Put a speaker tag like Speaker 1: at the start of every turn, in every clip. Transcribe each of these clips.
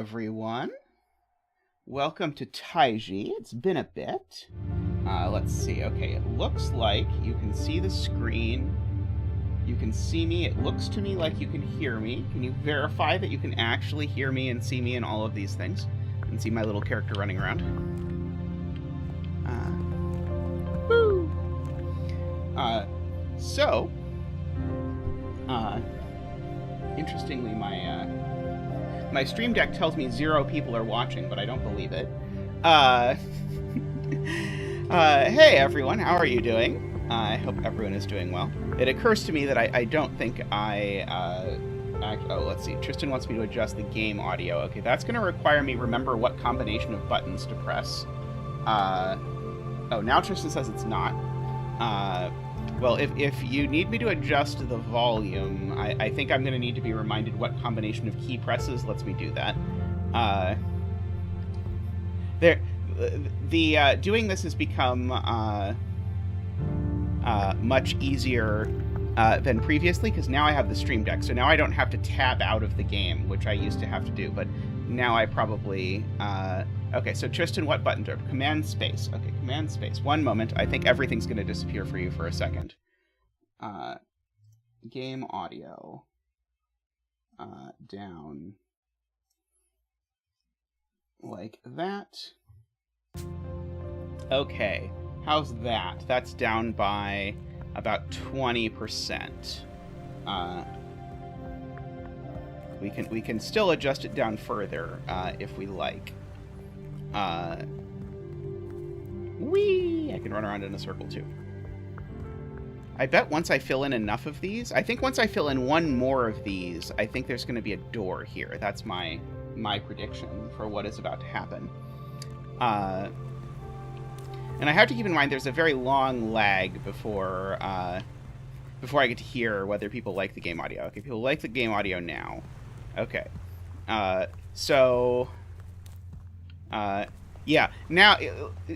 Speaker 1: everyone. Welcome to Taiji. It's been a bit. Let's see. Okay, it looks like you can see the screen. You can see me. It looks to me like you can hear me. Can you verify that you can actually hear me and see me and all of these things? And see my little character running around. Woo! Interestingly, my Stream Deck tells me 0 people are watching, but I don't believe it. Hey everyone, how are you doing? I hope everyone is doing well. It occurs to me that I don't think let's see. Tristan wants me to adjust the game audio. Okay, that's going to require me remember what combination of buttons to press. Oh, now Tristan says it's not. Well, if you need me to adjust the volume, I think I'm going to need to be reminded what combination of key presses lets me do that. Doing this has become much easier than previously, because now I have the Stream Deck, so now I don't have to tab out of the game, which I used to have to do, but now I probably... Okay, so Tristan, what button? Command space. Okay, command space. One moment. I think everything's going to disappear for you for a second. Game audio. Down. Like that. Okay, how's that? That's down by about 20%. We can still adjust it down further if we like. Whee! I can run around in a circle too. I bet once I fill in enough of these, I think once I fill in one more of these, I think there's going to be a door here. That's my prediction for what is about to happen. And I have to keep in mind there's a very long lag before I get to hear whether people like the game audio. Okay, people like the game audio now. Okay. Yeah, now,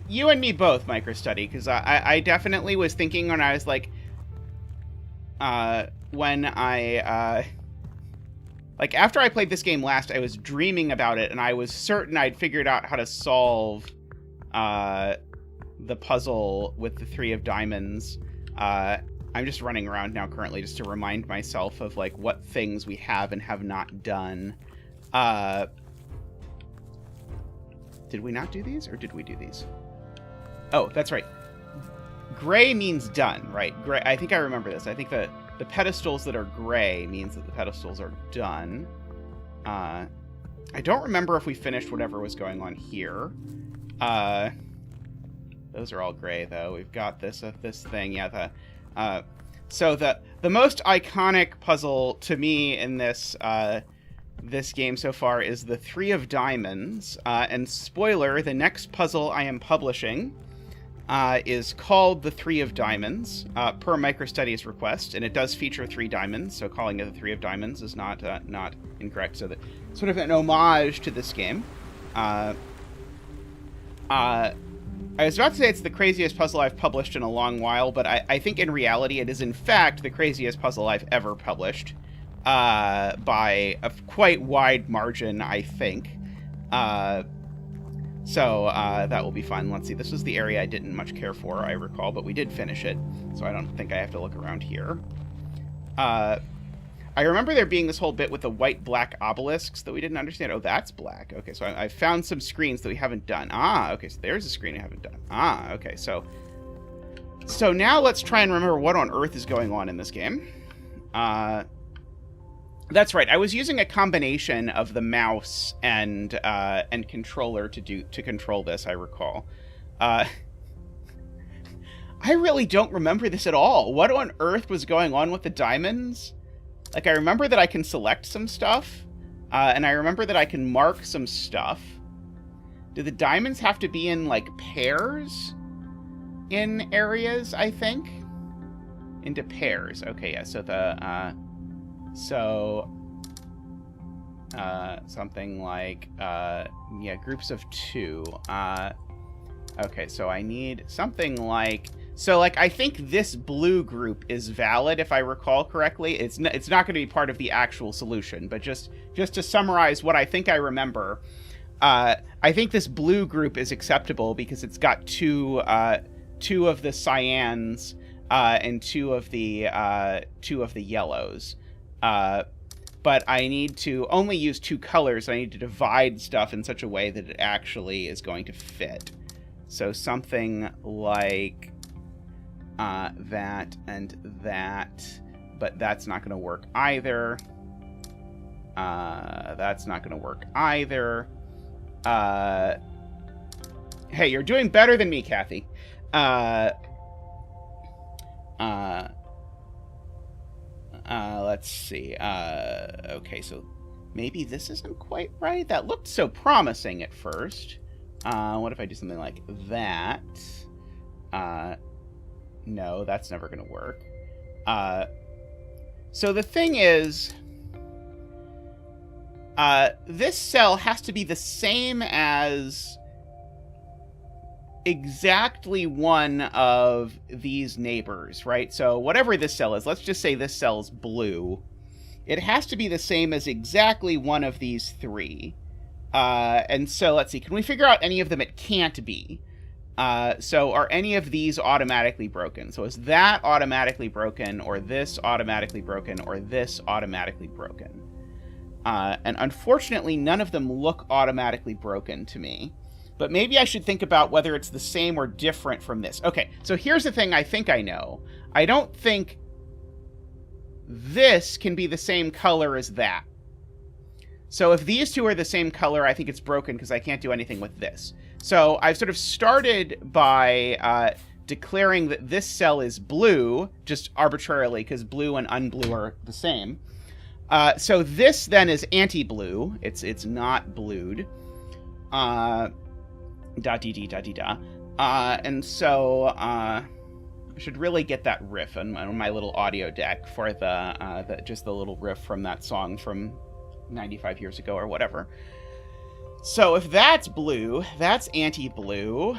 Speaker 1: you and me both, MicroStudy, because I definitely was thinking when I was like, like, after I played this game last, I was dreaming about it, and I was certain I'd figured out how to solve, the puzzle with the 3 of diamonds. I'm just running around now currently just to remind myself of, like, what things we have and have not done. Did we not do these, or did we do these? Oh, that's right. Gray means done, right? Gray. I think I remember this. I think the pedestals that are gray means that the pedestals are done. I don't remember if we finished whatever was going on here. Those are all gray, though. We've got this thing. Yeah, so the most iconic puzzle to me in this game so far is the 3 of diamonds. And spoiler, the next puzzle I am publishing is called the 3 of diamonds, per MicroStudy's request, and it does feature 3 diamonds, so calling it the 3 of diamonds is not incorrect. So that sort of an homage to this game. I was about to say it's the craziest puzzle I've published in a long while, but I think in reality it is in fact the craziest puzzle I've ever published. By a quite wide margin, I think. So that will be fun. Let's see, this was the area I didn't much care for, I recall, but we did finish it, so I don't think I have to look around here. I remember there being this whole bit with the white-black obelisks that we didn't understand. Oh, that's black. Okay, so I found some screens that we haven't done. Ah, okay, so there's a screen I haven't done. Ah, okay, so now let's try and remember what on earth is going on in this game. That's right. I was using a combination of the mouse and controller to control this, I recall. I really don't remember this at all. What on earth was going on with the diamonds? Like, I remember that I can select some stuff, and I remember that I can mark some stuff. Do the diamonds have to be in, like, pairs in areas, I think? Into pairs. Okay, yeah, so something like, yeah, groups of 2. Okay, so I need something like... So, like, I think this blue group is valid, if I recall correctly. It's not going to be part of the actual solution, but just to summarize what I think I remember, I think this blue group is acceptable because it's got two of the cyans and two of the yellows. But I need to only use 2 colors. I need to divide stuff in such a way that it actually is going to fit. So something like that and that, but that's not going to work either. That's not going to work either. Hey, you're doing better than me, Kathy. Let's see. Okay, so maybe this isn't quite right. That looked so promising at first. What if I do something like that? No, that's never going to work. So the thing is, this cell has to be the same as exactly one of these neighbors, right? So whatever this cell is, let's just say this cell's blue. It has to be the same as exactly one of these 3. And so let's see, can we figure out any of them it can't be? So are any of these automatically broken? So is that automatically broken, or this automatically broken, or this automatically broken? And unfortunately, none of them look automatically broken to me. But maybe I should think about whether it's the same or different from this. Okay, so here's the thing I think I know. I don't think this can be the same color as that. So if these 2 are the same color, I think it's broken because I can't do anything with this. So I've sort of started by declaring that this cell is blue, just arbitrarily, because blue and unblue are the same. So this then is anti-blue. It's not blued. Da-dee-dee-da-dee-da. And so I should really get that riff on my little audio deck for just the little riff from that song from 95 years ago or whatever. So if that's blue, that's anti-blue.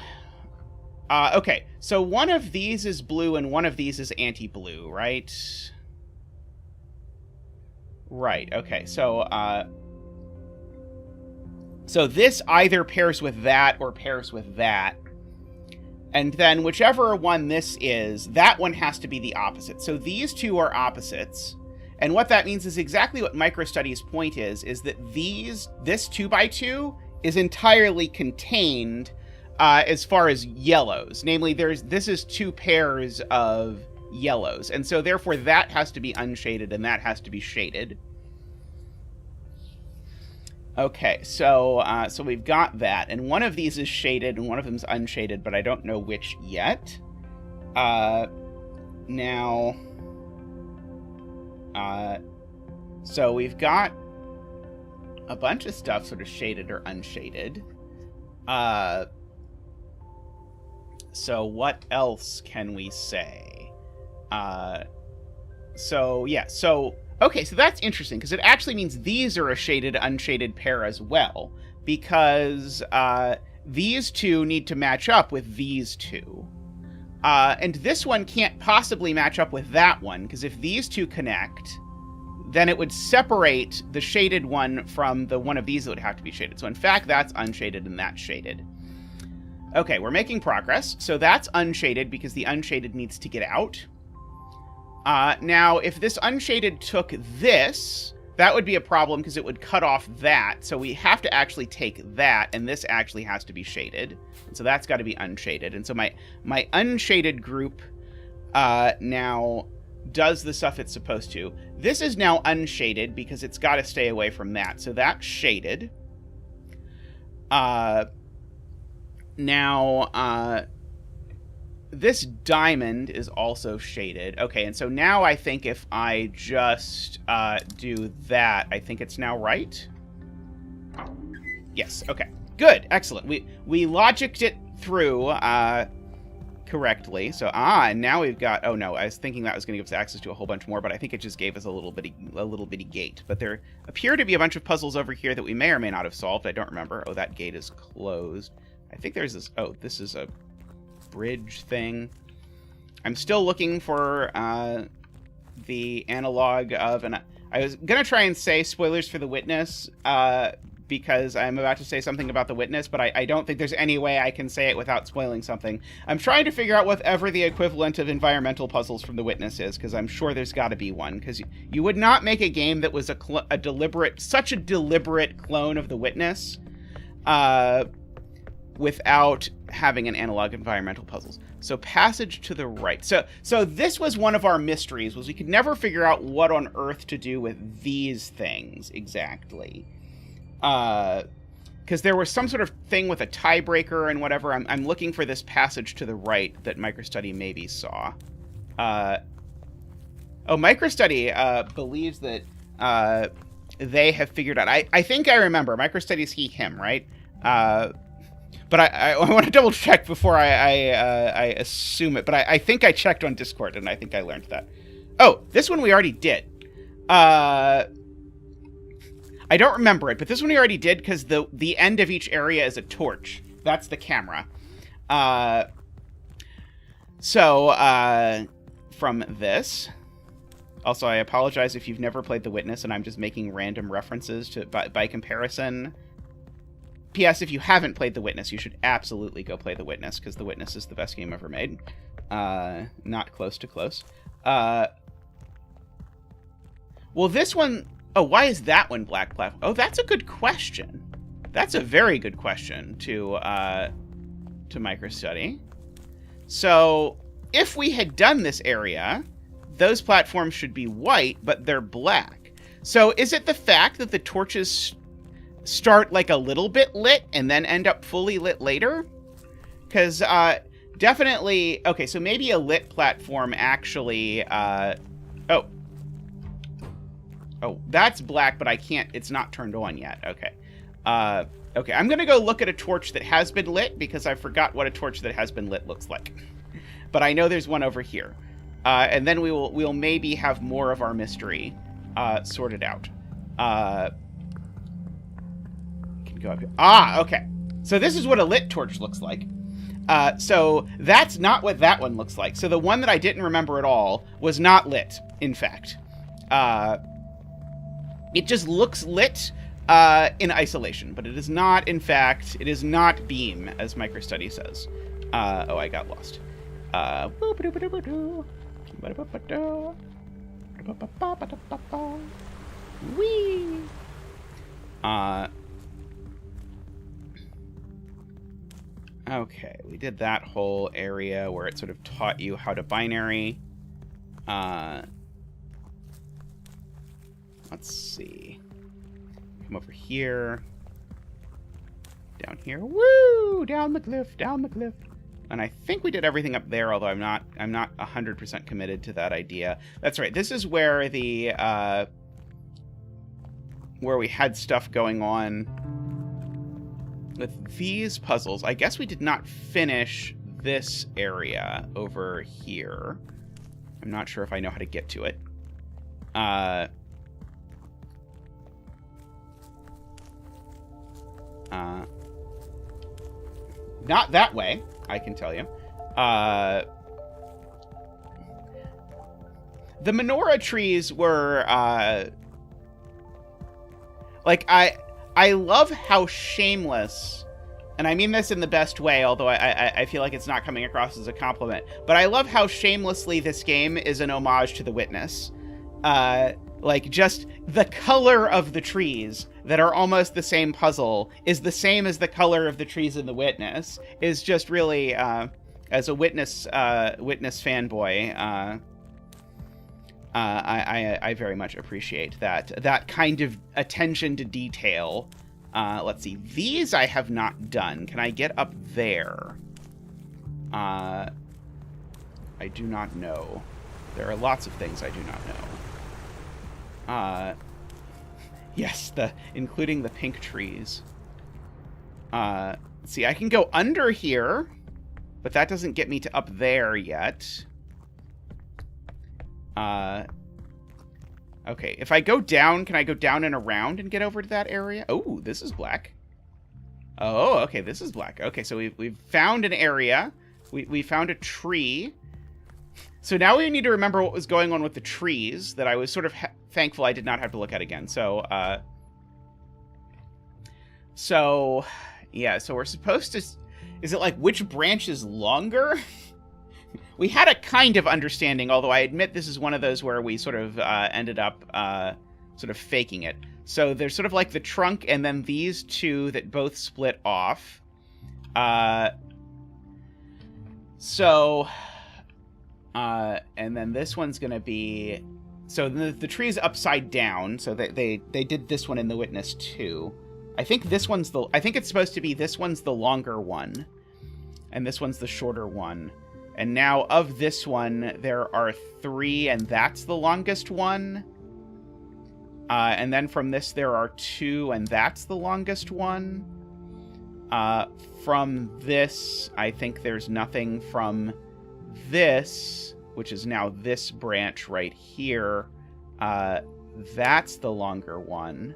Speaker 1: Okay, so one of these is blue and one of these is anti-blue, right? Right, okay, so this either pairs with that or pairs with that. And then whichever one this is, that one has to be the opposite. So these 2 are opposites. And what that means is exactly what microstudies' point is that this 2x2 is entirely contained as far as yellows. Namely, this is 2 pairs of yellows. And so therefore that has to be unshaded and that has to be shaded. Okay, so we've got that, and one of these is shaded and one of them's unshaded, but I don't know which yet. So we've got a bunch of stuff sort of shaded or unshaded. So what else can we say? Okay, so that's interesting, because it actually means these are a shaded-unshaded pair as well, because these 2 need to match up with these 2. And this one can't possibly match up with that one, because if these 2 connect, then it would separate the shaded one from the one of these that would have to be shaded. So in fact, that's unshaded and that's shaded. Okay, we're making progress. So that's unshaded because the unshaded needs to get out. Now, if this unshaded took this, that would be a problem because it would cut off that. So we have to actually take that, and this actually has to be shaded. And so that's got to be unshaded. And so my unshaded group now does the stuff it's supposed to. This is now unshaded because it's got to stay away from that. So that's shaded. This diamond is also shaded. Okay, and so now I think if I just do that, I think it's now right. Yes, okay. Good, excellent. We logicked it through correctly. So, and now we've got, oh no, I was thinking that was going to give us access to a whole bunch more, but I think it just gave us a little bitty gate. But there appear to be a bunch of puzzles over here that we may or may not have solved. I don't remember. Oh, that gate is closed. I think there's this, oh, this is a bridge thing. I'm still looking for the analog of, and I was gonna try and say spoilers for The Witness, because I'm about to say something about The Witness, but I don't think there's any way I can say it without spoiling something. I'm trying to figure out whatever the equivalent of environmental puzzles from The Witness is, because I'm sure there's got to be one, because you would not make a game that was such a deliberate clone of The Witness, without having an analog environmental puzzles. So passage to the right. So this was one of our mysteries, was we could never figure out what on earth to do with these things exactly. Because there was some sort of thing with a tiebreaker and whatever. I'm looking for this passage to the right that MicroStudy maybe saw. MicroStudy believes that they have figured out. I think I remember. MicroStudy's he, him, right? But I want to double check before I assume it. But I think I checked on Discord, and I think I learned that. Oh, this one we already did. I don't remember it, but this one we already did because the end of each area is a torch. That's the camera. From this. Also, I apologize if you've never played The Witness, and I'm just making random references to by comparison. P.S. If you haven't played The Witness, you should absolutely go play The Witness, because The Witness is the best game ever made. Not close to close. Well, this one... Oh, why is that one black platform? Oh, that's a good question. That's a very good question to MicroStudy. So, if we had done this area, those platforms should be white, but they're black. So, is it the fact that the torches start like a little bit lit and then end up fully lit later? Because definitely... Okay, so maybe a lit platform actually... Oh, that's black, but I can't... It's not turned on yet. Okay. Okay, I'm going to go look at a torch that has been lit, because I forgot what a torch that has been lit looks like. But I know there's one over here. And then we'll maybe have more of our mystery sorted out. Go up here. Ah, okay. So this is what a lit torch looks like. So that's not what that one looks like. So the one that I didn't remember at all was not lit, in fact. It just looks lit in isolation, but it is not, in fact, it is not beam, as MicroStudy says. Oh, I got lost. Whee! Okay, we did that whole area where it sort of taught you how to binary. Let's see. Come over here. Down here. Woo! Down the cliff, down the cliff. And I think we did everything up there, although I'm not 100% committed to that idea. That's right. This is where the where we had stuff going on with these puzzles. I guess we did not finish this area over here. I'm not sure if I know how to get to it. Not that way, I can tell you. The menorah trees were, like, I love how shameless, and I mean this in the best way, although I feel like it's not coming across as a compliment, but I love how shamelessly this game is an homage to The Witness. Like, just the color of the trees that are almost the same puzzle is the same as the color of the trees in The Witness, is just really, as a Witness fanboy, I very much appreciate that kind of attention to detail. Let's see. These I have not done. Can I get up there? I do not know. There are lots of things I do not know. Yes, including the pink trees. See, I can go under here, but that doesn't get me to up there yet. Okay, if I go down, can I go down and around and get over to that area? Oh, this is black. Oh, okay, this is black. Okay, so we've found an area. We found a tree. So now we need to remember what was going on with the trees that I was sort of thankful I did not have to look at again. So, yeah, so we're supposed to... Is it like which branch is longer? We had a kind of understanding, although I admit this is one of those where we sort of ended up sort of faking it. So there's sort of like the trunk and then these two that both split off. And then this one's going to be... So the tree is upside down, so they did this one in the witness too. I think this one's the... I think it's supposed to be this one's the longer one, and this one's the shorter one. And now of this one, there are 3, and that's the longest one. And then from this, there are 2, and that's the longest one. From this, I think there's nothing from this, which is now this branch right here. That's the longer one.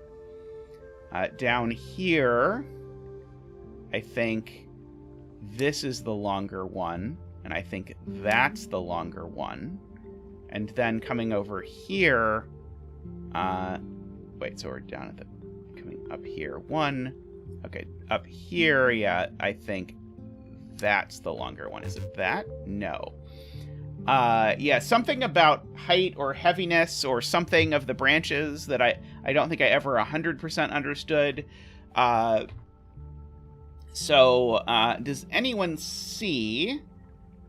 Speaker 1: Down here, I think this is the longer one, and I think that's the longer one. And then coming over here, wait, so we're down at the, coming up here, 1, okay, up here, yeah, I think that's the longer one. Is it that? No. Yeah, something about height or heaviness or something of the branches that I don't think I ever 100% understood. Does anyone see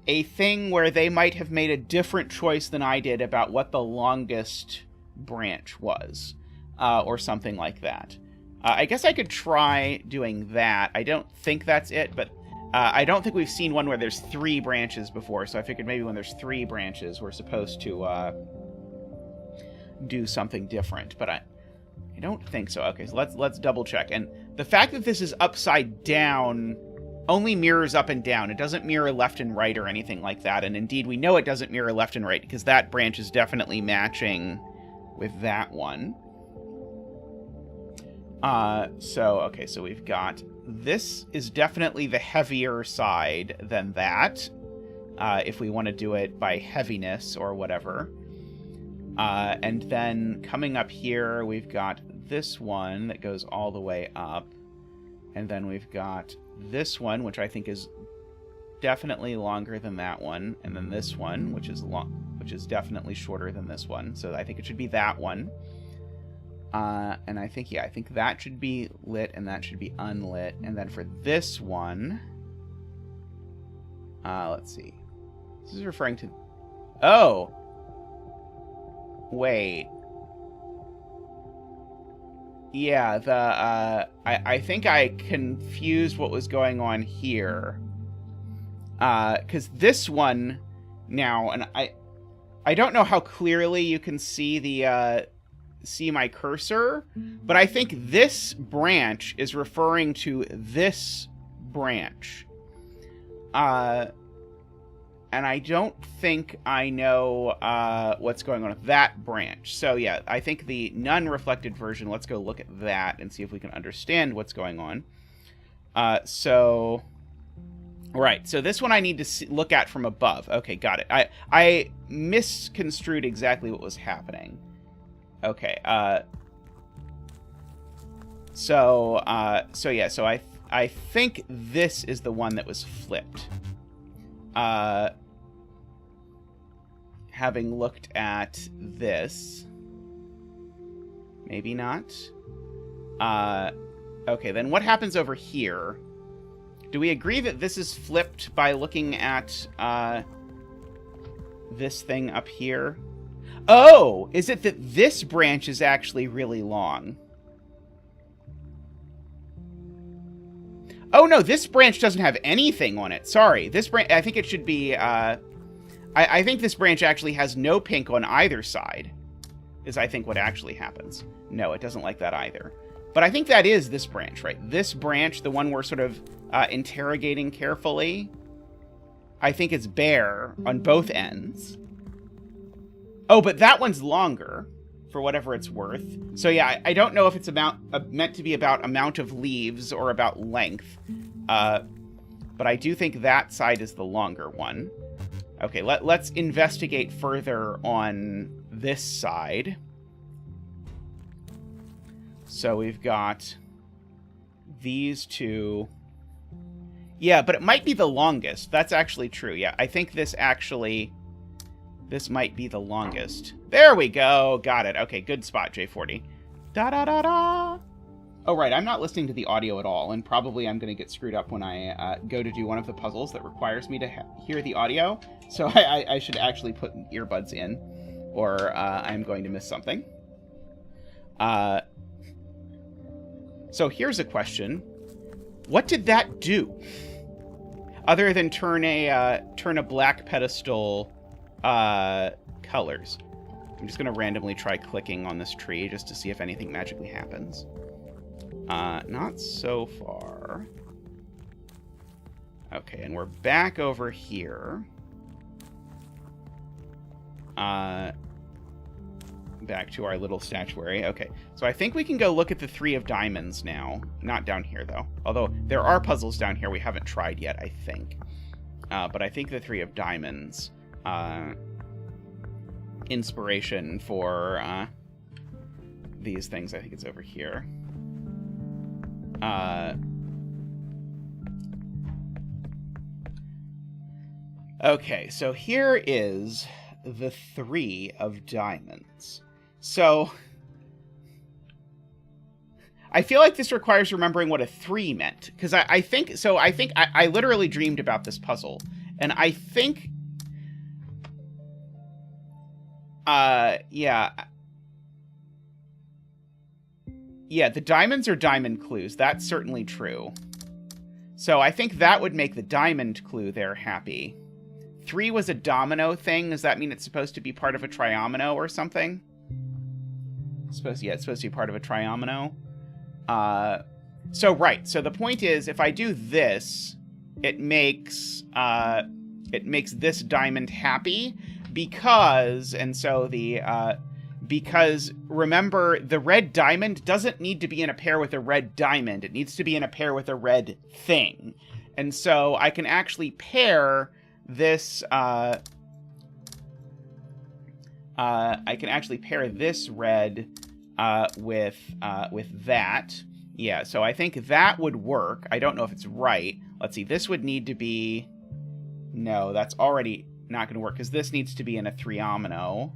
Speaker 1: a thing where they might have made a different choice than I did about what the longest branch was? Or something like that. I guess I could try doing that. I don't think that's it, but I don't think we've seen one where there's 3 branches before, so I figured maybe when there's 3 branches, we're supposed to do something different, but I don't think so. Okay, so let's double check. And the fact that this is upside down only mirrors up and down. It doesn't mirror left and right or anything like that, and indeed we know it doesn't mirror left and right because that branch is definitely matching with that one. Okay, so we've got... This is definitely the heavier side than that, if we want to do it by heaviness or whatever. And then coming up here, we've got this one that goes all the way up. And then we've got this one, which I think is definitely longer than that one. And then this one, which is definitely shorter than this one. So I think it should be that one. And I think that should be lit and that should be unlit. And then for this one, let's see. This is referring to... Oh! Wait. Yeah, I think I confused what was going on here. Because this one now, and I don't know how clearly you can see the... see my cursor, but I think this branch is referring to this branch. And I don't think I know what's going on with that branch. So yeah, I think the none-reflected version, let's go look at that and see if we can understand what's going on. Right, so this one I need to look at from above. Okay, got it. I misconstrued exactly what was happening. Okay, so I think this is the one that was flipped. Having looked at this, maybe not. Okay, then what happens over here? Do we agree that this is flipped by looking at, this thing up here? Oh, is it that this branch is actually really long? Oh, no, this branch doesn't have anything on it. Sorry, this branch, I think it should be, I think this branch actually has no pink on either side, is I think what actually happens. No, it doesn't like that either. But I think that is this branch, right? This branch, the one we're sort of interrogating carefully, I think it's bare on both ends. Oh, but that one's longer, for whatever it's worth. So yeah, I don't know if it's meant to be about amount of leaves or about length. But I do think that side is the longer one. Okay, let's investigate further on this side. So we've got these two. Yeah, but it might be the longest. That's actually true. Yeah, I think this might be the longest. There we go. Got it. Okay, good spot, J40. Da-da-da-da. Oh, right, I'm not listening to the audio at all, and probably I'm going to get screwed up when I go to do one of the puzzles that requires me to hear the audio. So I should actually put earbuds in, or I'm going to miss something. So here's a question. What did that do? Other than turn a black pedestal colors. I'm just going to randomly try clicking on this tree just to see if anything magically happens. Not so far. Okay, and we're back over here. Back to our little statuary. Okay, so I think we can go look at the 3 of diamonds now. Not down here, though. Although, there are puzzles down here we haven't tried yet, I think. But I think the 3 of diamonds, inspiration for, these things, I think it's over here. Okay, so here is the 3 of diamonds. So, I feel like this requires remembering what a 3 meant, because I think I literally dreamed about this puzzle, and I think, yeah, the diamonds are diamond clues. That's certainly true. So I think that would make the diamond clue there happy. 3 was a domino thing. Does that mean it's supposed to be part of a triomino or something? It's supposed to be part of a triomino. So right. So the point is, if I do this, it makes this diamond happy because, and so the because remember, the red diamond doesn't need to be in a pair with a red diamond. It needs to be in a pair with a red thing. And so I can actually pair this, I can actually pair this red with that. Yeah, so I think that would work. I don't know if it's right. Let's see, this would need to be... No, that's already not going to work, because this needs to be in a triomino.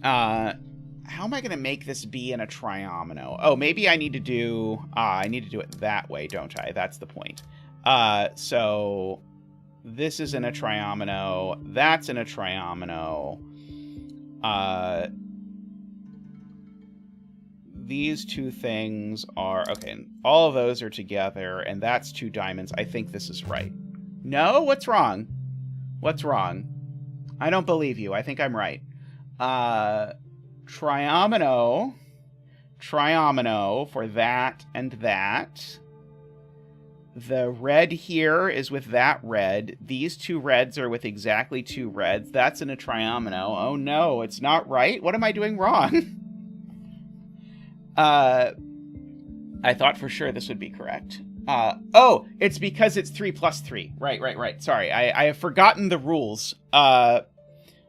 Speaker 1: How am I going to make this be in a triomino? Oh, maybe I need to do... I need to do it that way, don't I? That's the point. So... This is in a triomino. That's in a triomino. These two things are... Okay, all of those are together, and that's 2 diamonds. I think this is right. No? What's wrong? What's wrong? I don't believe you. I think I'm right. Triomino for that and that. The red here is with that red. These 2 reds are with exactly 2 reds. That's in a triomino. Oh no, it's not right? What am I doing wrong? I thought for sure this would be correct. Oh, it's because it's 3 plus 3. Right. Sorry, I have forgotten the rules,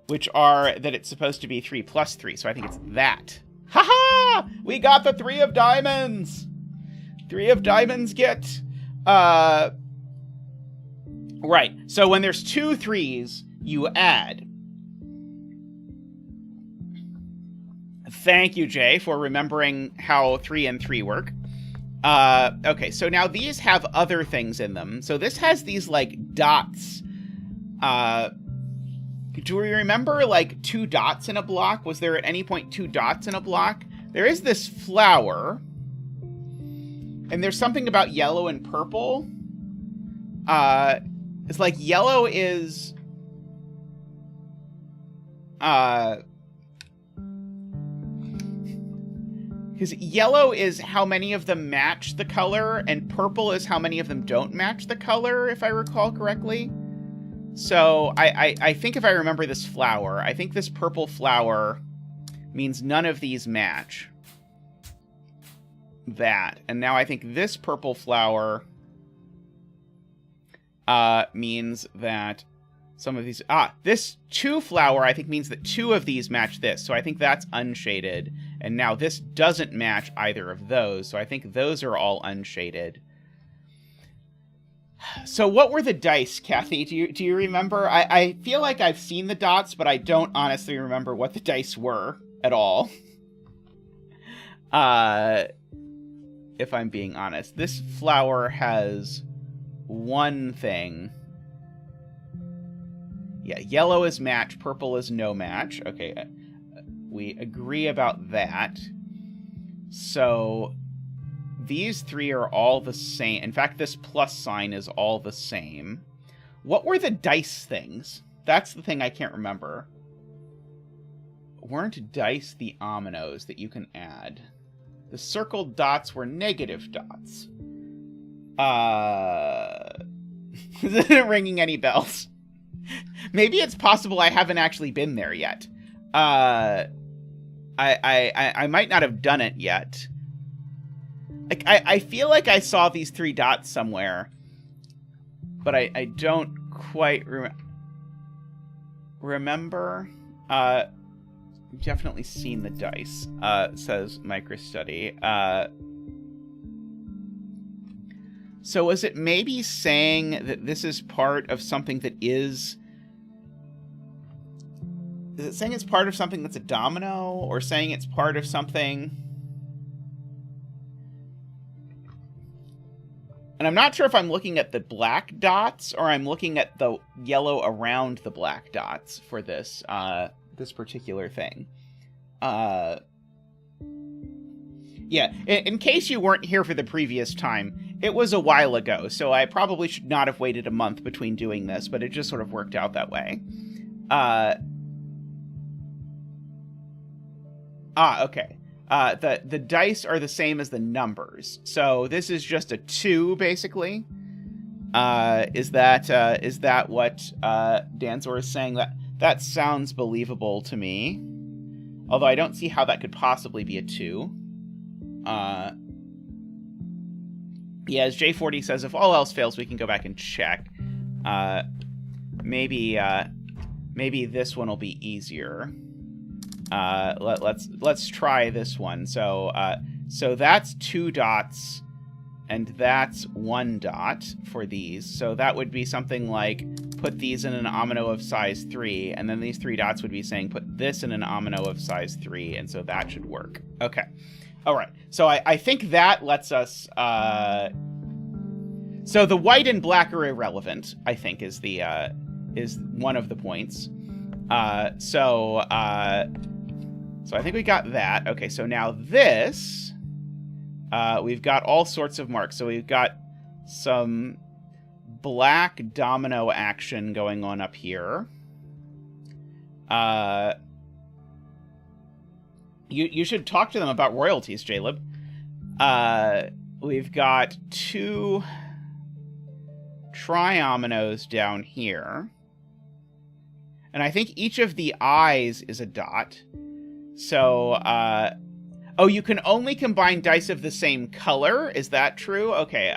Speaker 1: which are that it's supposed to be 3 plus 3, so I think it's that. Haha! We got the 3 of diamonds! 3 of diamonds get... Right. So when there's 2 3s, you add. Thank you, Jay, for remembering how 3 and 3 work. Okay, so now these have other things in them. So this has these, like, dots. Do we remember, like, 2 dots in a block? Was there at any point 2 dots in a block? There is this flower. And there's something about yellow and purple. It's like yellow is... Because yellow is how many of them match the color, and purple is how many of them don't match the color, if I recall correctly. So I think if I remember this flower, I think this purple flower means none of these match. That. And now I think this purple flower means that some of these. This 2 flower, I think, means that 2 of these match this. So I think that's unshaded. And now this doesn't match either of those. So I think those are all unshaded. So what were the dice, Kathy? Do you remember? I feel like I've seen the dots, but I don't honestly remember what the dice were at all. If I'm being honest. This flower has 1 thing. Yeah, yellow is match, purple is no match. Okay, we agree about that. So these 3 are all the same. In fact, this plus sign is all the same. What were the dice things? That's the thing I can't remember. Weren't dice the ominoes that you can add? The circled dots were negative dots. Is it ringing any bells? Maybe it's possible I haven't actually been there yet. I might not have done it yet. Like, I feel like I saw these 3 dots somewhere, but I don't quite remember. Definitely seen the dice, says MicroStudy. So is it maybe saying that this is part of something that is... Is it saying it's part of something that's a domino? Or saying it's part of something... And I'm not sure if I'm looking at the black dots or I'm looking at the yellow around the black dots for this this particular thing. Yeah, in case you weren't here for the previous time, it was a while ago, so I probably should not have waited a month between doing this, but it just sort of worked out that way. Okay. The dice are the same as the numbers. So this is just a 2, basically. Is that what Danzor is saying? That sounds believable to me. Although I don't see how that could possibly be a 2. Yeah, as J40 says, if all else fails, we can go back and check. Maybe this one will be easier. Let's try this one. So that's 2 dots, and that's 1 dot for these. So that would be something like put these in an omino of size 3, and then these 3 dots would be saying put this in an omino of size 3, and so that should work. Okay. All right. So I think that lets us. So the white and black are irrelevant, I think, is one of the points. So I think we got that. Okay, so now this, we've got all sorts of marks. So we've got some black domino action going on up here. You should talk to them about royalties, Jaleb. We've got 2 triominoes down here. And I think each of the eyes is a dot. So, oh, you can only combine dice of the same color? Is that true? Okay,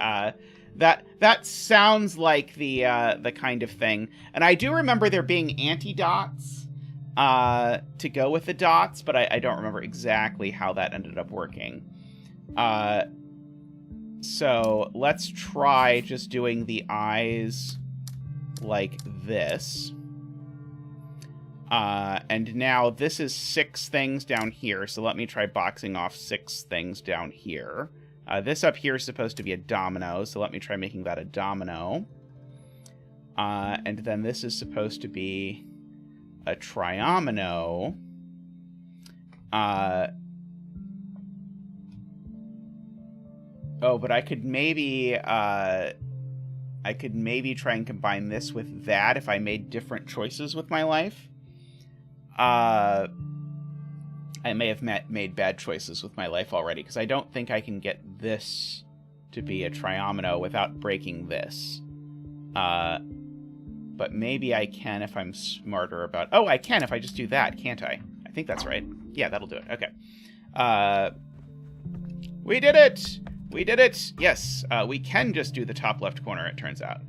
Speaker 1: that sounds like the kind of thing. And I do remember there being anti-dots to go with the dots, but I don't remember exactly how that ended up working. So let's try just doing the eyes like this. And now this is 6 things down here, so let me try boxing off 6 things down here. This up here is supposed to be a domino, so let me try making that a domino. And then this is supposed to be a triomino. Oh, but I could maybe try and combine this with that if I made different choices with my life. I may have made bad choices with my life already, because I don't think I can get this to be a triomino without breaking this. But maybe I can if I'm smarter about... Oh, I can if I just do that, can't I? I think that's right. Yeah, that'll do it. Okay. We did it! We did it! Yes, we can just do the top left corner, it turns out.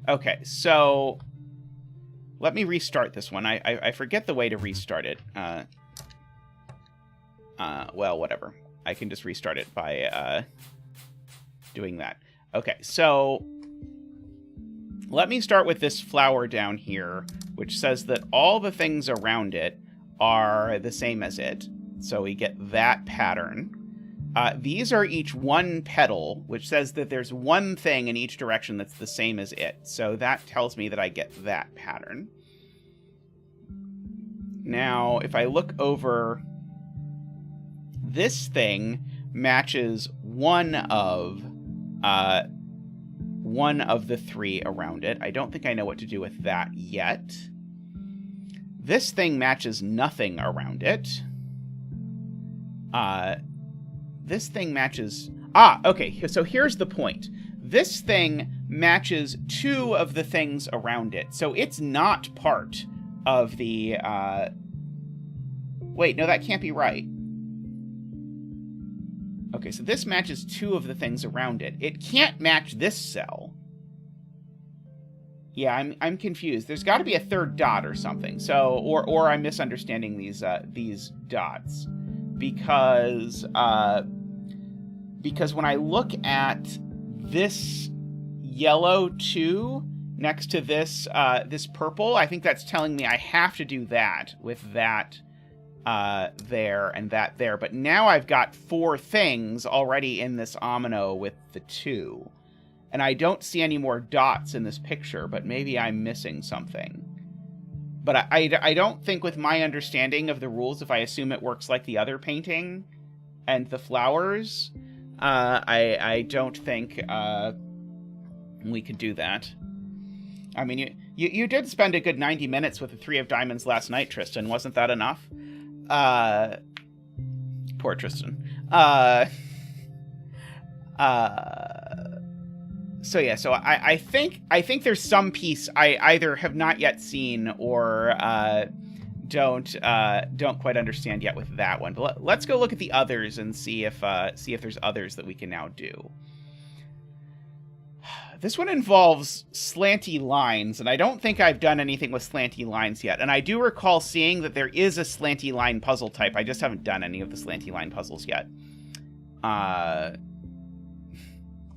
Speaker 1: Okay, so... let me restart this one. I forget the way to restart it. Well, whatever. I can just restart it by doing that. Okay, so let me start with this flower down here, which says that all the things around it are the same as it. So we get that pattern. These are each one petal, which says that there's one thing in each direction that's the same as it. So that tells me that I get that pattern. Now, if I look over, this thing matches one of the three around it. I don't think I know what to do with that yet. This thing matches nothing around it. This thing matches... okay, so here's the point. This thing matches two of the things around it, so it's not part of the... Wait, no, that can't be right. Okay, so this matches two of the things around it. It can't match this cell. Yeah, I'm confused. There's got to be a third dot or something. So, or I'm misunderstanding these dots, because when I look at this yellow 2 next to this this purple, I think that's telling me I have to do that with that there and that there. But now I've got 4 things already in this omino with the 2. And I don't see any more dots in this picture, but maybe I'm missing something. But I don't think, with my understanding of the rules, if I assume it works like the other painting and the flowers, I don't think we could do that. I mean, you did spend a good 90 minutes with the 3 of diamonds last night, Tristan. Wasn't that enough? Poor Tristan. So yeah, so I think there's some piece I either have not yet seen or don't quite understand yet with that one. But let's go look at the others and see if there's others that we can now do. This one involves slanty lines, and I don't think I've done anything with slanty lines yet. And I do recall seeing that there is a slanty line puzzle type. I just haven't done any of the slanty line puzzles yet.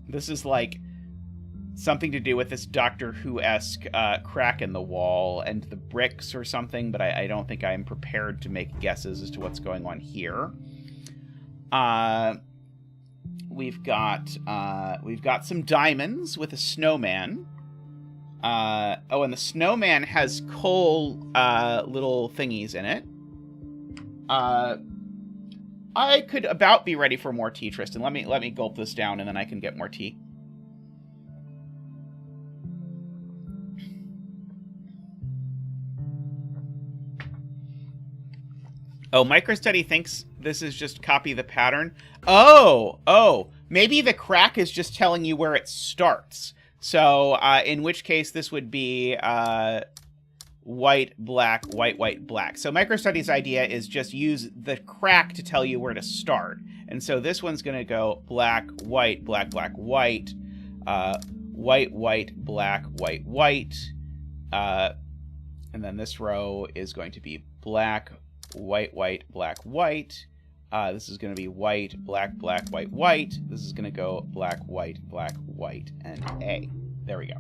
Speaker 1: This is like something to do with this Doctor Who-esque crack in the wall and the bricks or something, but I don't think I'm prepared to make guesses as to what's going on here. We've got some diamonds with a snowman. Oh, and the snowman has coal little thingies in it. I could about be ready for more tea, Tristan. Let me gulp this down, and then I can get more tea. Oh, MicroStudy thinks this is just copy the pattern. Oh, maybe the crack is just telling you where it starts. So, in which case this would be white, black, white, white, black. So MicroStudy's idea is just use the crack to tell you where to start. And so this one's going to go black, white, black, black, white, white, white, black, white, white. And then this row is going to be black, white, white, black, white. This is going to be white, black, black, white, white. This is going to go black, white, and A. There we go.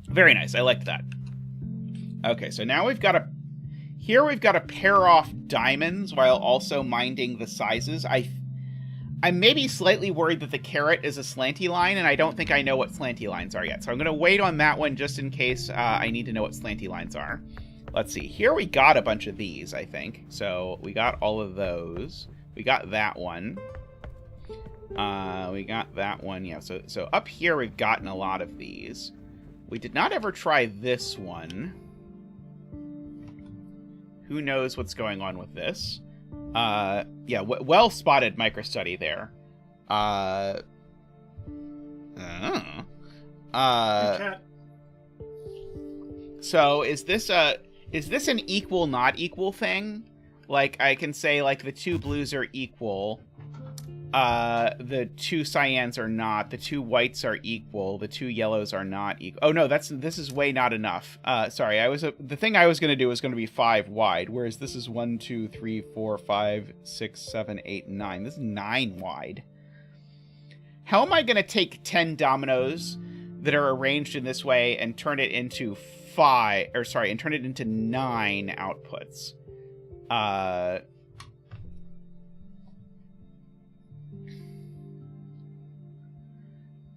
Speaker 1: Very nice. I like that. Okay, so now we've got to pair off diamonds while also minding the sizes. I'm maybe slightly worried that the carrot is a slanty line, and I don't think I know what slanty lines are yet. So I'm going to wait on that one just in case I need to know what slanty lines are. Let's see. Here we got a bunch of these, I think. So we got all of those. We got that one. We got that one. Yeah, so up here we've gotten a lot of these. We did not ever try this one. Who knows what's going on with this? Yeah, well spotted, MicroStudy there. So is this an equal not equal thing? Like, I can say, like, the 2 blues are equal. The 2 cyans are not. The 2 whites are equal. The 2 yellows are not equal. Oh, no, this is way not enough. Sorry, the thing I was going to do was going to be 5 wide, whereas this is 1, 2, 3, 4, 5, 6, 7, 8, 9. This is 9 wide. How am I going to take 10 dominoes that are arranged in this way and turn it into 9 outputs?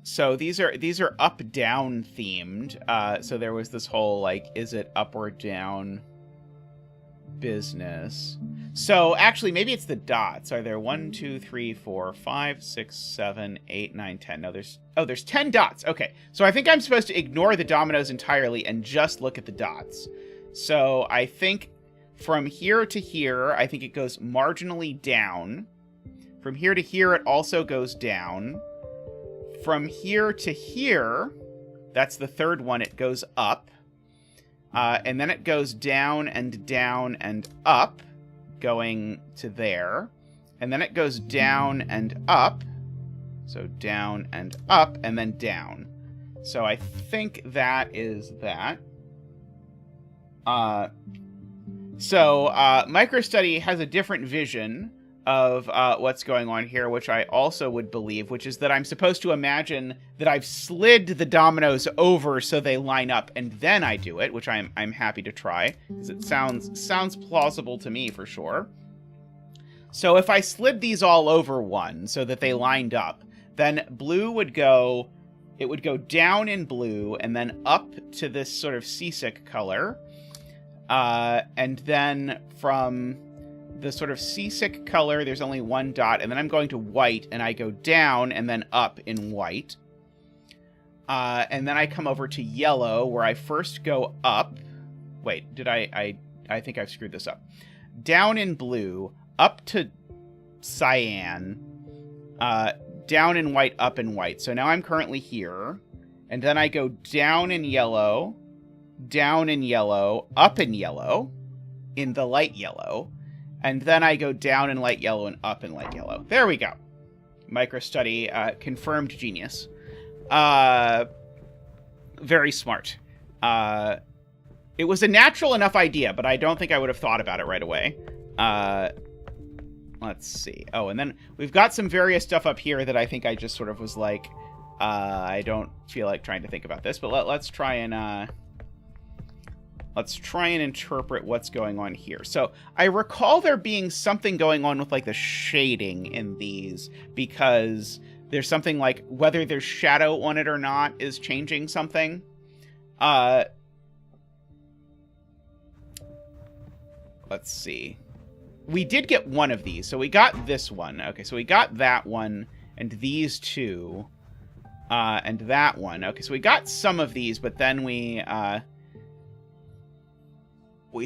Speaker 1: So these are up-down themed. So there was this whole, like, is it up or down business? So actually, maybe it's the dots. Are there 1, 2, 3, 4, 5, 6, 7, 8, 9, 10? No, there's 10 dots. Okay, so I think I'm supposed to ignore the dominoes entirely and just look at the dots. So I think from here to here, I think it goes marginally down. From here to here, it also goes down. From here to here, that's the third one, it goes up. And then it goes down and up, going to there. And then it goes down and up. So down and up, and then down. So I think that is that. So MicroStudy has a different vision of what's going on here, which I also would believe, which is that I'm supposed to imagine that I've slid the dominoes over so they line up, and then I do it, which I'm happy to try, because it sounds plausible to me for sure. So if I slid these all over one so that they lined up, then blue would go, it would go down in blue and then up to this sort of seasick color. And then from the sort of seasick color, there's only one dot, and then I'm going to white, and I go down and then up in white. And then I come over to yellow, where I first go up. Wait, I think I've screwed this up. Down in blue, up to cyan, down in white, up in white. So now I'm currently here, and then I go down in yellow, up in yellow, in the light yellow, and then I go down in light yellow and up in light yellow. There we go. MicroStudy, confirmed genius. Very smart. It was a natural enough idea, but I don't think I would have thought about it right away. Let's see. Oh, and then we've got some various stuff up here that I think I just sort of was like, I don't feel like trying to think about this, but let's try and interpret what's going on here. So I recall there being something going on with, like, the shading in these, because there's something like whether there's shadow on it or not is changing something. Let's see. We did get one of these. So we got this one. Okay, so we got that one and these two. And that one. Okay, so we got some of these, but then we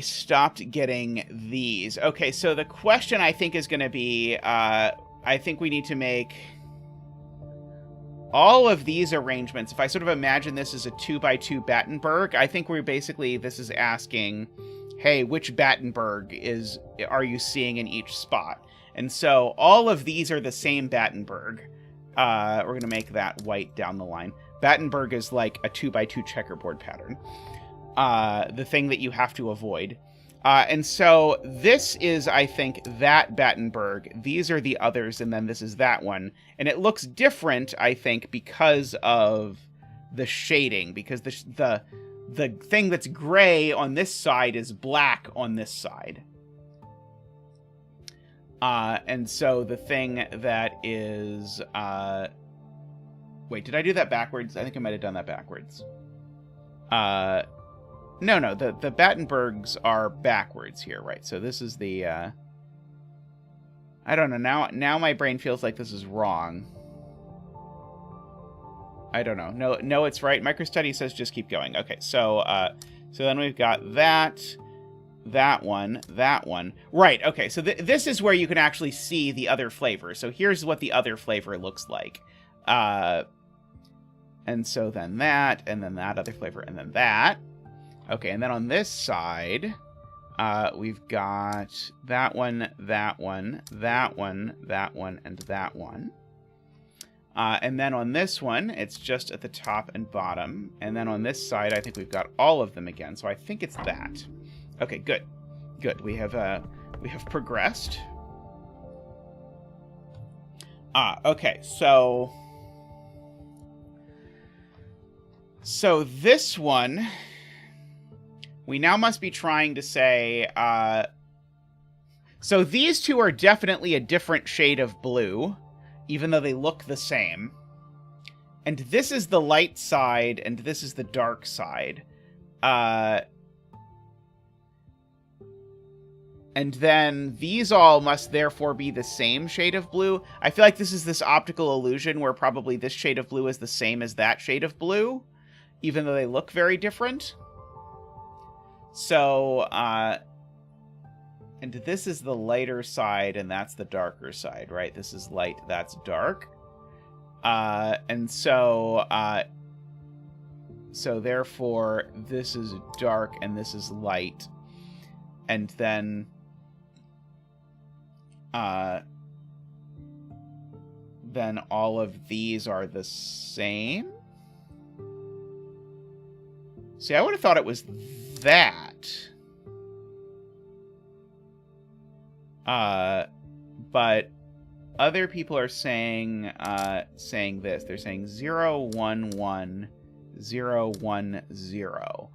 Speaker 1: stopped getting these. Okay, so the question I think is going to be, I think we need to make all of these arrangements. If I sort of imagine this as a 2x2 Battenberg, I think this is asking, hey, which Battenberg are you seeing in each spot? And so all of these are the same Battenberg. We're going to make that white down the line. Battenberg is like a 2x2 checkerboard pattern. The thing that you have to avoid. And so this is, I think, that Battenberg. These are the others, and then this is that one. And it looks different, I think, because of the shading, because the thing that's gray on this side is black on this side. And so the thing that is... wait, did I do that backwards? I think I might have done that backwards. No, the Battenbergs are backwards here, right? So this is the, I don't know, now my brain feels like this is wrong. I don't know. No, it's right. MicroStudy says just keep going. Okay, so then we've got that one. Right, okay, so this is where you can actually see the other flavor. So here's what the other flavor looks like. And so then that, and then that other flavor, and then that. Okay, and then on this side, we've got that one, that one, that one, that one, and that one. And then on this one, it's just at the top and bottom. And then on this side, I think we've got all of them again. So I think it's that. Okay, good. Good. We have progressed. Okay, so this one, we now must be trying to say, so these two are definitely a different shade of blue, even though they look the same. And this is the light side, and this is the dark side. And then these all must therefore be the same shade of blue. I feel like this is this optical illusion where probably this shade of blue is the same as that shade of blue, even though they look very different. So, and this is the lighter side, and that's the darker side, right? This is light, that's dark. And so, so therefore, this is dark, and this is light. And then, all of these are the same. See, I would have thought it was that. But other people are saying this. They're saying 0, 1, 1, 0, 1, 0.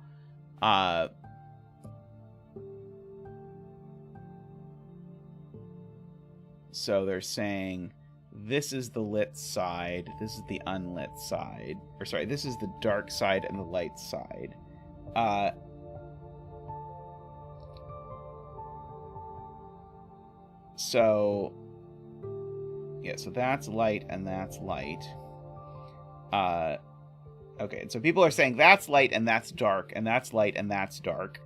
Speaker 1: So they're saying this is the lit side, this is the unlit side. Or sorry, this is the dark side and the light side. So, yeah, so that's light and that's light. Okay, and so people are saying that's light and that's dark, and that's light and that's dark.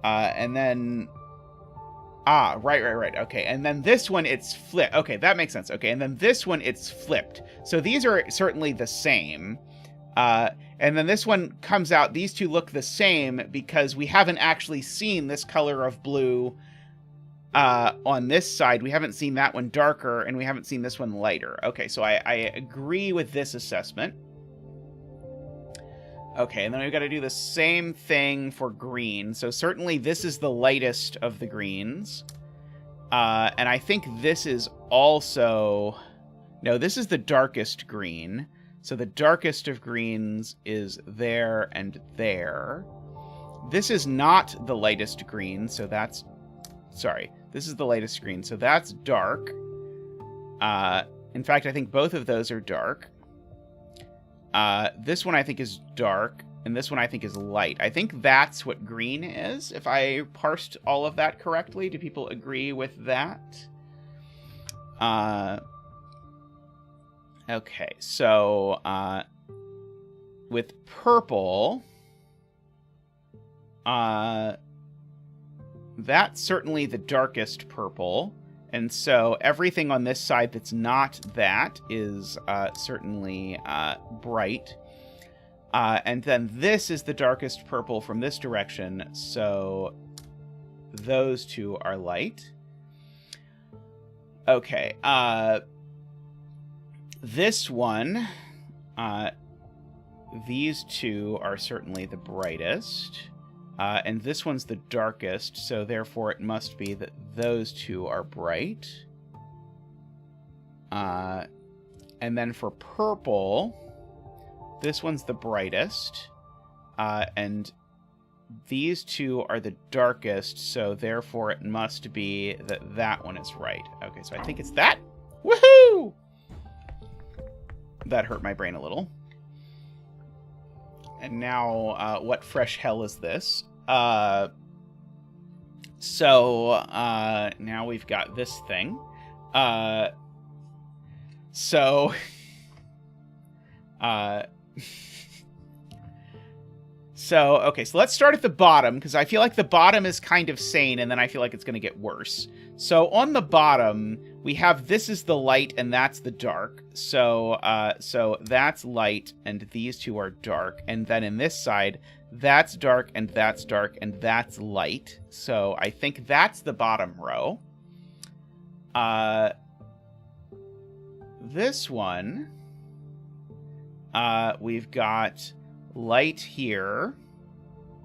Speaker 1: And then... right. Okay, and then this one, it's flipped. Okay, that makes sense. Okay, and then this one, it's flipped. So these are certainly the same. And then this one comes out, these two look the same because we haven't actually seen this color of blue on this side. We haven't seen that one darker, and we haven't seen this one lighter. Okay, so I agree with this assessment. Okay, and then we've got to do the same thing for green. So certainly this is the lightest of the greens. And I think this is also... No, this is the darkest green. So the darkest of greens is there and there. This is not the lightest green, so that's... Sorry, this is the lightest green, so that's dark. In fact, I think both of those are dark. This one I think is dark, and this one I think is light. I think that's what green is, if I parsed all of that correctly. Do people agree with that? Okay, so, with purple, that's certainly the darkest purple. And so everything on this side that's not that is certainly bright. And then this is the darkest purple from this direction, so those two are light. Okay, this one, these two are certainly the brightest. And this one's the darkest, so therefore it must be that those two are bright. And then for purple, this one's the brightest. And these two are the darkest, so therefore it must be that that one is right. Okay, so I think it's that. Woohoo! That hurt my brain a little. And now, what fresh hell is this? So, now we've got this thing. So, okay, so let's start at the bottom, because I feel like the bottom is kind of sane, and then I feel like it's going to get worse. So, on the bottom, we have this is the light and that's the dark. So so that's light and these two are dark. And then in this side, that's dark and that's dark and that's light. So I think that's the bottom row. This one, we've got light here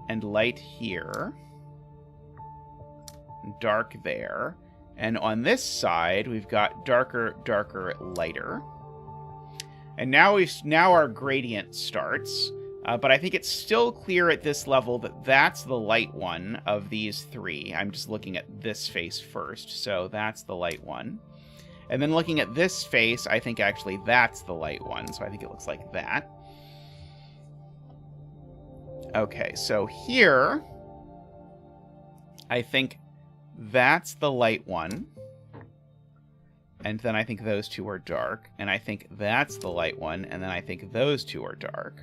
Speaker 1: and light here, dark there. And on this side, we've got darker, darker, lighter. And now our gradient starts. But I think it's still clear at this level that that's the light one of these three. I'm just looking at this face first. So that's the light one. And then looking at this face, I think actually that's the light one. So I think it looks like that. Okay, so here, I think that's the light one. And then I think those two are dark. And I think that's the light one. And then I think those two are dark.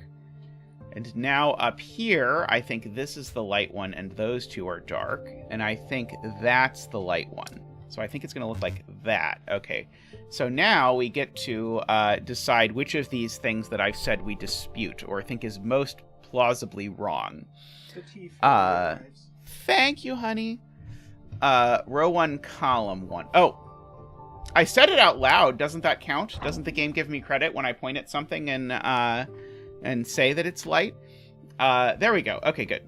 Speaker 1: And now up here, I think this is the light one and those two are dark. And I think that's the light one. So I think it's going to look like that. Okay. So now we get to decide which of these things that I've said we dispute or think is most plausibly wrong. Thank you, honey. Row 1, column 1. Oh, I said it out loud. Doesn't that count? Doesn't the game give me credit when I point at something and say that it's light? There we go. Okay, good.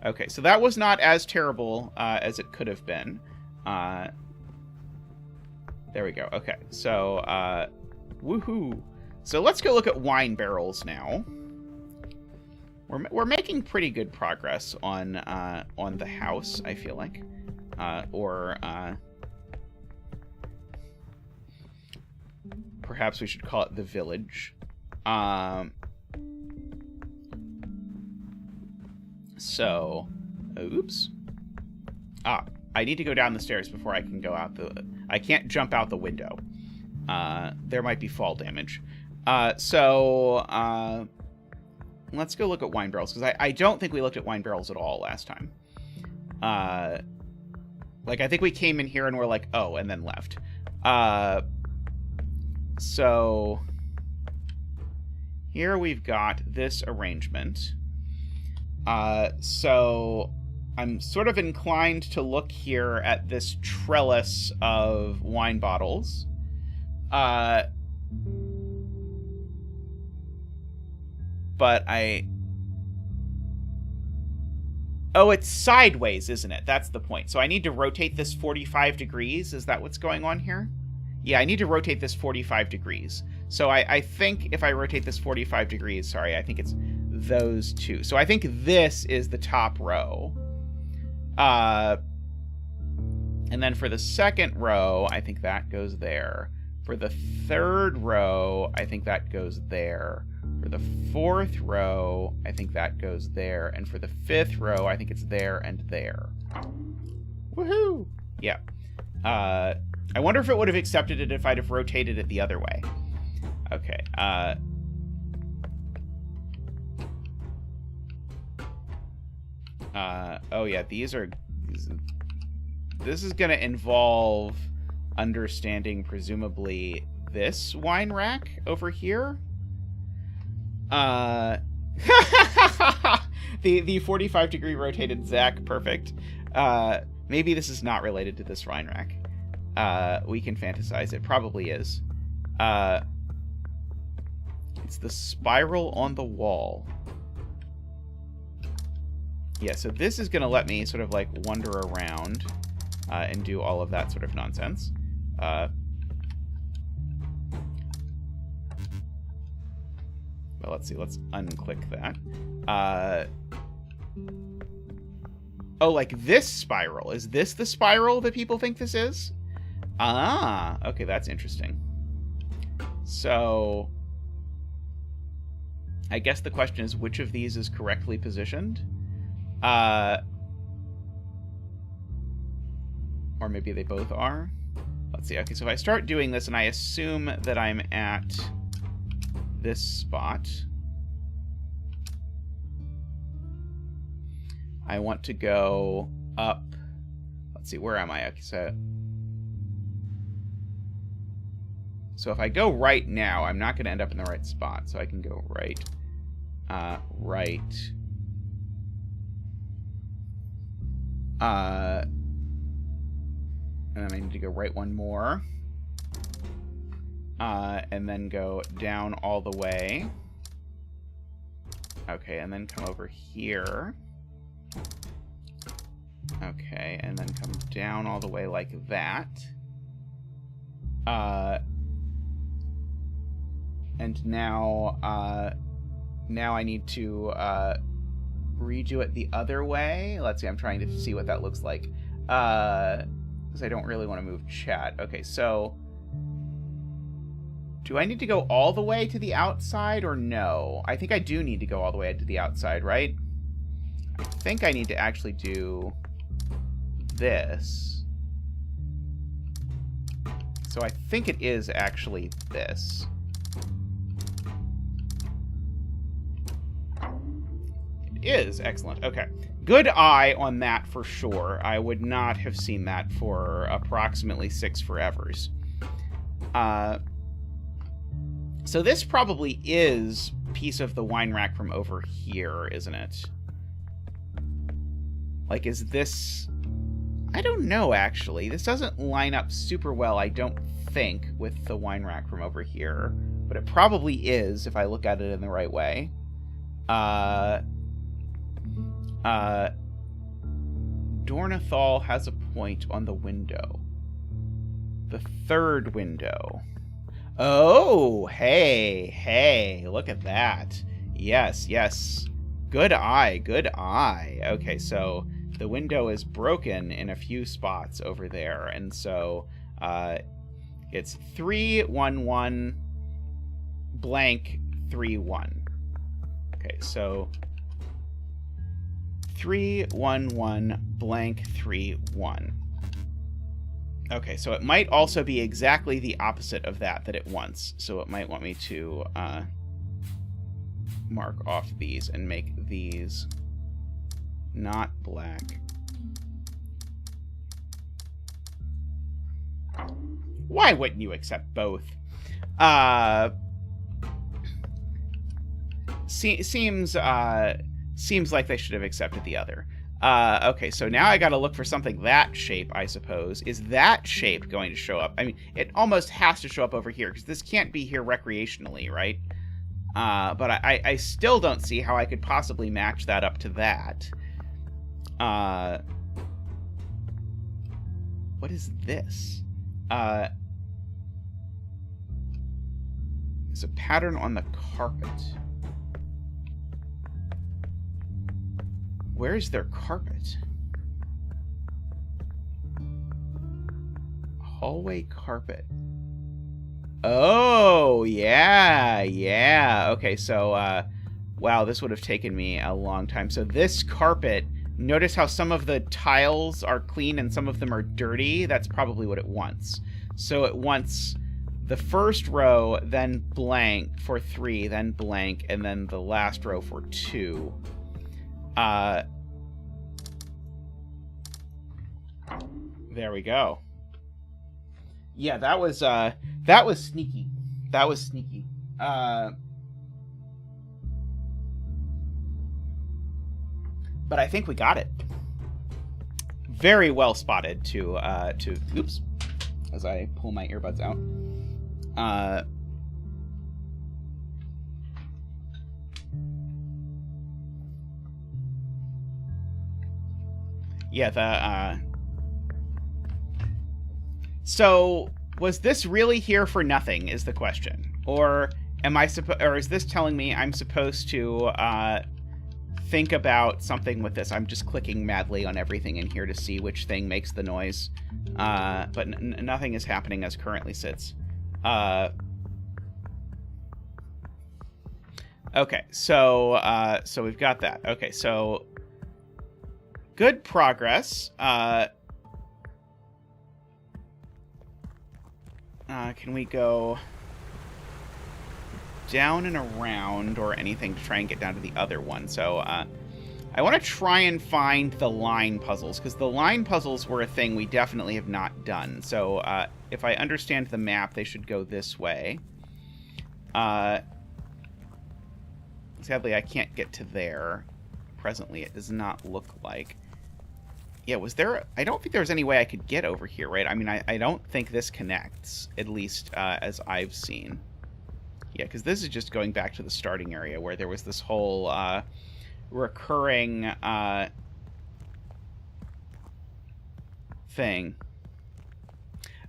Speaker 1: Okay, so that was not as terrible as it could have been. There we go. Okay, so woohoo. So let's go look at wine barrels now. We're making pretty good progress on the house, I feel like, perhaps we should call it the village. So, oops. I need to go down the stairs before I can go out I can't jump out the window. There might be fall damage. So, let's go look at wine barrels, because I don't think we looked at wine barrels at all last time. Like, I think we came in here and we're like, oh, and then left. So, here we've got this arrangement. So, I'm sort of inclined to look here at this trellis of wine bottles. But oh, it's sideways, isn't it? That's the point. So I need to rotate this 45 degrees. Is that what's going on here? Yeah, I need to rotate this 45 degrees. So I think if I rotate this 45 degrees, sorry, I think it's those two. So I think this is the top row. And then for the second row, I think that goes there. For the third row, I think that goes there. For the fourth row, I think that goes there. And for the fifth row, I think it's there and there. Woohoo! Yeah. I wonder if it would have accepted it if I'd have rotated it the other way. Okay. Oh yeah, this is going to involve understanding, presumably, this wine rack over here. The 45 degree rotated Zach, perfect. Maybe this is not related to this wine rack. We can fantasize. It probably is. It's the spiral on the wall. Yeah, so this is going to let me sort of like wander around and do all of that sort of nonsense. Well, let's see. Let's unclick that. Oh, like this spiral. Is this the spiral that people think this is? Ah, okay, that's interesting. So, I guess the question is, which of these is correctly positioned? Or maybe they both are. Let's see. Okay, so if I start doing this and I assume that I'm at this spot, I want to go up. Let's see, where am I? Okay, so So if I go right now, I'm not going to end up in the right spot. So I can go right, right. And then I need to go right one more. And then go down all the way. Okay, and then come over here. Okay, and then come down all the way like that. And now I need to redo it the other way. Let's see, I'm trying to see what that looks like. Because I don't really want to move chat. Okay, so do I need to go all the way to the outside or no? I think I do need to go all the way to the outside, right? I think I need to actually do this. So I think it is actually this. It is. Excellent. Okay. Good eye on that for sure. I would not have seen that for approximately 6 forevers. So this probably is piece of the wine rack from over here, isn't it? Like, is this... I don't know, actually. This doesn't line up super well, I don't think, with the wine rack from over here. But it probably is, if I look at it in the right way. Dornathal has a point on the window. The third window. Oh, hey, look at that. Yes, yes. Good eye, good eye. Okay, so the window is broken in a few spots over there, and so it's 311 blank 31. Okay, so 311 blank 31. Okay, so it might also be exactly the opposite of that it wants. So it might want me to mark off these and make these not black. Why wouldn't you accept both? Seems like they should have accepted the other. Okay, so now I gotta look for something that shape, I suppose. Is that shape going to show up? I mean, it almost has to show up over here, because this can't be here recreationally, right? But I still don't see how I could possibly match that up to that. What is this? There's a pattern on the carpet. Where is their carpet? Hallway carpet. Oh, yeah. Okay, so, wow, this would have taken me a long time. So this carpet, notice how some of the tiles are clean and some of them are dirty? That's probably what it wants. So it wants the first row, then blank for 3, then blank, and then the last row for 2. There we go. Yeah, that was sneaky. That was sneaky. But I think we got it. Very well spotted to oops, as I pull my earbuds out. Yeah, so was this really here for nothing is the question, or is this telling me I'm supposed to think about something with this? I'm just clicking madly on everything in here to see which thing makes the noise, but nothing is happening as currently sits. Okay, so we've got that. Okay, so good progress. Can we go down and around or anything to try and get down to the other one? So I want to try and find the line puzzles, because the line puzzles were a thing we definitely have not done. So if I understand the map, they should go this way. Sadly, I can't get to there. Presently, it does not look like. Yeah, was there... I don't think there was any way I could get over here, right? I mean, I don't think this connects, at least as I've seen. Yeah, because this is just going back to the starting area where there was this whole recurring thing.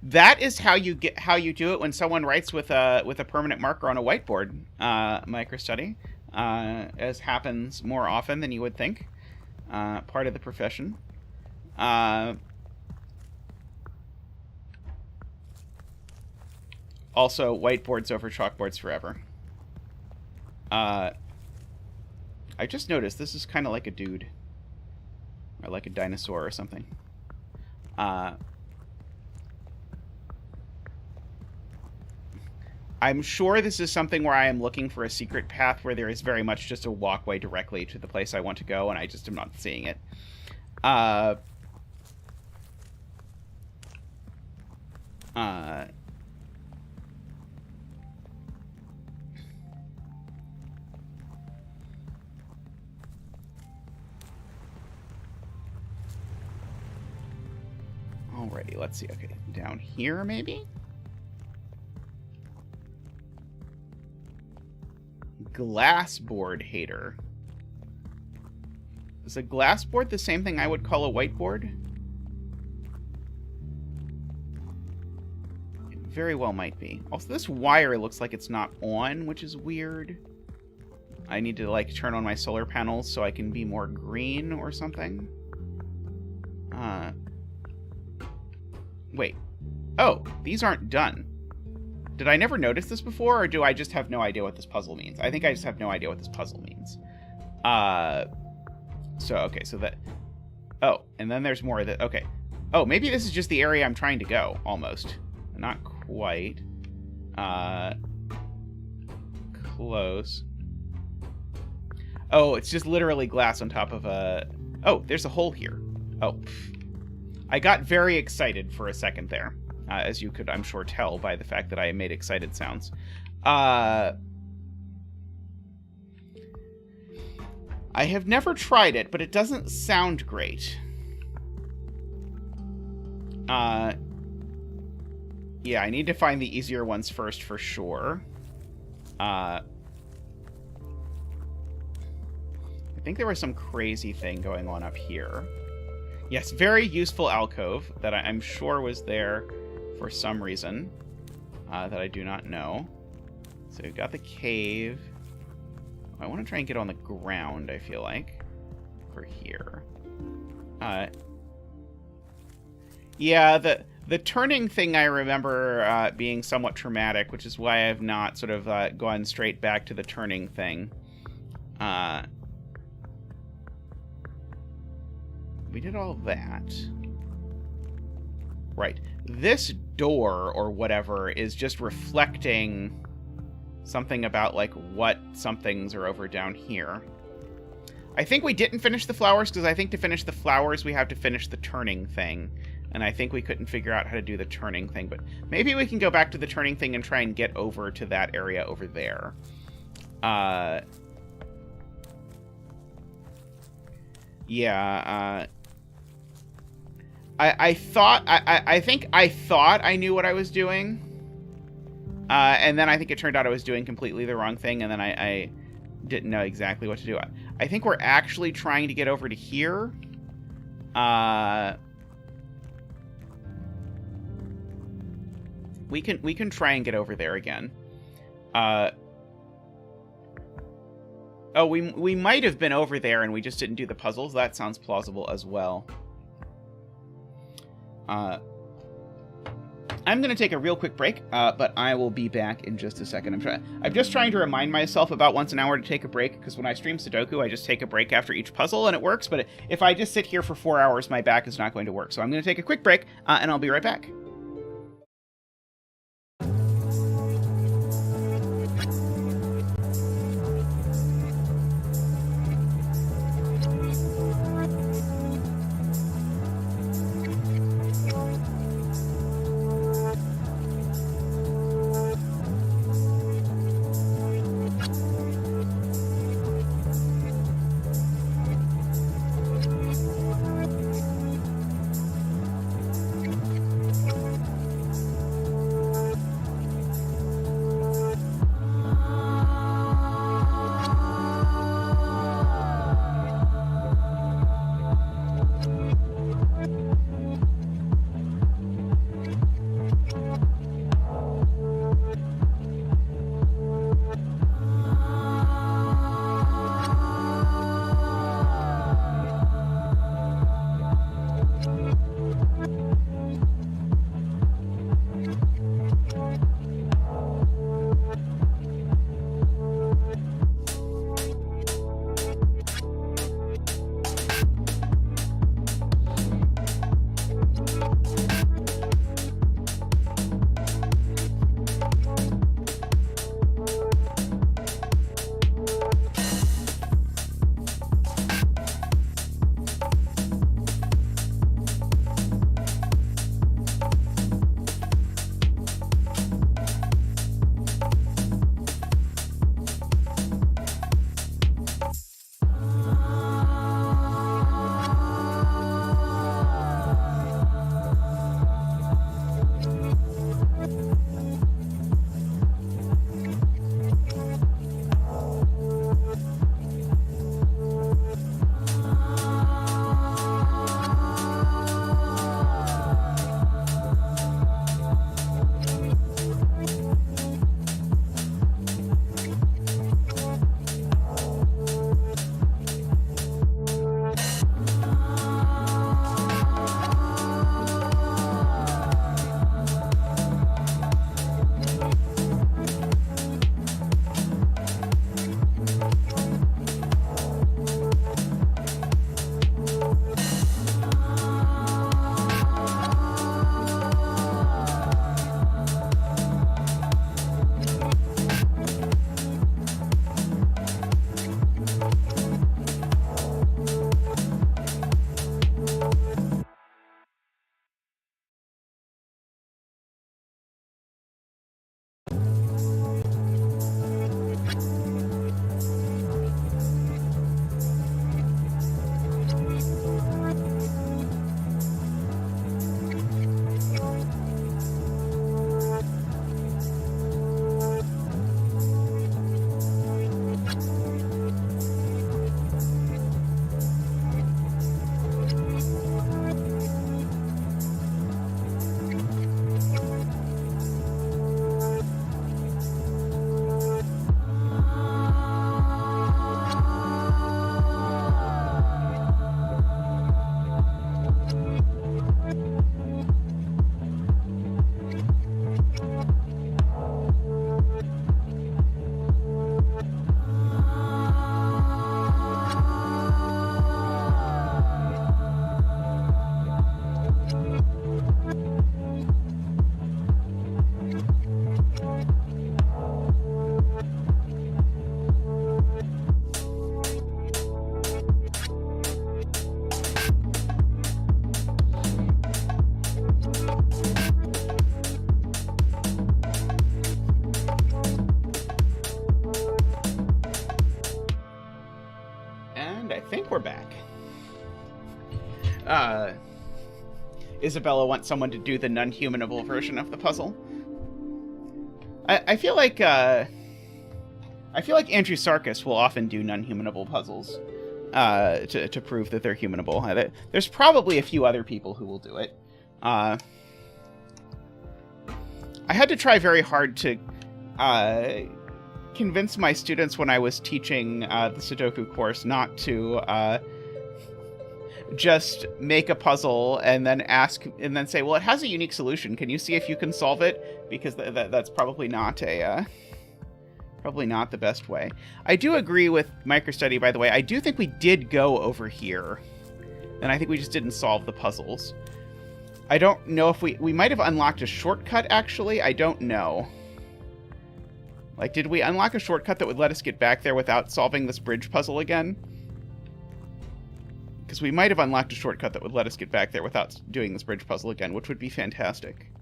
Speaker 1: That is how you do it when someone writes with a permanent marker on a whiteboard, microstudy, as happens more often than you would think. Part of the profession. Also, whiteboards over chalkboards forever. I just noticed this is kind of like a dude. Or like a dinosaur or something. I'm sure this is something where I am looking for a secret path where there is very much just a walkway directly to the place I want to go, and I just am not seeing it. Alrighty, let's see. Okay, down here maybe? Glassboard hater. Is a glassboard the same thing I would call a whiteboard? It very well might be. Also, this wire looks like it's not on, which is weird. I need to, like, turn on my solar panels so I can be more green or something. Wait. Oh, these aren't done. Did I never notice this before, or do I just have no idea what this puzzle means? I think I just have no idea what this puzzle means. So, okay, so that... Oh, and then there's more of that. Okay. Oh, maybe this is just the area I'm trying to go, almost. Not quite. Close. Oh, it's just literally glass on top of a... Oh, there's a hole here. Oh. I got very excited for a second there. As you could, I'm sure, tell by the fact that I made excited sounds. I have never tried it, but it doesn't sound great. Yeah, I need to find the easier ones first for sure. I think there was some crazy thing going on up here. Yes, very useful alcove that I'm sure was there for some reason that I do not know. So we've got the cave. I want to try and get on the ground, I feel like, for here. Yeah, the turning thing I remember being somewhat traumatic, which is why I've not sort of gone straight back to the turning thing. We did all that. Right. This door, or whatever, is just reflecting something about, like, what somethings are over down here. I think we didn't finish the flowers, because I think to finish the flowers, we have to finish the turning thing. And I think we couldn't figure out how to do the turning thing, but maybe we can go back to the turning thing and try and get over to that area over there. Yeah, I think I thought I knew what I was doing. And then I think it turned out I was doing completely the wrong thing, and then I didn't know exactly what to do. I think we're actually trying to get over to here. We can try and get over there again. Oh, we might have been over there and we just didn't do the puzzles. That sounds plausible as well. I'm going to take a real quick break, but I will be back in just a second. I'm just trying to remind myself about once an hour to take a break, because when I stream Sudoku, I just take a break after each puzzle, and it works, but if I just sit here for 4 hours, my back is not going to work. So I'm going to take a quick break, and I'll be right back. we're back. Isabella wants someone to do the non-humanable version of the puzzle. I feel like Andrew Sarkis will often do non-humanable puzzles to prove that they're humanable. There's probably a few other people who will do it. I had to try very hard to convince my students when I was teaching the Sudoku course not to just make a puzzle and then say, well, it has a unique solution. Can you see if you can solve it? Because that's probably not probably not the best way. I do agree with MicroStudy, by the way. I do think we did go over here, and I think we just didn't solve the puzzles. I don't know if we might have unlocked a shortcut, actually. I don't know. Like, did we unlock a shortcut that would let us get back there without solving this bridge puzzle again? Because we might have unlocked a shortcut that would let us get back there without doing this bridge puzzle again, which would be fantastic.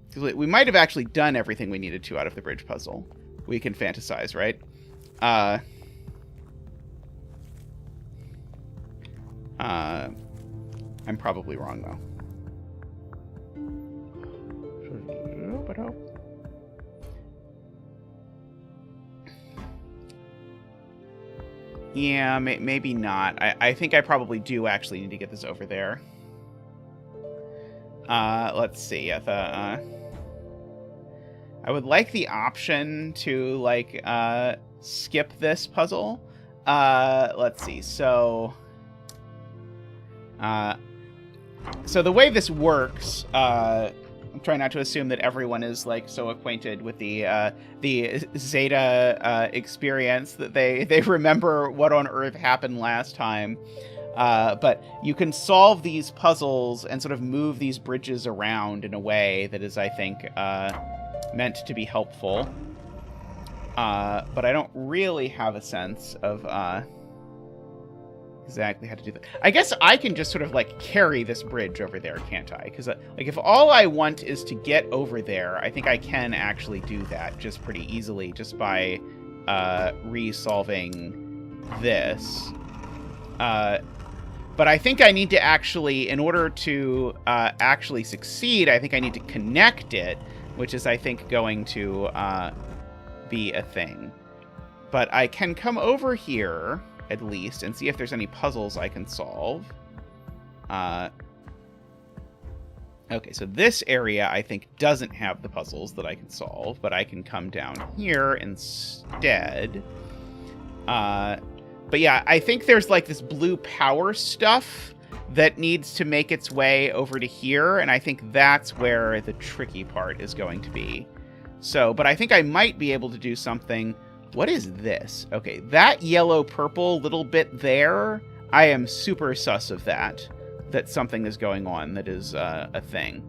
Speaker 1: Because we might have actually done everything we needed to out of the bridge puzzle. We can fantasize, right? I'm probably wrong, though. Yeah, maybe not. I think I probably do actually need to get this over there. Let's see. I would like the option to, like, skip this puzzle. Let's see. So the way this works, I'm trying not to assume that everyone is, like, so acquainted with the Zeta experience that they remember what on earth happened last time. But you can solve these puzzles and sort of move these bridges around in a way that is, I think, meant to be helpful. But I don't really have a sense of exactly how to do that. I guess I can just sort of, like, carry this bridge over there, can't I? Because, like, if all I want is to get over there, I think I can actually do that just pretty easily just by resolving this. But I think I need to actually, in order to actually succeed, I think I need to connect it, which is, I think, going to be a thing. But I can come over here, at least, and see if there's any puzzles I can solve. Okay, so this area, I think, doesn't have the puzzles that I can solve, but I can come down here instead. But yeah, I think there's, like, this blue power stuff that needs to make its way over to here, and I think that's where the tricky part is going to be. So, but I think I might be able to do something. What is this? Okay, that yellow-purple little bit there, I am super sus of that something is going on that is a thing.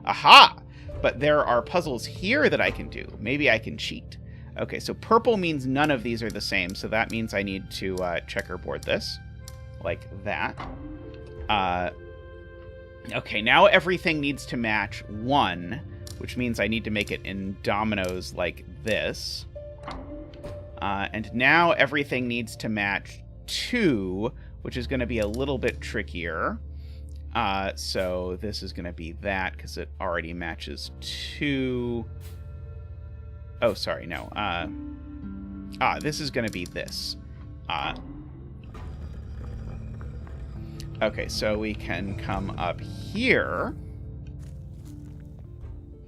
Speaker 1: Aha! But there are puzzles here that I can do. Maybe I can cheat. Okay, so purple means none of these are the same, so that means I need to checkerboard this. Like that. Okay, now everything needs to match 1, which means I need to make it in dominoes like this. And now everything needs to match 2, which is going to be a little bit trickier. So this is going to be that, because it already matches 2. Oh, sorry, no. This is going to be this. Okay, so we can come up here.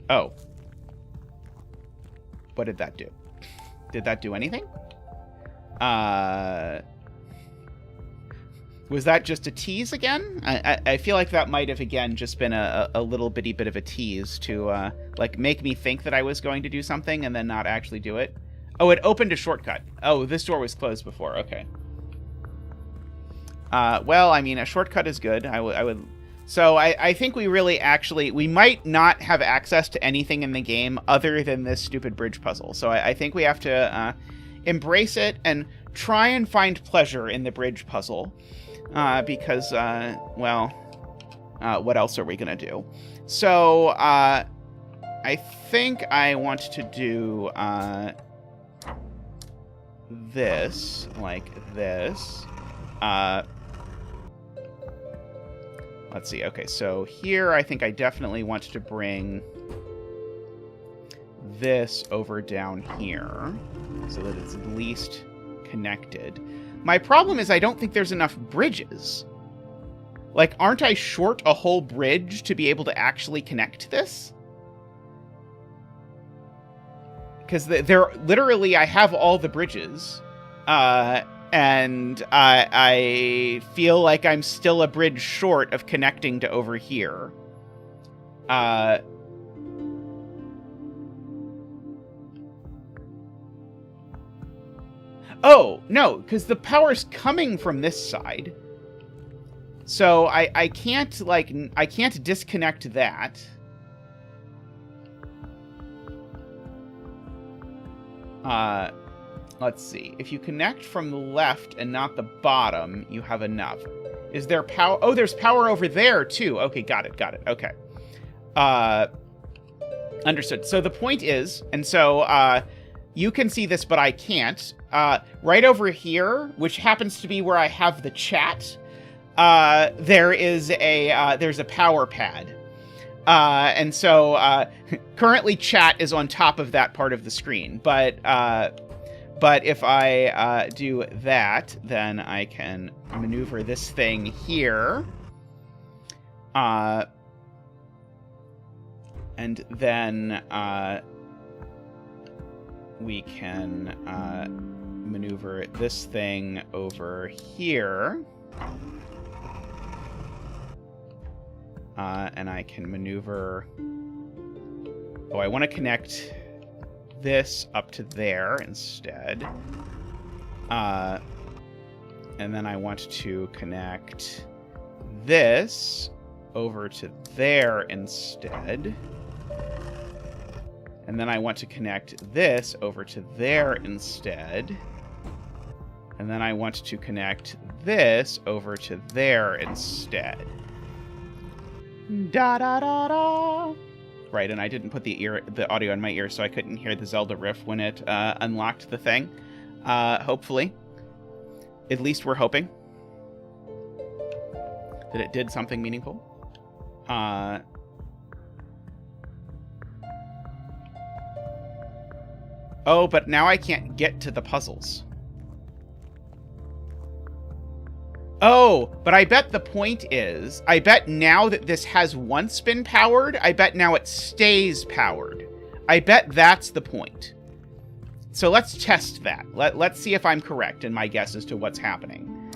Speaker 1: Oh. What did that do? Did that do anything? Was that just a tease again? I feel like that might have, again, just been a little bitty bit of a tease to, like, make me think that I was going to do something and then not actually do it. Oh, it opened a shortcut. Oh, this door was closed before. Okay. Well, I mean, a shortcut is good. I would... So I think we really actually... We might not have access to anything in the game other than this stupid bridge puzzle. So I think we have to embrace it and try and find pleasure in the bridge puzzle. Because, well, what else are we going to do? So I think I want to do this, like this. Let's see. Okay, so here I think I definitely want to bring this over down here so that it's at least connected. My problem is I don't think there's enough bridges. Like, aren't I short a whole bridge to be able to actually connect this? Because they're literally, I have all the bridges, and I feel like I'm still a bridge short of connecting to over here. Oh, no, because the power's coming from this side. So I can't, like, I can't disconnect that. Let's see. If you connect from the left and not the bottom, you have enough. Is there power? Oh, there's power over there, too. Okay, got it. Okay. Understood. So the point is, and so you can see this, but I can't. Right over here, which happens to be where I have the chat, there's a power pad. And so currently chat is on top of that part of the screen, but if I do that, then I can maneuver this thing here, and then we can maneuver this thing over here. And I can maneuver... Oh, I want to connect this up to there instead. And then I want to connect this over to there instead. And then I want to connect this over to there instead. And then I want to connect this over to there instead. Da da da da. Right, and I didn't put the audio in my ear, so I couldn't hear the Zelda riff when it unlocked the thing. Hopefully, at least we're hoping that it did something meaningful. Oh, but now I can't get to the puzzles. Oh, but I bet the point is, I bet now that this has once been powered, I bet now it stays powered. I bet that's the point. So let's test that. Let's see if I'm correct in my guess as to what's happening.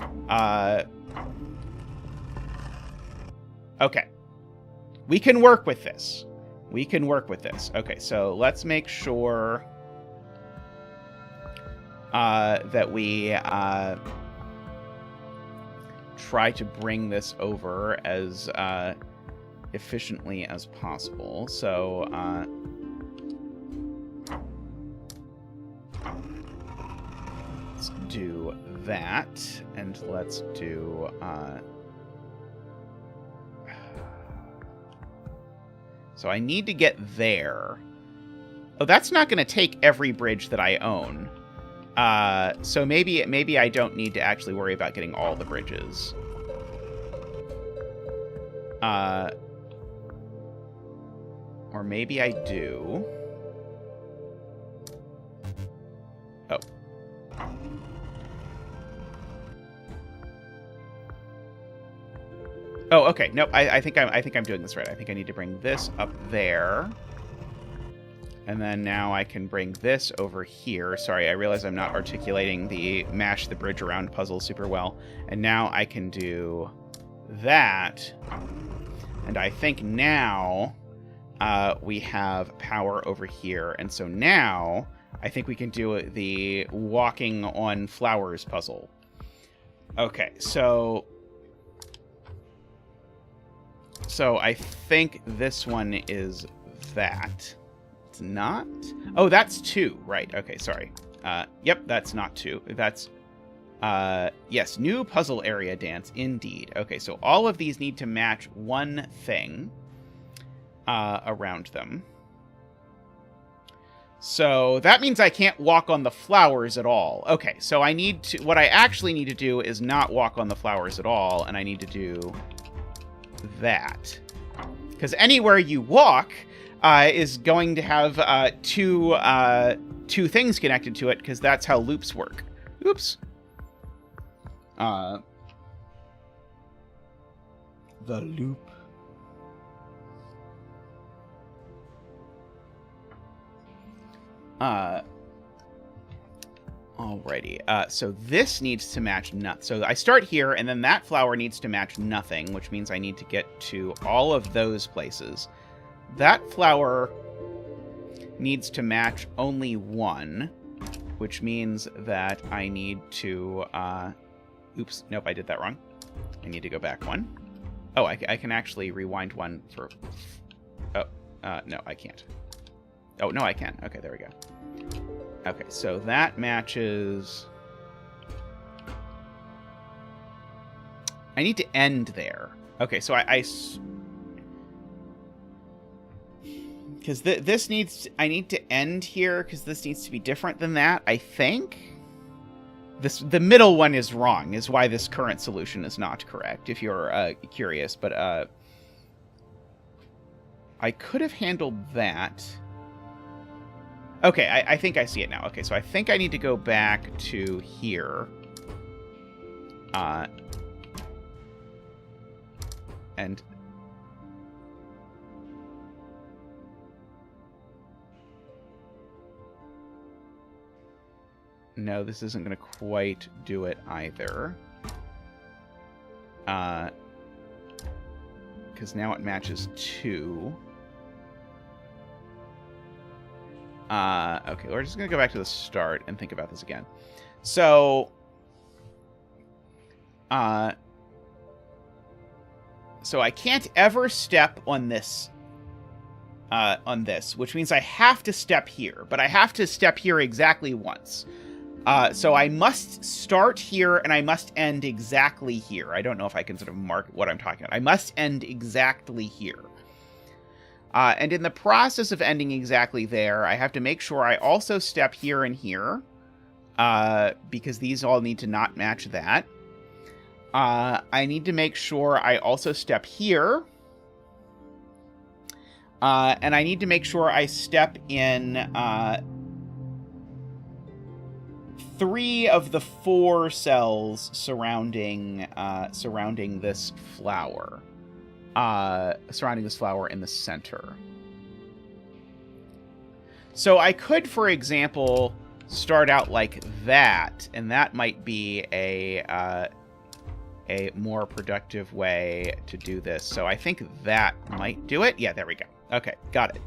Speaker 1: Okay. We can work with this. Okay, so let's make sure that we try to bring this over as efficiently as possible. So let's do that, and let's do so I need to get there. Oh, that's not going to take every bridge that I own. So maybe I don't need to actually worry about getting all the bridges. Or maybe I do. Oh. Oh, okay. Nope. I think I'm doing this right. I think I need to bring this up there. And then now I can bring this over here. Sorry, I realize I'm not articulating the mash the bridge around puzzle super well. And now I can do that. And I think now we have power over here. And so now I think we can do the walking on flowers puzzle. Okay, so I think this one is that. Not? Oh, that's 2. Right. Okay, sorry. Yep, that's not 2. That's, yes, new puzzle area dance, indeed. Okay, so all of these need to match one thing around them. So that means I can't walk on the flowers at all. Okay, so I need to, what I actually need to do is not walk on the flowers at all, and I need to do that. Because anywhere you walk is going to have two things connected to it, because that's how loops work. Oops. The loop. Alrighty. So this needs to match so I start here, and then that flower needs to match nothing, which means I need to get to all of those places. That flower needs to match only one, which means that I need to, oops, nope, I did that wrong. I need to go back one. Oh, I can actually rewind one for, oh, no, I can't. Oh, no, I can. Okay, there we go. Okay, so that matches... I need to end there. Okay, so because this needs... I need to end here, because this needs to be different than that, I think? The middle one is wrong, is why this current solution is not correct, if you're curious. But I could have handled that... Okay, I think I see it now. Okay, so I think I need to go back to here. And... No, this isn't going to quite do it either. Because now it matches 2. Okay, we're just going to go back to the start and think about this again. So, so I can't ever step on this, which means I have to step here, but I have to step here exactly once. So I must start here and I must end exactly here. I don't know if I can sort of mark what I'm talking about. I must end exactly here. And in the process of ending exactly there, I have to make sure I also step here and here, because these all need to not match that. I need to make sure I also step here. And I need to make sure I step in 3 of the 4 cells surrounding this flower. Surrounding this flower in the center. So I could, for example, start out like that, and that might be a more productive way to do this. So I think that might do it. Yeah, there we go. Okay, got it.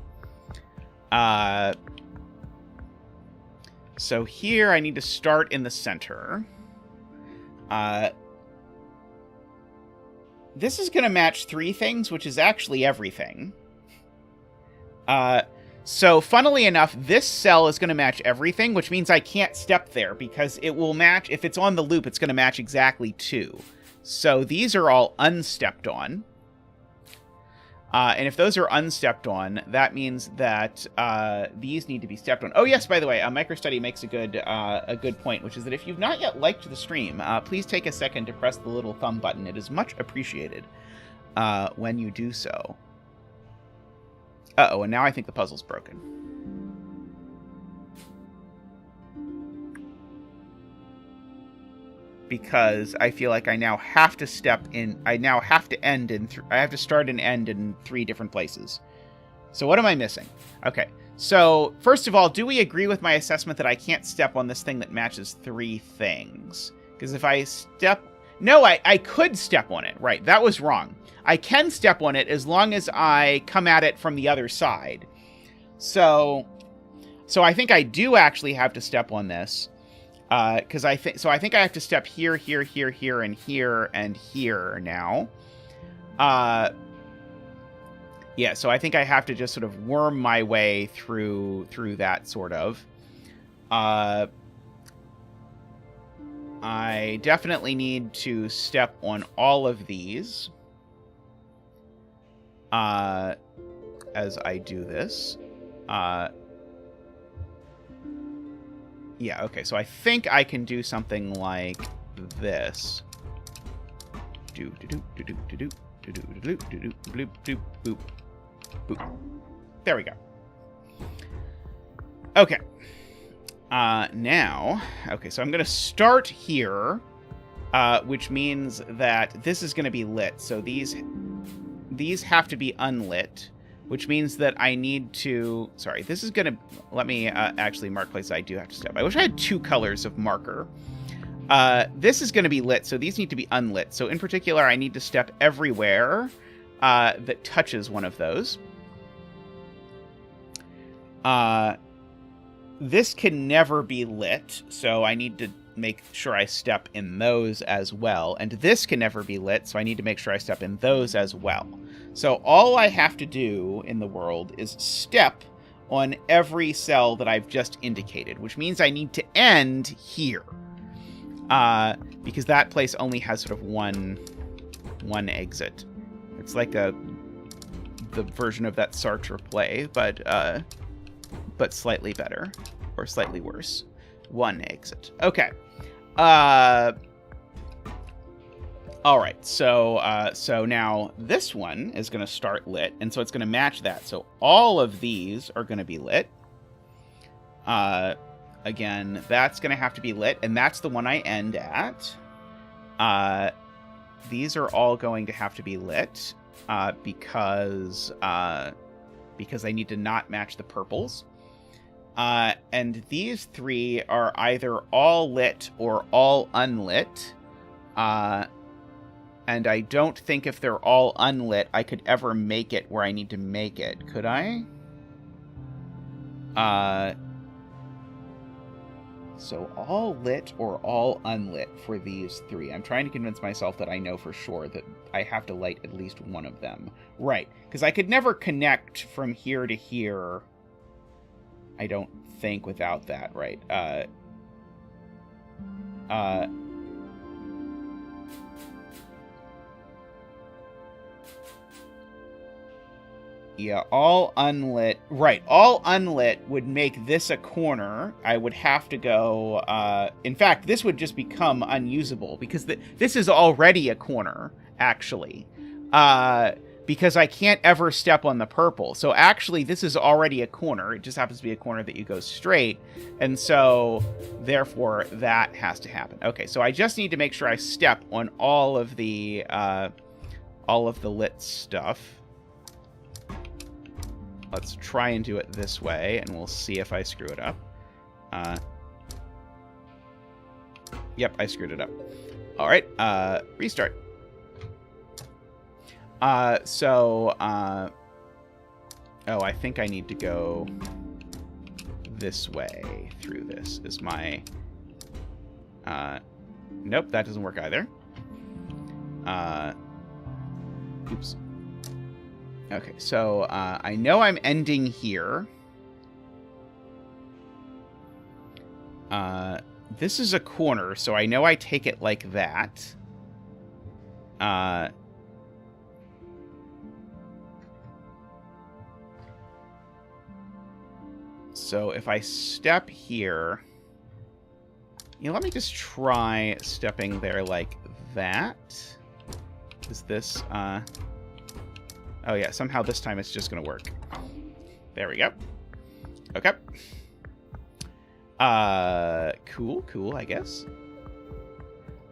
Speaker 1: So here I need to start in the center. This is going to match 3 things, which is actually everything. So funnily enough, this cell is going to match everything, which means I can't step there because it will match, if it's on the loop, it's going to match exactly 2. So these are all unstepped on. And if those are unstepped on, that means that these need to be stepped on. Oh yes, by the way, MicroStudy makes a good point, which is that if you've not yet liked the stream, please take a second to press the little thumb button. It is much appreciated when you do so. Uh-oh, and now I think the puzzle's broken. Because I feel like I now have to step in. I now have to end in. I have to start and end in 3 different places. So what am I missing? Okay. So first of all, do we agree with my assessment that I can't step on this thing that matches 3 things? Because if I step, no, I could step on it. Right. That was wrong. I can step on it as long as I come at it from the other side. So I think I do actually have to step on this. Because I think I have to step here, here, here, here, and here, and here now. Yeah, so I think I have to just sort of worm my way through that sort of. I definitely need to step on all of these as I do this. Yeah, okay, so I think I can do something like this. Boop. There we go. Okay. Now, okay, so I'm going to start here, which means that this is going to be lit. So these have to be unlit, which means that I need to... Sorry, this is going to... Let me actually mark places I do have to step. I wish I had 2 colors of marker. This is going to be lit, so these need to be unlit. So in particular, I need to step everywhere that touches one of those. This can never be lit, so I need to make sure I step in those as well. And this can never be lit, so I need to make sure I step in those as well. So all I have to do in the world is step on every cell that I've just indicated, which means I need to end here. Because that place only has sort of one exit. It's like the version of that Sartre play, but slightly better, or slightly worse. 1 exit. Okay. All right. So now this one is going to start lit, and so it's going to match that. So all of these are going to be lit. Again, that's going to have to be lit, and that's the one I end at. These are all going to have to be lit because they need to not match the purples. And these 3 are either all lit or all unlit. And I don't think if they're all unlit, I could ever make it where I need to make it. Could I? So all lit or all unlit for these 3. I'm trying to convince myself that I know for sure that I have to light at least one of them. Right, because I could never connect from here to here, I don't think, without that, right? Yeah, all unlit. Right, all unlit would make this a corner. I would have to go... in fact, this would just become unusable, because this is already a corner, actually. Because I can't ever step on the purple. So actually, this is already a corner. It just happens to be a corner that you go straight. And so, therefore, that has to happen. Okay, so I just need to make sure I step on all of the lit stuff. Let's try and do it this way, and we'll see if I screw it up. Yep, I screwed it up. All right, restart. Oh, I think I need to go this way through this is my... Nope, that doesn't work either. Oops. Okay, so I know I'm ending here. This is a corner, so I know I take it like that. So if I step here... let me just try stepping there like that. Is this... Oh yeah, somehow this time it's just gonna work. There we go. Okay. Cool, I guess.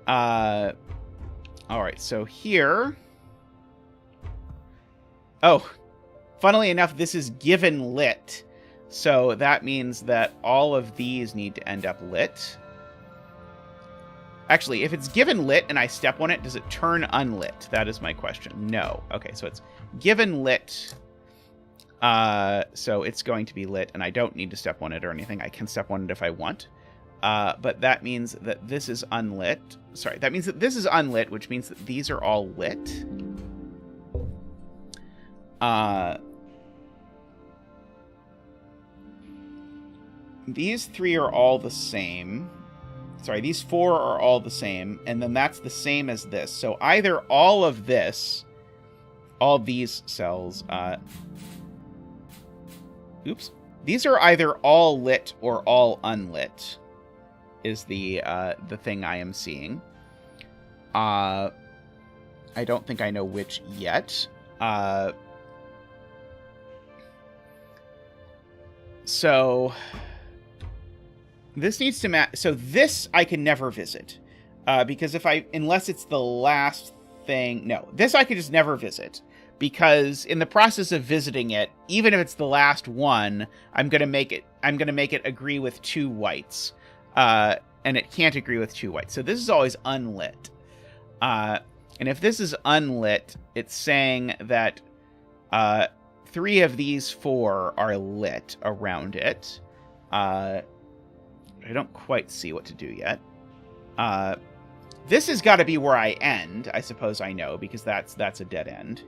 Speaker 1: Alright, so here... Oh, funnily enough, this is given lit. So that means that all of these need to end up lit. Actually, if it's given lit and I step on it, does it turn unlit? That is my question. No. Okay, so it's given lit. So it's going to be lit, and I don't need to step on it or anything. I can step on it if I want. But that means that this is unlit. Sorry, that means that this is unlit, which means that these are all lit. These 3 are all the same. Sorry, these 4 are all the same, and then that's the same as this. So either all of this, all these cells, oops. These are either all lit or all unlit, is the thing I am seeing. I don't think I know which yet. So this needs to match. So this I can never visit. Because unless it's the last thing, no, this I could just never visit. Because in the process of visiting it, even if it's the last one, I'm gonna make it agree with 2 whites. And it can't agree with 2 whites. So this is always unlit. And if this is unlit, it's saying that 3 of these 4 are lit around it. I don't quite see what to do yet. This has got to be where I end. I suppose I know, because that's a dead end.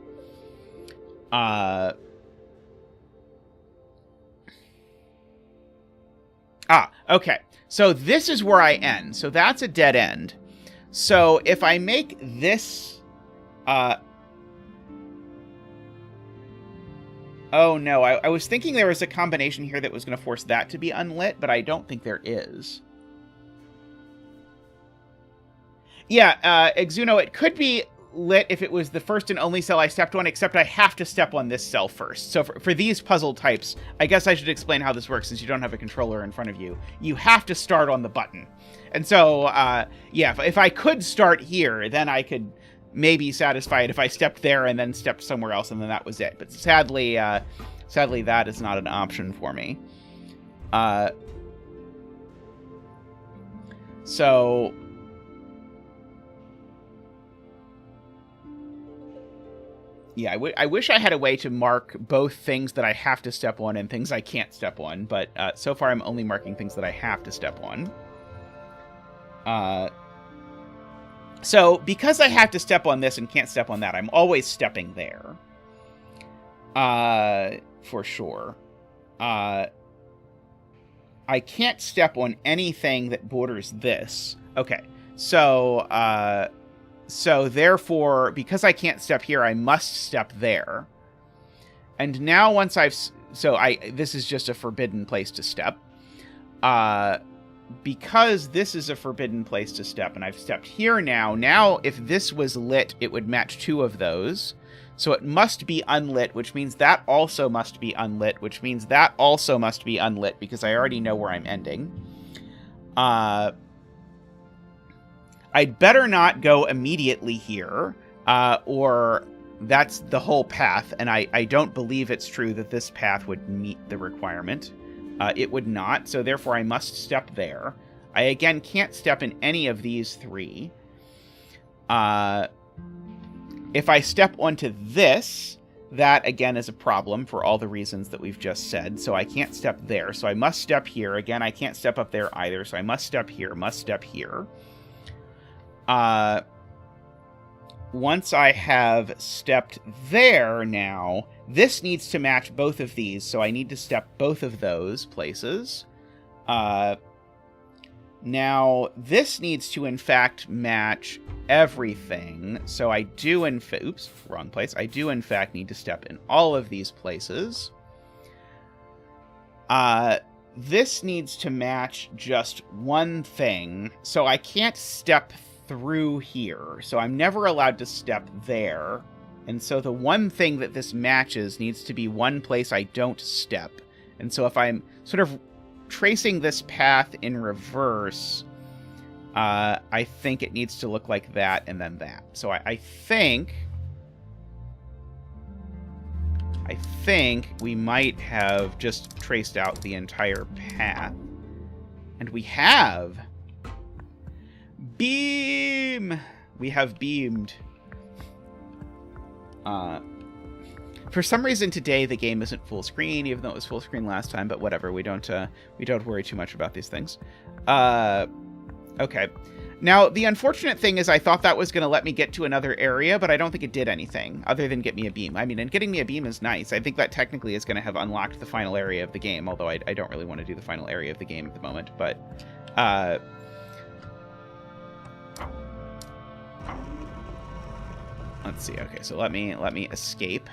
Speaker 1: Okay. So this is where I end. So that's a dead end. So if I make this... oh, no. I was thinking there was a combination here that was going to force that to be unlit, but I don't think there is. Yeah, Exuno, it could be lit if it was the first and only cell I stepped on, except I have to step on this cell first. So for these puzzle types, I guess I should explain how this works since you don't have a controller in front of you. You have to start on the button. And so, yeah, if I could start here, then I could maybe satisfy it if I stepped there and then stepped somewhere else and then that was it. But sadly that is not an option for me. So... yeah, I wish I had a way to mark both things that I have to step on and things I can't step on, but so far I'm only marking things that I have to step on. So, because I have to step on this and can't step on that, I'm always stepping there. For sure. I can't step on anything that borders this. Okay, so therefore, because I can't step here, I must step there. And now once this is just a forbidden place to step. Because this is a forbidden place to step, and I've stepped here now if this was lit, it would match 2 of those. So it must be unlit, which means that also must be unlit, which means that also must be unlit, because I already know where I'm ending. I'd better not go immediately here, or that's the whole path, and I don't believe it's true that this path would meet the requirement. It would not, so therefore I must step there. I, again, can't step in any of these 3. If I step onto this, that, again, is a problem for all the reasons that we've just said, so I can't step there. So I must step here. Again, I can't step up there either, so I must step here, must step here. Once I have stepped there now, this needs to match both of these, so I need to step both of those places. Now, this needs to, in fact, match everything, so I do, oops, wrong place. I do, in fact, need to step in all of these places. This needs to match just one thing, so I can't step through here, so I'm never allowed to step there. And so the one thing that this matches needs to be one place I don't step. And so if I'm sort of tracing this path in reverse, I think it needs to look like that and then that. So I think we might have just traced out the entire path. And we have... beam! We have beamed. For some reason today the game isn't full screen, even though it was full screen last time, but whatever, we don't worry too much about these things. Okay. Now, the unfortunate thing is I thought that was going to let me get to another area, but I don't think it did anything other than get me a beam. I mean, and getting me a beam is nice. I think that technically is going to have unlocked the final area of the game, although I don't really want to do the final area of the game at the moment, but... let's see. Okay, so let me escape.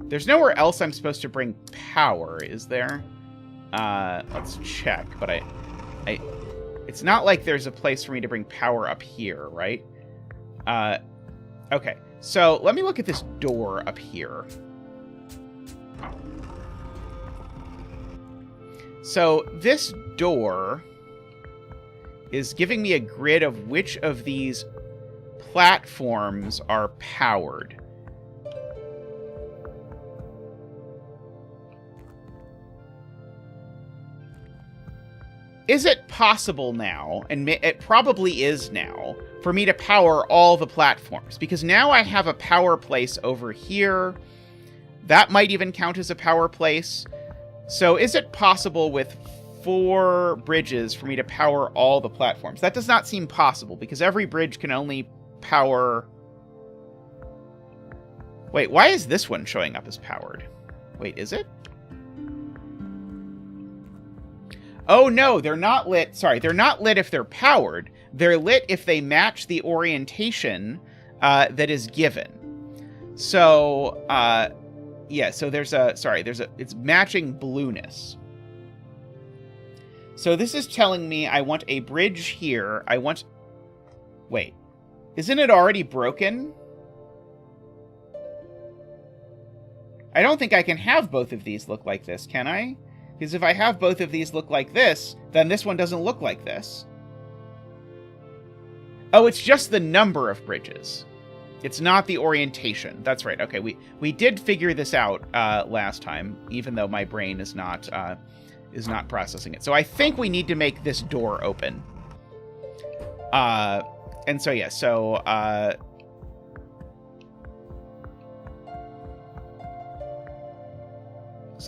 Speaker 1: There's nowhere else I'm supposed to bring power, is there? Let's check, but It's not like there's a place for me to bring power up here, right? Okay. So let me look at this door up here. So this door is giving me a grid of which of these platforms are powered. Is it possible now, and it probably is now, for me to power all the platforms? Because now I have a power place over here. That might even count as a power place. So is it possible with 4 bridges for me to power all the platforms? That does not seem possible, because every bridge can only power... Wait, why is this one showing up as powered? Wait, is it? Oh, no, they're not lit. Sorry, they're not lit if they're powered. They're lit if they match the orientation that is given. So, yeah, so it's matching blueness. So this is telling me I want a bridge here. Wait, isn't it already broken? I don't think I can have both of these look like this, can I? Because if I have both of these look like this, then this one doesn't look like this. Oh, it's just the number of bridges. It's not the orientation. That's right. Okay, we did figure this out last time, even though my brain is not processing it. So I think we need to make this door open. And so yeah, so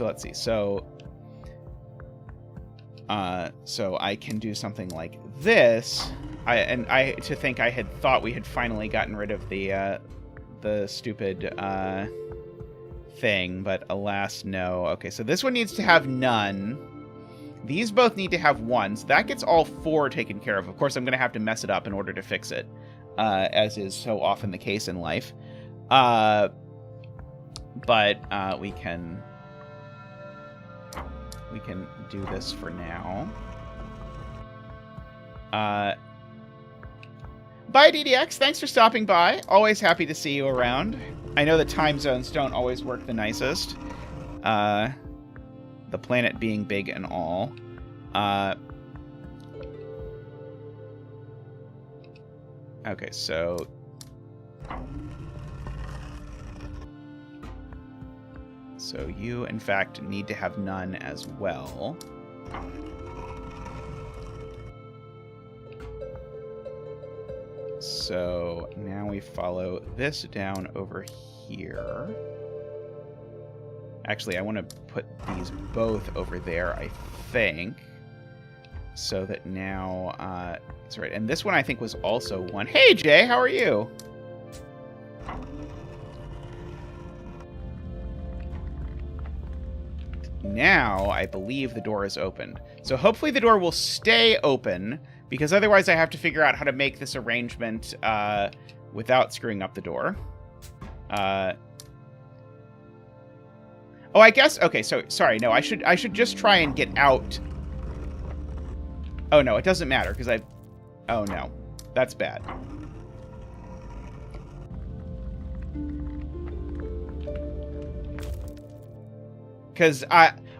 Speaker 1: let's see. So I can do something like this. I had thought we had finally gotten rid of the stupid thing, but alas, no. Okay, so this one needs to have none. These both need to have 1, so that gets all 4 taken care of. Of course, I'm going to have to mess it up in order to fix it, as is so often the case in life. But we can do this for now. Bye, DDX. Thanks for stopping by. Always happy to see you around. I know the time zones don't always work the nicest. The planet being big and all. Okay, so... So you, in fact, need to have none as well. So now we follow this down over here. Actually, I want to put these both over there, I think. So that now... that's right. And this one, I think, was also 1. Hey, Jay, how are you? Now, I believe the door is opened. So hopefully the door will stay open, because otherwise I have to figure out how to make this arrangement without screwing up the door. Oh, I guess... Okay, so... Sorry, no, I should just try and get out. Oh, no, it doesn't matter, because I... Oh, no. That's bad. Because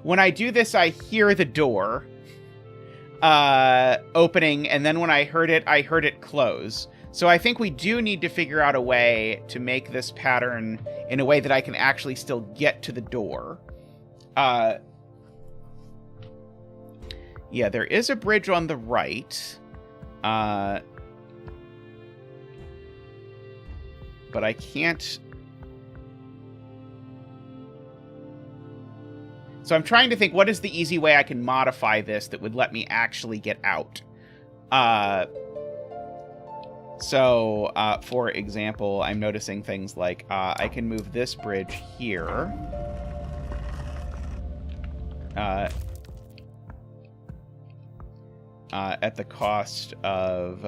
Speaker 1: when I do this, I hear the door opening, and then when I heard it close. So I think we do need to figure out a way to make this pattern in a way that I can actually still get to the door. Yeah, there is a bridge on the right. But I can't... So I'm trying to think, what is the easy way I can modify this that would let me actually get out? So, for example, I'm noticing things like, I can move this bridge here. At the cost of,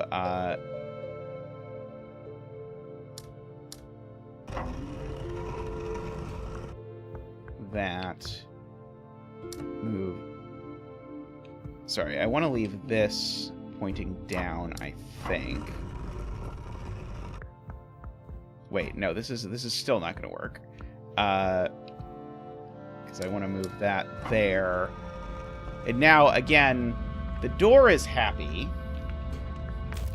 Speaker 1: that... Move. Sorry, I want to leave this pointing down, I think. Wait, no, this is still not going to work. Because I want to move that there. And now, again, the door is happy.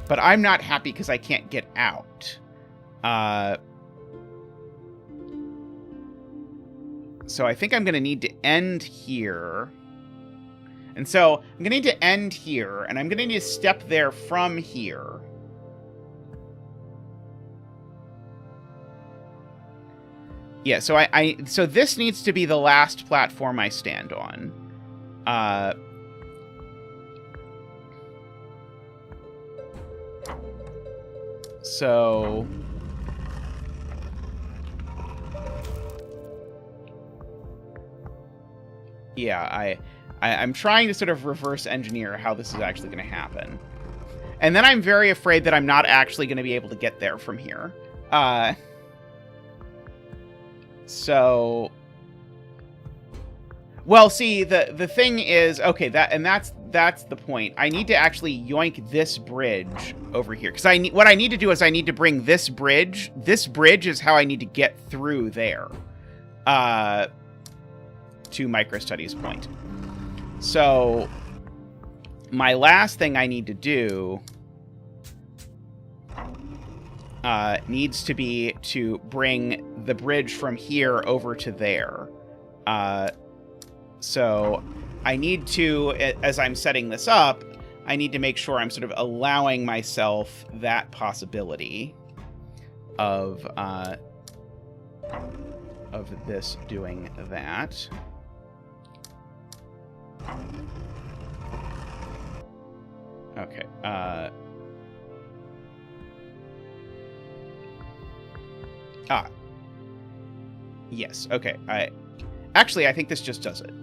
Speaker 1: But I'm not happy because I can't get out. So I think I'm going to need to end here. And so I'm going to need to end here, and I'm going to need to step there from here. Yeah, so so this needs to be the last platform I stand on. So yeah, I'm trying to sort of reverse engineer how this is actually going to happen. And then I'm very afraid that I'm not actually going to be able to get there from here. So, well, see, the thing is, okay, that's the point. I need to actually yoink this bridge over here, because what I need to do is I need to bring this bridge. This bridge is how I need to get through there, to Microstudy's point. So, my last thing I need to do needs to be to bring the bridge from here over to there. So I need to, as I'm setting this up, I need to make sure I'm sort of allowing myself that possibility of this doing that. Okay. Yes. Okay. Actually, I think this just does it.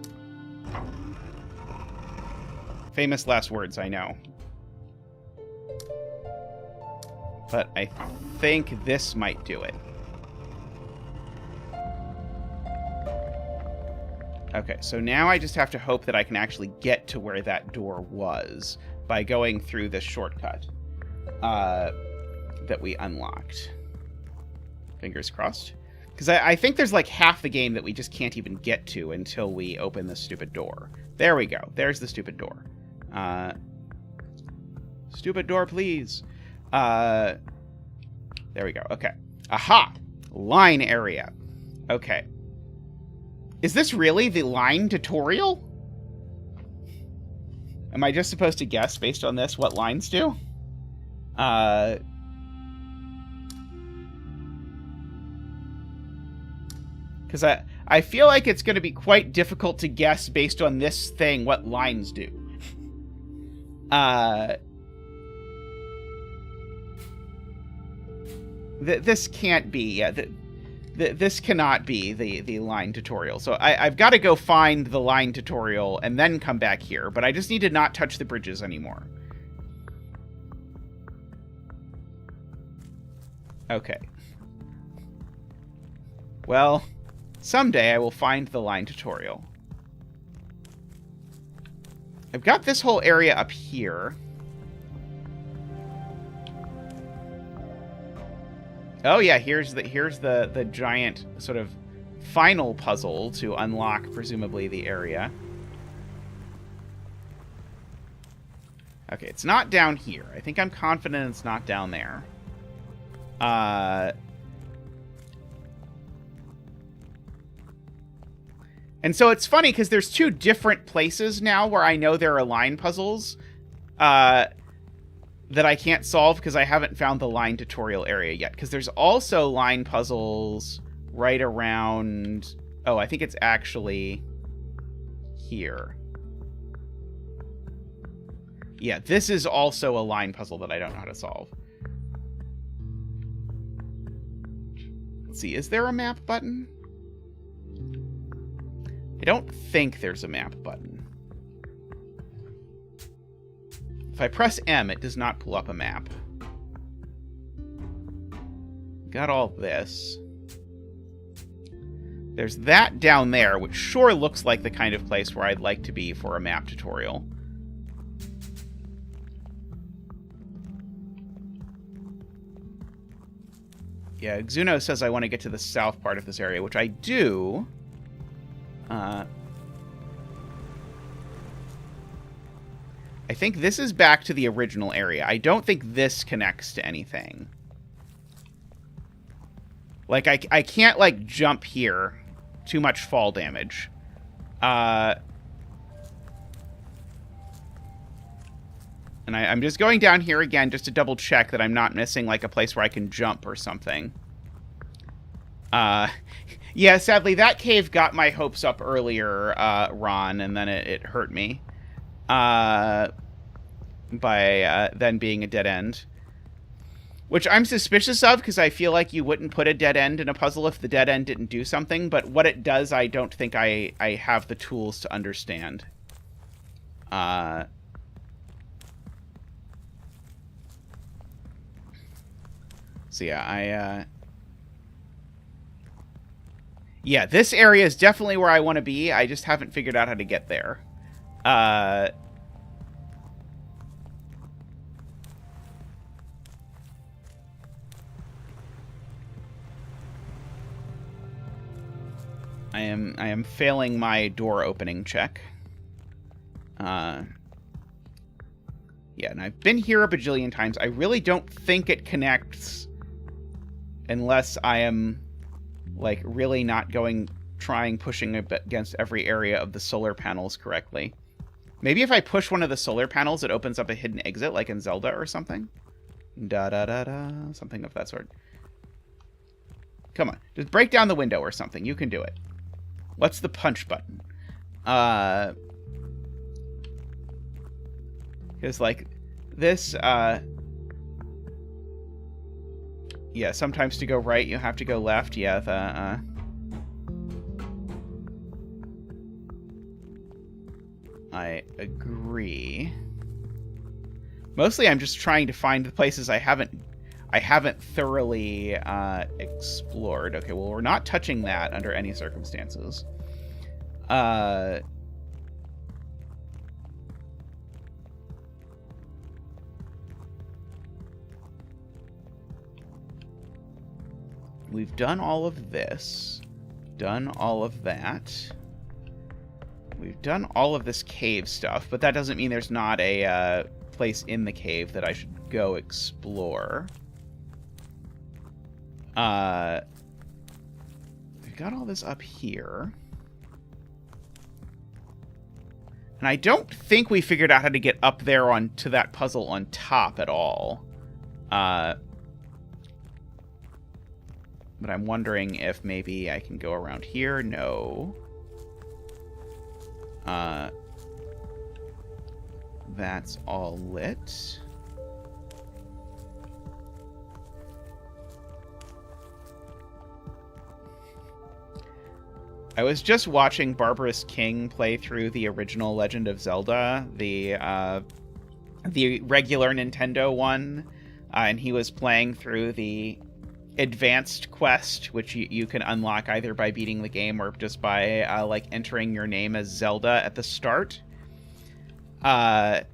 Speaker 1: Famous last words, I know. But I think this might do it. Okay, so now I just have to hope that I can actually get to where that door was by going through this shortcut that we unlocked. Fingers crossed. Because I think there's like half the game that we just can't even get to until we open this stupid door. There we go. There's the stupid door. Stupid door, please. There we go. Okay. Aha! Line area. Okay. Is this really the line tutorial? Am I just supposed to guess based on this what lines do? Because I feel like it's going to be quite difficult to guess based on this thing what lines do. This can't be, yeah, this cannot be the line tutorial. So I've got to go find the line tutorial and then come back here, but I just need to not touch the bridges anymore. Okay. Well, someday I will find the line tutorial. I've got this whole area up here. Oh yeah, here's the giant sort of final puzzle to unlock presumably the area. Okay, it's not down here. I think I'm confident it's not down there. And so it's funny because there's two different places now where I know there are line puzzles that I can't solve because I haven't found the line tutorial area yet. Because there's also line puzzles right around... Oh, I think it's actually here. Yeah, this is also a line puzzle that I don't know how to solve. Let's see, is there a map button? I don't think there's a map button. If I press M, it does not pull up a map. Got all this. There's that down there, which sure looks like the kind of place where I'd like to be for a map tutorial. Yeah, Xuno says I want to get to the south part of this area, which I do. I think this is back to the original area. I don't think this connects to anything. Like, I can't, like, jump here. Too much fall damage. And I'm just going down here again just to double check that I'm not missing, like, a place where I can jump or something. Yeah, sadly, that cave got my hopes up earlier, Ron, and then it hurt me. By then being a dead end. Which I'm suspicious of, because I feel like you wouldn't put a dead end in a puzzle if the dead end didn't do something, but what it does, I don't think I have the tools to understand. So yeah, yeah, this area is definitely where I want to be. I just haven't figured out how to get there. I am failing my door opening check. Yeah, and I've been here a bajillion times. I really don't think it connects unless I am, like, really not pushing against every area of the solar panels correctly. Maybe if I push one of the solar panels, it opens up a hidden exit, like in Zelda or something. Da-da-da-da, something of that sort. Come on, just break down the window or something. You can do it. What's the punch button? Because, like, this, yeah, sometimes to go right, you have to go left. Yeah, I agree. Mostly I'm just trying to find the places I haven't thoroughly explored. Okay, well, we're not touching that under any circumstances. We've done all of this. Done all of that. We've done all of this cave stuff, but that doesn't mean there's not a place in the cave that I should go explore. We've got all this up here. And I don't think we figured out how to get up there to that puzzle on top at all. But I'm wondering if maybe I can go around here. No. That's all lit. I was just watching Barbarous King play through the original Legend of Zelda, the regular Nintendo one, and he was playing through the advanced quest, which you can unlock either by beating the game or just by like entering your name as Zelda at the start. And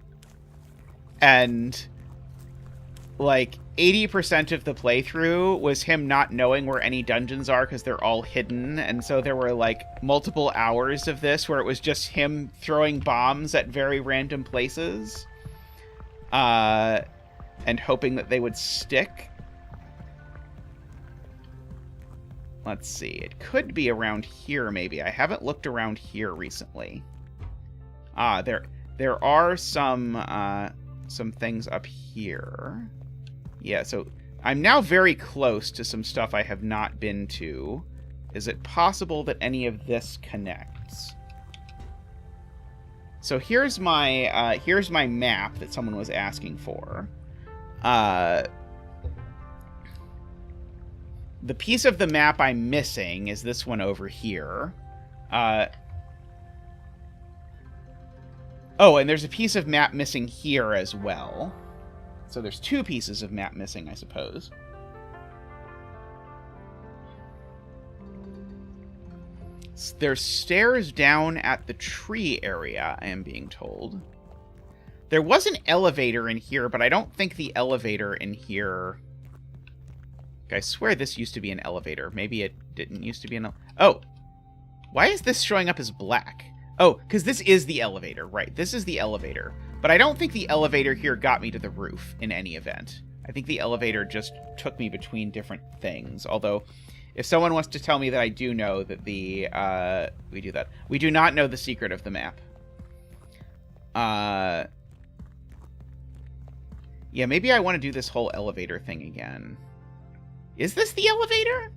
Speaker 1: like 80% of the playthrough was him not knowing where any dungeons are because they're all hidden, and so there were like multiple hours of this where it was just him throwing bombs at very random places and hoping that they would stick. Let's see, it could be around here maybe. I haven't looked around here recently. There are some things up here. Yeah, so I'm now very close to some stuff I have not been to. Is it possible that any of this connects? So here's my map that someone was asking for. The piece of the map I'm missing is this one over here. Oh, and there's a piece of map missing here as well. So there's two pieces of map missing, I suppose. There's stairs down at the tree area, I am being told. There was an elevator in here, but I don't think the elevator in here I swear this used to be an elevator. Maybe it didn't used to be an... Oh! Why is this showing up as black? Oh, because this is the elevator. Right, this is the elevator. But I don't think the elevator here got me to the roof in any event. I think the elevator just took me between different things. Although, if someone wants to tell me that I do know that the... we do that. We do not know the secret of the map. Yeah, maybe I want to do this whole elevator thing again. Is this the elevator?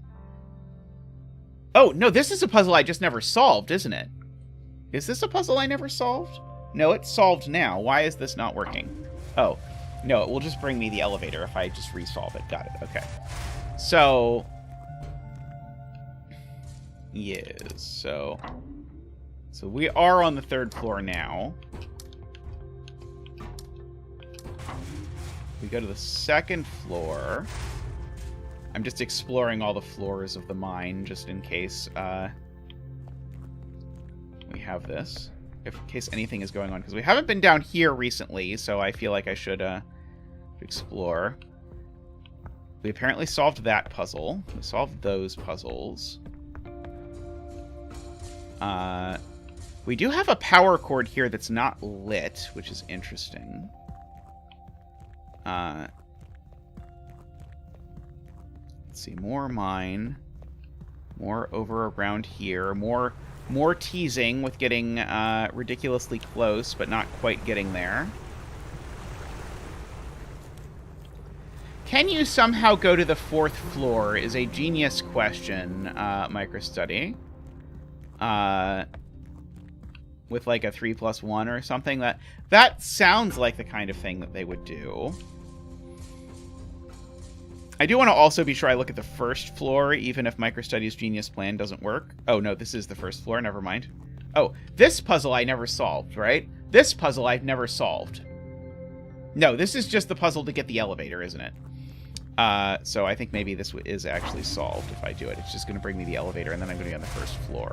Speaker 1: Oh, no, this is a puzzle I just never solved, isn't it? Is this a puzzle I never solved? No, it's solved now. Why is this not working? Oh, no, it will just bring me the elevator if I just resolve it. Got it, okay. So... yes, so we are on the 3rd floor now. We go to the 2nd floor. I'm just exploring all the floors of the mine, just in case we have this. In case anything is going on. Because we haven't been down here recently, so I feel like I should explore. We apparently solved that puzzle. We solved those puzzles. We do have a power cord here that's not lit, which is interesting. Let's see, more mine, more over around here, more teasing with getting ridiculously close, but not quite getting there. Can you somehow go to the 4th floor is a genius question, microstudy. With like a 3+1 or something. That sounds like the kind of thing that they would do. I do want to also be sure I look at the 1st floor, even if microstudy's genius plan doesn't work. Oh, no, this is the 1st floor. Never mind. Oh, this puzzle I never solved, right? This puzzle I've never solved. No, this is just the puzzle to get the elevator, isn't it? So I think maybe this is actually solved if I do it. It's just going to bring me the elevator, and then I'm going to be on the 1st floor.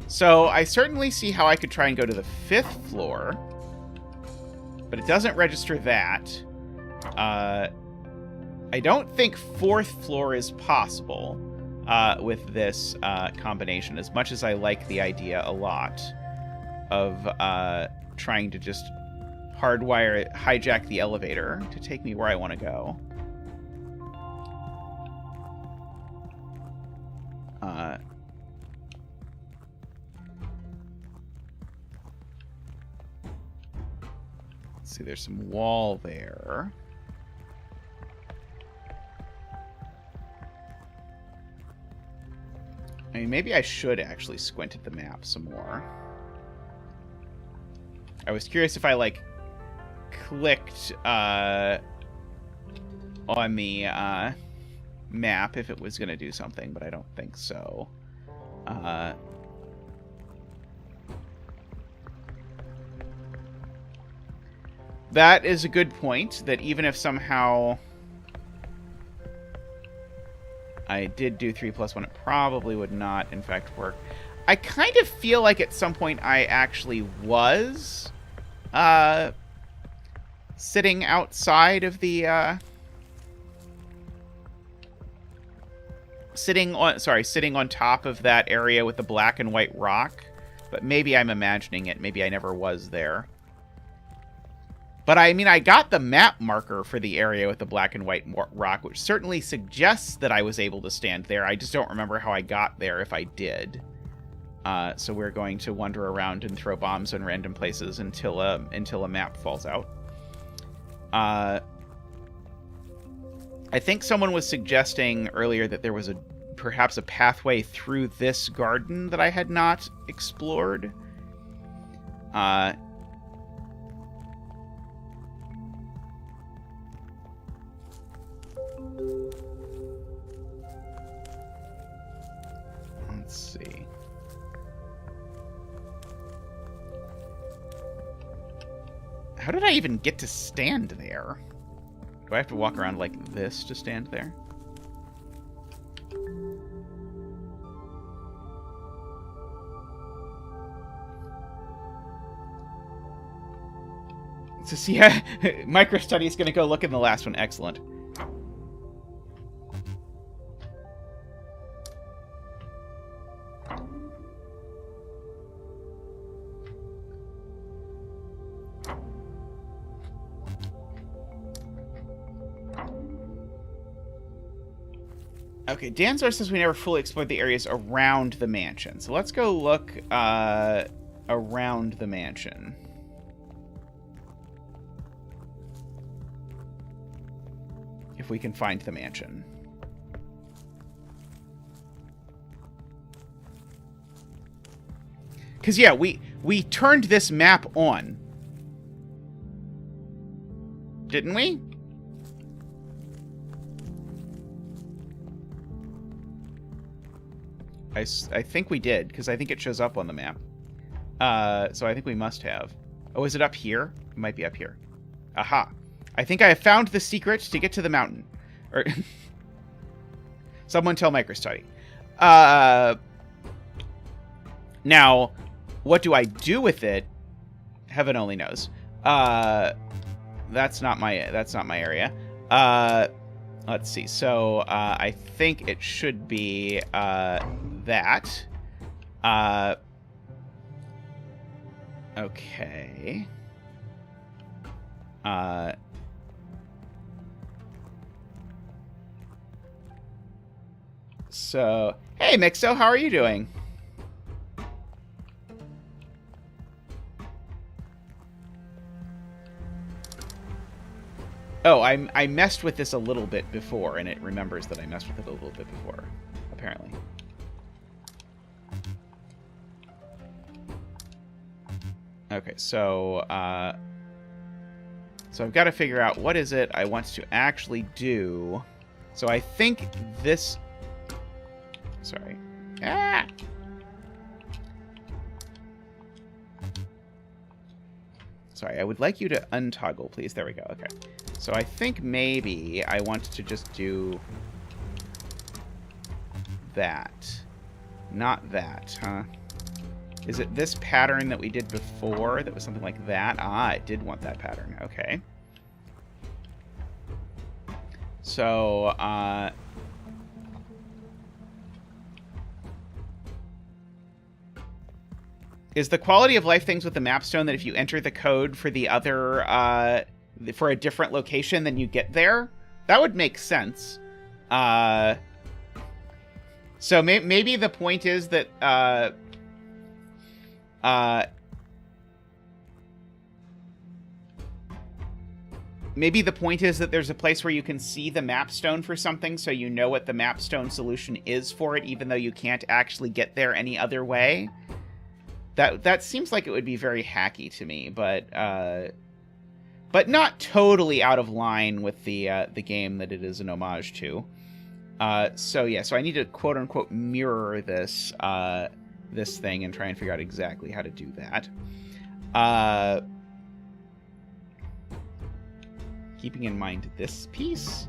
Speaker 1: So I certainly see how I could try and go to the 5th floor, but it doesn't register that. I don't think 4th floor is possible with this combination, as much as I like the idea a lot of trying to just hijack the elevator to take me where I want to go. Let's see, there's some wall there. I mean, maybe I should actually squint at the map some more. I was curious if I, like, clicked on the map if it was going to do something, but I don't think so. That is a good point, that even if somehow I did do 3+1, it probably would not, in fact, work. I kind of feel like at some point I actually was sitting outside of the sitting on top of that area with the black and white rock, but maybe I'm imagining it. Maybe I never was there. But I mean, I got the map marker for the area with the black and white rock, which certainly suggests that I was able to stand there. I just don't remember how I got there if I did. So we're going to wander around and throw bombs in random places until a map falls out. I think someone was suggesting earlier that there was perhaps a pathway through this garden that I had not explored. Let's see. How did I even get to stand there? Do I have to walk around like this to stand there? So see, microstudy is going to go look in the last one. Excellent. Okay, Danzor says we never fully explored the areas around the mansion. So let's go look around the mansion. If we can find the mansion. Because, yeah, we turned this map on. Didn't we? I think we did, because I think it shows up on the map. So I think we must have. Oh, is it up here? It might be up here. Aha. I think I have found the secret to get to the mountain. Or someone tell microstudy. Now, what do I do with it? Heaven only knows. That's not my area. Let's see. So I think it should be that. Okay. So, hey, Mixo, how are you doing? Oh, I messed with this a little bit before, and it remembers that I messed with it a little bit before, apparently. Okay, so I've got to figure out what is it I want to actually do. So I think this... Sorry. Ah! Sorry, I would like you to untoggle, please. There we go. Okay. So I think maybe I want to just do that. Not that, huh? Is it this pattern that we did before that was something like that? Ah, I did want that pattern. Okay. So, is the quality of life things with the mapstone that if you enter the code for the other, for a different location, then you get there? That would make sense. So maybe the point is that, maybe the point is that there's a place where you can see the mapstone for something, so you know what the mapstone solution is for it, even though you can't actually get there any other way. That seems like it would be very hacky to me, but not totally out of line with the game that it is an homage to. So yeah, so I need to quote unquote mirror this this thing and try and figure out exactly how to do that. Keeping in mind this piece?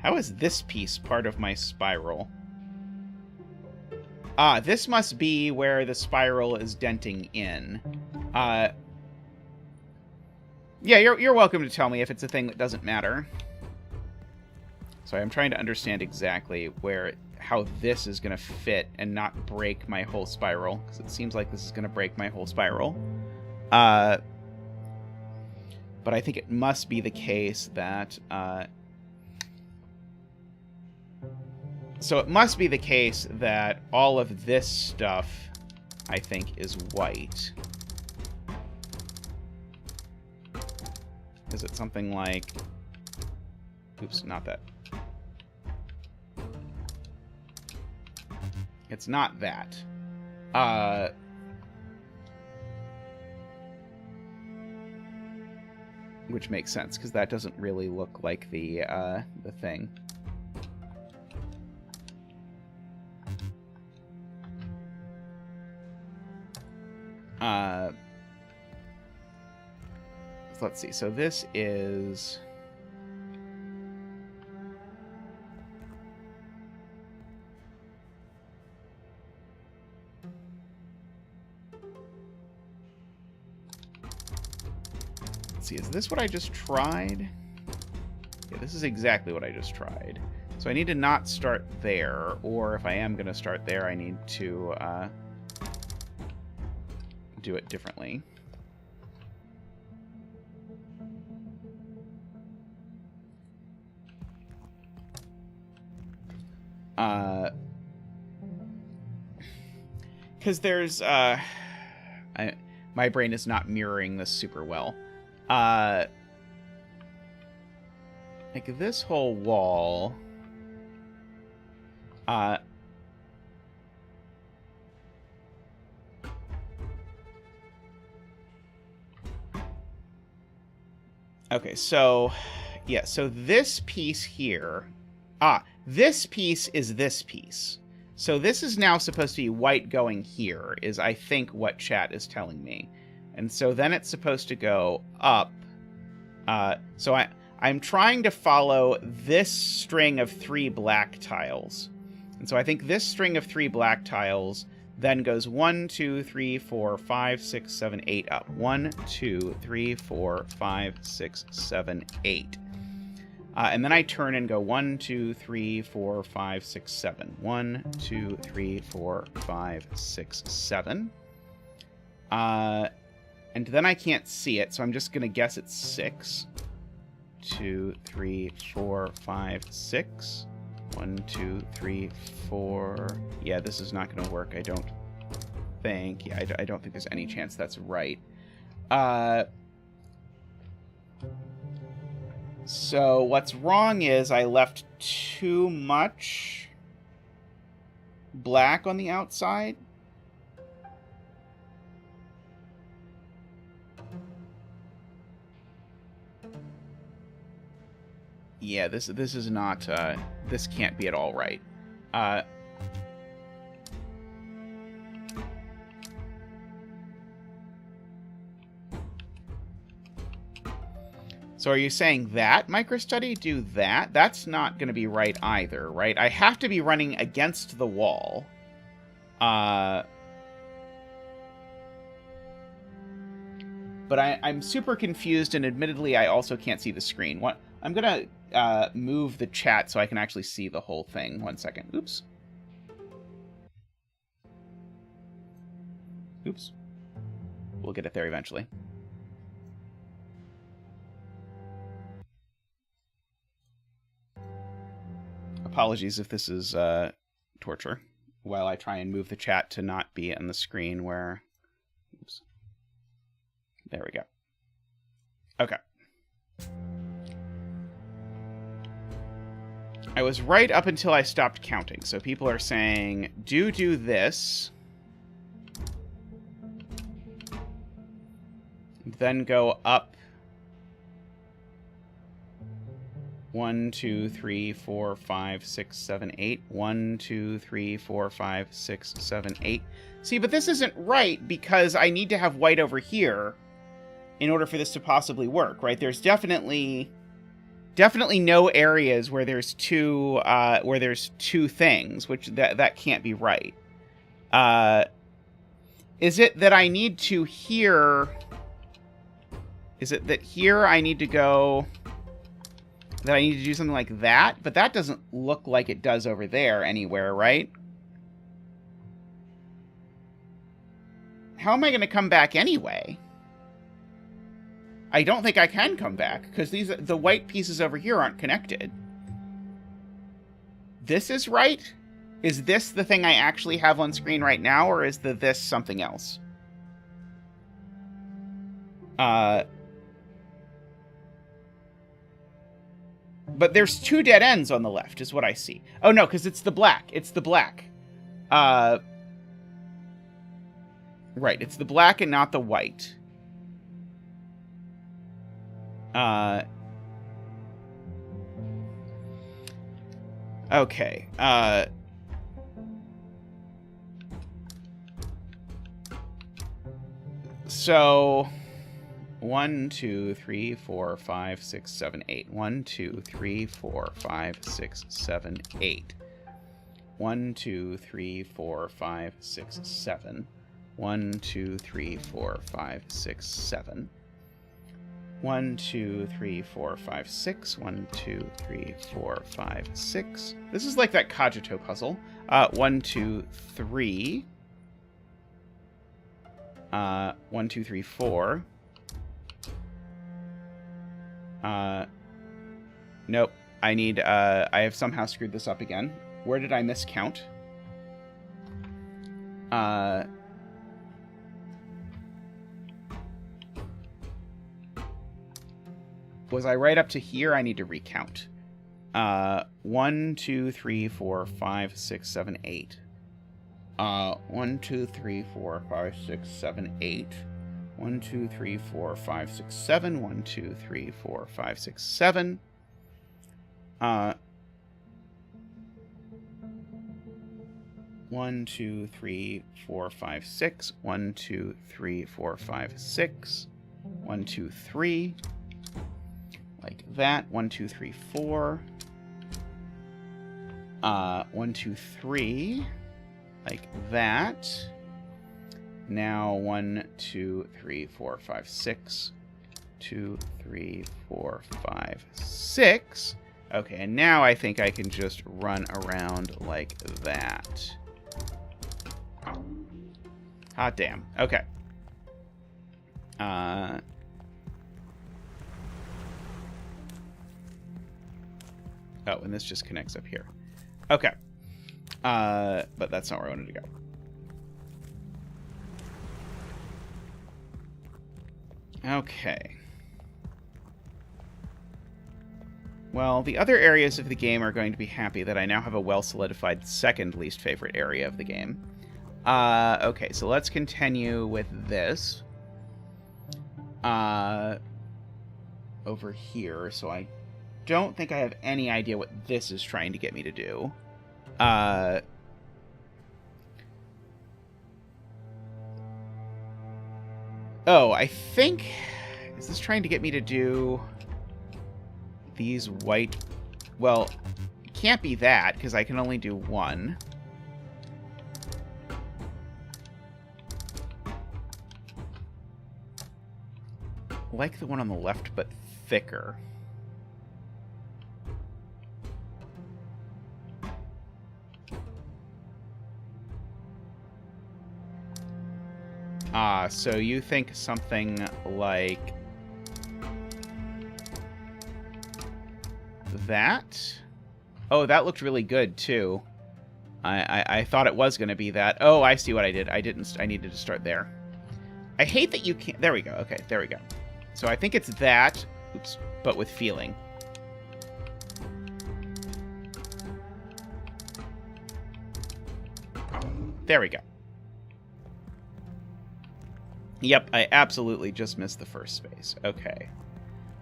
Speaker 1: How is this piece part of my spiral? Ah, this must be where the spiral is denting in. Yeah, you're welcome to tell me if it's a thing that doesn't matter. So I'm trying to understand exactly how this is going to fit and not break my whole spiral, because it seems like this is going to break my whole spiral. But I think it must be the case that... So it must be the case that all of this stuff, I think, is white. Is it something like... Oops, not that. It's not that. Which makes sense, because that doesn't really look like the thing. So let's see. So this is... let's see, is this what I just tried? Yeah, this is exactly what I just tried. So I need to not start there, or if I am going to start there, I need to do it differently. Because there's my brain is not mirroring this super well. Like this whole wall. Okay, so yeah, so this piece here. This piece is this piece. So this is now supposed to be white going here, is I think what chat is telling me. And so then it's supposed to go up. So I'm trying to follow this string of 3 black tiles. And so I think this string of 3 black tiles then goes 1, 2, 3, 4, 5, 6, 7, 8 up. 1, 2, 3, 4, 5, 6, 7, 8. And then I turn and go 1, 2, 3, 4, 5, 6, 7. 1, 2, 3, 4, 5, 6, 7. And then I can't see it, so I'm just going to guess it's 6. 2, 3, 4, 5, 6. 1, 2, 3, 4. Yeah, this is not going to work, I don't think. Yeah, I don't think there's any chance that's right. So what's wrong is I left too much black on the outside. Yeah, this is not, this can't be at all right. So are you saying that microstudy? Do that? That's not going to be right either, right? I have to be running against the wall. But I'm super confused, and admittedly, I also can't see the screen. What? I'm going to move the chat so I can actually see the whole thing. 1 second. Oops. Oops. We'll get it there eventually. Apologies if this is torture, while I try and move the chat to not be on the screen where... Oops. There we go. Okay. I was right up until I stopped counting, so people are saying, do this. Then go up 1, 2, 3, 4, 5, 6, 7, 8. 1, 2, 3, 4, 5, 6, 7, 8. See, but this isn't right because I need to have white over here in order for this to possibly work, right? There's definitely no areas where there's two things, which that can't be right. Is it that I need to here? Is it that here I need to go? That I need to do something like that? But that doesn't look like it does over there anywhere, right? How am I going to come back anyway? I don't think I can come back, because the white pieces over here aren't connected. This is right? Is this the thing I actually have on screen right now, or is this something else? But there's 2 dead ends on the left, is what I see. Oh, no, because it's the black. It's the black. Right, it's the black and not the white. Okay. So... 1, 2, 3, 4, 5, 6, 7, 8. 1, 2, 3, 4, 5, 6, 7, 8. 1, 2, 3, 4, 5, 6, 7. 1, 2, 3, 4, 5, 6, 7. 1, 2, 3, 4, 5, 6. 1, 2, 3, 4, 5, 6. This is like that Cogito puzzle. 1, 2, 3. 1, 2, 3, 4. Nope. I have somehow screwed this up again. Where did I miscount? Was I right up to here? I need to recount. 1, 2, 3, 4, 5, 6, 7, 8. 1, 2, 3, 4, 5, 6, 7, 8. 1, 2, 3, 4, 5, 6, 7. 1, 2, 3, 4, 5, 6, 7. 1, 2, 3, 4, 5, 6. 1, 2, 3, 4, 5, 6. 1, 2, 3. Like that. 1, 2, 3, 4. 1, 2, 3. Like that. Now 1, 2, 3, 4, 5, 6. 2, 3, 4, 5, 6. Okay, and now I think I can just run around like that. Hot damn. Okay. Oh, and this just connects up here. Okay. But that's not where I wanted to go. Okay. Well, the other areas of the game are going to be happy that I now have a well-solidified second least favorite area of the game. Okay, so let's continue with this. Over here, so I don't think I have any idea what this is trying to get me to do. Oh, I think... Is this trying to get me to do these white... Well, it can't be that, because I can only do one. Like the one on the left, but thicker. So you think something like that? Oh, that looked really good, too. I thought it was going to be that. Oh, I see what I did. I needed to start there. I hate that you can't... There we go. Okay, there we go. So I think it's that, oops, but with feeling. There we go. Yep, I absolutely just missed the first space. Okay.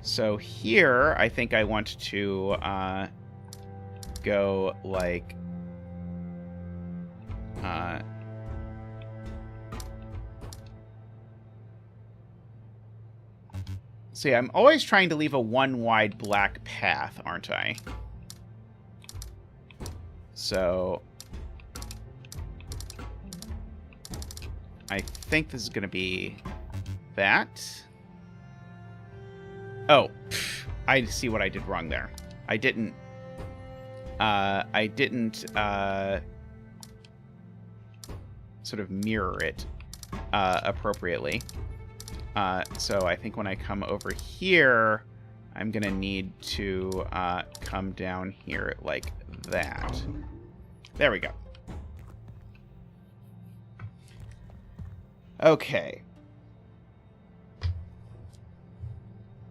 Speaker 1: So here, I think I want to go like... See, I'm always trying to leave a one-wide black path, aren't I? So... I think this is going to be that. Oh, I see what I did wrong there. I didn't sort of mirror it appropriately. So I think when I come over here, I'm going to need to come down here like that. There we go. Okay.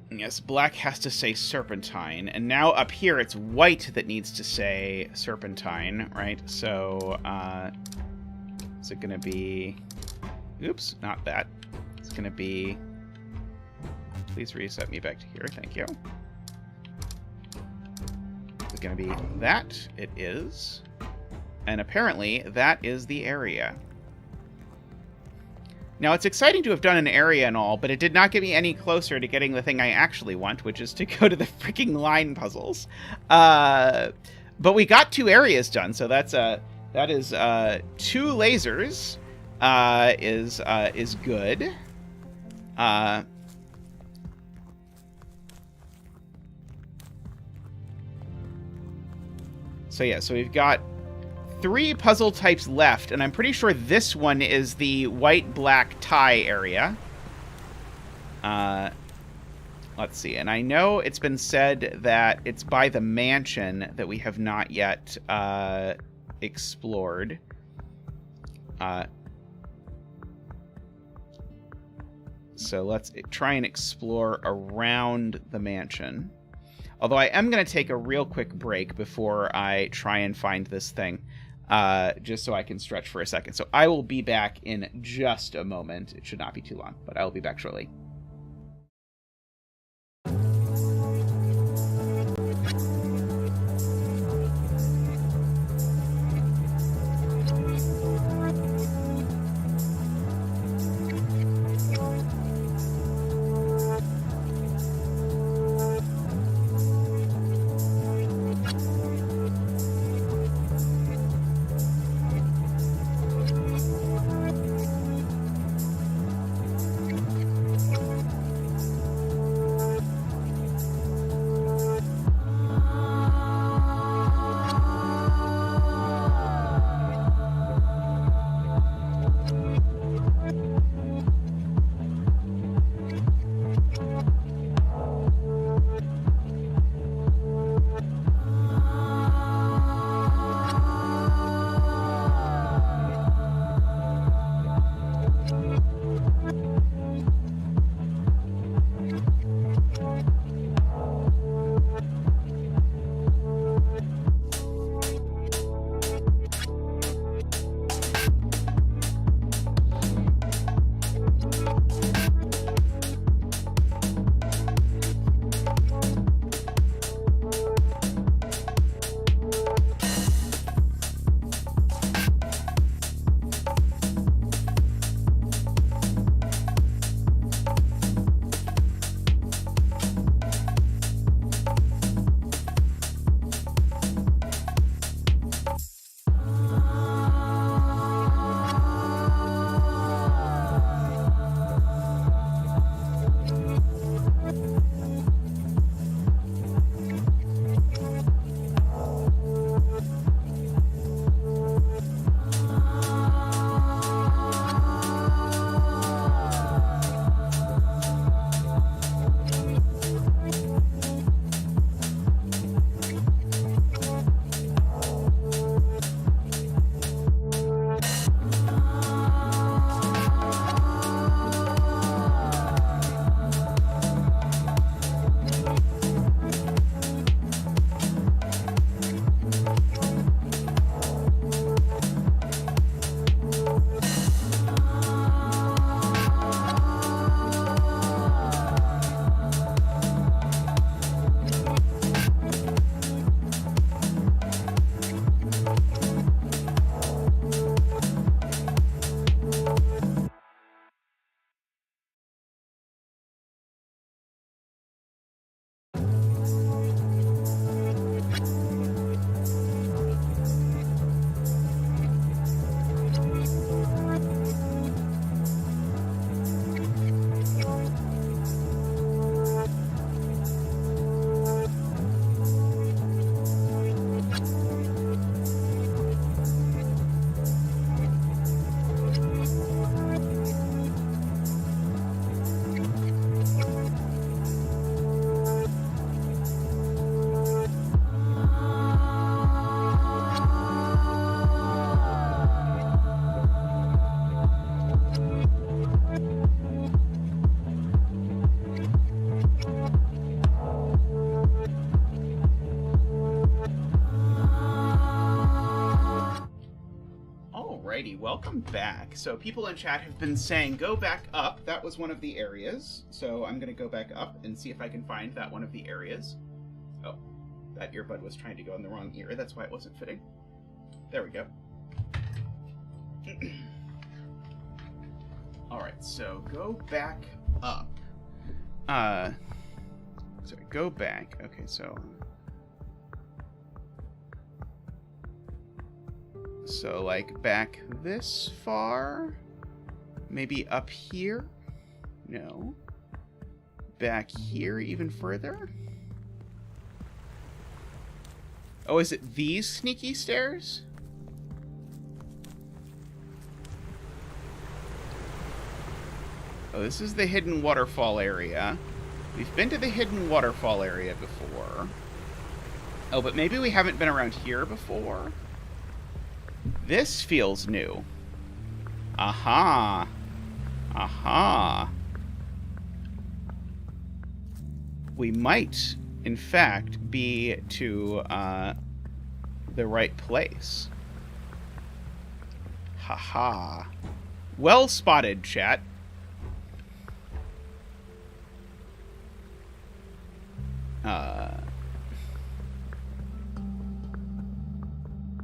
Speaker 1: Yes, black has to say serpentine, and now up here it's white that needs to say serpentine, right? So, is it going to be... Oops, not that. It's going to be... Please reset me back to here, thank you. Is it going to be that? It is. And apparently, that is the area. Now, it's exciting to have done an area and all, but it did not get me any closer to getting the thing I actually want, which is to go to the freaking line puzzles. But we got 2 areas done, so that is 2 lasers is good. So yeah, so we've got 3 puzzle types left, and I'm pretty sure this one is the white-black tie area. Let's see, and I know it's been said that it's by the mansion that we have not yet explored. So let's try and explore around the mansion. Although I am going to take a real quick break before I try and find this thing, just so I can stretch for a second. So I will be back in just a moment. It should not be too long, but I will be back shortly. Alrighty, welcome back. So people in chat have been saying go back up. That was one of the areas. So I'm going to go back up and see if I can find that one of the areas. Oh, that earbud was trying to go in the wrong ear. That's why it wasn't fitting. There we go. Alright, so go back up. Sorry, go back. Okay, so like back this far? Maybe up here? No. Back here even further? Oh, is it these sneaky stairs? Oh, this is the hidden waterfall area. We've been to the hidden waterfall area before. Oh, but maybe we haven't been around here before? This feels new. Aha. Aha. We might, in fact, be to the right place. Haha. Well spotted, chat.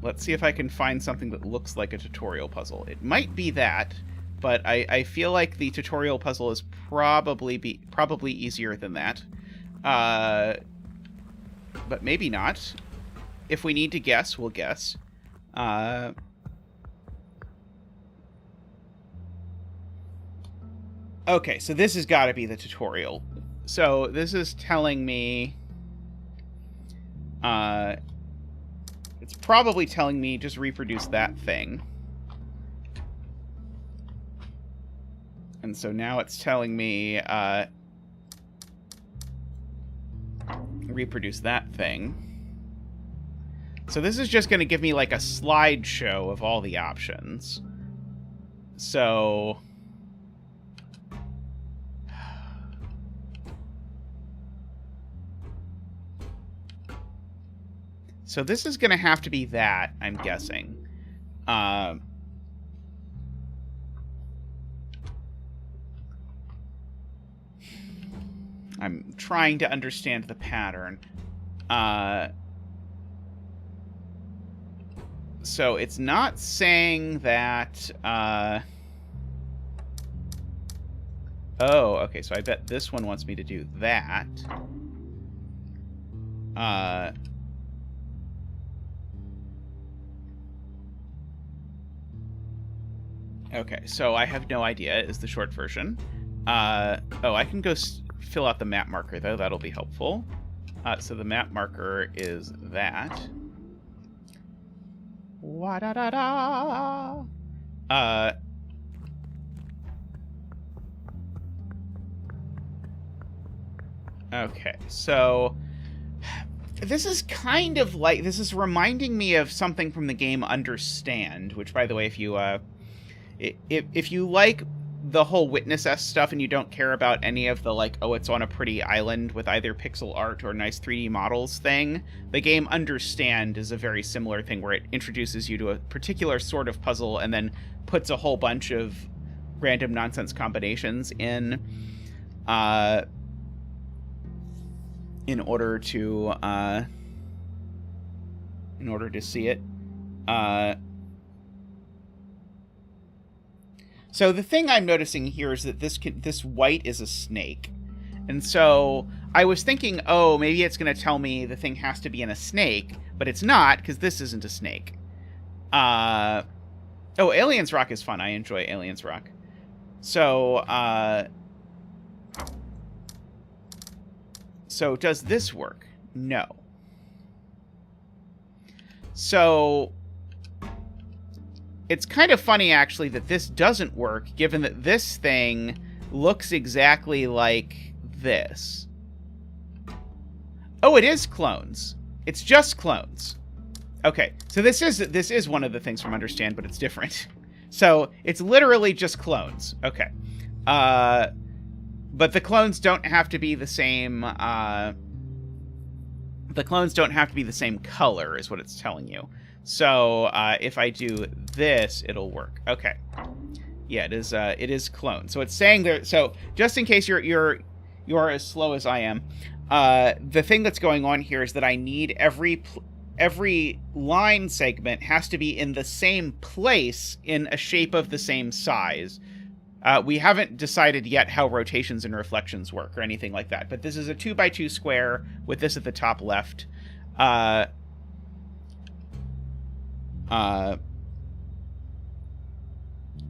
Speaker 1: Let's see if I can find something that looks like a tutorial puzzle. It might be that, but I feel like the tutorial puzzle is probably easier than that. But maybe not. If we need to guess, we'll guess. Okay, so this has got to be the tutorial. So this is telling me... it's probably telling me just reproduce that thing. And so now it's telling me reproduce that thing. So this is just going to give me like a slideshow of all the options. So... So this is going to have to be that, I'm guessing. I'm trying to understand the pattern. So it's not saying that... Oh, okay, so I bet this one wants me to do that. Okay, so I have no idea is the short version. Oh, I can go fill out the map marker, though. That'll be helpful. So the map marker is that. Wa-da-da-da! Okay, so... This is kind of like... This is reminding me of something from the game Understand, which, by the way, if you... If you like the whole Witness-esque stuff and you don't care about any of the, like, oh, it's on a pretty island with either pixel art or nice 3D models thing, the game Understand is a very similar thing where it introduces you to a particular sort of puzzle and then puts a whole bunch of random nonsense combinations in order to see it. So the thing I'm noticing here is that this white is a snake. And so I was thinking, oh, maybe it's going to tell me the thing has to be in a snake, but it's not, because this isn't a snake. Oh, Aliens Rock is fun. I enjoy Aliens Rock. So, so does this work? No. So... It's kind of funny, actually, that this doesn't work, given that this thing looks exactly like this. Oh, it is clones. It's just clones. Okay, so this is one of the things from Understand, but it's different. So it's literally just clones. Okay. But the clones don't have to be the same... the clones don't have to be the same color, is what it's telling you. So, if I do this, it'll work. Okay. Yeah, it is clone. So it's saying that, so just in case you're as slow as I am, the thing that's going on here is that I need every line segment has to be in the same place in a shape of the same size. We haven't decided yet how rotations and reflections work or anything like that, but this is a 2x2 square with this at the top left.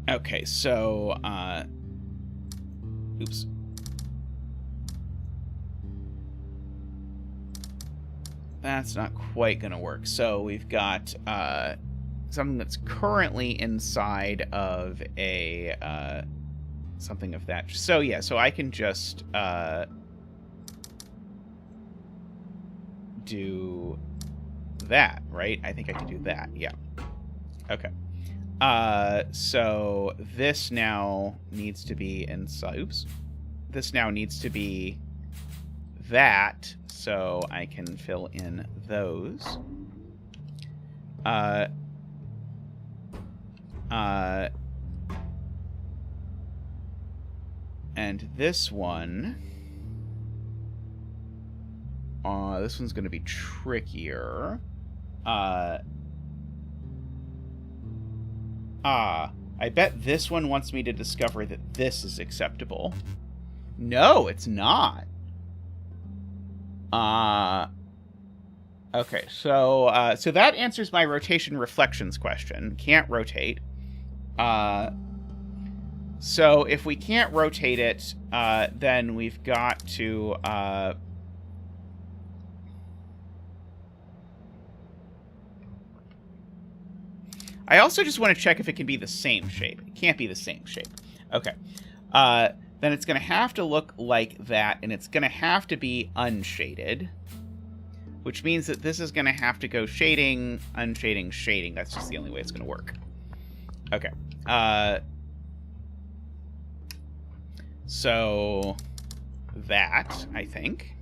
Speaker 1: Okay, so, oops. that's not quite going to work. So we've got something that's currently inside of a something of that. So yeah, so I can just do that, right? I think I can do that. Yeah. Okay. So this now needs to be inside. Oops. This now needs to be that, so I can fill in those. And this one, this one's going to be trickier. I bet this one wants me to discover that this is acceptable. No, it's not. Okay, so so that answers my rotation reflections question. Can't rotate. So if we can't rotate it, then we've got to I also just want to check if it can be the same shape. It can't be the same shape. Okay. Then it's going to have to look like that, and it's going to have to be unshaded, which means that this is going to have to go shading, unshading, shading. That's just the only way it's going to work. Okay. So that, I think.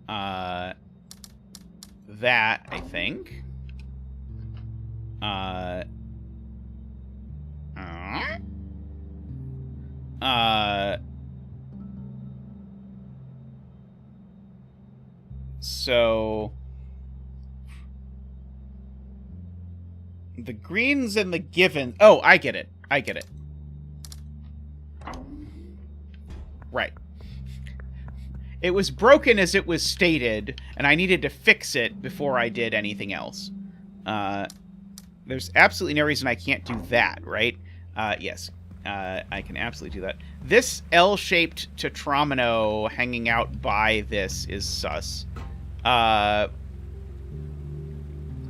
Speaker 1: That, I think. So the greens and the given. Oh, I get it. I get it. Right. It was broken as it was stated, and I needed to fix it before I did anything else. There's absolutely no reason I can't do that, right? Yes. I can absolutely do that. This L-shaped tetromino hanging out by this is sus.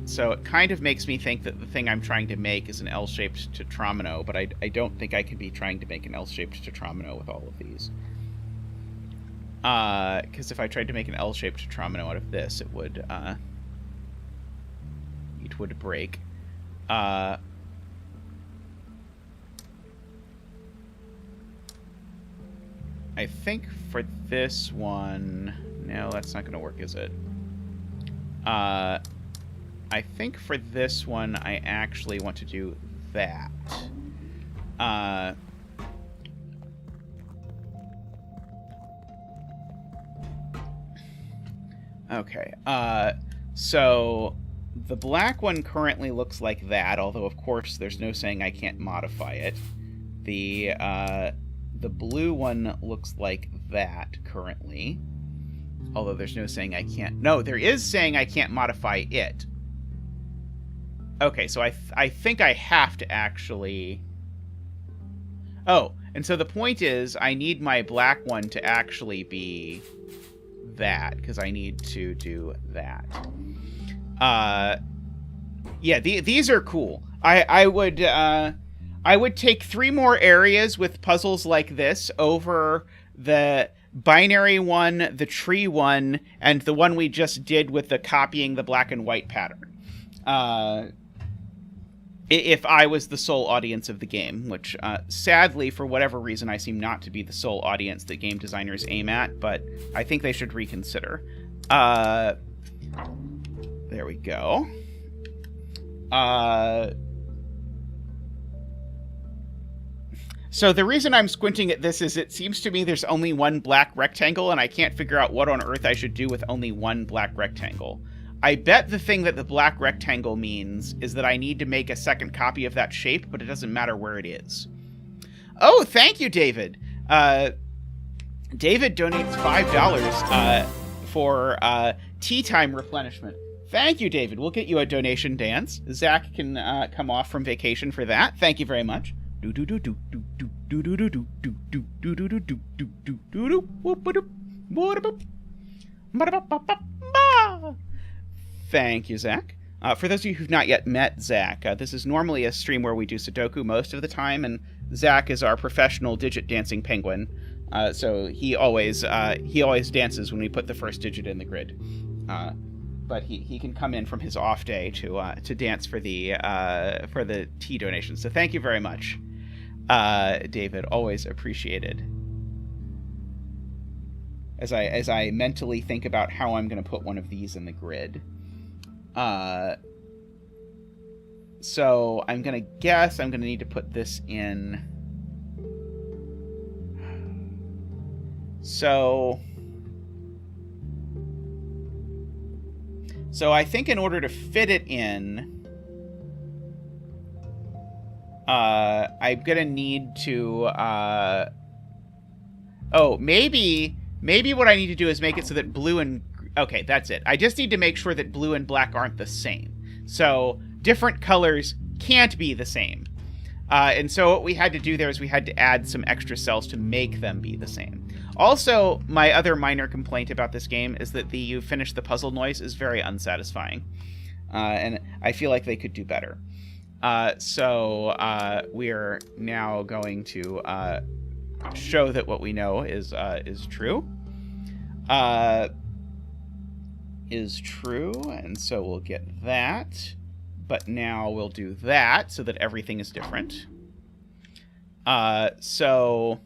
Speaker 1: So it kind of makes me think that the thing I'm trying to make is an L-shaped tetromino, but I don't think I can be trying to make an L-shaped tetromino with all of these. Because if I tried to make an L-shaped tetromino out of this, it would break. I think for this one... No, that's not going to work, is it? I think for this one, I actually want to do that. Okay. So the black one currently looks like that, although, of course, there's no saying I can't modify it. The blue one looks like that currently, although there's no saying I can't... No, there is saying I can't modify it. Okay, so I think I have to actually... Oh, and so the point is I need my black one to actually be that, because I need to do that. Yeah, these are cool. I would take 3 more areas with puzzles like this over the binary one, the tree one, and the one we just did with the copying the black and white pattern. If I was the sole audience of the game, which sadly, for whatever reason, I seem not to be the sole audience that game designers aim at, but I think they should reconsider. There we go. So the reason I'm squinting at this is it seems to me there's only one black rectangle, and I can't figure out what on earth I should do with only one black rectangle. I bet the thing that the black rectangle means is that I need to make a second copy of that shape, but it doesn't matter where it is. Oh, thank you, David. David donates $5 for tea time replenishment. Thank you, David. We'll get you a donation dance. Zach can come off from vacation for that. Thank you very much. Thank you, Zach. For those of you who've not yet met Zach, this is normally a stream where we do Sudoku most of the time, and Zach is our professional digit dancing penguin. So he always dances when we put the first digit in the grid. But he can come in from his off day to dance for the tea donation. So thank you very much, David. Always appreciated. As I mentally think about how I'm going to put one of these in the grid. So I'm going to guess I'm going to need to put this in. So I think in order to fit it in, I'm going to need to, maybe what I need to do is make it so that blue and, okay, that's it. I just need to make sure that blue and black aren't the same. So different colors can't be the same. And so what we had to do there is we had to add some extra cells to make them be the same. Also, my other minor complaint about this game is that the you finish the puzzle noise is very unsatisfying. And I feel like they could do better. So we're now going to show that what we know is true. Is true, and so we'll get that. But now we'll do that so that everything is different. So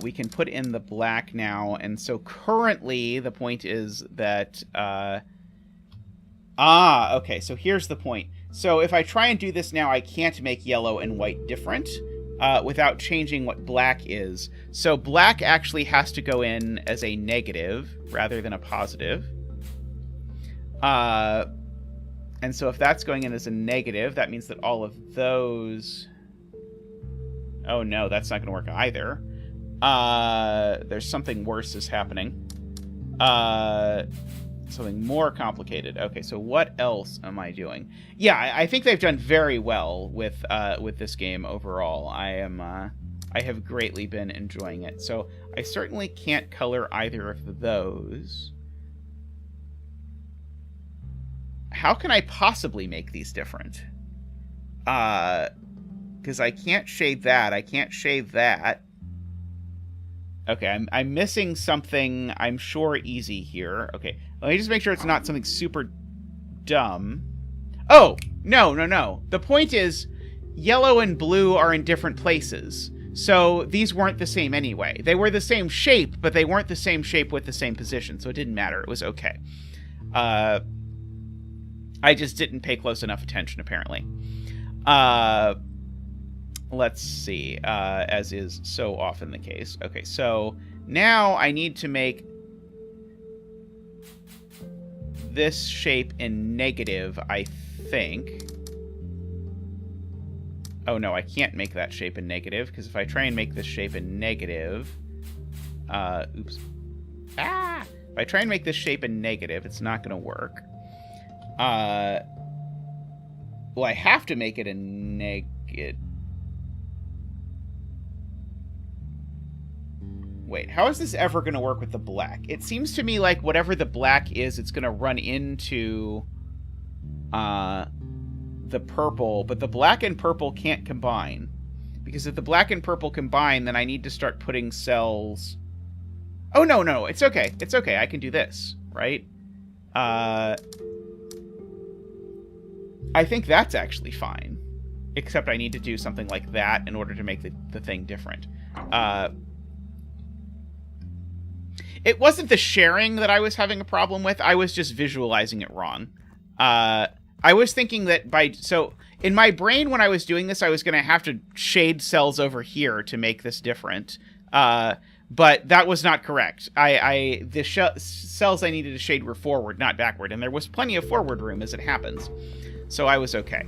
Speaker 1: we can put in the black now, and so currently the point is that... okay, so here's the point. So if I try and do this now, I can't make yellow and white different without changing what black is. So black actually has to go in as a negative rather than a positive. And so if that's going in as a negative, that means that all of those... Oh no, that's not going to work either. There's something worse is happening. Something more complicated. Okay, so what else am I doing? Yeah, I think they've done very well with this game overall. I have greatly been enjoying it. So I certainly can't color either of those. How can I possibly make these different? Because I can't shade that. I can't shade that. Okay, I'm missing something, I'm sure, easy here. Okay, let me just make sure it's not something super dumb. Oh, no. The point is, yellow and blue are in different places. So these weren't the same anyway. They were the same shape, but they weren't the same shape with the same position, so it didn't matter. It was okay. I just didn't pay close enough attention, apparently. Let's see, as is so often the case. Okay, so now I need to make this shape in negative, I think. Oh no, I can't make that shape in negative, because if I try and make this shape in negative... oops. Ah! If I try and make this shape in negative, it's not going to work. Well, I have to make it a negative... Wait, how is this ever going to work with the black? It seems to me like whatever the black is, it's going to run into the purple, but the black and purple can't combine. Because if the black and purple combine, then I need to start putting cells... Oh, no, it's okay. It's okay, I can do this, right? I think that's actually fine. Except I need to do something like that in order to make the thing different. It wasn't the sharing that I was having a problem with. I was just visualizing it wrong. I was thinking that so in my brain when I was doing this, I was going to have to shade cells over here to make this different. But that was not correct. The cells I needed to shade were forward, not backward. And there was plenty of forward room as it happens. So I was okay.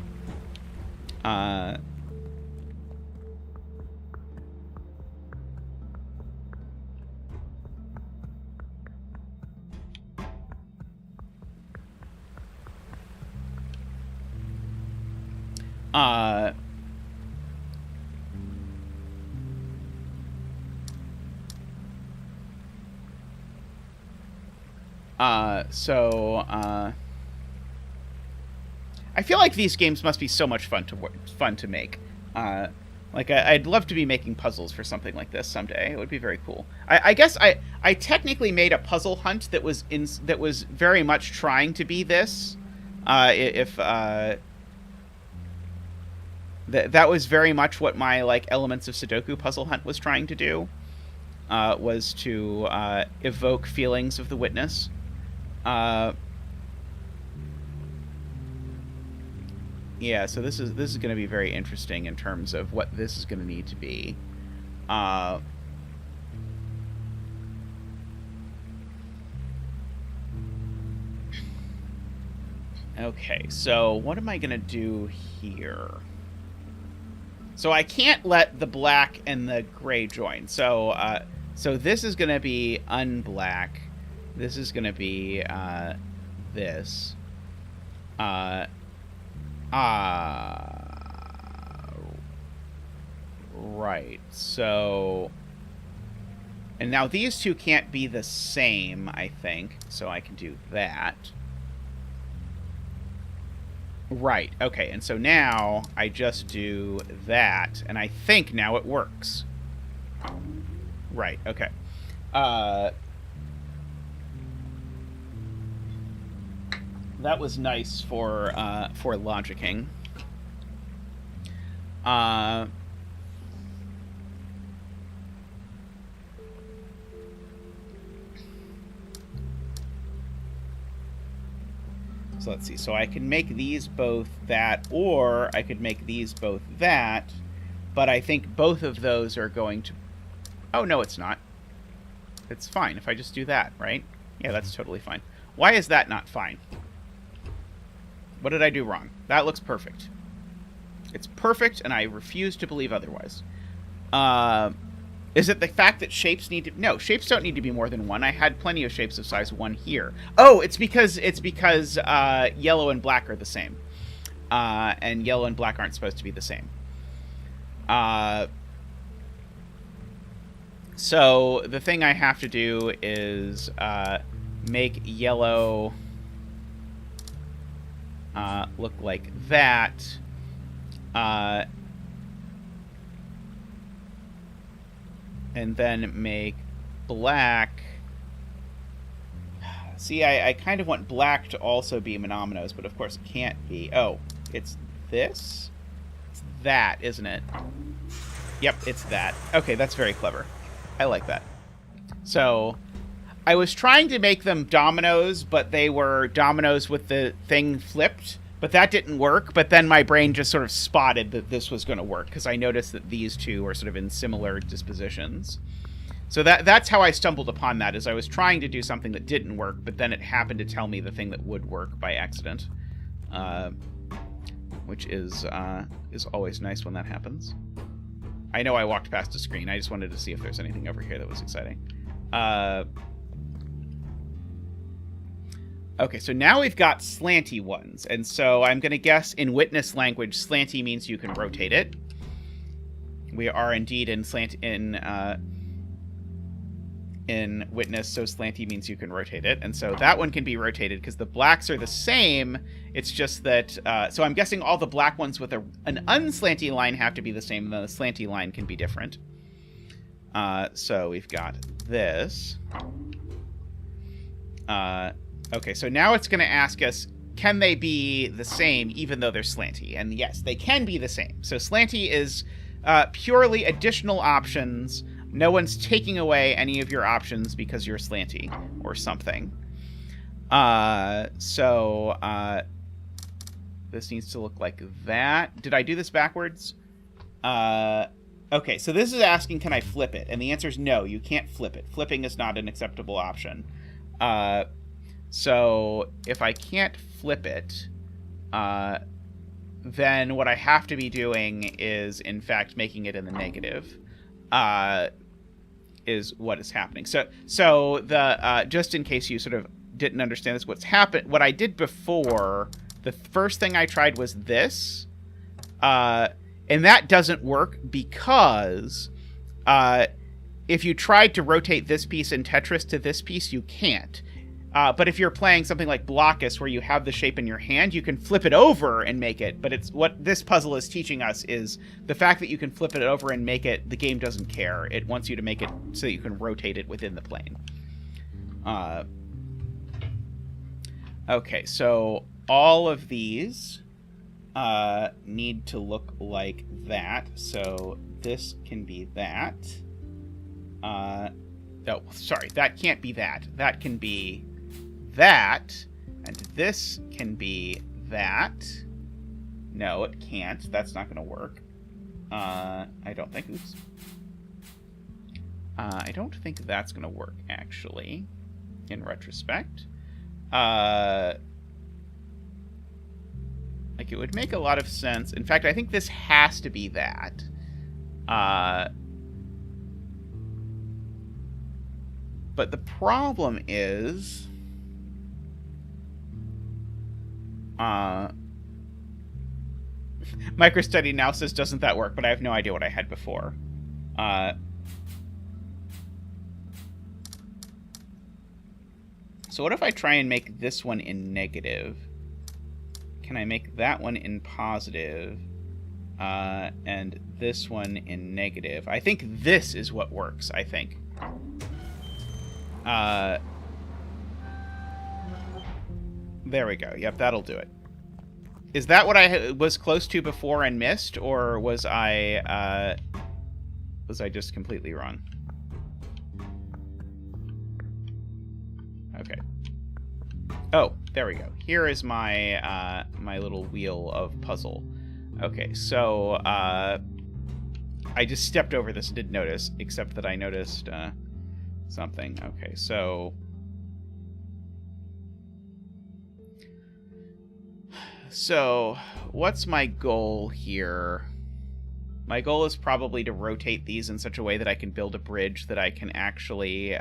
Speaker 1: I feel like these games must be so much fun to make. Like, I'd love to be making puzzles for something like this someday. It would be very cool. I guess I technically made a puzzle hunt that was very much trying to be this. That was very much what my, like, Elements of Sudoku puzzle hunt was trying to do. Was to evoke feelings of the witness. Yeah, so this is going to be very interesting in terms of what this is going to need to be. Okay, so what am I going to do here? So I can't let the black and the gray join. So this is going to be unblack. This is going to be this. Right. So, and now these two can't be the same, I think. So I can do that. Right. Okay. And so now I just do that, and I think now it works. Right. Okay. That was nice for logicking. So let's see. So I can make these both that, or I could make these both that, but I think both of those are going to... Oh, no, it's not. It's fine if I just do that, right? Yeah, that's totally fine. Why is that not fine? What did I do wrong? That looks perfect. It's perfect, and I refuse to believe otherwise. Is it the fact that shapes need to... No, shapes don't need to be more than one. I had plenty of shapes of size 1 here. Oh, it's because yellow and black are the same. And yellow and black aren't supposed to be the same. So the thing I have to do is make yellow... look like that. And then make black... See, I kind of want black to also be monomonos, but of course it can't be. Oh, it's this? It's that, isn't it? Yep, it's that. Okay, that's very clever. I like that. So... I was trying to make them dominoes, but they were dominoes with the thing flipped, but that didn't work. But then my brain just sort of spotted that this was going to work, because I noticed that these two are sort of in similar dispositions. So that's how I stumbled upon that, is I was trying to do something that didn't work, but then it happened to tell me the thing that would work by accident. Which is always nice when that happens. I know I walked past a screen. I just wanted to see if there's anything over here that was exciting. Okay, so now we've got slanty ones, and so I'm going to guess in witness language, slanty means you can rotate it. We are indeed in witness, so slanty means you can rotate it, and so that one can be rotated because the blacks are the same. It's just that, so I'm guessing all the black ones with an unslanty line have to be the same, and then the slanty line can be different. So we've got this. Okay, so now it's going to ask us, can they be the same even though they're slanty? And yes, they can be the same. So slanty is purely additional options. No one's taking away any of your options because you're slanty or something. This needs to look like that. Did I do this backwards? Okay, so this is asking, can I flip it? And the answer is no, you can't flip it. Flipping is not an acceptable option. So if I can't flip it, then what I have to be doing is, in fact, making it in the negative, is what is happening. So the just in case you sort of didn't understand this, what I did before, the first thing I tried was this, and that doesn't work because if you tried to rotate this piece in Tetris to this piece, you can't. But if you're playing something like Blockus, where you have the shape in your hand, you can flip it over and make it. But it's what this puzzle is teaching us is the fact that you can flip it over and make it, the game doesn't care. It wants you to make it so that you can rotate it within the plane. Okay, so all of these need to look like that. So this can be that. Oh, sorry, that can't be that. That can be that, and this can be that. No, it can't. That's not going to work. I don't think. Oops. I don't think that's going to work, actually, in retrospect. Like, it would make a lot of sense. In fact, I think this has to be that. But the problem is... MicroStudy now says, doesn't that work? But I have no idea what I had before. So what if I try and make this one in negative? Can I make that one in positive? And this one in negative? I think this is what works, I think. There we go. Yep, that'll do it. Is that what I was close to before and missed, or was I just completely wrong? Okay. Oh, there we go. Here is my my little wheel of puzzle. Okay, so I just stepped over this and didn't notice, except that I noticed something. Okay, so what's my goal here? My goal is probably to rotate these in such a way that I can build a bridge that I can actually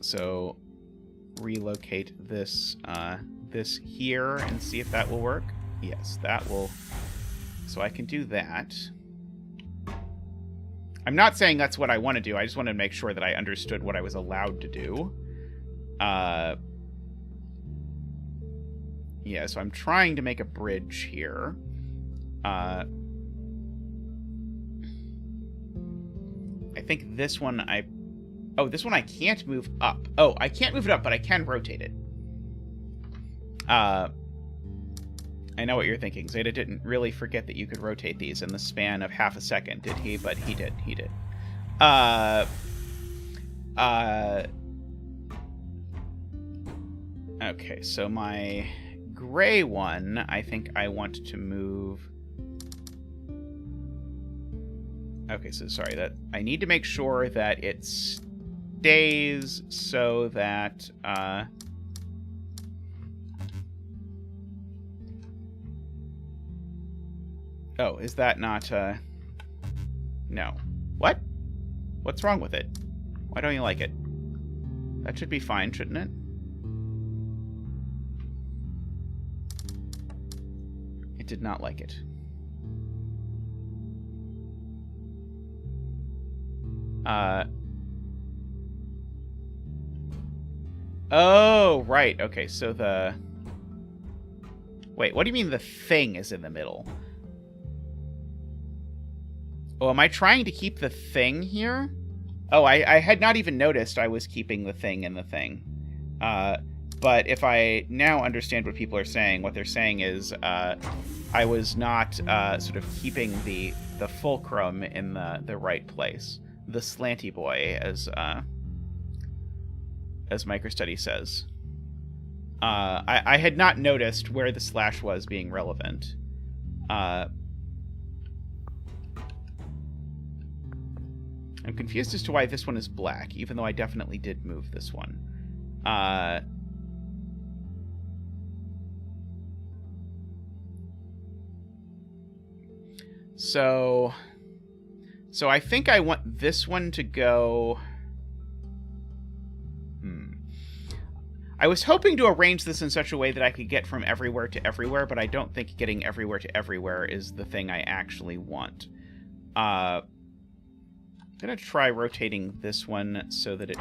Speaker 1: so relocate this this here and see if that will work. Yes, that will. So I can do that. I'm not saying that's what I want to do. I just wanted to make sure that I understood what I was allowed to do. Yeah, so I'm trying to make a bridge here. I think this one Oh, this one I can't move up. Oh, I can't move it up, but I can rotate it. I know what you're thinking. Zeta didn't really forget that you could rotate these in the span of half a second, did he? But he did. He did. Okay, so my gray one, I think I want to move... Okay, so sorry, that I need to make sure that it stays so that... Oh, is that not, No. What? What's wrong with it? Why don't you like it? That should be fine, shouldn't it? It did not like it. Oh, right. Okay, so the... Wait, what do you mean the thing is in the middle? Oh, am I trying to keep the thing here? Oh, I had not even noticed I was keeping the thing in the thing. But if I now understand what people are saying, what they're saying is I was not sort of keeping the fulcrum in the right place. The slanty boy, as MicroStudy says. I had not noticed where the slash was being relevant. I'm confused as to why this one is black, even though I definitely did move this one. So I think I want this one to go... I was hoping to arrange this in such a way that I could get from everywhere to everywhere, but I don't think getting everywhere to everywhere is the thing I actually want. going to try rotating this one so that it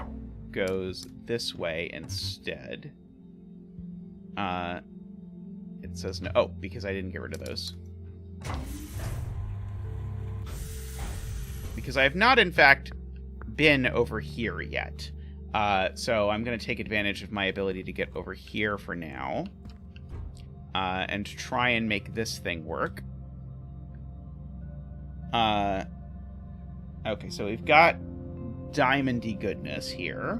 Speaker 1: goes this way instead. It says no. Oh, because I didn't get rid of those. Because I have not, in fact, been over here yet. So I'm going to take advantage of my ability to get over here for now. And try and make this thing work. Okay, so we've got diamondy goodness here.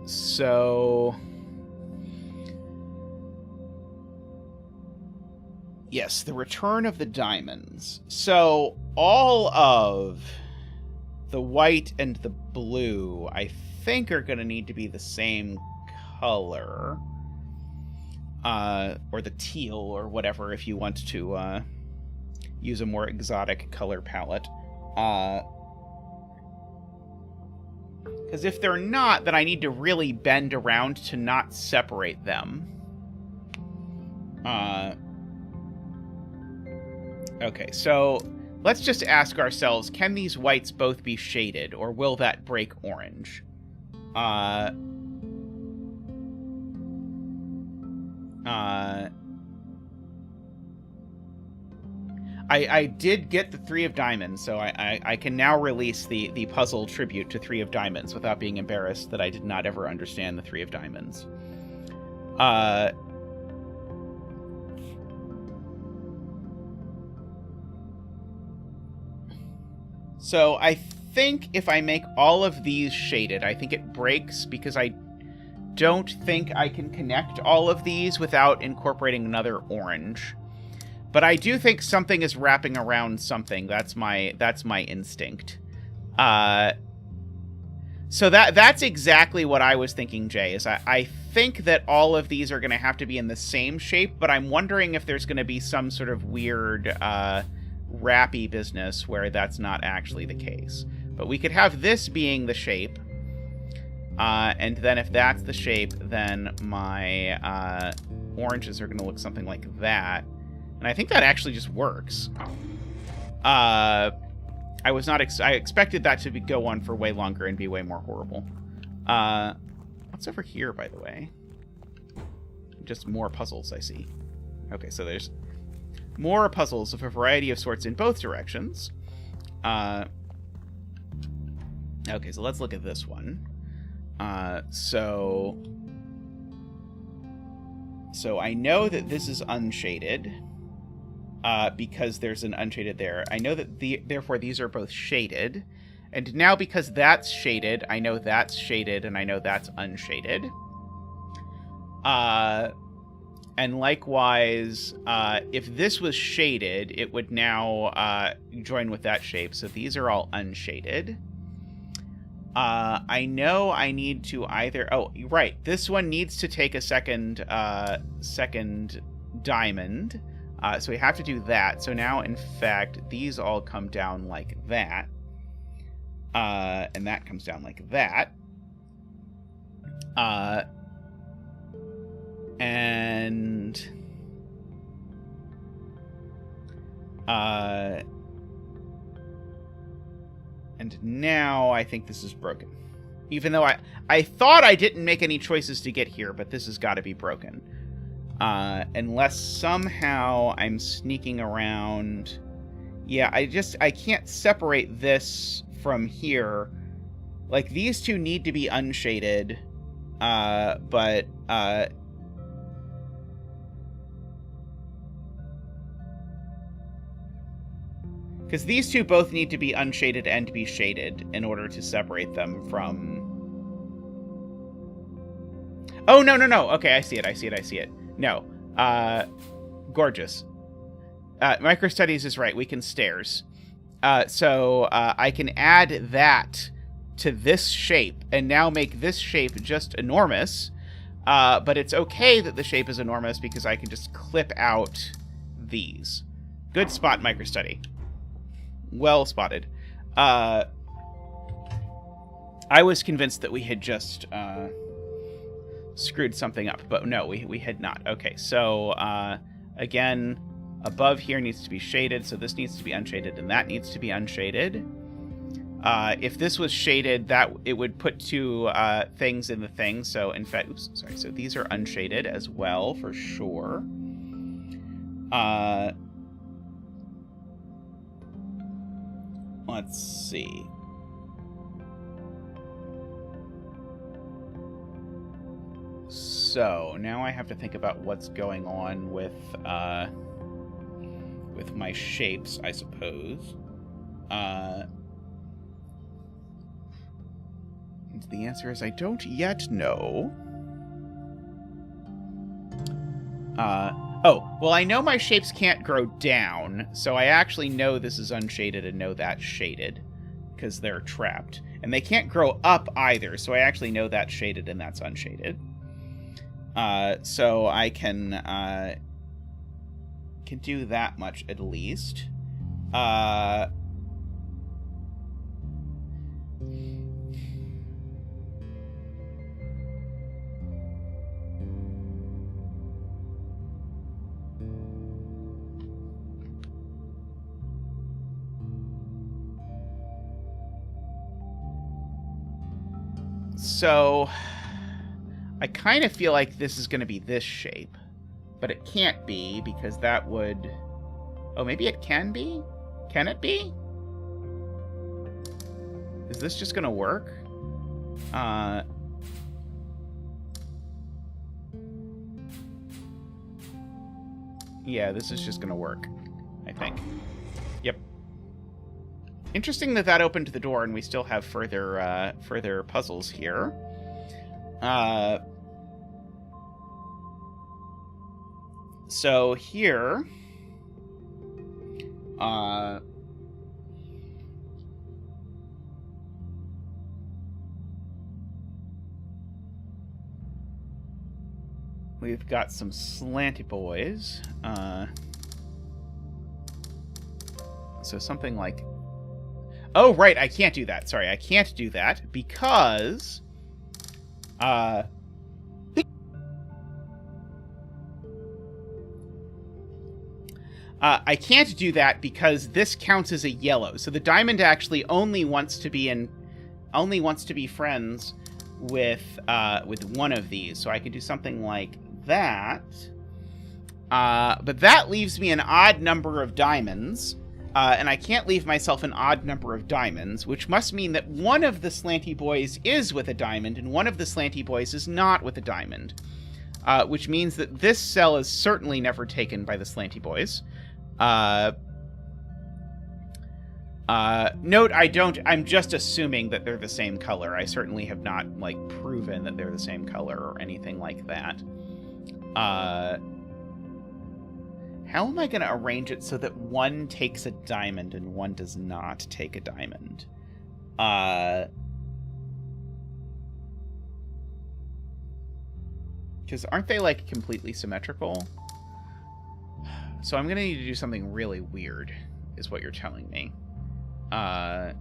Speaker 1: So... Yes, the return of the diamonds. So all of the white and the blue, I think, are going to need to be the same color. Or the teal, or whatever, if you want to use a more exotic color palette. Because if they're not, then I need to really bend around to not separate them. Okay, so let's just ask ourselves, can these whites both be shaded, or will that break orange? I did get the 3 of diamonds, so I can now release the puzzle tribute to 3 of diamonds without being embarrassed that I did not ever understand the 3 of diamonds. So I think if I make all of these shaded, I think it breaks because I don't think I can connect all of these without incorporating another orange. But I do think something is wrapping around something. That's my instinct. So that's exactly what I was thinking, Jay, is I think that all of these are going to have to be in the same shape, but I'm wondering if there's going to be some sort of weird wrappy business where that's not actually the case. But we could have this being the shape, and then if that's the shape, then my oranges are going to look something like that. And I think that actually just works. I expected that to go on for way longer and be way more horrible. What's over here, by the way? Just more puzzles, I see. Okay, so there's more puzzles of a variety of sorts in both directions. Okay, so let's look at this one. So I know that this is unshaded. Because there's an unshaded there. I know that therefore these are both shaded. And now because that's shaded, I know that's shaded, and I know that's unshaded. And likewise, if this was shaded, it would now join with that shape. So these are all unshaded. I know I need to either... Oh, right. This one needs to take a second diamond. So we have to do that. So now, in fact, these all come down like that. And that comes down like that. And now I think this is broken. Even though I thought I didn't make any choices to get here, but this has got to be broken. Unless somehow I'm sneaking around. Yeah, I can't separate this from here. Like, these two need to be unshaded. But because these two both need to be unshaded and be shaded in order to separate them from... Oh, no. Okay, I see it. No. Gorgeous. Microstudies is right. We can stairs. So I can add that to this shape and now make this shape just enormous. But it's okay that the shape is enormous because I can just clip out these. Good spot, Microstudy. Well spotted. I was convinced that we had just... screwed something up, but no, we had not. Okay, so again, Above here needs to be shaded, so this needs to be unshaded, and that needs to be unshaded. If this was shaded, that it would put two things in the thing. So in fact, oops, sorry. So these are unshaded as well, for sure. Let's see. So now I have to think about what's going on with my shapes, I suppose. And the answer is I don't yet know. Oh, well, I know my shapes can't grow down, so I actually know this is unshaded and know that's shaded, because they're trapped. And they can't grow up either, so I actually know that's shaded and that's unshaded. So I can do that much at least. So I kind of feel like this is going to be this shape, but it can't be because that would... Oh, maybe it can be? Can it be? Is this just going to work? Yeah, this is just going to work, I think. Yep. Interesting that opened the door and we still have further puzzles here. So here, we've got some slanty boys. So something like... Oh, right, I can't do that. Sorry, I can't do that because... I can't do that because this counts as a yellow. So the diamond actually only wants to be friends with one of these. So I could do something like that. But that leaves me an odd number of diamonds. And I can't leave myself an odd number of diamonds, which must mean that one of the slanty boys is with a diamond and one of the slanty boys is not with a diamond. Which means that this cell is certainly never taken by the slanty boys. Note, I'm just assuming that they're the same color. I certainly have not, proven that they're the same color or anything like that. How am I going to arrange it so that one takes a diamond and one does not take a diamond? Because aren't they, completely symmetrical? So I'm going to need to do something really weird, is what you're telling me. Yeah,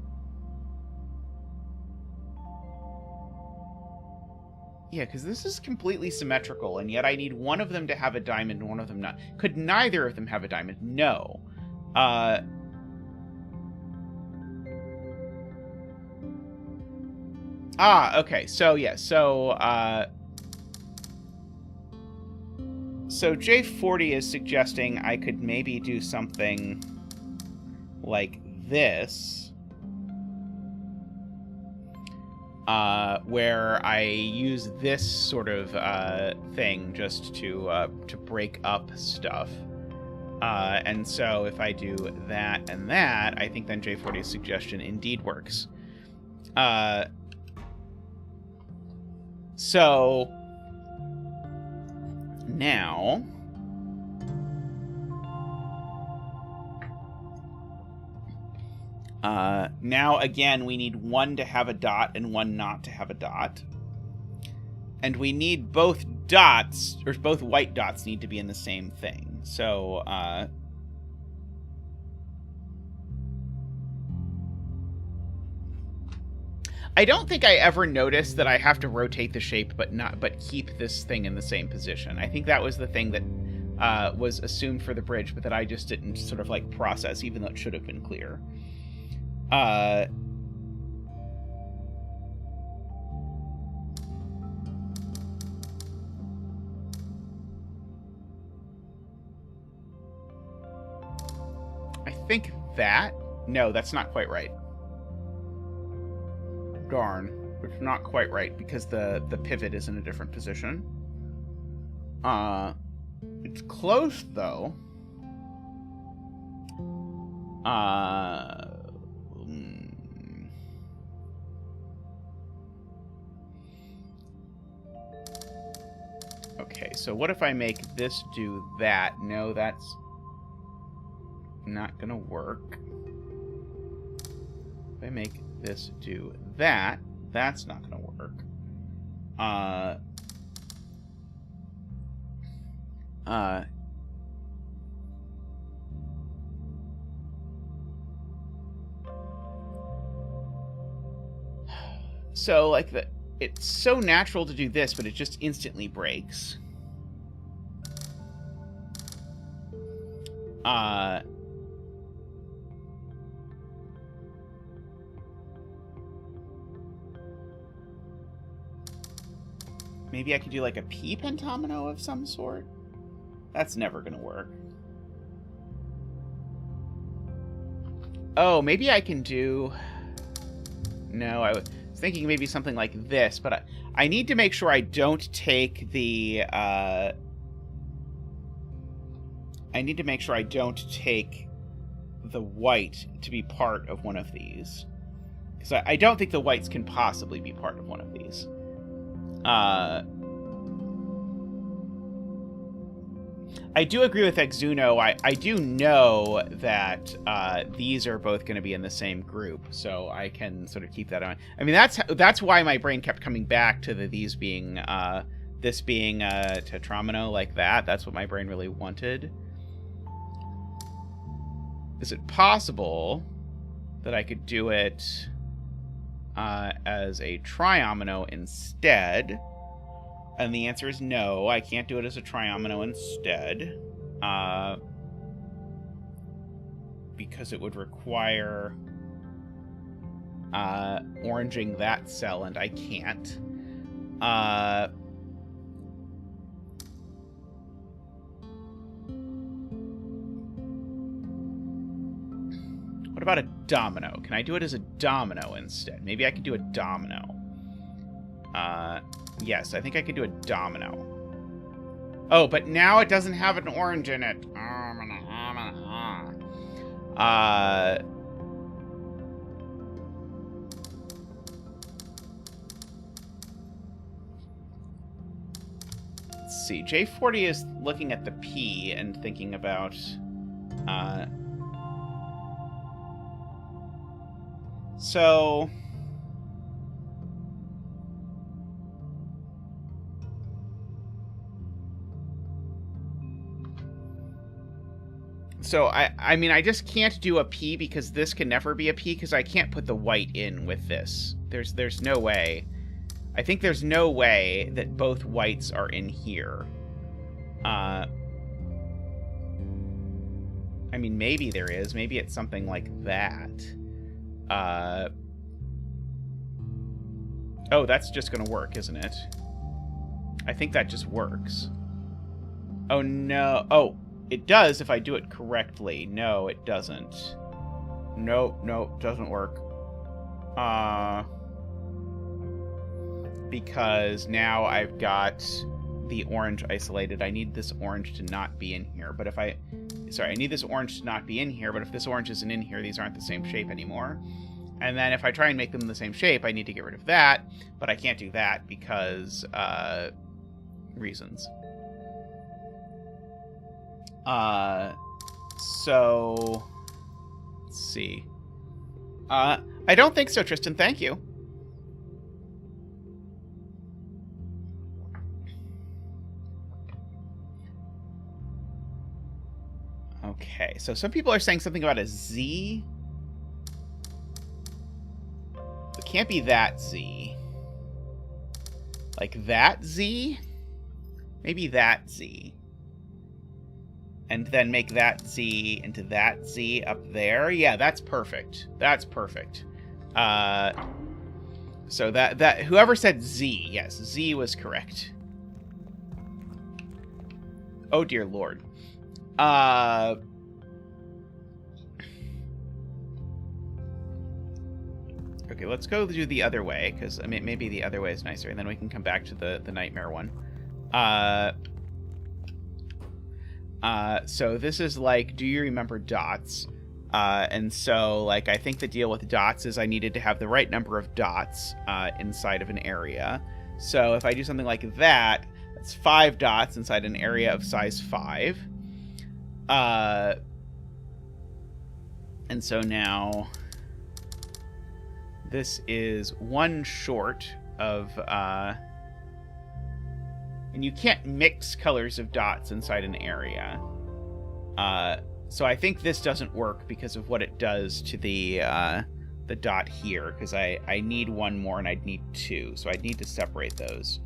Speaker 1: because this is completely symmetrical, and yet I need one of them to have a diamond and one of them not. Could neither of them have a diamond? No. Okay. So, yeah. So J40 is suggesting I could maybe do something like this. Where I use this sort of thing just to break up stuff. And so if I do that and that, I think then J40's suggestion indeed works. So now... now, again, we need one to have a dot and one not to have a dot. And we need both dots, or both white dots need to be in the same thing. So, I don't think I ever noticed that I have to rotate the shape but keep this thing in the same position. I think that was the thing that was assumed for the bridge, but that I just didn't sort of like process, even though it should have been clear. I think that... No, that's not quite right. Darn. It's not quite right, because the pivot is in a different position. It's close, though. Okay, so what if I make this do that? No, that's not gonna work. If I make this do that, that's not gonna work. So, like, it's so natural to do this, but it just instantly breaks. Maybe I could do, like, a P pentomino of some sort? That's never gonna work. Oh, maybe I can do... No, I was thinking maybe something like this, but I need to make sure I don't take the... I need to make sure I don't take the white to be part of one of these. Because I don't think the whites can possibly be part of one of these. I do agree with Exuno. I do know that these are both going to be in the same group, so I can sort of keep that on. I mean, that's why my brain kept coming back to these being this being tetramino like that. That's what my brain really wanted. Is it possible that I could do it as a triomino instead? And the answer is no, I can't do it as a triomino instead. Because it would require oranging that cell, and I can't. What about a domino? Can I do it as a domino instead? Maybe I could do a domino. Yes, I think I could do a domino. Oh, but now it doesn't have an orange in it. Let's see. J40 is looking at the P and thinking about... So... So, I mean, I just can't do a P because this can never be a P because I can't put the white in with this. There's no way. I think there's no way that both whites are in here. I mean, maybe there is. Maybe it's something like that. Oh, that's just gonna work, isn't it? I think that just works. Oh, no. Oh. It does if I do it correctly. No, it doesn't. No, doesn't work. Because now I've got the orange isolated. I need this orange to not be in here. But if I... Sorry, I need this orange to not be in here, but if this orange isn't in here, these aren't the same shape anymore. And then if I try and make them the same shape, I need to get rid of that. But I can't do that because... reasons. So let's see. I don't think so, Tristan. Thank you. Okay, so some people are saying something about a Z. It can't be that Z. Like that Z? Maybe that Z. and then make that Z into that Z up there. Yeah, that's perfect. That's perfect. So that whoever said Z, yes, Z was correct. Oh dear Lord. Okay, let's go do the other way, because I mean, maybe the other way is nicer, and then we can come back to the nightmare one. So this is like, do you remember dots? And so, like, I think the deal with dots is I needed to have the right number of dots inside of an area. So if I do something like that, that's 5 dots inside an area of size 5. And so now this is 1 short of... and you can't mix colors of dots inside an area. So I think this doesn't work because of what it does to the dot here, because I need 1 more and I'd need 2, so I'd need to separate those.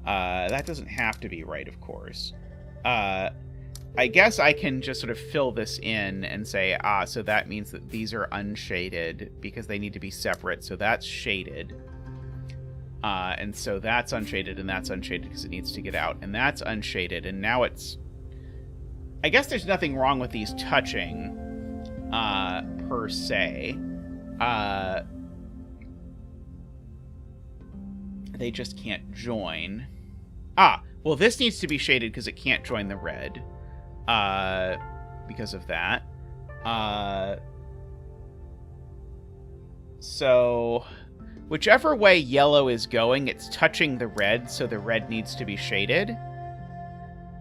Speaker 1: That doesn't have to be right, of course. I guess I can just sort of fill this in and say, so that means that these are unshaded because they need to be separate, so that's shaded. And so that's unshaded, and that's unshaded because it needs to get out, and that's unshaded, and now it's... I guess there's nothing wrong with these touching, per se. They just can't join. Well, this needs to be shaded because it can't join the red, because of that. So... whichever way yellow is going, it's touching the red, so the red needs to be shaded.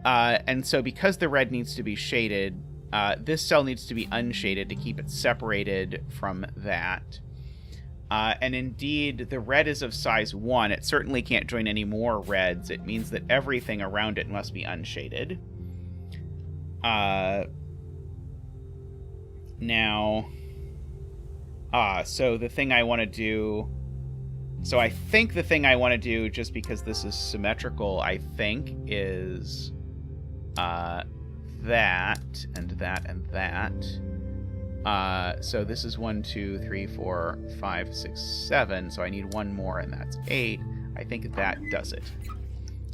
Speaker 1: And so because the red needs to be shaded, this cell needs to be unshaded to keep it separated from that. And indeed, the red is of size 1. It certainly can't join any more reds. It means that everything around it must be unshaded. Now... so the thing I want to do... So I think the thing I want to do, just because this is symmetrical, I think, is that, and that, and that. So this is 1, 2, 3, 4, 5, 6, 7. So I need 1 more, and that's 8. I think that does it.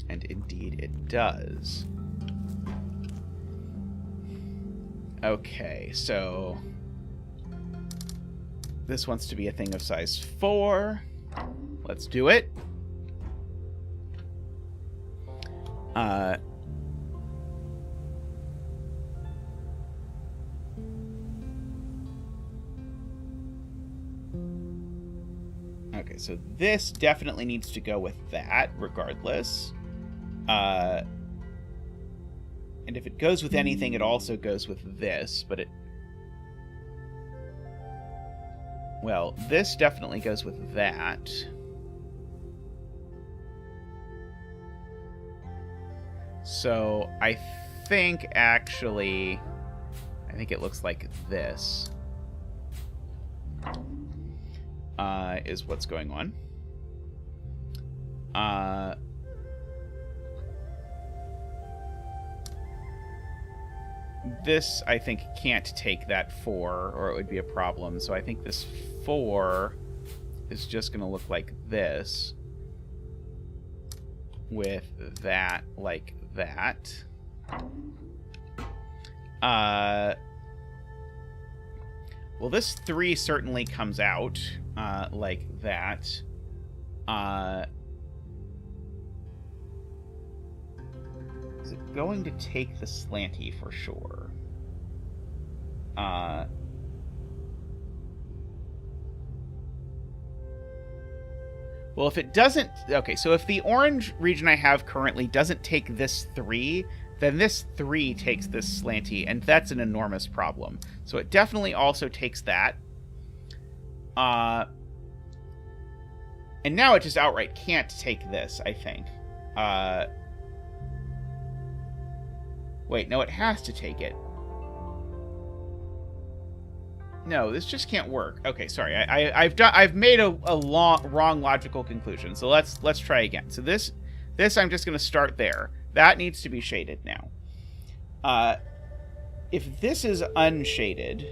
Speaker 1: And indeed it does. Okay, so this wants to be a thing of size 4. Let's do it. Okay, so this definitely needs to go with that, regardless. And if it goes with anything, it also goes with this, but it... Well, this definitely goes with that. So I think, actually, I think it looks like this is what's going on. This, I think, can't take that 4, or it would be a problem. So I think this 4 is just going to look like this, with that like that. Well, this 3 certainly comes out like that. Is it going to take the slanty for sure? Well, if it doesn't... Okay, so if the orange region I have currently doesn't take this 3, then this 3 takes this slanty, and that's an enormous problem. So it definitely also takes that. And now it just outright can't take this, I think. Wait, no, it has to take it. No, this just can't work. Okay, sorry. I've made a wrong logical conclusion. So let's try again. So this I'm just going to start there. That needs to be shaded now. if this is unshaded,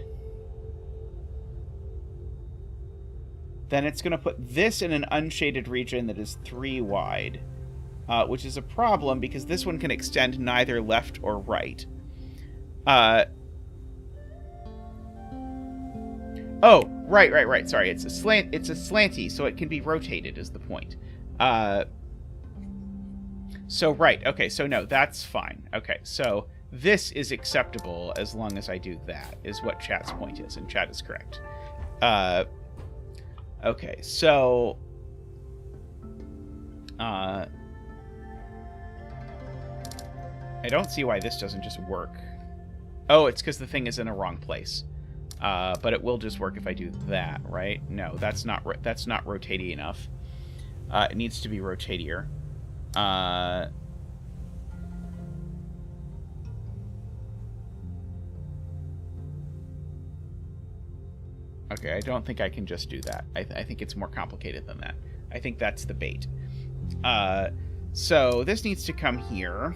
Speaker 1: then it's going to put this in an unshaded region that is 3 wide, which is a problem because this one can extend neither left or right. Oh, right. Sorry, it's a slanty, so it can be rotated is the point. So, right, okay, so no, that's fine. Okay, so this is acceptable as long as I do that, is what chat's point is, and chat is correct. Okay, so... I don't see why this doesn't just work. Oh, it's because the thing is in a wrong place. But it will just work if I do that, right? No, that's not rotatey enough. It needs to be rotatier. Okay, I don't think I can just do that. I think it's more complicated than that. I think that's the bait. So this needs to come here.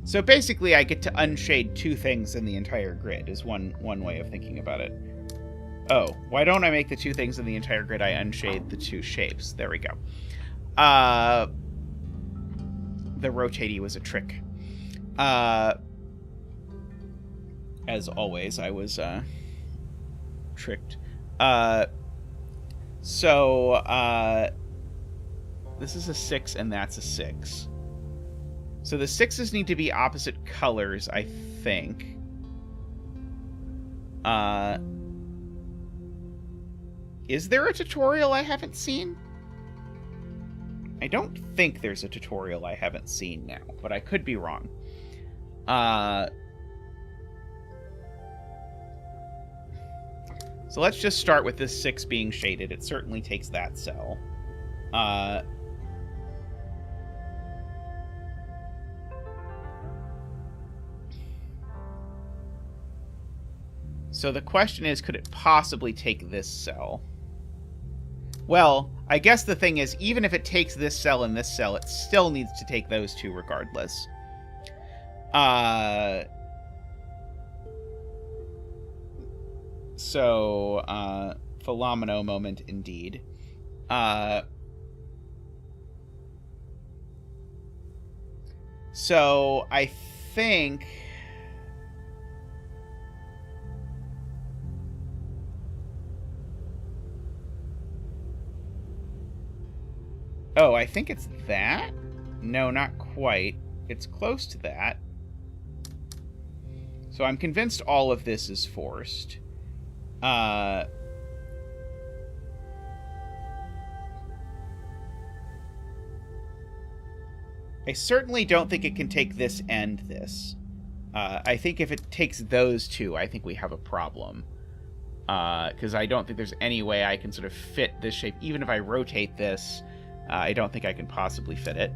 Speaker 1: So basically I get to unshade 2 things in the entire grid is one way of thinking about it. Oh, why don't I make the 2 things in the entire grid I unshade the 2 shapes? There we go. The rotatey was a trick. As always, I was tricked. So this is a 6 and that's a 6. So the 6s need to be opposite colors, I think. Is there a tutorial I haven't seen? I don't think there's a tutorial I haven't seen now, but I could be wrong. So let's just start with this 6 being shaded. It certainly takes that cell. So the question is, could it possibly take this cell? Well, I guess the thing is, even if it takes this cell and this cell, it still needs to take those 2 regardless. So, Philomeno moment indeed. So, I think... Oh, I think it's that? No, not quite. It's close to that. So I'm convinced all of this is forced. I certainly don't think it can take this and this. I think if it takes those 2, I think we have a problem. Because I don't think there's any way I can sort of fit this shape. Even if I rotate this, I don't think I can possibly fit it.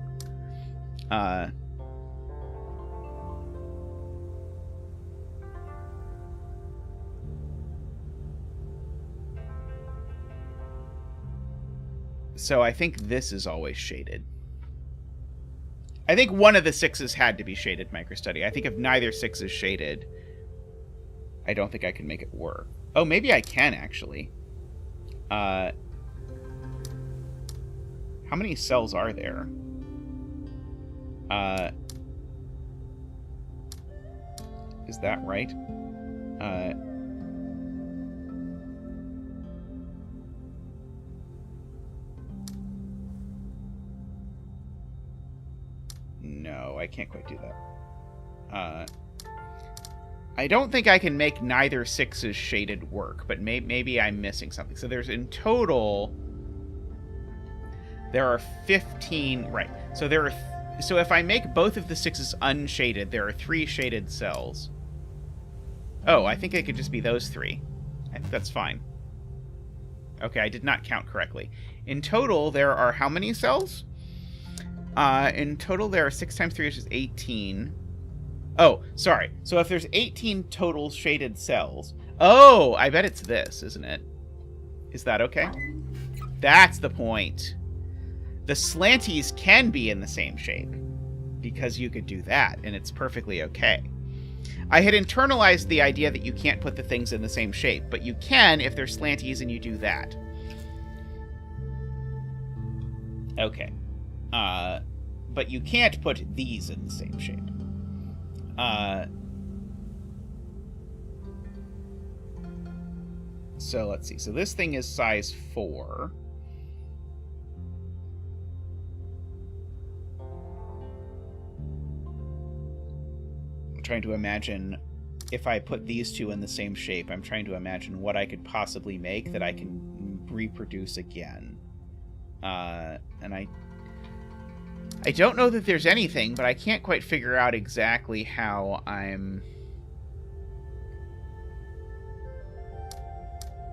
Speaker 1: So I think this is always shaded. I think one of the 6s had to be shaded, MicroStudy. I think if neither 6 is shaded, I don't think I can make it work. Oh, maybe I can, actually. How many cells are there? Is that right? No, I can't quite do that. I don't think I can make neither 6's shaded work, but maybe I'm missing something. So there's in total... There are 15... Right. So there are... So if I make both of the 6's unshaded, there are 3 shaded cells. Oh, I think it could just be those 3. I think that's fine. Okay, I did not count correctly. In total, there are how many cells? In total, there are 6 times 3, which is 18. Oh, sorry. So if there's 18 total shaded cells... Oh, I bet it's this, isn't it? Is that okay? That's the point. The slanties can be in the same shape. because you could do that, and it's perfectly okay. I had internalized the idea that you can't put the things in the same shape, but you can if they're slanties and you do that. Okay. But you can't put these in the same shape. So let's see. So this thing is size 4. I'm trying to imagine if I put these two in the same shape. I'm trying to imagine what I could possibly make that I can reproduce again. And I don't know that there's anything, but I can't quite figure out exactly how I'm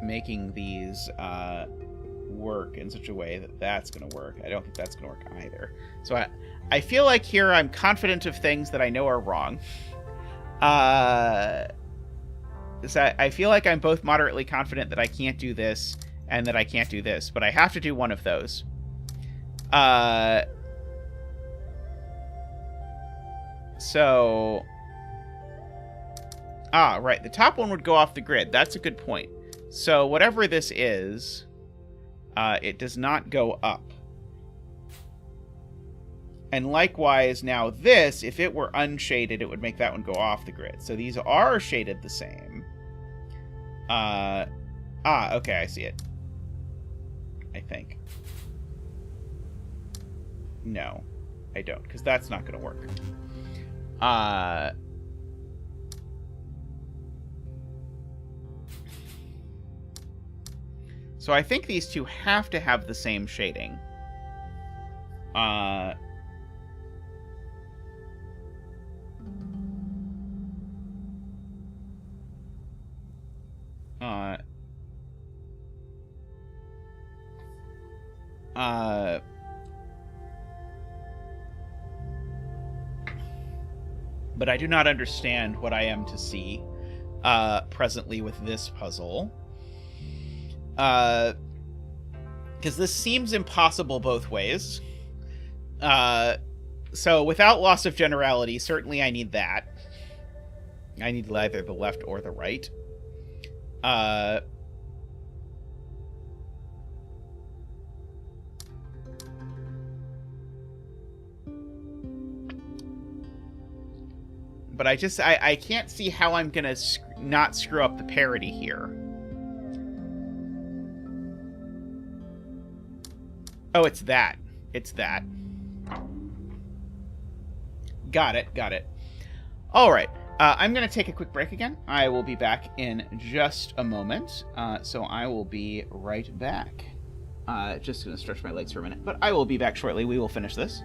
Speaker 1: making these work in such a way that that's going to work. I don't think that's going to work either. So I feel like here I'm confident of things that I know are wrong. So I feel like I'm both moderately confident that I can't do this and that I can't do this, but I have to do one of those. So... right. The top one would go off the grid. That's a good point. So whatever this is, it does not go up. And likewise, now this, if it were unshaded, it would make that one go off the grid. So these are shaded the same. Okay, I see it. I think. No, I don't, because that's not going to work. So I think these two have to have the same shading. But I do not understand what I am to see presently with this puzzle. Because this seems impossible both ways. So without loss of generality, certainly I need that. I need either the left or the right. But I can't see how I'm going to not screw up the parity here. Oh, it's that. It's that. Got it. Got it. All right. I'm going to take a quick break again. I will be back in just a moment. So I will be right back. Just going to stretch my legs for a minute. But I will be back shortly. We will finish this.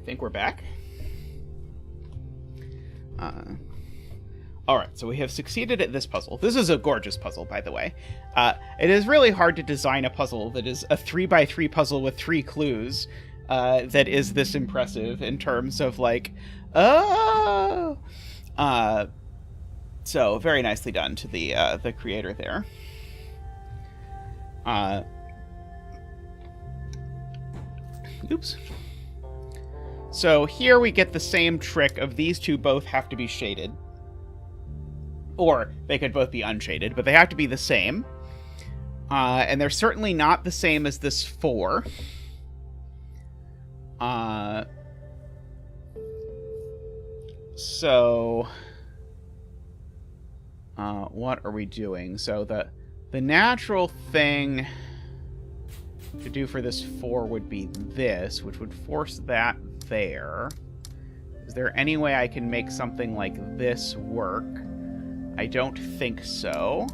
Speaker 1: think we're back. All right, so we have succeeded at this puzzle. This is a gorgeous puzzle, by the way. It is really hard to design a puzzle that is a 3x3 puzzle with 3 clues that is this impressive in terms of, like, oh! So, very nicely done to the creator there. Oops. So here we get the same trick of these two both have to be shaded. Or they could both be unshaded, but they have to be the same. And they're certainly not the same as this 4. So what are we doing? So the natural thing to do for this 4 would be this, which would force that there. Is there any way I can make something like this work? I don't think so.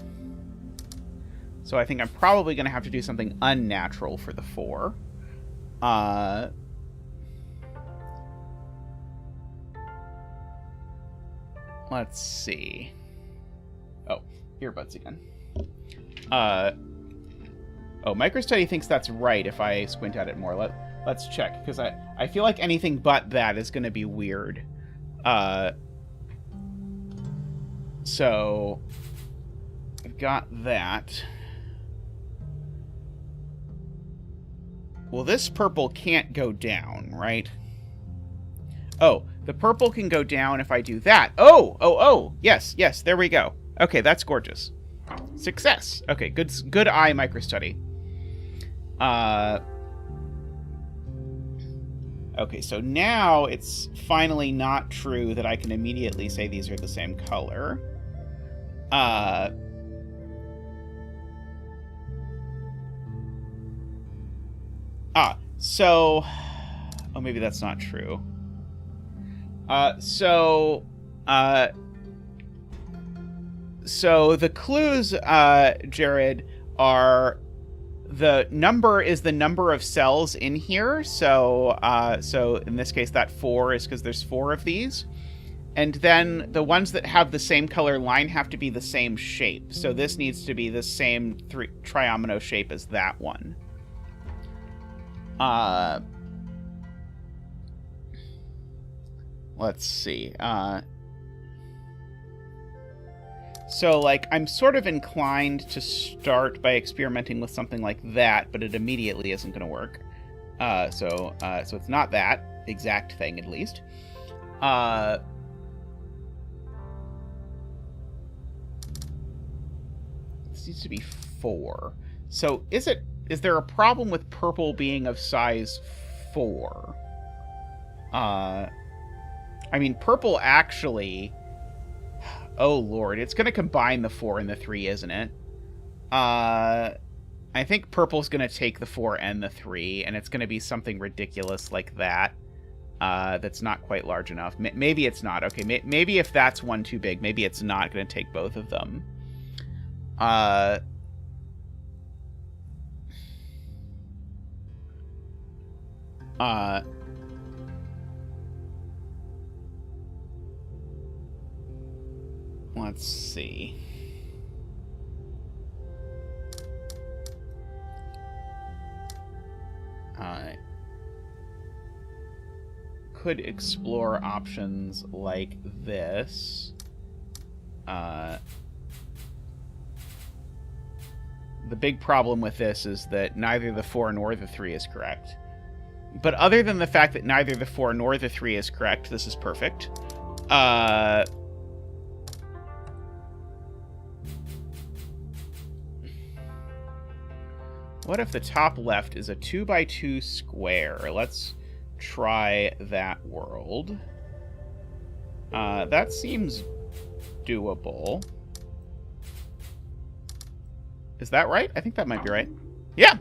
Speaker 1: So I think I'm probably going to have to do something unnatural for the 4. Let's see. Oh, earbuds again. Oh, MicroStudy thinks that's right if I squint at it more. Let's check, because I feel like anything but that is going to be weird. So I've got that. Well, this purple can't go down, right? Oh, the purple can go down if I do that. Oh, yes, there we go. Okay, that's gorgeous. Success. Okay, good eye, MicroStudy. Okay, so now it's finally not true that I can immediately say these are the same color. So... Oh, maybe that's not true. So the clues, Jared, are... The number is the number of cells in here, so in this case that 4 is because there's 4 of these. And then the ones that have the same color line have to be the same shape. So this needs to be the same triomino shape as that one. Let's see. So, like, I'm sort of inclined to start by experimenting with something like that, but it immediately isn't going to work. So it's not that exact thing, at least. This needs to be 4. So, is there a problem with purple being of size 4? I mean, purple actually... Oh, Lord. It's going to combine the 4 and the 3, isn't it? I think purple's going to take the 4 and the 3, and it's going to be something ridiculous like that. That's not quite large enough. Maybe it's not. Okay, maybe if that's one too big, maybe it's not going to take both of them. Let's see. I could explore options like this. The big problem with this is that neither the 4 nor the 3 is correct. But other than the fact that neither the 4 nor the 3 is correct, this is perfect. What if the top left is a 2x2 square? Let's try that world. That seems doable. Is that right? I think that might be right. Yeah!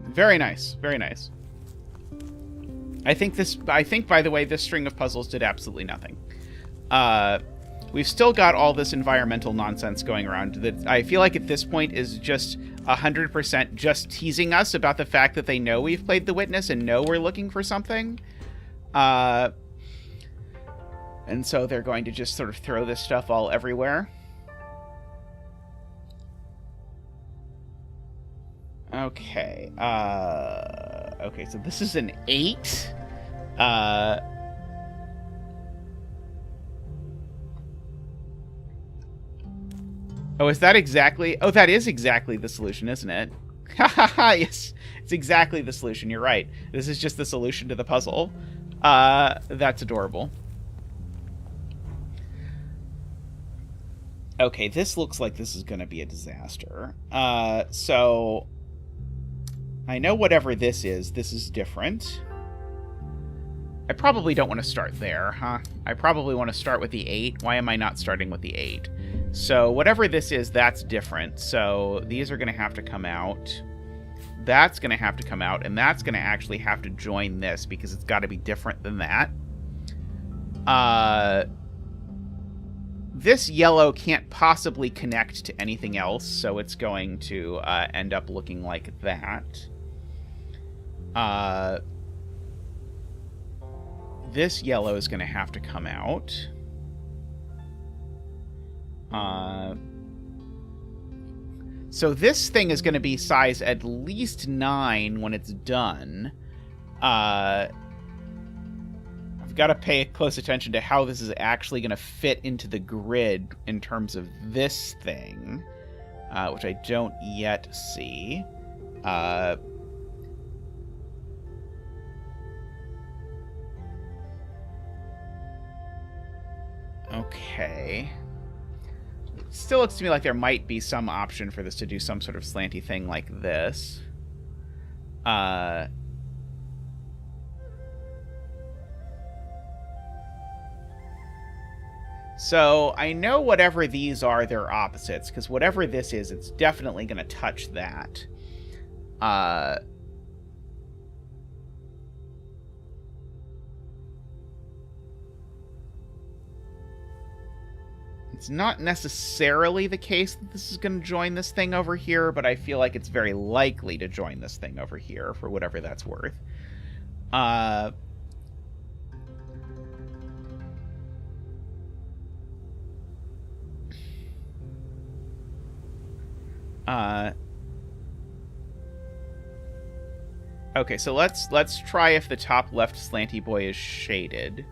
Speaker 1: Very nice. Very nice. I think, by the way, this string of puzzles did absolutely nothing. We've still got all this environmental nonsense going around that I feel like at this point is just 100% just teasing us about the fact that they know we've played The Witness and know we're looking for something. And so they're going to just sort of throw this stuff all everywhere. Okay. Okay, so this is an 8. Oh, is that exactly... Oh, that is exactly the solution, isn't it? Haha, yes. It's exactly the solution. You're right. This is just the solution to the puzzle. That's adorable. Okay, this looks like this is going to be a disaster. So... I know whatever this is different. I probably don't want to start there, huh? I probably want to start with the 8. Why am I not starting with the 8? So whatever this is, that's different. So these are going to have to come out. That's going to have to come out, and that's going to actually have to join this because it's got to be different than that. This yellow can't possibly connect to anything else, so it's going to end up looking like that. This yellow is going to have to come out. So this thing is going to be size at least 9 when it's done. I've got to pay close attention to how this is actually going to fit into the grid in terms of this thing, which I don't yet see. Okay. Still looks to me like there might be some option for this to do some sort of slanty thing like this. So I know whatever these are, they're opposites, because whatever this is, it's definitely going to touch that. It's not necessarily the case that this is going to join this thing over here, but I feel like it's very likely to join this thing over here, for whatever that's worth. Okay, so let's try if the top left slanty boy is shaded.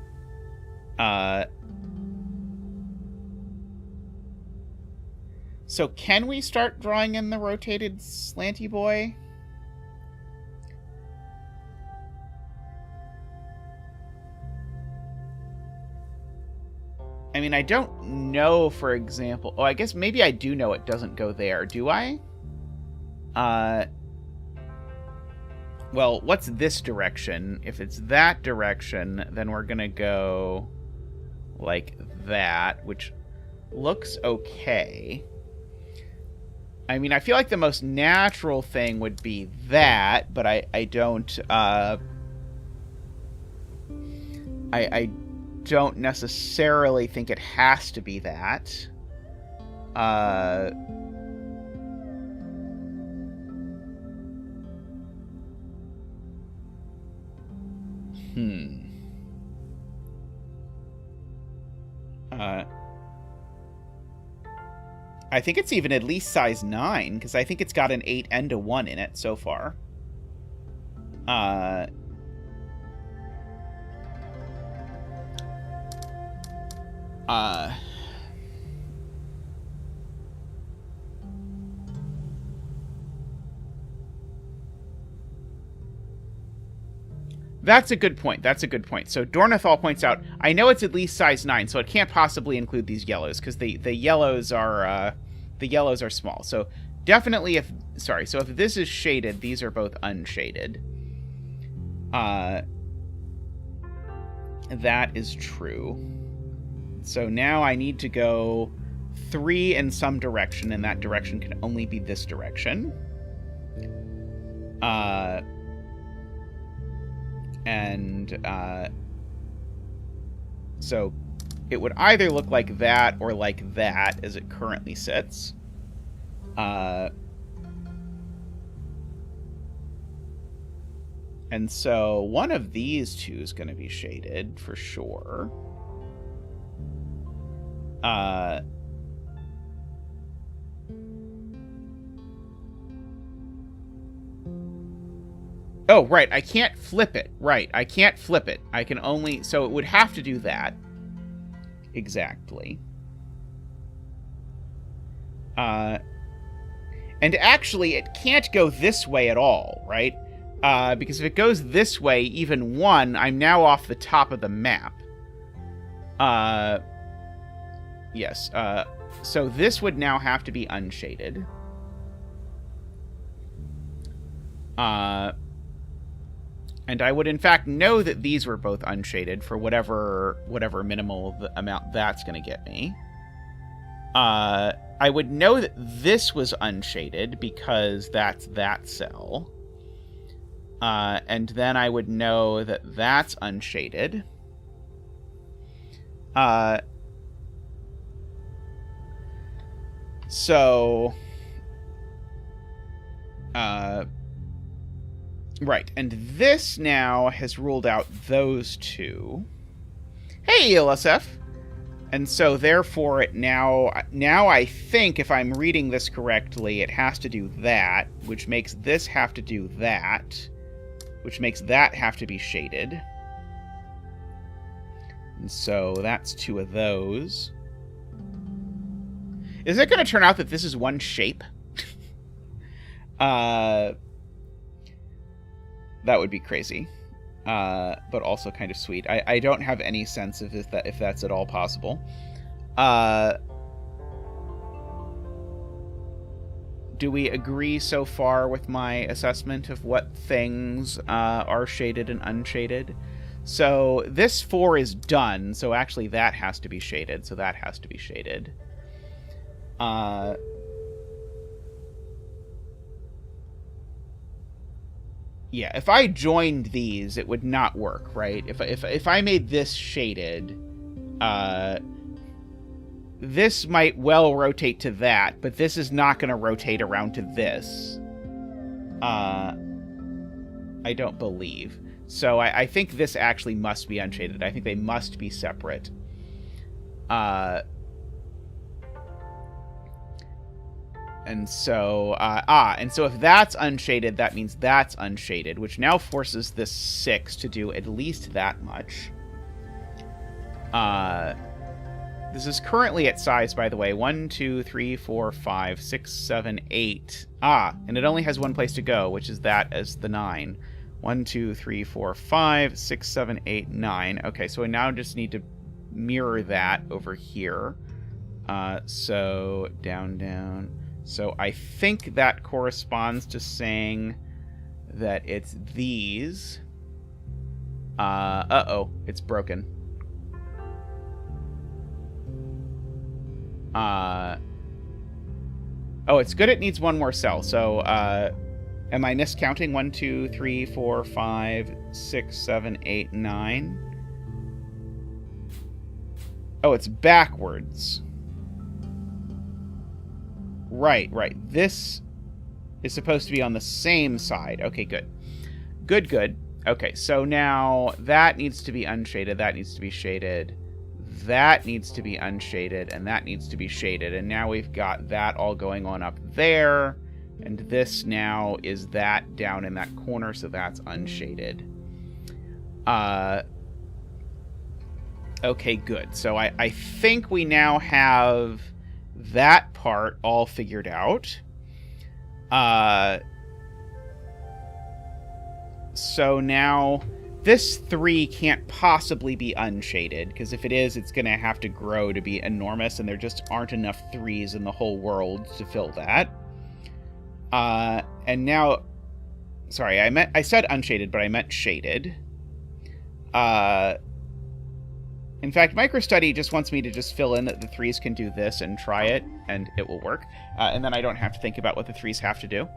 Speaker 1: So can we start drawing in the rotated slanty boy? I mean, I don't know, for example... Oh, I guess maybe I do know it doesn't go there. Do I? Well, what's this direction? If it's that direction, then we're gonna go like that, which looks okay. I mean, I feel like the most natural thing would be that, but I don't, I don't necessarily think it has to be that. I think it's even at least size 9, because I think it's got an 8 and a 1 in it so far. That's a good point. That's a good point. So Dornathal points out, I know it's at least size 9, so it can't possibly include these yellows, because the yellows are small. So definitely if this is shaded, these are both unshaded. That is true. So now I need to go 3 in some direction, and that direction can only be this direction. So it would either look like that or like that as it currently sits. And so one of these two is going to be shaded for sure. Oh, right, I can't flip it. Right, I can't flip it. I can only... So it would have to do that. Exactly. And actually, it can't go this way at all, right? Because if it goes this way, even 1, I'm now off the top of the map. Yes, so this would now have to be unshaded. And I would, in fact, know that these were both unshaded for whatever minimal amount that's going to get me. I would know that this was unshaded because that's that cell. And then I would know that that's unshaded. Right, and this now has ruled out those two. Hey, ELSF! And so, therefore, it now I think, if I'm reading this correctly, it has to do that, which makes this have to do that, which makes that have to be shaded. And so, that's 2 of those. Is it going to turn out that this is one shape? That would be crazy, but also kind of sweet. I don't have any sense of if that's at all possible. Do we agree so far with my assessment of what things are shaded and unshaded? So this 4 is done, so actually that has to be shaded, so that has to be shaded. Yeah, if I joined these, it would not work, right? If I made this shaded, this might well rotate to that, but this is not going to rotate around to this. I don't believe. So I think this actually must be unshaded. I think they must be separate. And so, and so if that's unshaded, that means that's unshaded, which now forces this 6 to do at least that much. This is currently at size, by the way, 1, 2, 3, 4, 5, 6, 7, 8. And it only has one place to go, which is that as the 9. 1, 2, 3, 4, 5, 6, 7, 8, 9. Okay, so I now just need to mirror that over here. So, down, down. So I think that corresponds to saying that it's these. Uh-oh, it's broken. Oh, it's good it needs one more cell. So, am I miscounting? 1, 2, 3, 4, 5, 6, 7, 8, 9. Oh, it's backwards. Right. This is supposed to be on the same side. Okay, good. Good. Okay, so now that needs to be unshaded, that needs to be shaded, that needs to be unshaded, and that needs to be shaded. And now we've got that all going on up there, and this now is that down in that corner, so that's unshaded. Okay, good. So I think we now have that part all figured out. So now this 3 can't possibly be unshaded, because if it is, it's going to have to grow to be enormous, and there just aren't enough 3s in the whole world to fill that. And now, sorry, I said unshaded, but I meant shaded. In fact, MicroStudy just wants me to just fill in that the 3s can do this and try it, and it will work. And then I don't have to think about what the 3s have to do,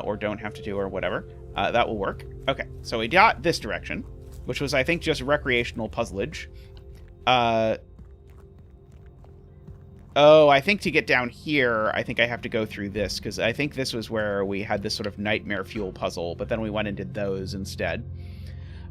Speaker 1: or don't have to do, or whatever. That will work. Okay, so we got this direction, which was, I think, just recreational puzzleage. Oh, I think to get down here, I think I have to go through this, because I think this was where we had this sort of nightmare fuel puzzle, but then we went and did those instead.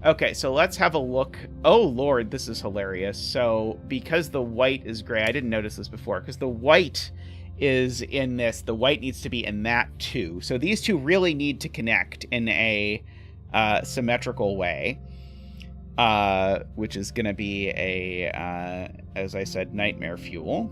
Speaker 1: Okay, so let's have a look. Oh, Lord, this is hilarious. So, because the white is gray, I didn't notice this before, because the white is in this, the white needs to be in that too. So these two really need to connect in a symmetrical way, which is going to be a, as I said, nightmare fuel.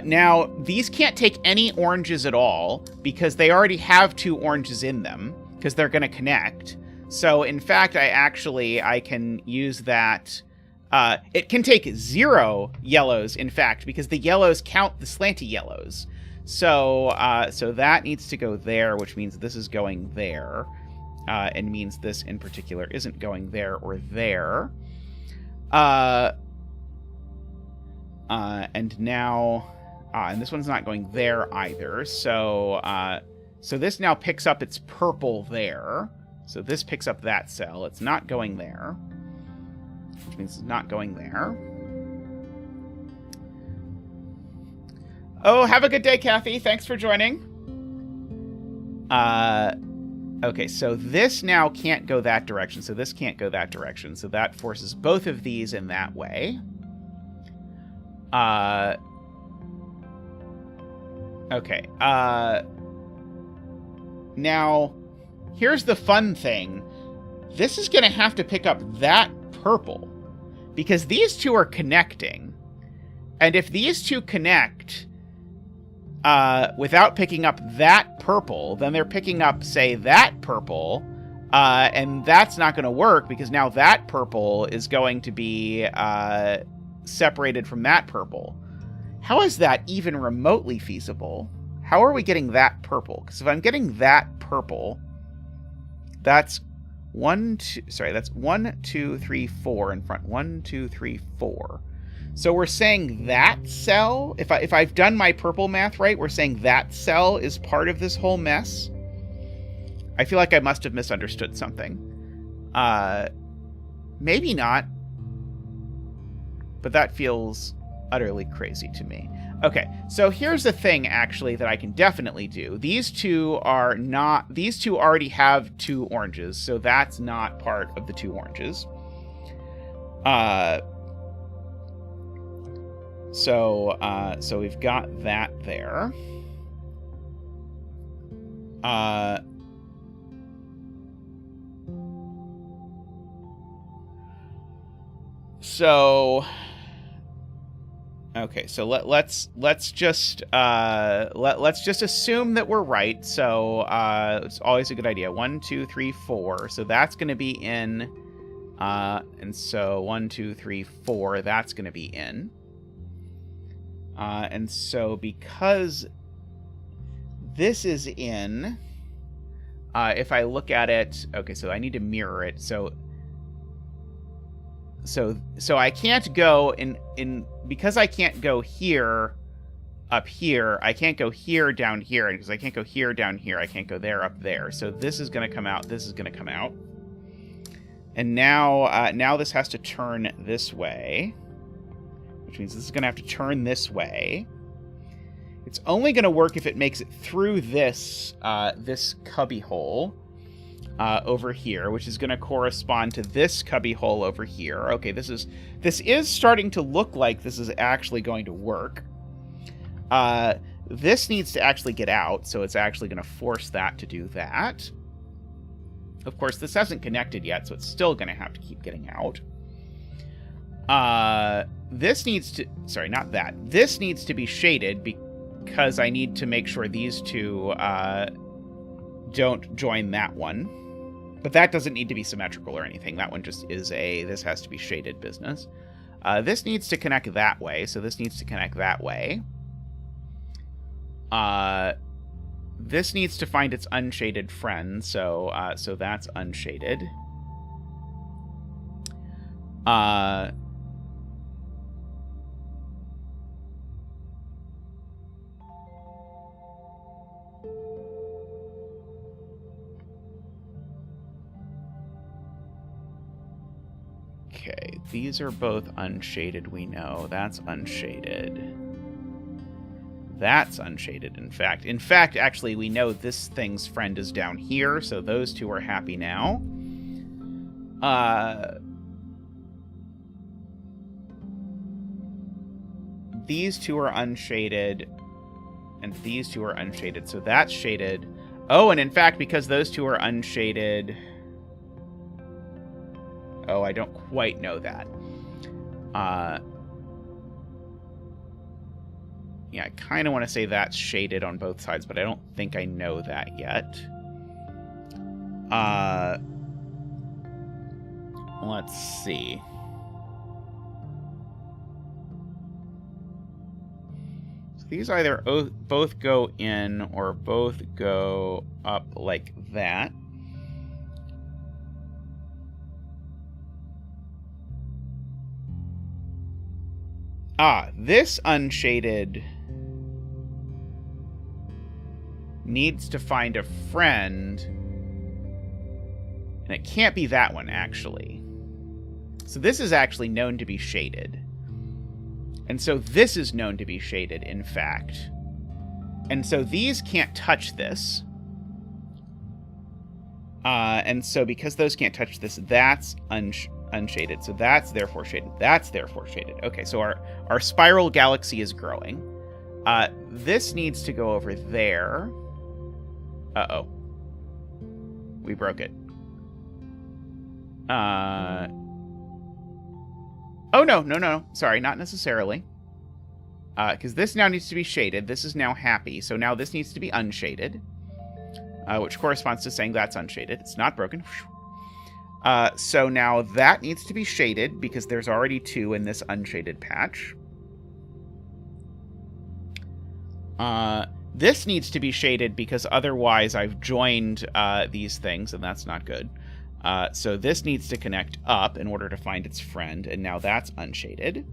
Speaker 1: Now, these can't take any oranges at all, because they already have 2 oranges in them, because they're going to connect. So, in fact, I can use that. It can take 0 yellows, in fact, because the yellows count the slanty yellows. So, so that needs to go there, which means this is going there, and means this in particular isn't going there or there. And now, and this one's not going there either. So, so this now picks up its purple there. So this picks up that cell. It's not going there, which means it's not going there. Oh, have a good day, Kathy. Thanks for joining. Okay, so this now can't go that direction. So this can't go that direction. So that forces both of these in that way. Okay. Now, here's the fun thing. This is going to have to pick up that purple, because these two are connecting. And if these two connect without picking up that purple, then they're picking up, say, that purple, and that's not going to work, because now that purple is going to be separated from that purple. How is that even remotely feasible? How are we getting that purple? Because if I'm getting that purple, that's 1, 2, sorry, that's 1, 2, 3, 4 in front. 1, 2, 3, 4. So we're saying that cell, if I've done my purple math right, we're saying that cell is part of this whole mess. I feel like I must have misunderstood something. Maybe not. But that feels utterly crazy to me. Okay, so here's the thing, actually, that I can definitely do. These two already have 2 oranges, so that's not part of the 2 oranges. So we've got that there. Okay, so let's just assume that we're right. So it's always a good idea. 1, 2, 3, 4. So that's going to be in, and so 1, 2, 3, 4. That's going to be in. And so because this is in, if I look at it, okay, so I need to mirror it. So I can't go in because I can't go here up here. I can't go here down here, and because I can't go here down here, I can't go there up there. So this is going to come out. This is going to come out. And now this has to turn this way, which means this is going to have to turn this way. It's only going to work if it makes it through this this cubby hole over here, which is going to correspond to this cubby hole over here. Okay, this is starting to look like this is actually going to work. This needs to actually get out, so it's actually going to force that to do that. Of course, this hasn't connected yet, so it's still going to have to keep getting out. This needs to... Sorry, not that. This needs to be shaded because I need to make sure these two don't join that one. But that doesn't need to be symmetrical or anything. That one just is this has to be shaded business. This needs to connect that way, so this needs to connect that way. This needs to find its unshaded friend, so that's unshaded. Okay, these are both unshaded, we know. That's unshaded. That's unshaded, in fact. In fact, actually, we know this thing's friend is down here, so those two are happy now. These two are unshaded, and these two are unshaded, so that's shaded. Oh, and in fact, because those two are unshaded... Oh, I don't quite know that. Yeah, I kind of want to say that's shaded on both sides, but I don't think I know that yet. Let's see. So these either both go in or both go up like that. This unshaded needs to find a friend, and it can't be that one, actually. So this is actually known to be shaded. And so this is known to be shaded, in fact. And so these can't touch this. And so because those can't touch this, that's unshaded. So that's therefore shaded. That's therefore shaded. Okay, so our spiral galaxy is growing. This needs to go over there. Uh-oh. We broke it. Oh, no. Sorry, not necessarily. Because this now needs to be shaded. This is now happy. So now this needs to be unshaded. Which corresponds to saying that's unshaded. It's not broken. So now that needs to be shaded because there's already two in this unshaded patch. This needs to be shaded because otherwise I've joined these things, and that's not good. So this needs to connect up in order to find its friend, and now that's unshaded.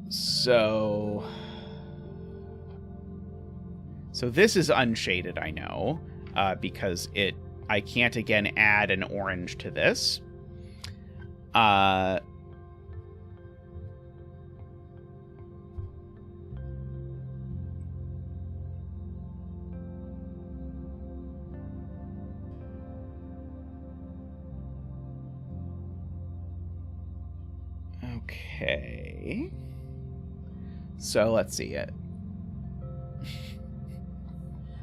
Speaker 1: So this is unshaded, I know, because I can't again add an orange to this. Okay. So let's see it.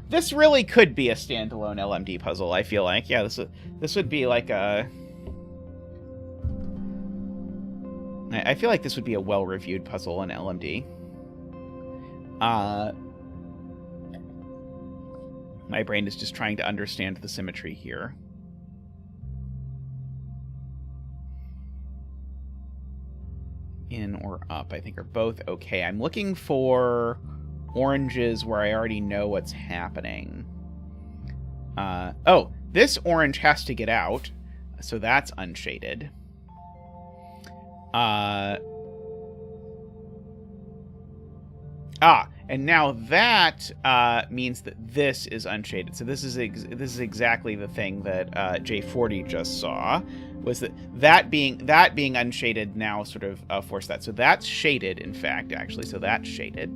Speaker 1: This really could be a standalone LMD puzzle, I feel like. Yeah, this would be like a... I feel like this would be a well-reviewed puzzle in LMD. My brain is just trying to understand the symmetry here. In or up, I think, are both okay. I'm looking for oranges where I already know what's happening. Oh, this orange has to get out, so that's unshaded. And now that means that this is unshaded. So this is exactly the thing that J40 just saw, was that being unshaded now sort of forced that. So that's shaded, in fact, actually. So that's shaded.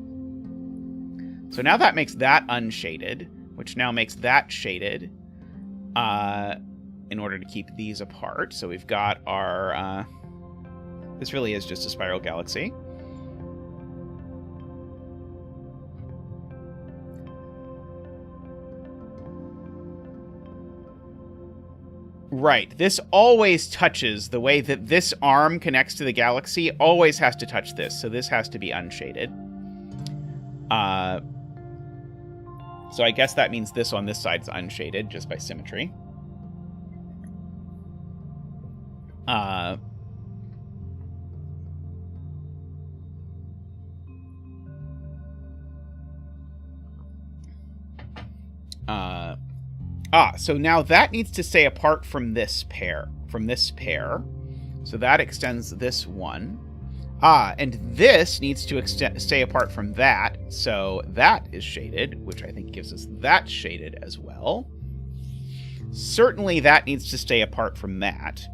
Speaker 1: So now that makes that unshaded, which now makes that shaded in order to keep these apart. So we've got our... this really is just a spiral galaxy. Right. This always touches, the way that this arm connects to the galaxy always has to touch this. So this has to be unshaded. So I guess that means this on this side is unshaded just by symmetry. So now that needs to stay apart from this pair. So that extends this one. And this needs to stay apart from that, so that is shaded, which I think gives us that shaded as well. Certainly that needs to stay apart from that.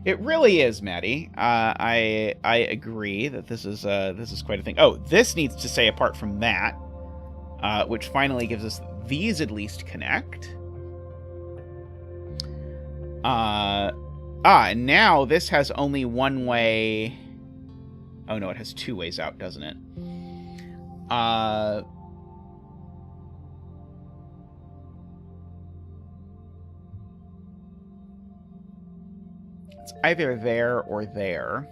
Speaker 1: It really is, Maddie. I agree that this is quite a thing. Oh, this needs to stay apart from that, which finally gives us these at least connect. And now this has only one way. Oh no, it has two ways out, doesn't it? It's either there or there.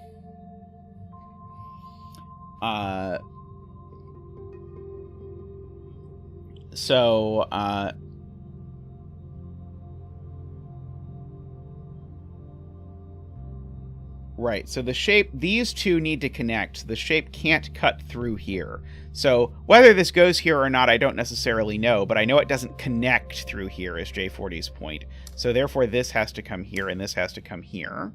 Speaker 1: Right, so the shape, these two need to connect. The shape can't cut through here. So whether this goes here or not, I don't necessarily know, but I know it doesn't connect through here, is J40's point. So therefore this has to come here, and this has to come here.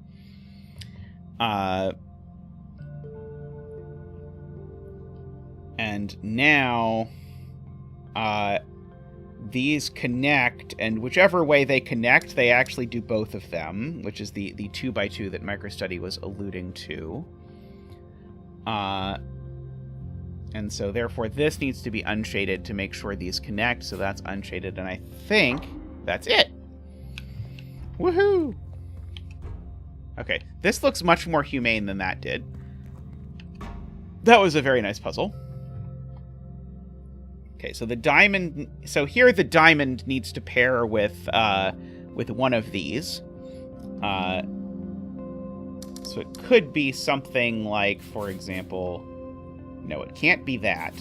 Speaker 1: And now, these connect, and whichever way they connect, they actually do both of them, which is the 2x2 that MicroStudy was alluding to. And so therefore this needs to be unshaded to make sure these connect, so that's unshaded, and I think that's it. Woohoo! Okay, this looks much more humane than that did. That was a very nice puzzle. Okay, so the diamond. So here the diamond needs to pair with one of these. So it could be something like, for example, no, it can't be that.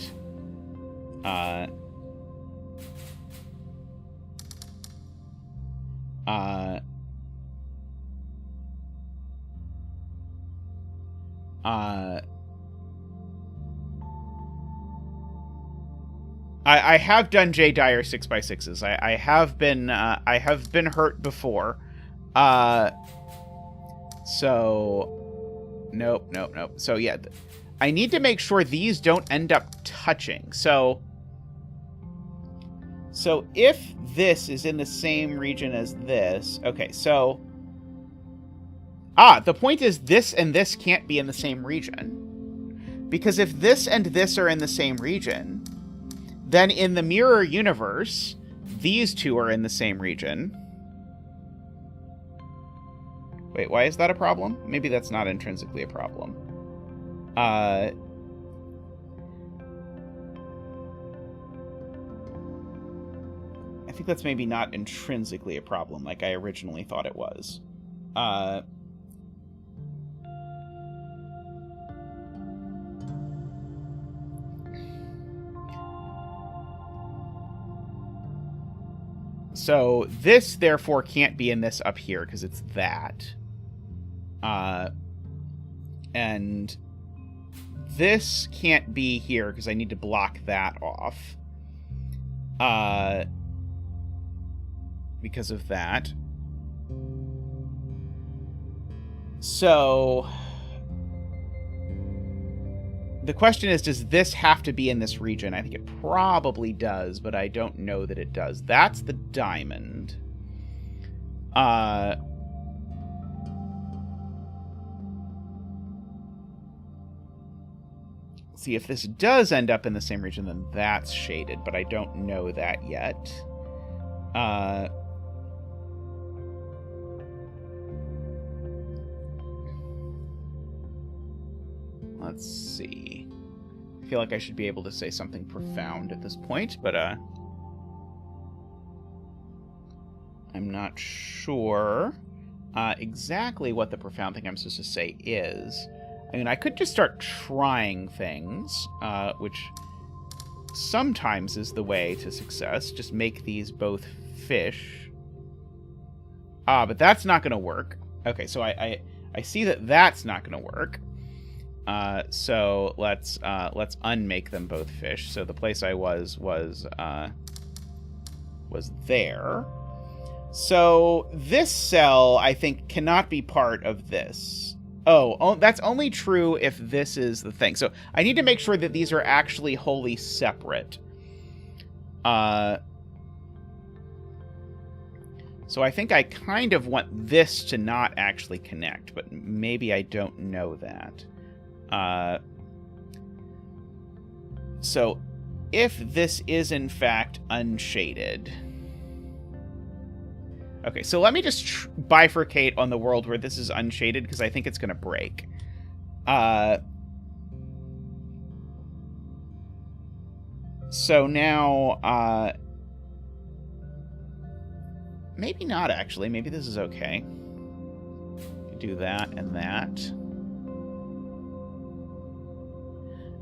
Speaker 1: I have done J. Dyer 6x6s. I have been hurt before. So nope. So yeah, I need to make sure these don't end up touching. So if this is in the same region as this, okay, so the point is this and this can't be in the same region. Because if this and this are in the same region, then in the mirror universe, these two are in the same region. Wait, why is that a problem? Maybe that's not intrinsically a problem. I think that's maybe not intrinsically a problem like I originally thought it was. So this, therefore, can't be in this up here because it's that. And this can't be here because I need to block that off. Because of that. So the question is, does this have to be in this region? I think it probably does, but I don't know that it does. That's the diamond. See, if this does end up in the same region, then that's shaded, but I don't know that yet. Let's see. I feel like I should be able to say something profound at this point, but I'm not sure exactly what the profound thing I'm supposed to say is. I mean, I could just start trying things, which sometimes is the way to success. Just make these both fish. But that's not going to work. Okay, so I see that that's not going to work. So let's unmake them both fish. So the place I was there. So this cell, I think, cannot be part of this. Oh, that's only true if this is the thing. So I need to make sure that these are actually wholly separate. So I think I kind of want this to not actually connect, but maybe I don't know that. So if this is in fact unshaded... Okay, so let me just bifurcate on the world where this is unshaded, because I think it's going to break. So now, maybe not, actually. Maybe this is okay. Do that and that.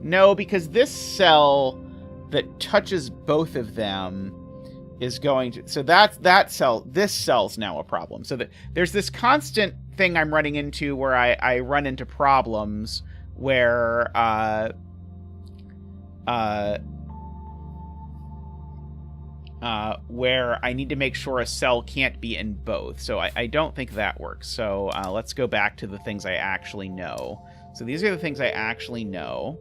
Speaker 1: No, because this cell that touches both of them is going to... So that cell... This cell's now a problem. So there's this constant thing I'm running into where I run into problems where... where I need to make sure a cell can't be in both. So I don't think that works. So let's go back to the things I actually know. So these are the things I actually know.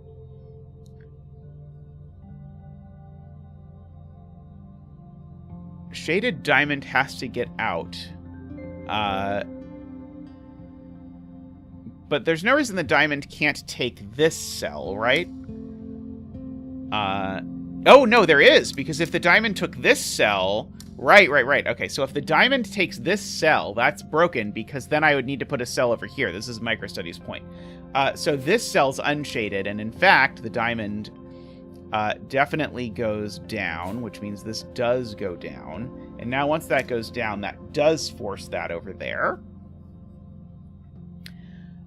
Speaker 1: Shaded diamond has to get out. But there's no reason the diamond can't take this cell, right? Oh, no, there is, because if the diamond took this cell... Right. Okay, so if the diamond takes this cell, that's broken, because then I would need to put a cell over here. This is MicroStudy's point. So this cell's unshaded, and in fact, the diamond definitely goes down, which means this does go down. And now once that goes down, that does force that over there.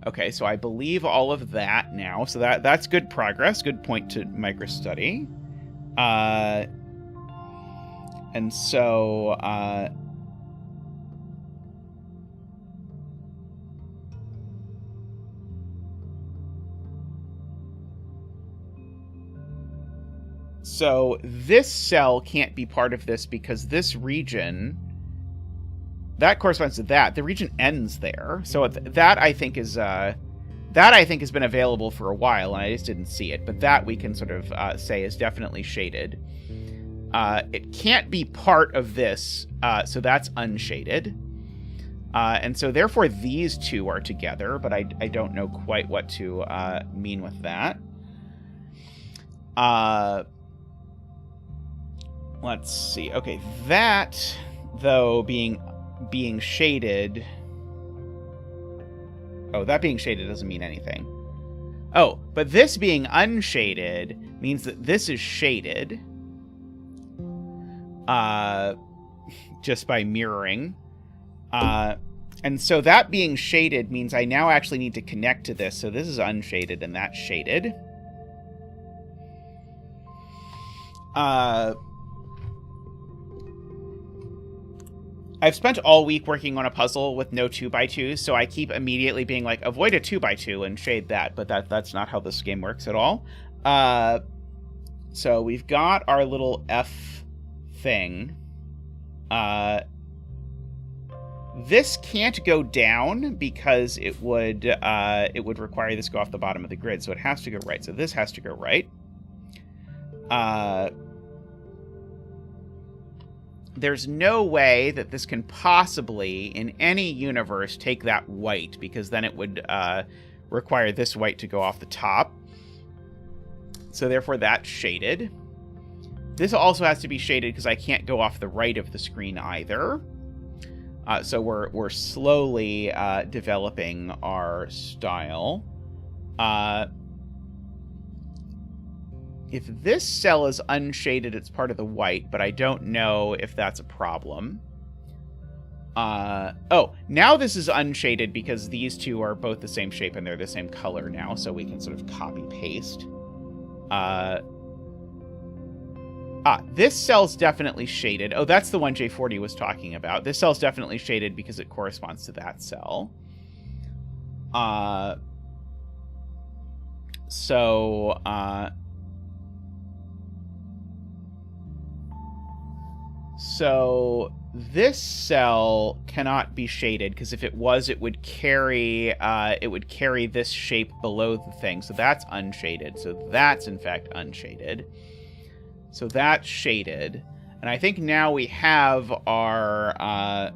Speaker 1: Okay, so I believe all of that now. So that's good progress. Good point to MicroStudy. And so, so this cell can't be part of this because this region, that corresponds to that. The region ends there. So that I think is, that I think has been available for a while, and I just didn't see it. But that we can sort of say is definitely shaded. It can't be part of this, so that's unshaded. And so therefore these two are together, but I don't know quite what to mean with that. Let's see. Okay, that, though, being shaded... Oh, that being shaded doesn't mean anything. Oh, but this being unshaded means that this is shaded. Just by mirroring. And so that being shaded means I now actually need to connect to this. So this is unshaded and that's shaded. I've spent all week working on a puzzle with no 2x2s, so I keep immediately being like, avoid a 2x2 and shade that, but that's not how this game works at all. So we've got our little F thing. This can't go down because it would require this to go off the bottom of the grid, so it has to go right. So this has to go right. There's no way that this can possibly, in any universe, take that white, because then it would require this white to go off the top. So therefore that's shaded. This also has to be shaded because I can't go off the right of the screen either. So we're slowly developing our style. If this cell is unshaded, it's part of the white, but I don't know if that's a problem. Oh, now this is unshaded because these two are both the same shape and they're the same color now, so we can sort of copy-paste. This cell's definitely shaded. Oh, that's the one J40 was talking about. This cell's definitely shaded because it corresponds to that cell. So this cell cannot be shaded, because if it was, it would carry this shape below the thing. So that's unshaded. So that's in fact unshaded. So that's shaded. And I think now we have our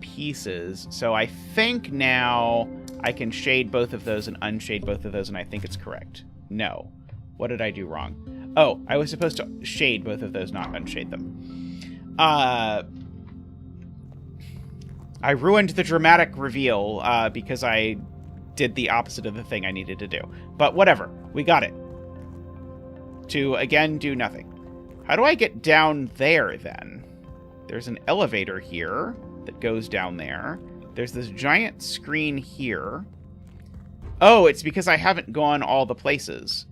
Speaker 1: pieces. So I think now I can shade both of those and unshade both of those, and I think it's correct. No. What did I do wrong? Oh, I was supposed to shade both of those, not unshade them. I ruined the dramatic reveal because I did the opposite of the thing I needed to do. But whatever. We got it. To, again, do nothing. How do I get down there, then? There's an elevator here that goes down there. There's this giant screen here. Oh, it's because I haven't gone all the places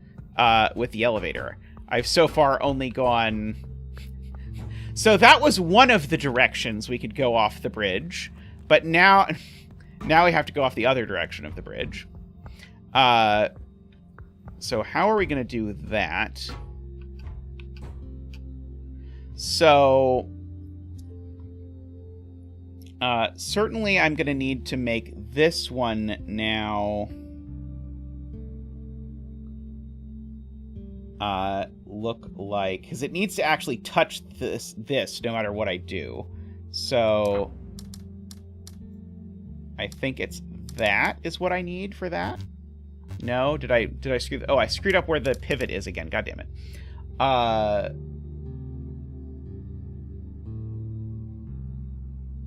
Speaker 1: with the elevator. I've so far only gone... So that was one of the directions we could go off the bridge. But now we have to go off the other direction of the bridge. So how are we going to do that? So... certainly I'm going to need to make this one now... look like... Because it needs to actually touch this no matter what I do. So... I think it's that is what I need for that. No, did I screw... Oh, I screwed up where the pivot is again. God damn it.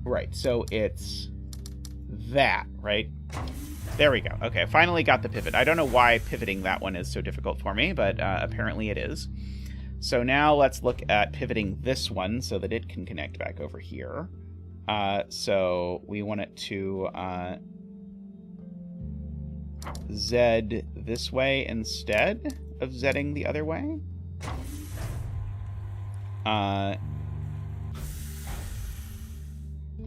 Speaker 1: Right, so it's that, right? There we go. Okay, I finally got the pivot. I don't know why pivoting that one is so difficult for me, but apparently it is. So now let's look at pivoting this one so that it can connect back over here. So we want it to Z this way instead of Zing the other way.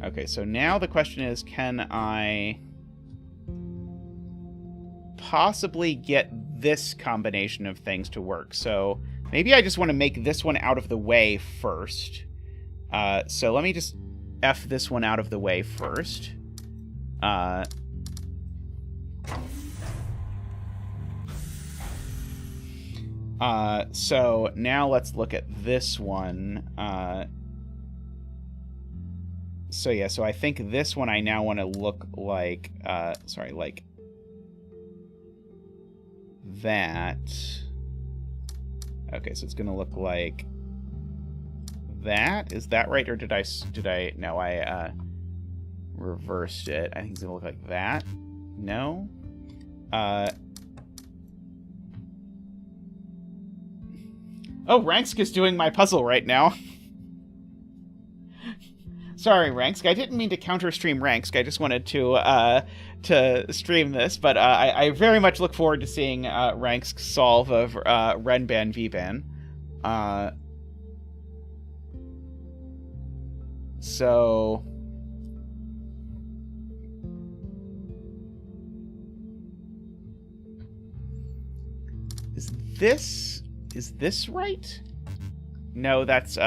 Speaker 1: Okay, so now the question is, can I possibly get this combination of things to work? So maybe I just want to make this one out of the way first. So let me just F this one out of the way first. So now let's look at this one. So yeah, so I think this one I now want to look like, like that. Okay, so it's going to look like that. Is that right? Or no, I reversed it. I think it's going to look like that. No? Oh, Ranksk is doing my puzzle right now. Sorry, Ranksk. I didn't mean to counter-stream Ranksk. I just wanted to stream this, but I very much look forward to seeing Ranksk's solve of Renban Vban. So... Is this right? No, that's,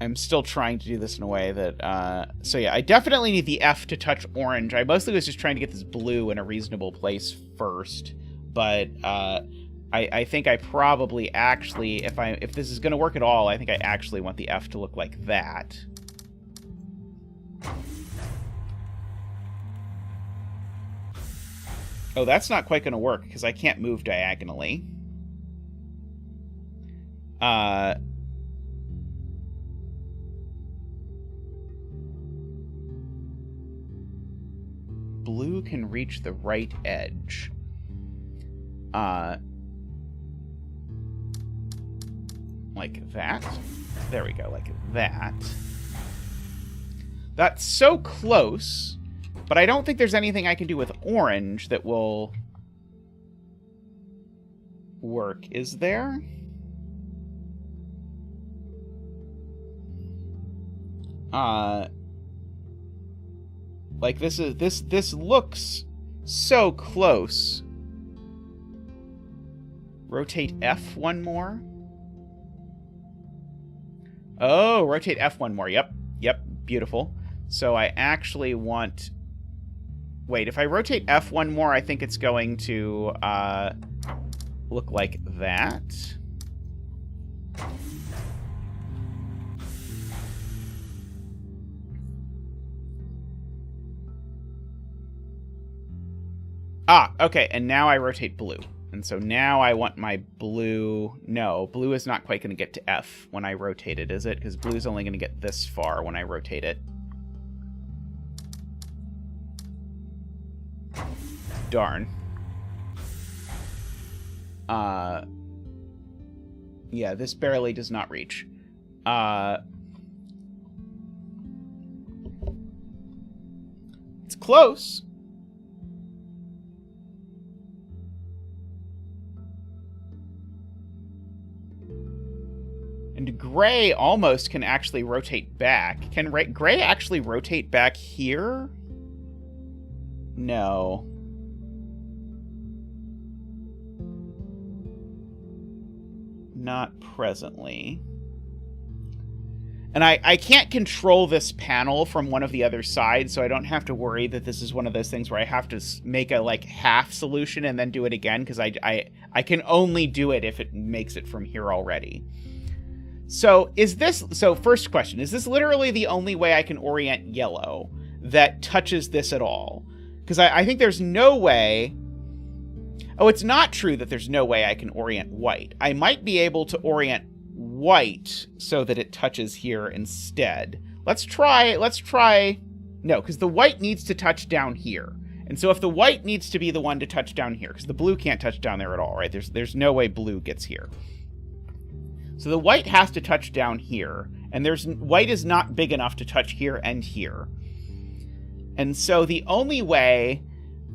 Speaker 1: I'm still trying to do this in a way that, so yeah, I definitely need the F to touch orange. I mostly was just trying to get this blue in a reasonable place first, but, I think I probably actually, if this is going to work at all, I think I actually want the F to look like that. Oh, that's not quite going to work, because I can't move diagonally. Blue can reach the right edge. Like that. There we go, like that. That's so close, but I don't think there's anything I can do with orange that will work. Is there? Like this looks so close. Rotate F one more. Oh, rotate F one more. Yep. Yep. Beautiful. So I actually want... Wait, if I rotate F one more, I think it's going to look like that. Ah, okay, and now I rotate blue. And so now I want my blue... No, blue is not quite going to get to F when I rotate it, is it? Because blue is only going to get this far when I rotate it. Darn. Yeah, this barely does not reach. It's close. And gray almost can actually rotate back. Can gray actually rotate back here? No. Not presently. And I can't control this panel from one of the other sides, so I don't have to worry that this is one of those things where I have to make a, like, half solution and then do it again, because I can only do it if it makes it from here already. So first question, is this literally the only way I can orient yellow that touches this at all? Because I think there's no way... Oh, it's not true that there's no way I can orient white. I might be able to orient white so that it touches here instead. Let's try... No, because the white needs to touch down here. And so if the white needs to be the one to touch down here, because the blue can't touch down there at all, right? There's no way blue gets here. So the white has to touch down here, and white is not big enough to touch here and here. And so the only way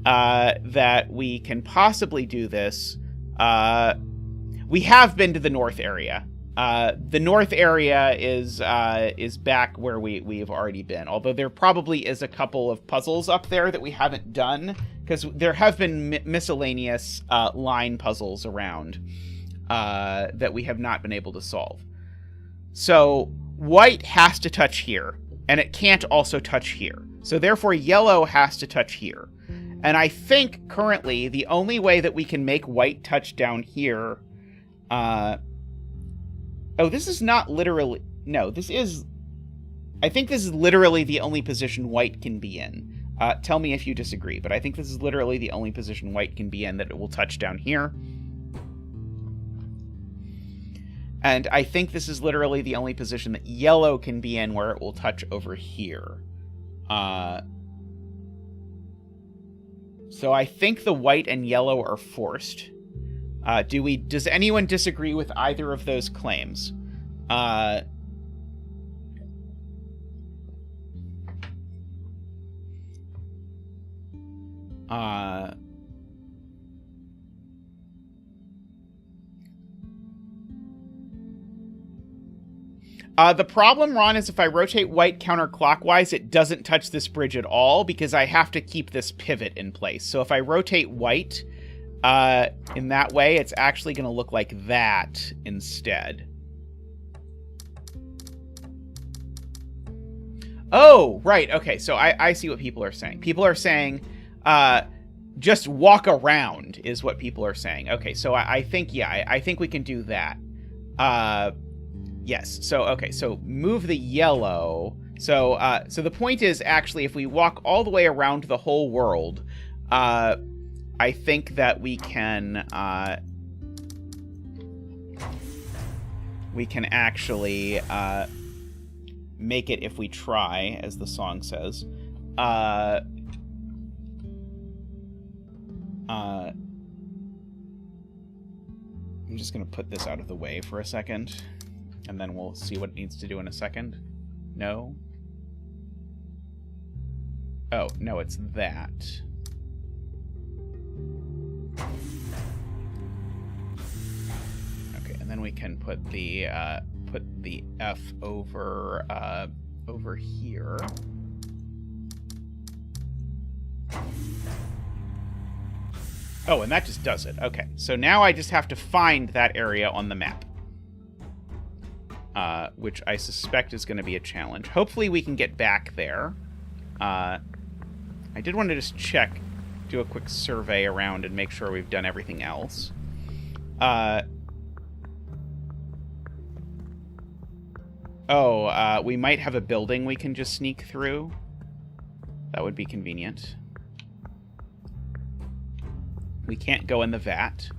Speaker 1: that we can possibly do this, we have been to the north area. The north area is back where we've already been, although there probably is a couple of puzzles up there that we haven't done, because there have been miscellaneous line puzzles around. That we have not been able to solve. So white has to touch here, and it can't also touch here. So therefore yellow has to touch here. And I think currently the only way that we can make white touch down here... oh, this is not literally... No, this is... I think this is literally the only position white can be in. Tell me if you disagree, but I think this is literally the only position white can be in that it will touch down here. And I think this is literally the only position that yellow can be in where it will touch over here. So I think the white and yellow are forced. Does anyone disagree with either of those claims? The problem, Ron, is if I rotate white counterclockwise, it doesn't touch this bridge at all because I have to keep this pivot in place. So if I rotate white in that way, it's actually going to look like that instead. Oh, right. Okay, so I see what people are saying. People are saying just walk around is what people are saying. Okay, so I think, yeah, I think we can do that. Yes. So, okay. So move the yellow. So the point is actually if we walk all the way around the whole world, I think that we can actually make it if we try, as the song says. I'm just going to put this out of the way for a second. And then we'll see what it needs to do in a second. No. Oh, no, it's that. Okay, and then we can put the F over here. Oh, and that just does it. Okay, so now I just have to find that area on the map. Which I suspect is going to be a challenge. Hopefully we can get back there. I did want to just check, do a quick survey around and make sure we've done everything else. We might have a building we can just sneak through. That would be convenient. We can't go in the vat.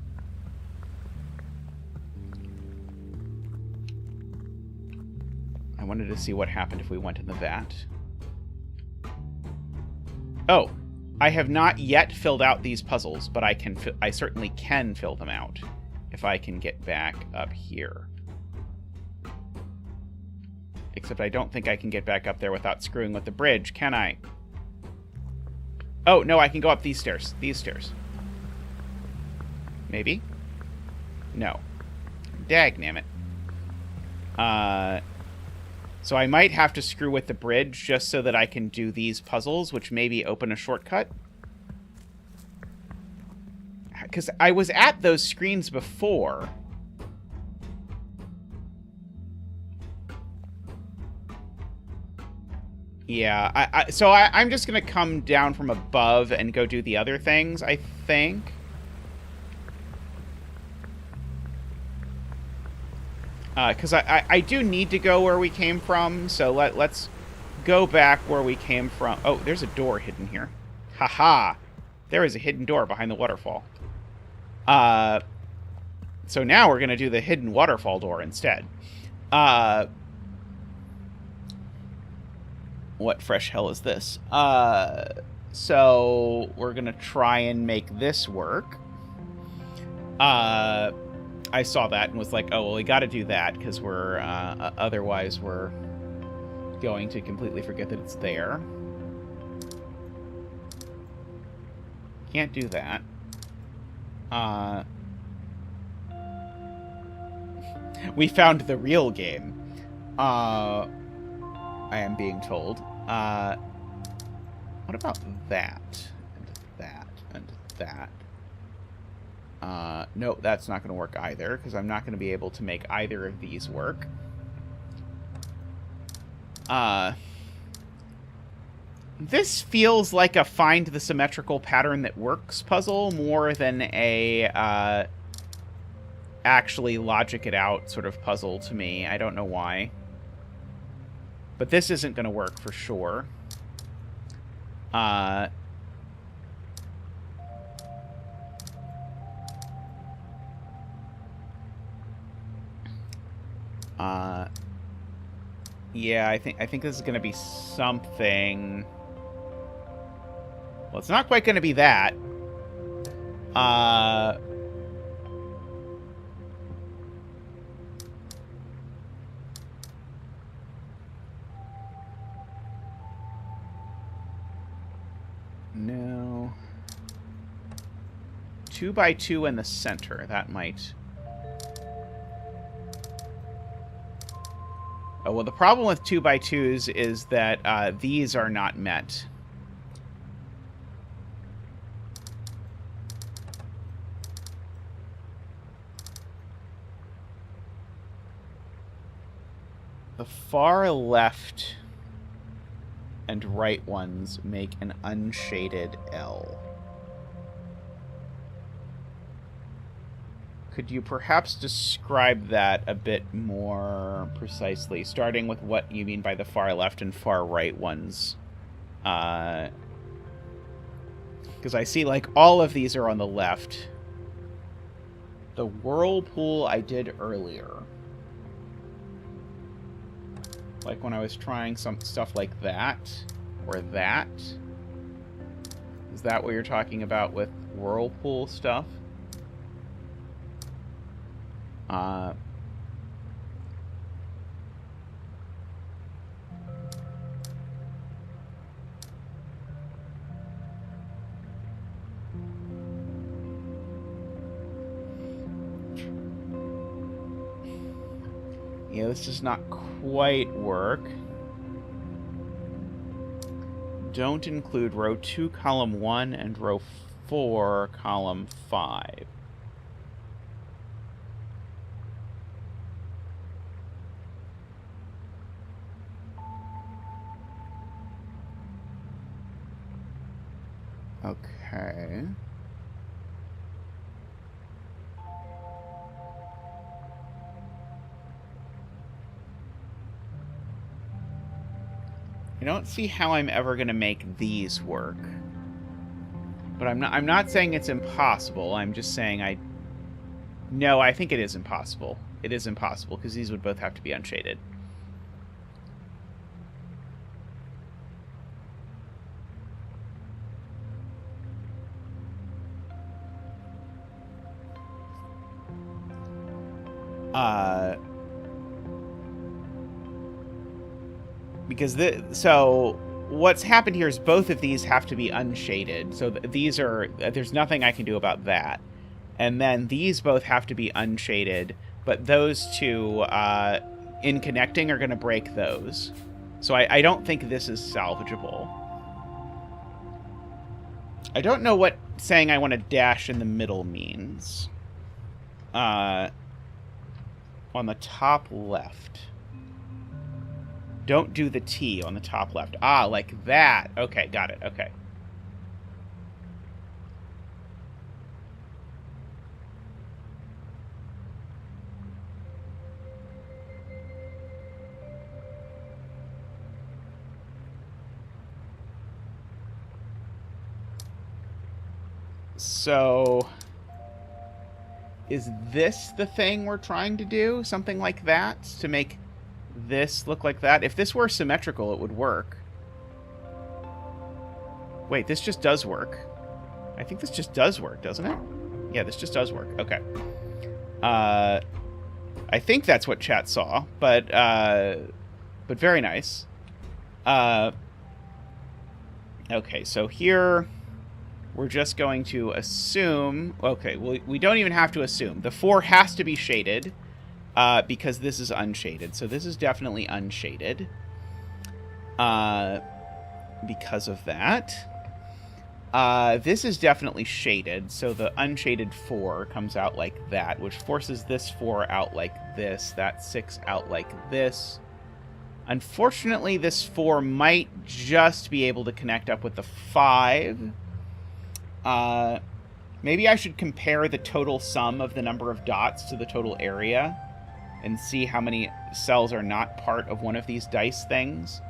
Speaker 1: I wanted to see what happened if we went in the vat. Oh, I have not yet filled out these puzzles, but I certainly can fill them out if I can get back up here. Except I don't think I can get back up there without screwing with the bridge, can I? Oh, no, I can go up these stairs. These stairs. Maybe? No. Dagnammit. So I might have to screw with the bridge just so that I can do these puzzles, which maybe open a shortcut. Because I was at those screens before. Yeah, so I'm just going to come down from above and go do the other things, I think. Because I do need to go where we came from, so let's go back where we came from. Oh, there's a door hidden here. Haha! There is a hidden door behind the waterfall. So now we're going to do the hidden waterfall door instead. What fresh hell is this? So we're going to try and make this work. I saw that and was like, oh, well, we got to do that because we're, otherwise we're going to completely forget that it's there. Can't do that. We found the real game. I am being told. What about that? And that, and that. No, that's not going to work either, because I'm not going to be able to make either of these work. This feels like a find the symmetrical pattern that works puzzle more than a, actually logic it out sort of puzzle to me. I don't know why. But this isn't going to work for sure. Yeah, I think this is going to be something. Well, it's not quite going to be that. No. 2 by 2 in the center. That might. Oh, well, the problem with 2 by 2s is that these are not met. The far left and right ones make an unshaded L. Could you perhaps describe that a bit more precisely, starting with what you mean by the far left and far right ones? Because I see, like, all of these are on the left. The whirlpool I did earlier. Like when I was trying some stuff like that, or that. Is that what you're talking about with whirlpool stuff? Yeah, this does not quite work. Don't include row 2, column 1, and row 4, column 5. Okay. I don't see how I'm ever going to make these work. But I'm not saying it's impossible. I'm just saying No, I think it is impossible. It is impossible because these would both have to be unshaded. So what's happened here is both of these have to be unshaded. So these are, there's nothing I can do about that. And then these both have to be unshaded, but those two, in connecting, are going to break those. So I don't think this is salvageable. I don't know what saying I want to dash in the middle means. On the top left. Don't do the T on the top left. Ah, like that. Okay, got it. Okay. So, is this the thing we're trying to do? Something like that? To make this look like that? If this were symmetrical, it would work. Wait, this just does work. I think this just does work, doesn't it? Yeah, this just does work. Okay. I think that's what chat saw, but very nice. Okay, so here we're just going to assume... Okay, well, we don't even have to assume. The 4 has to be shaded because this is unshaded. So this is definitely unshaded because of that. This is definitely shaded, so the unshaded 4 comes out like that, which forces this 4 out like this, that 6 out like this. Unfortunately, this 4 might just be able to connect up with the 5. Maybe I should compare the total sum of the number of dots to the total area and see how many cells are not part of one of these dice things.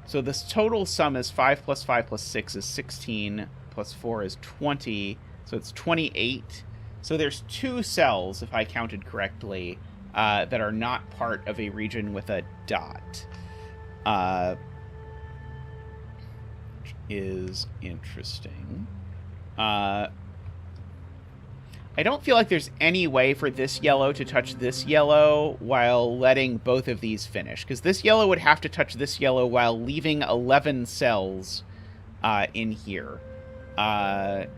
Speaker 1: So this total sum is 5 plus 5 plus 6 is 16, plus 4 is 20, so it's 28. So there's 2 cells, if I counted correctly, that are not part of a region with a dot. Which is interesting. I don't feel like there's any way for this yellow to touch this yellow while letting both of these finish. Because this yellow would have to touch this yellow while leaving 11 cells in here. And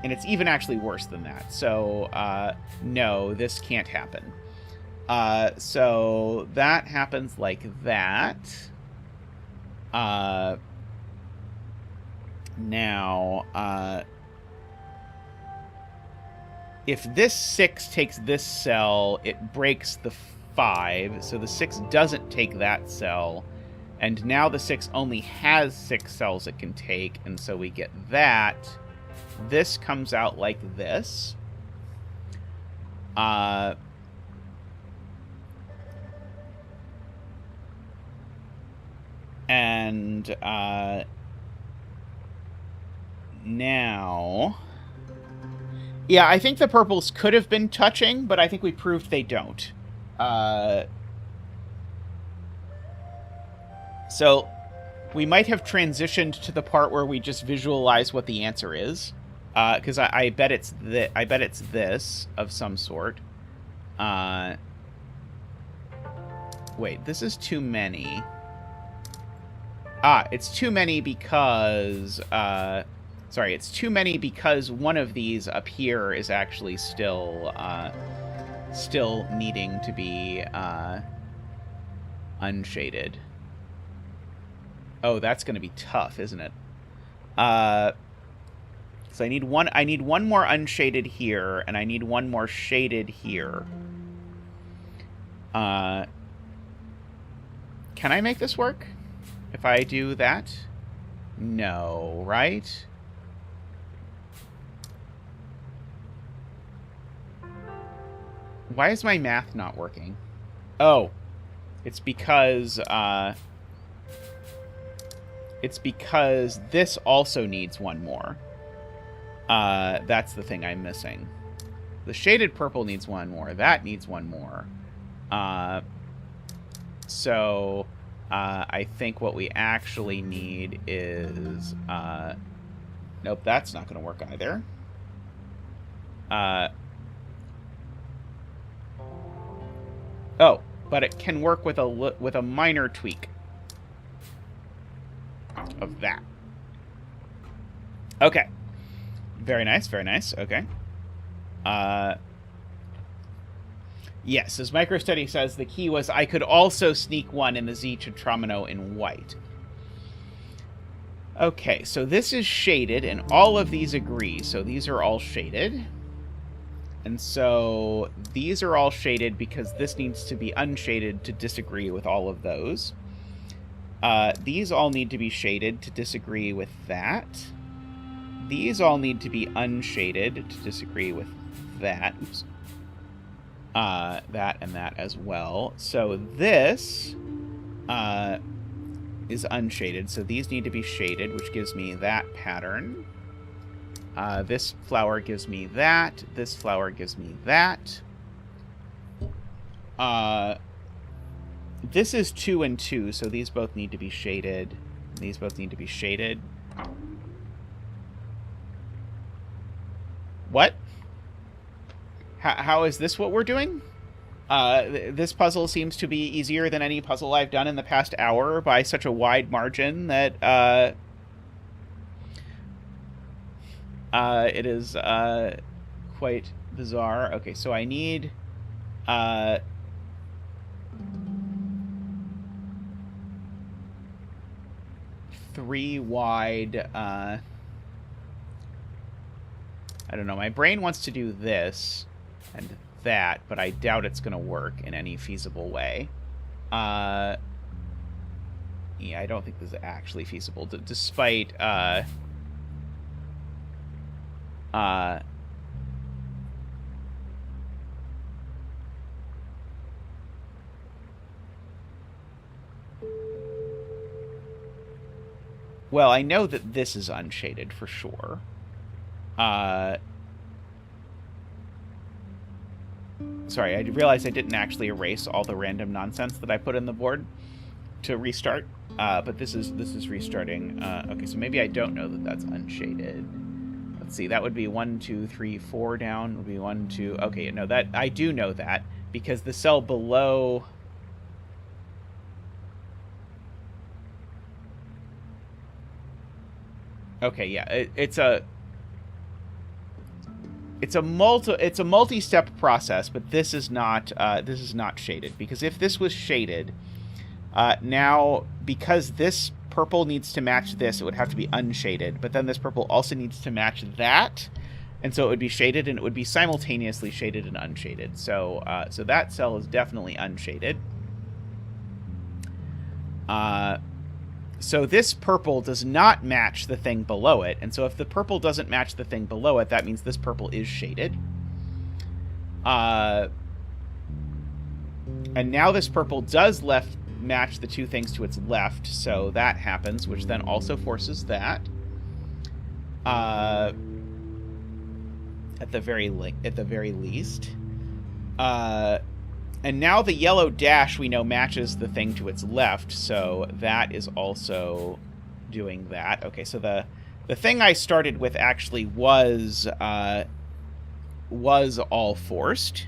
Speaker 1: it's even actually worse than that. So, no, this can't happen. So that happens like that. Now, if this 6 takes this cell, it breaks the 5, so the 6 doesn't take that cell, and now the 6 only has 6 cells it can take, and so we get that. This comes out like this. And now... Yeah, I think the purples could have been touching, but I think we proved they don't. So we might have transitioned to the part where we just visualize what the answer is, because I bet it's this of some sort. Wait, this is too many. It's too many because sorry, it's too many because one of these up here is actually still needing to be unshaded. Oh, that's going to be tough, isn't it? So I need one more unshaded here, and I need one more shaded here. Can I make this work? If I do that? No, right? Why is my math not working? Oh. It's because this also needs one more. That's the thing I'm missing. The shaded purple needs one more. That needs one more. So I think what we actually need is... nope, that's not going to work either. Oh, but it can work with a minor tweak of that. Okay. Very nice, very nice. Okay. Yes, as MicroStudy says, the key was I could also sneak one in the Z Citramino in white. Okay, so this is shaded, and all of these agree. So these are all shaded. And so these are all shaded because this needs to be unshaded to disagree with all of those. These all need to be shaded to disagree with that. These all need to be unshaded to disagree with that. Oops. That and that as well. So this is unshaded. So these need to be shaded, which gives me that pattern. This flower gives me that. This flower gives me that. This is 2 and 2, so these both need to be shaded. These both need to be shaded. What? How is this what we're doing? This puzzle seems to be easier than any puzzle I've done in the past hour by such a wide margin that it is quite bizarre. Okay, so I need 3 wide. I don't know. My brain wants to do this and that, but I doubt it's going to work in any feasible way. Yeah, I don't think this is actually feasible, despite well, I know that this is unshaded for sure. Sorry, I realized I didn't actually erase all the random nonsense that I put in the board to restart. But this is restarting. Okay, so maybe I don't know that that's unshaded. Let's see, that would be 1, 2, 3, 4 down. Would be 1, 2. Okay, no, that I do know that because the cell below. Okay, yeah, it's a multi-step process, but this is not shaded, because if this was shaded, now because this purple needs to match this, it would have to be unshaded, but then this purple also needs to match that, and so it would be shaded, and it would be simultaneously shaded and unshaded. So so that cell is definitely unshaded. So this purple does not match the thing below it, and so if the purple doesn't match the thing below it, that means this purple is shaded. And now this purple does match the 2 things to its left, so that happens, which then also forces that. At the very least. And now the yellow dash, we know, matches the thing to its left, so that is also doing that. Okay, so the thing I started with actually was all forced,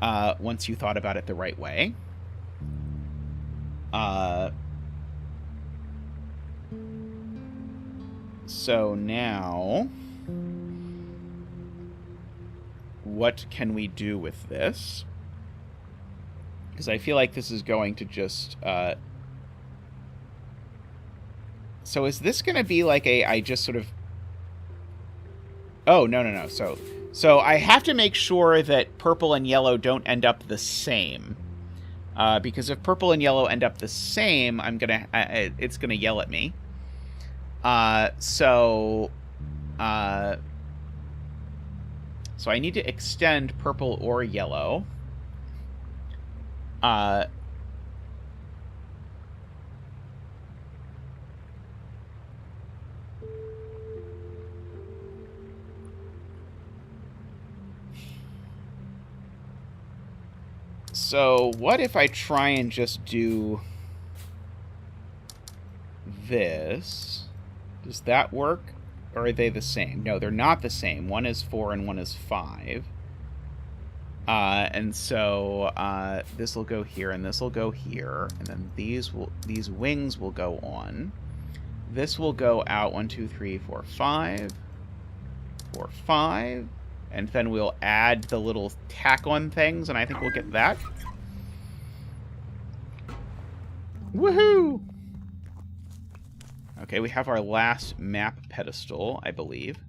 Speaker 1: once you thought about it the right way. So now, what can we do with this? Because I feel like this is going to just... So is this going to be like I just sort of... Oh, no, no, no. So I have to make sure that purple and yellow don't end up the same. Because if purple and yellow end up the same, it's gonna yell at me. So I need to extend purple or yellow. So what if I try and just do this? Does that work? Or are they the same? No, they're not the same. One is 4 and one is 5. And so this will go here and this will go here, and then these wings will go on. This will go out 1, 2, 3, 4, 5. 4, 5. And then we'll add the little tack-on things, and I think we'll get that. Woohoo! Okay, we have our last map pedestal, I believe.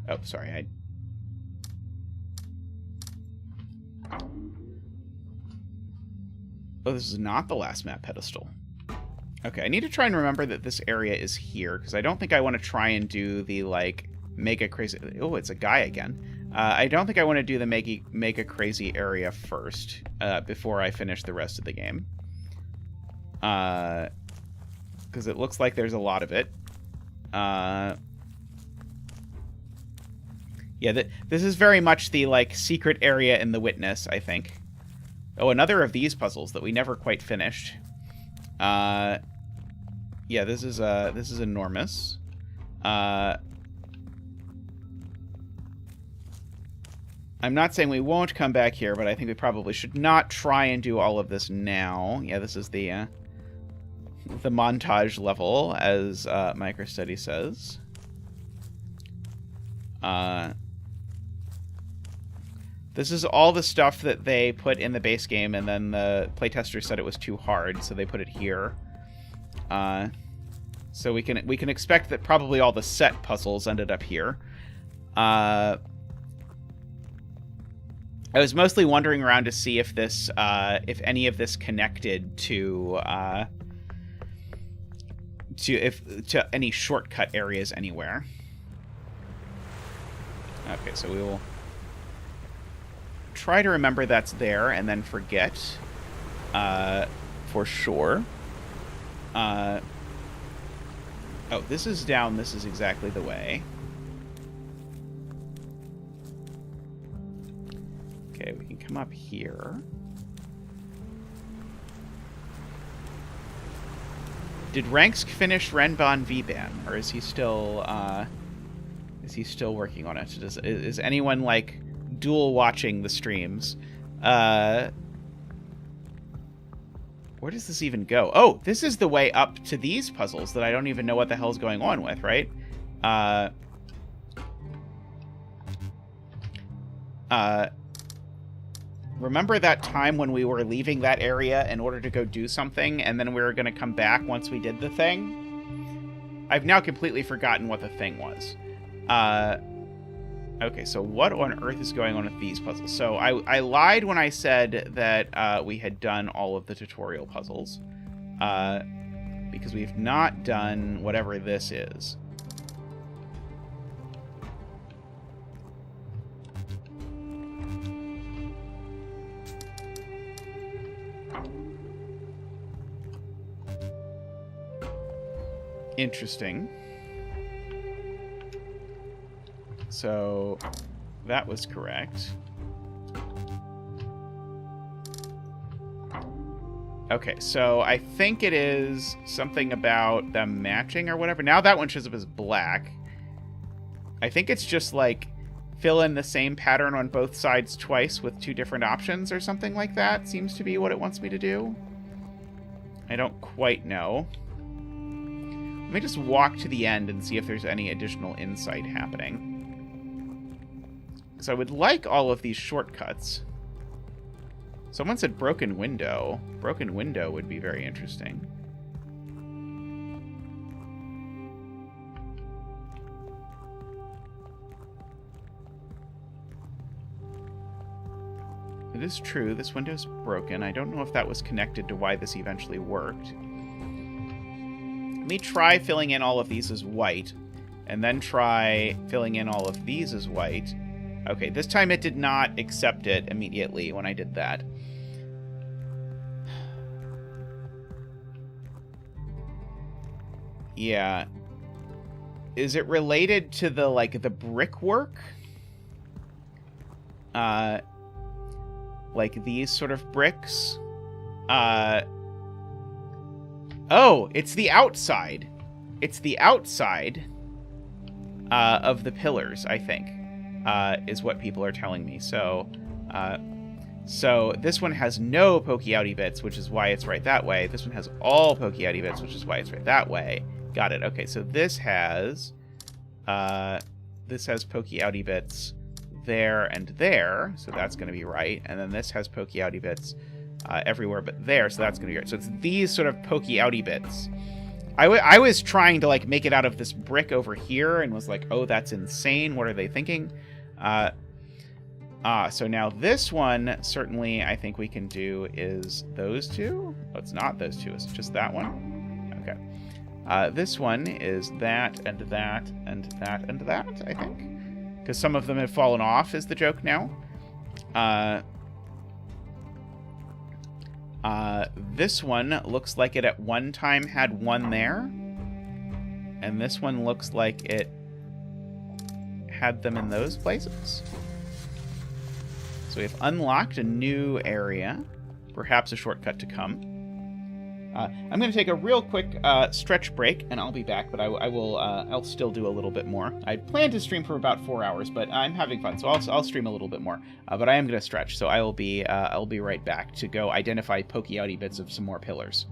Speaker 1: Oh, sorry, Oh, this is not the last map pedestal. Okay, I need to try and remember that this area is here, because I don't think I want to try and do the, like, mega crazy... Oh, it's a guy again. I don't think I want to do the mega crazy area first, before I finish the rest of the game. Because it looks like there's a lot of it. Yeah, this is very much the, like, secret area in The Witness, I think. Oh, another of these puzzles that we never quite finished. Yeah, this is enormous. I'm not saying we won't come back here, but I think we probably should not try and do all of this now. Yeah, this is the montage level, as MicroStudy says. This is all the stuff that they put in the base game, and then the playtester said it was too hard, so they put it here. So we can expect that probably all the set puzzles ended up here. I was mostly wandering around to see if this, if any of this connected to any shortcut areas anywhere. Okay, so we will try to remember that's there and then forget, for sure. Oh, this is down. This is exactly the way. Okay, we can come up here. Did Ranks finish Renban V-Ban, or is he still working on it? Is anyone, like, dual watching the streams? Where does this even go? Oh, this is the way up to these puzzles that I don't even know what the hell's going on with, right? Remember that time when we were leaving that area in order to go do something, and then we were going to come back once we did the thing? I've now completely forgotten what the thing was. Okay, so what on earth is going on with these puzzles? So I lied when I said that we had done all of the tutorial puzzles, because we've not done whatever this is. Interesting. So that was correct. Okay, so I think it is something about them matching or whatever. Now that one shows up as black. I think it's just like fill in the same pattern on both sides twice with 2 different options or something like that. Seems to be what it wants me to do. I don't quite know. Let me just walk to the end and see if there's any additional insight happening. Because I would like all of these shortcuts. Someone said broken window. Broken window would be very interesting. It is true, this window's broken. I don't know if that was connected to why this eventually worked. Let me try filling in all of these as white, and then try filling in all of these as white. Okay, this time it did not accept it immediately when I did that. Yeah. Is it related to the, like, the brickwork? Like these sort of bricks? Oh, it's the outside. It's the outside of the pillars, I think, is what people are telling me. So, so this one has no pokey outy bits, which is why it's right that way. This one has all pokey outy bits, which is why it's right that way. Got it. Okay, so this has pokey outy bits there and there, so that's going to be right. And then this has pokey outy bits everywhere but there, so that's going to be right. So it's these sort of pokey outy bits. I was trying to, like, make it out of this brick over here and was like, oh, that's insane. What are they thinking? So now this one, certainly, I think we can do is those two. Oh, it's not those two. It's just that one. Okay. This one is that and that and that and that, I think. Because some of them have fallen off is the joke now. This one looks like it at one time had one there. And this one looks like it had them in those places. So we've unlocked a new area. Perhaps a shortcut to come. I'm going to take a real quick stretch break, and I'll be back, but I'll still do a little bit more. I plan to stream for about 4 hours, but I'm having fun, so I'll stream a little bit more. But I am going to stretch, so I'll be right back to go identify pokey outy bits of some more pillars.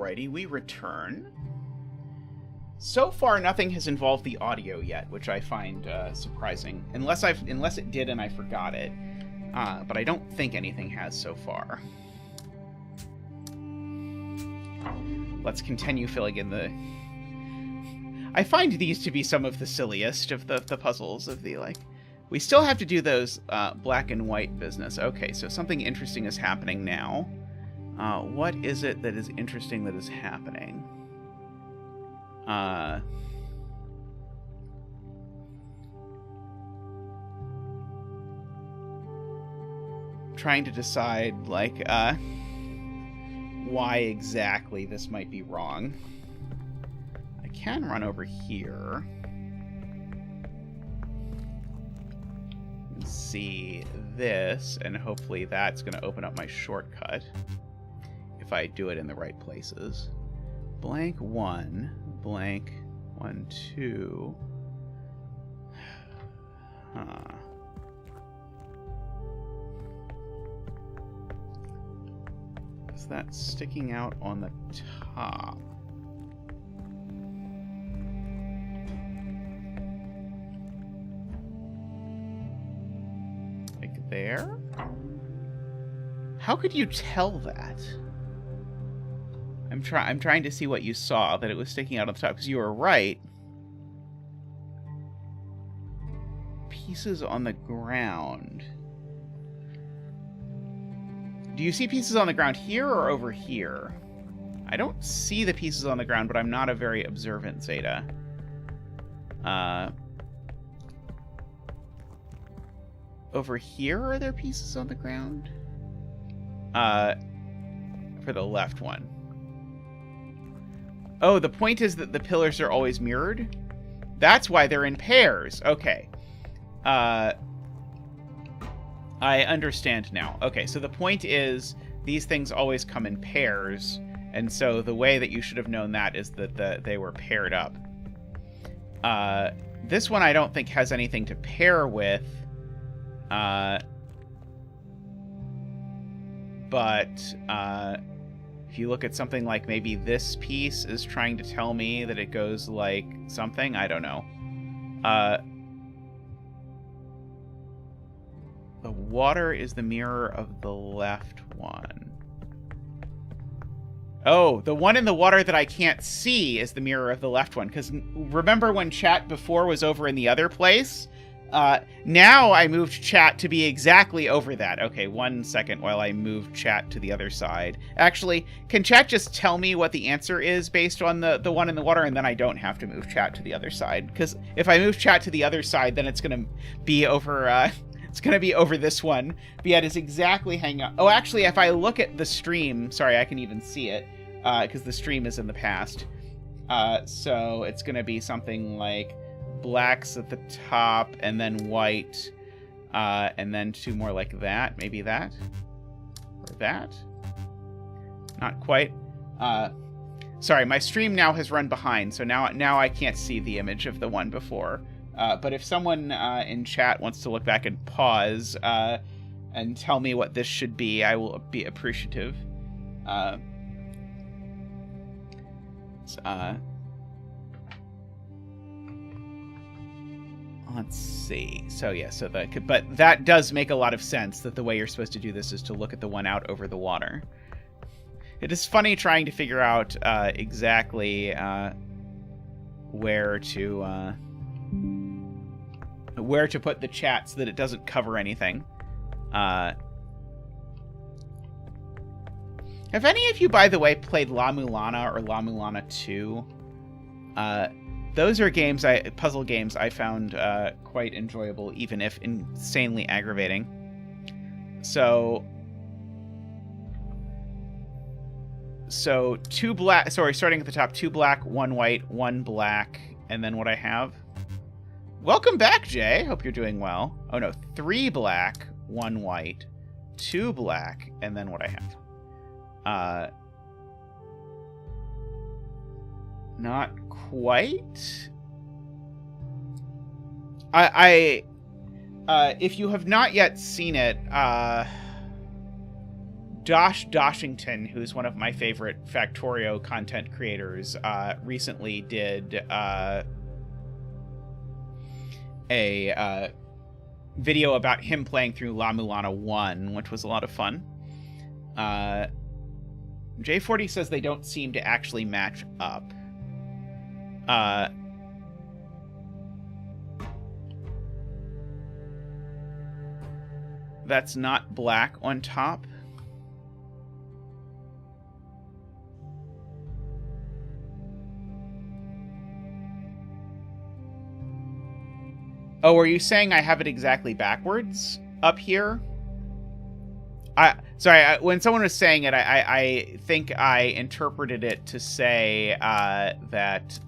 Speaker 1: Alrighty, we return. So far, nothing has involved the audio yet, which I find surprising. Unless it did and I forgot it. But I don't think anything has so far. Let's continue filling in the... I find these to be some of the silliest of the puzzles of the, like... We still have to do those black and white business. Okay, so something interesting is happening now. What is it that is interesting that is happening? Trying to decide, like, why exactly this might be wrong. I can run over here and see this, and hopefully that's going to open up my shortcut if I do it in the right places. Blank 1, blank 1, 2. Is that sticking out on the top? Like there? How could you tell that? I'm trying to see what you saw, that it was sticking out on the top, because you were right. Pieces on the ground. Do you see pieces on the ground here or over here? I don't see the pieces on the ground, but I'm not a very observant Zeta. Over here, are there pieces on the ground? For the left one. Oh, the point is that the pillars are always mirrored? That's why they're in pairs. Okay. I understand now. Okay, so the point is these things always come in pairs, and so the way that you should have known that is that they were paired up. This one I don't think has anything to pair with, but if you look at something like maybe this piece is trying to tell me that it goes like something, I don't know. The water is the mirror of the left one. Oh, the one in the water that I can't see is the mirror of the left one. Because remember when chat before was over in the other place? Now I moved chat to be exactly over that. Okay, 1 second while I move chat to the other side. Actually, can chat just tell me what the answer is based on the one in the water, and then I don't have to move chat to the other side? Because if I move chat to the other side, then it's going to be over... It's going to be over this one. But yeah, it is exactly hanging out. Oh, actually, if I look at the stream... Sorry, I can even see it. Because the stream is in the past. So it's going to be something like blacks at the top, and then white. And then 2 more like that. Maybe that? Or that? Not quite. Sorry, my stream now has run behind. So now I can't see the image of the one before. But if someone in chat wants to look back and pause and tell me what this should be, I will be appreciative. Let's see. So yeah, but that does make a lot of sense, that the way you're supposed to do this is to look at the one out over the water. It is funny trying to figure out exactly where to put the chat so that it doesn't cover anything. Have any of you, by the way, played La Mulana or La Mulana 2? Those are puzzle games I found quite enjoyable, even if insanely aggravating. So 2 black... Sorry, starting at the top, 2 black, 1 white, 1 black, and then what I have... Welcome back, Jay. Hope you're doing well. Oh, no. 3 black, 1 white, 2 black, and then what I have. Not quite. If you have not yet seen it, Josh Doshington, who's one of my favorite Factorio content creators, recently did a video about him playing through La Mulana 1, which was a lot of fun. J40 says they don't seem to actually match up. That's not black on top. Oh, are you saying I have it exactly backwards up here? Sorry, when someone was saying it, I think I interpreted it to say that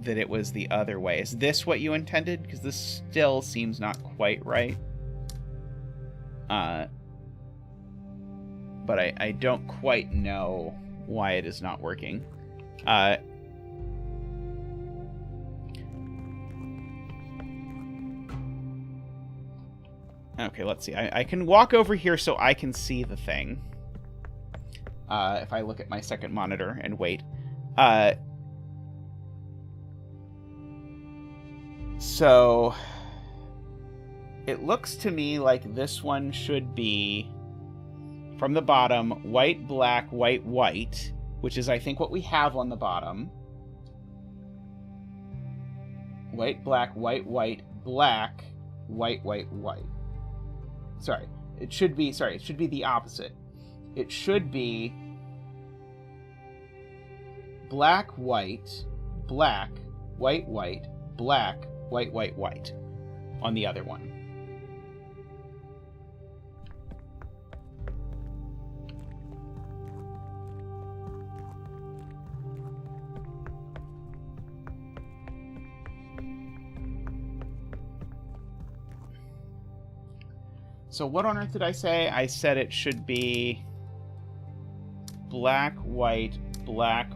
Speaker 1: it was the other way. Is this what you intended? Because this still seems not quite right. But I don't quite know why it is not working. Okay, let's see. I can walk over here so I can see the thing. If I look at my second monitor and wait. So it looks to me like this one should be from the bottom, white, black, white, white, which is I think what we have on the bottom. White, black, white, white, black, white, white, white. Sorry, it should be the opposite. It should be black, white, black, white, white, black, white, white, white on the other one. So what on earth did I say? I said it should be black, white, black.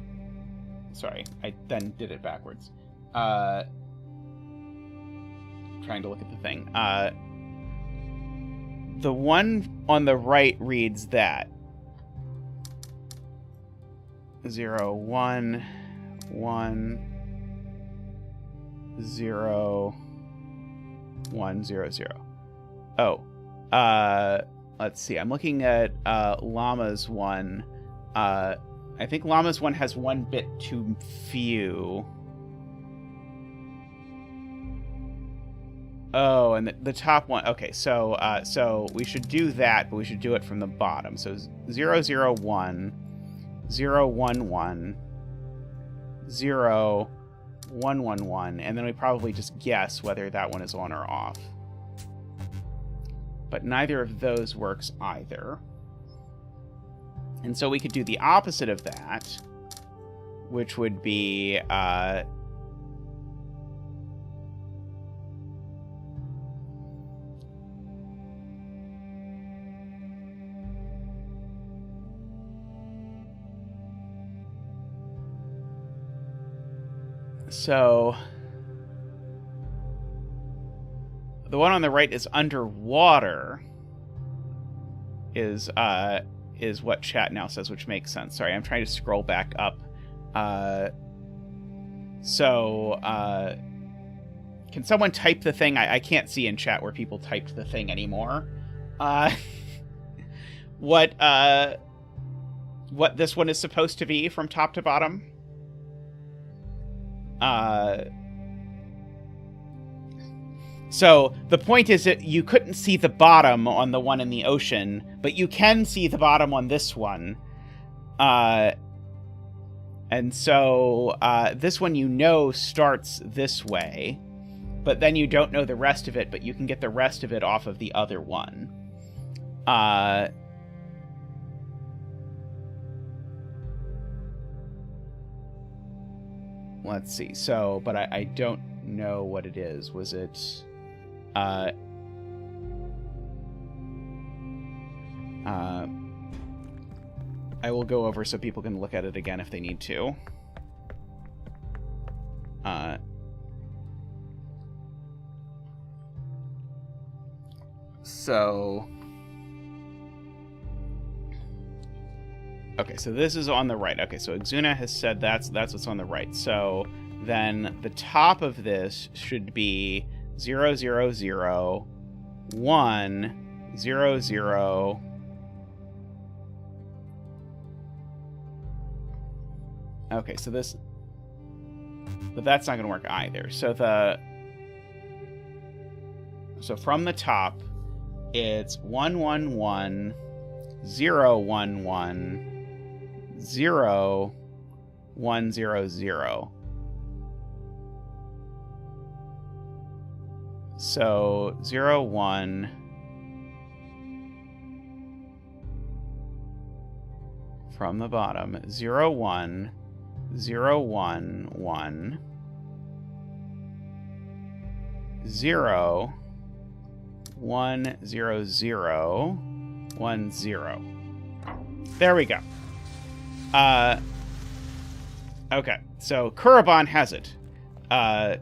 Speaker 1: Sorry, I then did it backwards. Trying to look at the thing. The one on the right reads that. 0, 1, 1, 0, 1, 0, 0. Oh. Let's see. I'm looking at Llama's one. I think Llama's one has one bit too few. Oh, and the top one. Okay, so so we should do that, but we should do it from the bottom. So 0, 0, 1, 0, 1, 1, 0, 1, 1, 1, and then we probably just guess whether that one is on or off. But neither of those works either. And so we could do the opposite of that, which would be so the one on the right is underwater, is what chat now says, which makes sense. Sorry, I'm trying to scroll back up. So can someone type the thing? I can't see in chat where people typed the thing anymore. What this one is supposed to be from top to bottom? So the point is that you couldn't see the bottom on the one in the ocean, but you can see the bottom on this one. And so this one, you know, starts this way, but then you don't know the rest of it, but you can get the rest of it off of the other one. Let's see. So, but I don't know what it is. Was it... I will go over so people can look at it again if they need to. So... Okay, so this is on the right. Okay, so Exuna has said that's what's on the right. So then the top of this should be 0, 0, 0, 1, 0, 0. Okay, so this... But that's not going to work either. So from the top, it's 1, 1, 1, 0, 1, 1, 0, 1, 0, 0. So 0, 1. From the bottom, 0, 1, 0, 1, 1, 0, 1, 0, 0, 1, 0. There we go. Okay, so Kurobon has it. I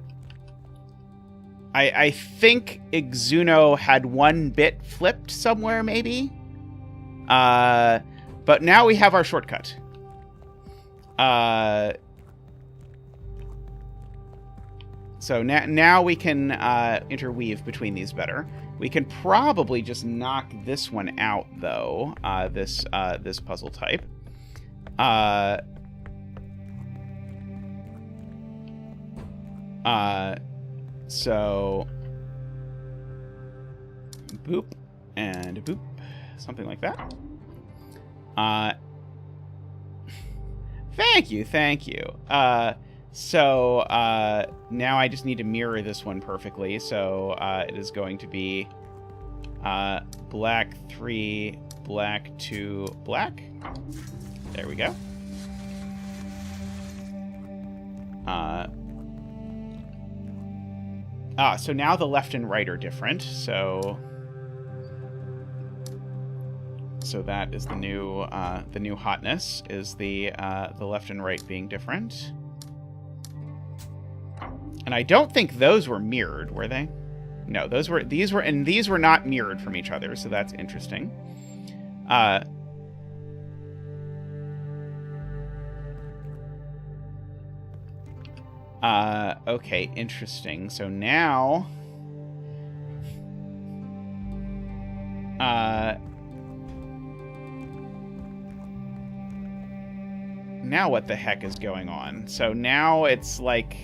Speaker 1: think Exuno had one bit flipped somewhere, maybe? But now we have our shortcut. So now we can interweave between these better. We can probably just knock this one out, though, this puzzle type. So boop and boop, something like that. Thank you. So now I just need to mirror this one perfectly. So it is going to be black 3, black 2, black. There we go. So now the left and right are different. So that is the new hotness, is the left and right being different. And I don't think those were mirrored, were they? No, these were not mirrored from each other, so that's interesting. Okay, interesting. So now now what the heck is going on? So now it's like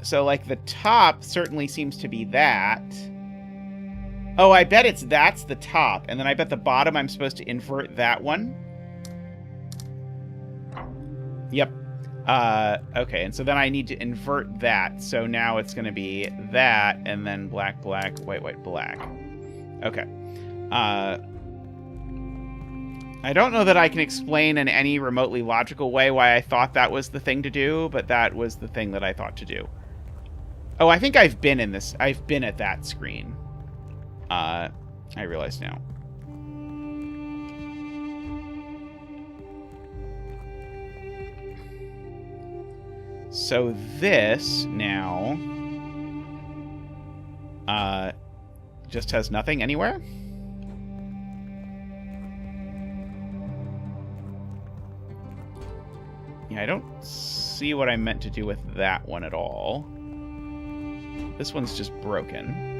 Speaker 1: so like the top certainly seems to be that. Oh, I bet that's the top, and then I bet the bottom I'm supposed to invert that one. Yep. Okay, and so then I need to invert that. So now it's going to be that, and then black, black, white, white, black. Okay. I don't know that I can explain in any remotely logical way why I thought that was the thing to do, but that was the thing that I thought to do. Oh, I think I've been in this. I've been at that screen. I realize now. So this now just has nothing anywhere. Yeah, I don't see what I meant to do with that one at all. This one's just broken.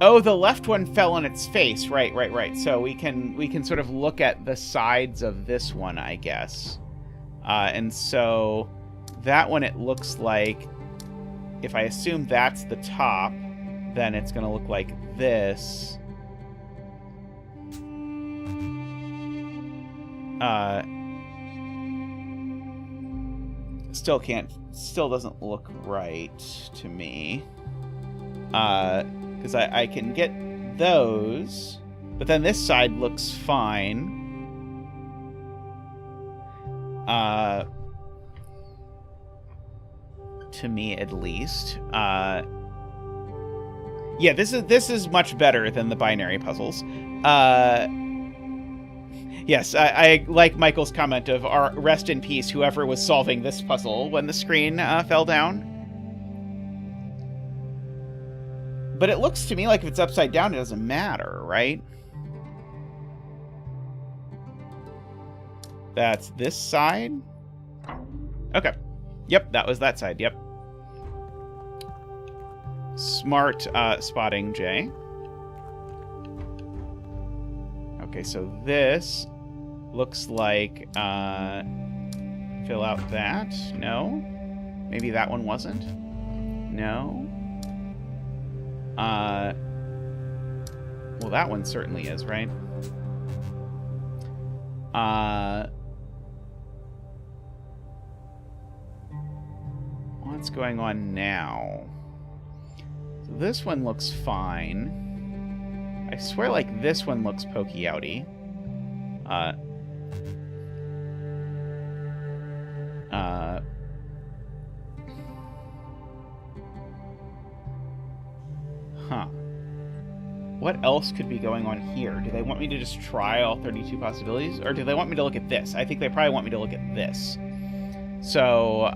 Speaker 1: Oh, the left one fell on its face. Right. So we can sort of look at the sides of this one, I guess. And so that one, it looks like, if I assume that's the top, then it's going to look like this. Still doesn't look right to me. Because I can get those, but then this side looks fine. to me at least. Yeah, this is much better than the binary puzzles. Yes, I like Michael's comment of rest in peace, whoever was solving this puzzle when the screen fell down. But it looks to me like if it's upside down, it doesn't matter, right? That's this side? Okay. Yep, that was that side, yep. Smart spotting, Jay. Okay, so this looks like, fill out that. No? Maybe that one wasn't? No? Well, that one certainly is, right? What's going on now? So this one looks fine. I swear, like, this one looks pokey-outy. Huh. What else could be going on here? Do they want me to just try all 32 possibilities? Or do they want me to look at this? I think they probably want me to look at this. So,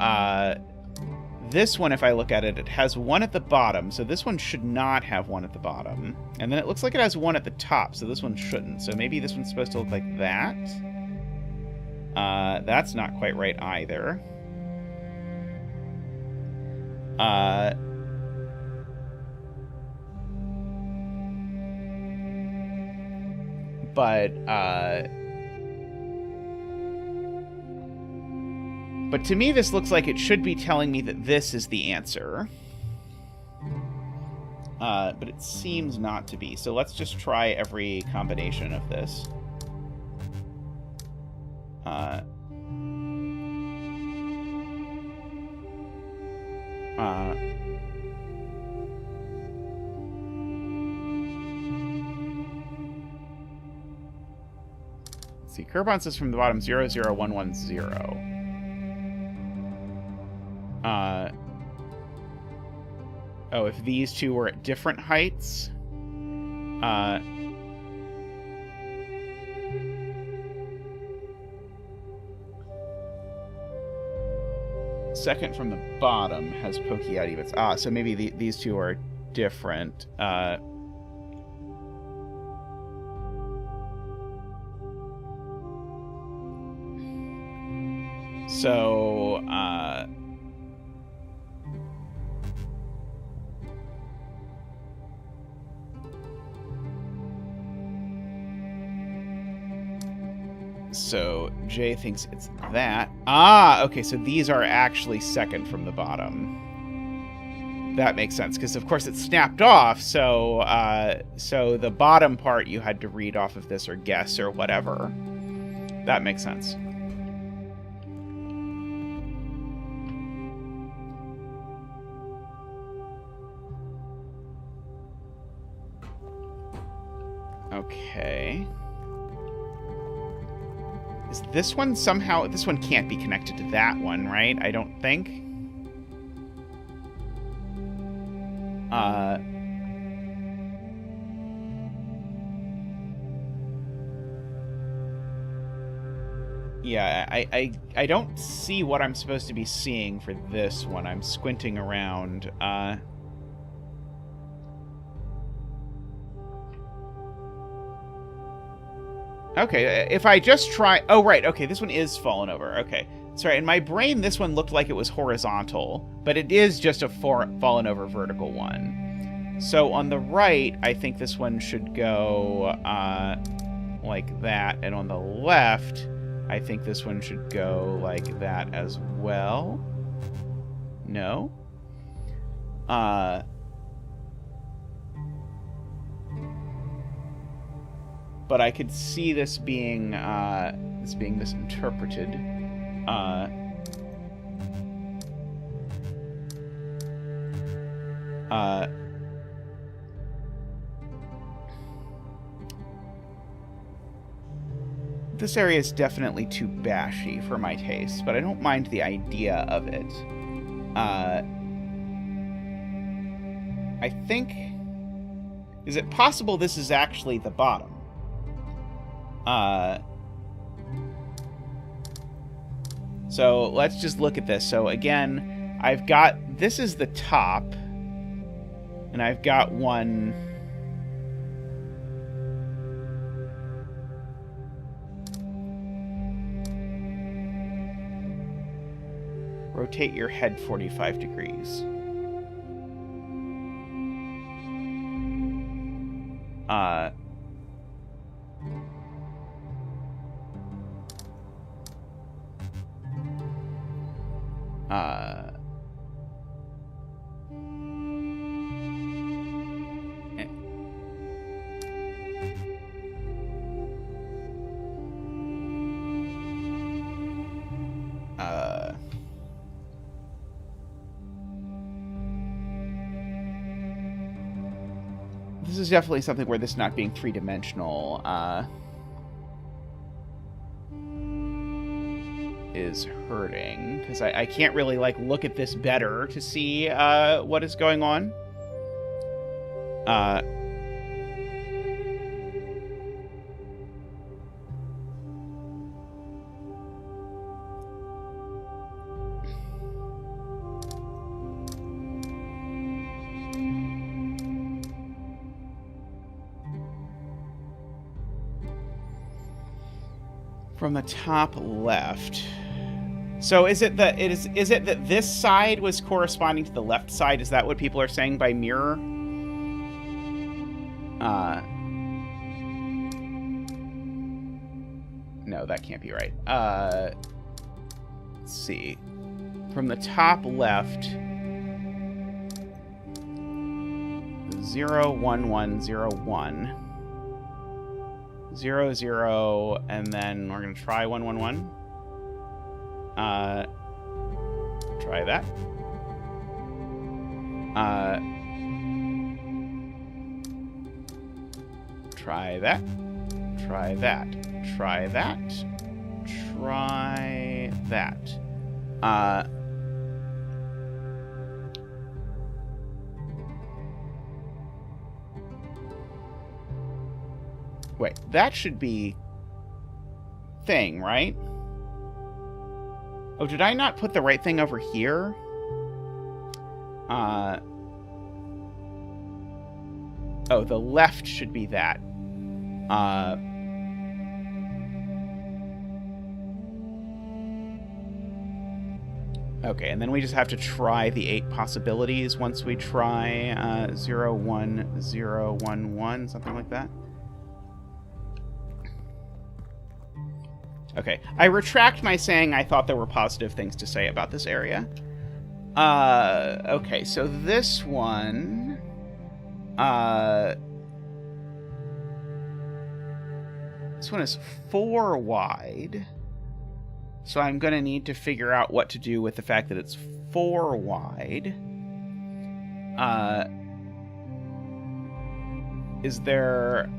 Speaker 1: this one, if I look at it, it has one at the bottom. So this one should not have one at the bottom. And then it looks like it has one at the top. So this one shouldn't. So maybe this one's supposed to look like that. That's not quite right either. But to me, this looks like it should be telling me that this is the answer. But it seems not to be. So let's just try every combination of this. Let's see. Kerbon says from the bottom 00110. Oh, if these two were at different heights. Second from the bottom has pokey-outy bits. So maybe these two are different. So Jay thinks it's that. Okay, so these are actually second from the bottom. That makes sense, because of course it snapped off, so so the bottom part you had to read off of this or guess or whatever. That makes sense. Okay. Is this one somehow... This one can't be connected to that one, right? I don't think. Yeah, I don't see what I'm supposed to be seeing for this one. I'm squinting around. Okay, if I just try... Oh, right, okay, this one is fallen over. Okay, sorry, in my brain, this one looked like it was horizontal, but it is just a fallen over vertical one. So on the right, I think this one should go like that, and on the left, I think this one should go like that as well. No? But I could see this being misinterpreted. This area is definitely too bashy for my taste, but I don't mind the idea of it. I think... Is it possible this is actually the bottom? So let's just look at this. So again, I've got... This is the top. And I've got one... Rotate your head 45 degrees. This is definitely something where this not being three-dimensional is hurting, because I can't really like look at this better to see what is going on. From the top left. So is it that this side was corresponding to the left side? Is that what people are saying by mirror? No, that can't be right. Let's see. From the top left, 0, 1, 1, 0, 1. 0, 0, and then we're going to try 1, 1, 1. Try that. Try that. Try that. Try that. Try that. Wait, that should be thing, right? Oh, did I not put the right thing over here? Oh, the left should be that. Okay, and then we just have to try the 8 possibilities once we try 0, 1, 0, 1, 1, something like that. Okay, I retract my saying I thought there were positive things to say about this area. Okay, so this one... this one is 4 wide. So I'm going to need to figure out what to do with the fact that it's 4 wide. Is there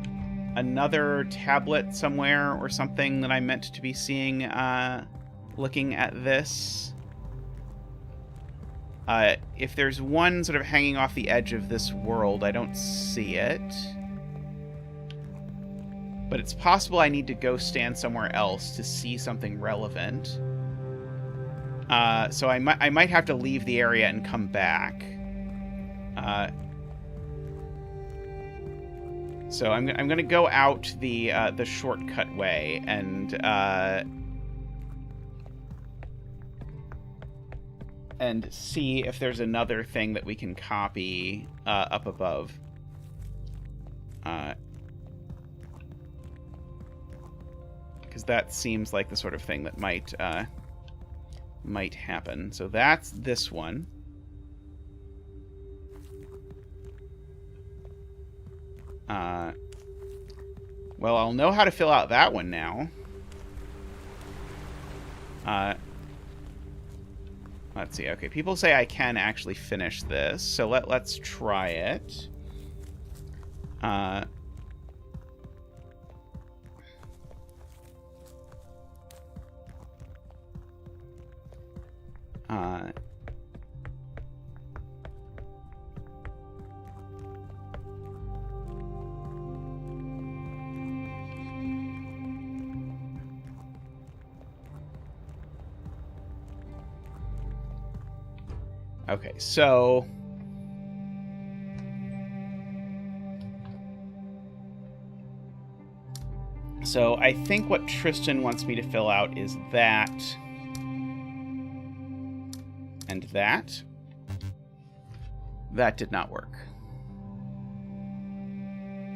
Speaker 1: another tablet somewhere or something that I meant to be seeing looking at this? If there's one sort of hanging off the edge of this world, I don't see it. But it's possible I need to go stand somewhere else to see something relevant. So I might have to leave the area and come back. So I'm going to go out the shortcut way and see if there's another thing that we can copy up above. Because that seems like the sort of thing that might happen. So that's this one. Well, I'll know how to fill out that one now. Let's see. Okay, people say I can actually finish this, so let's try it. Okay, so... So I think what Tristan wants me to fill out is that... and that. That did not work.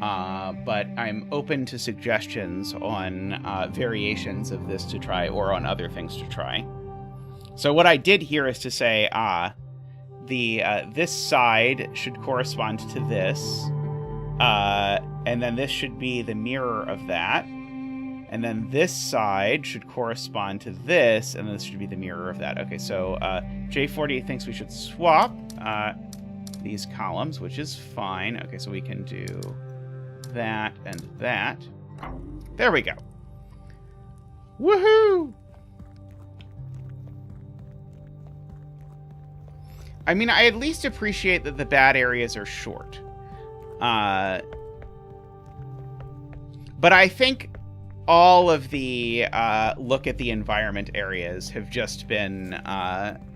Speaker 1: But I'm open to suggestions on variations of this to try, or on other things to try. So what I did here is to say, this side should correspond to this, and then this should be the mirror of that, and then this side should correspond to this, and this should be the mirror of that. Okay, so J40 thinks we should swap these columns, which is fine. Okay, so we can do that and that. There we go. Woohoo! I mean, I at least appreciate that the bad areas are short. But I think all of the look at the environment areas have just been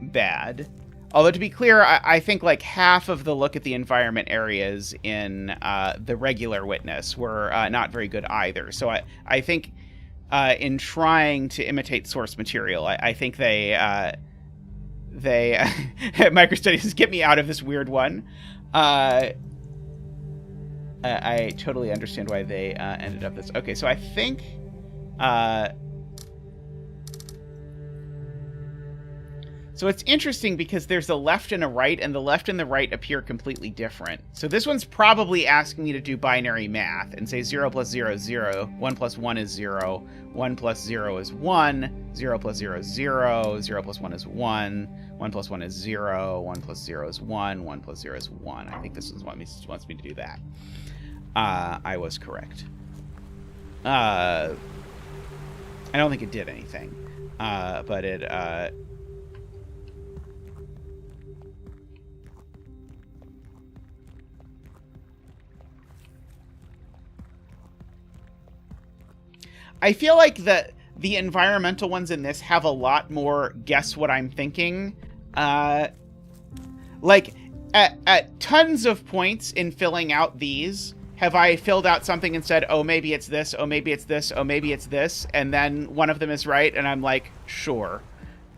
Speaker 1: bad. Although, to be clear, I think like half of the look at the environment areas in the regular Witness were not very good either. So I think in trying to imitate source material, I think they microstudies get me out of this weird one. I totally understand why they ended up this. Okay, so I think so it's interesting because there's a left and a right, and the left and the right appear completely different. So this one's probably asking me to do binary math and say 0 plus 0 is 0, 1 plus 1 is 0, 1 plus 0 is 1, 0 plus 0 is 0, 0 plus 1 is 1, 1 plus 1 is 0, 1 plus 0 is 1, 1 plus 0 is 1. I think this is what wants me to do that. I was correct. I don't think it did anything, but it... I feel like the environmental ones in this have a lot more guess what I'm thinking. Like, at tons of points in filling out these, have I filled out something and said, oh, maybe it's this, oh, maybe it's this, oh, maybe it's this, and then one of them is right, and I'm like, sure.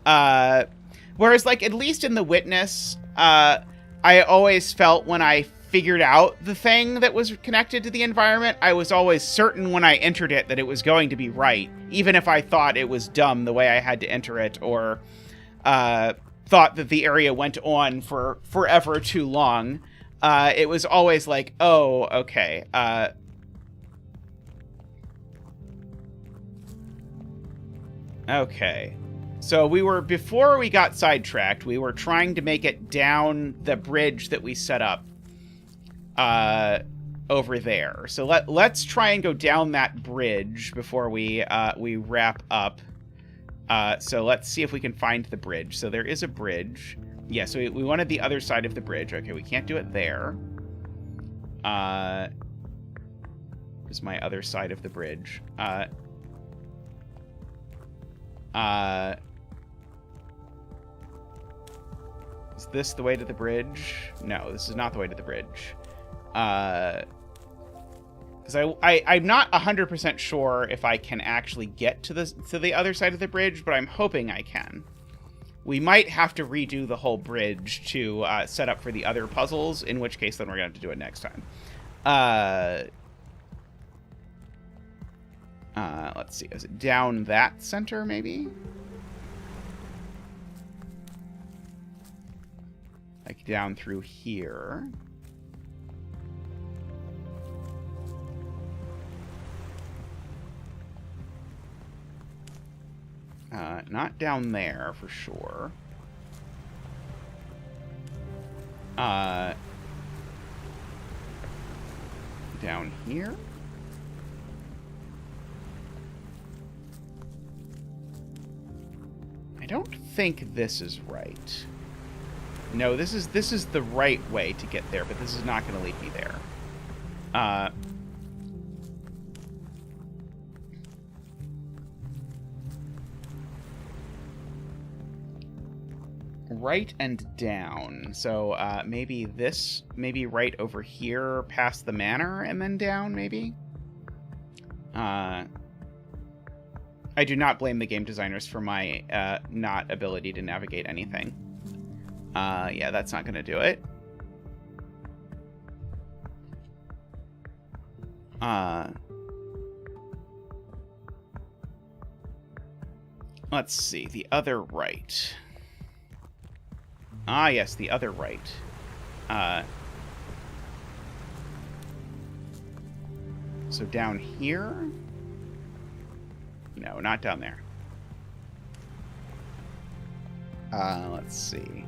Speaker 1: Whereas, like, at least in the Witness, I always felt when I figured out the thing that was connected to the environment, I was always certain when I entered it that it was going to be right, even if I thought it was dumb the way I had to enter it, or thought that the area went on for forever too long. It was always like, oh, okay. Okay. So before we got sidetracked, we were trying to make it down the bridge that we set up over there. So let's try and go down that bridge before we wrap up. So let's see if we can find the bridge. So there is a bridge. Yeah, so we wanted the other side of the bridge. Okay, we can't do it there. Is my other side of the bridge. Is this the way to the bridge? No, this is not the way to the bridge. Because I'm not 100% sure if I can actually get to the other side of the bridge, but I'm hoping I can. We might have to redo the whole bridge to set up for the other puzzles, in which case then we're going to have to do it next time. Let's see. Is it down that center, maybe? Like down through here. Not down there, for sure. Down here? I don't think this is right. No, this is the right way to get there, but this is not going to lead me there. right and down. So maybe this, maybe right over here past the manor and then down, maybe? I do not blame the game designers for my not ability to navigate anything. Yeah, that's not going to do it. Let's see, the other right. Ah, yes, the other right. So down here? No, not down there. Let's see.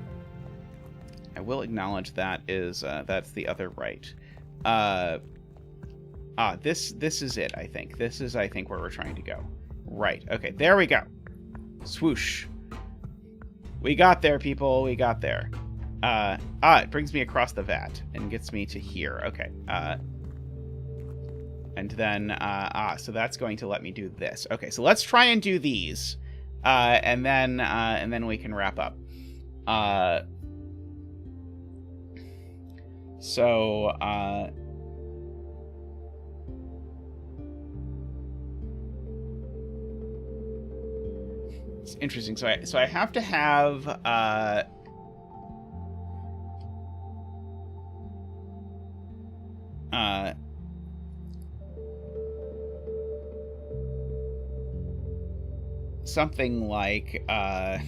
Speaker 1: I will acknowledge that is that's the other right. This is it, I think. This is, I think, where we're trying to go. Right. Okay, there we go. Swoosh. We got there, people. We got there. It brings me across the vat and gets me to here. Okay. And then, so that's going to let me do this. Okay, so let's try and do these. And then we can wrap up. It's interesting. So I have to have, something like, the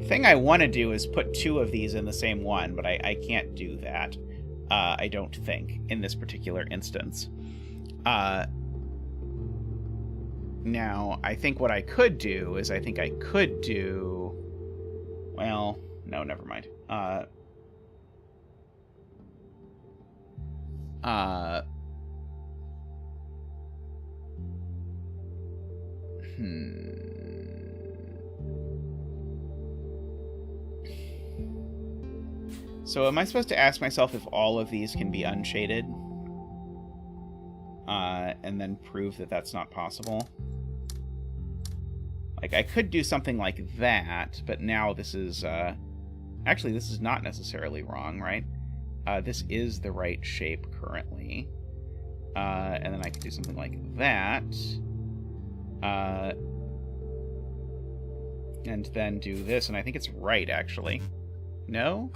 Speaker 1: thing I want to do is put two of these in the same one, but I can't do that. I don't think, in this particular instance. Now, I think what I could do is I could do... Well, no, never mind. So am I supposed to ask myself if all of these can be unshaded? And then prove that that's not possible? Like, I could do something like that, but now this is, actually, this is not necessarily wrong, right? This is the right shape currently. And then I could do something like that. And then do this, and I think it's right, actually. No?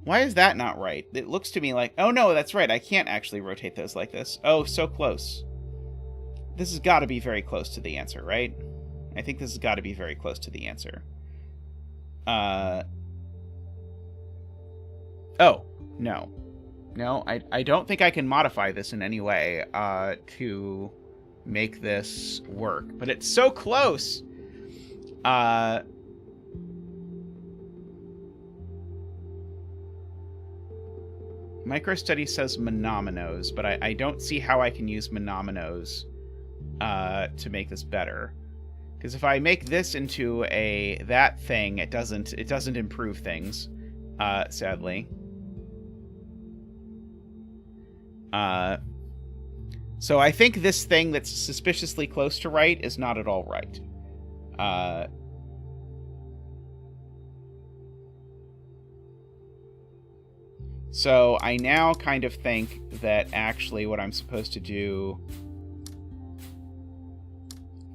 Speaker 1: Why is that not right? It looks to me like... Oh, no, that's right. I can't actually rotate those like this. Oh, so close. This has got to be very close to the answer, right? I think this has got to be very close to the answer. Oh, no. No, I don't think I can modify this in any way to make this work. But it's so close! MicroStudy says monominos, but I don't see how I can use monominos to make this better. Because if I make this into that thing, it doesn't improve things, sadly. So I think this thing that's suspiciously close to right is not at all right. So I now kind of think that actually what I'm supposed to do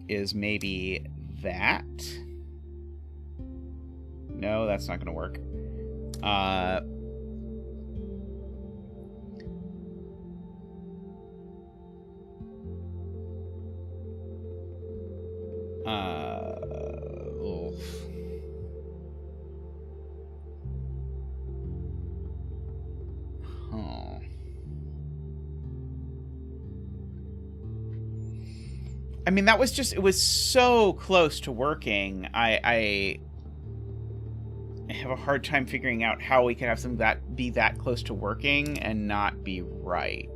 Speaker 1: is maybe that. No, that's not going to work. I mean, that was just, it was so close to working. I have a hard time figuring out how we can have something that be that close to working and not be right.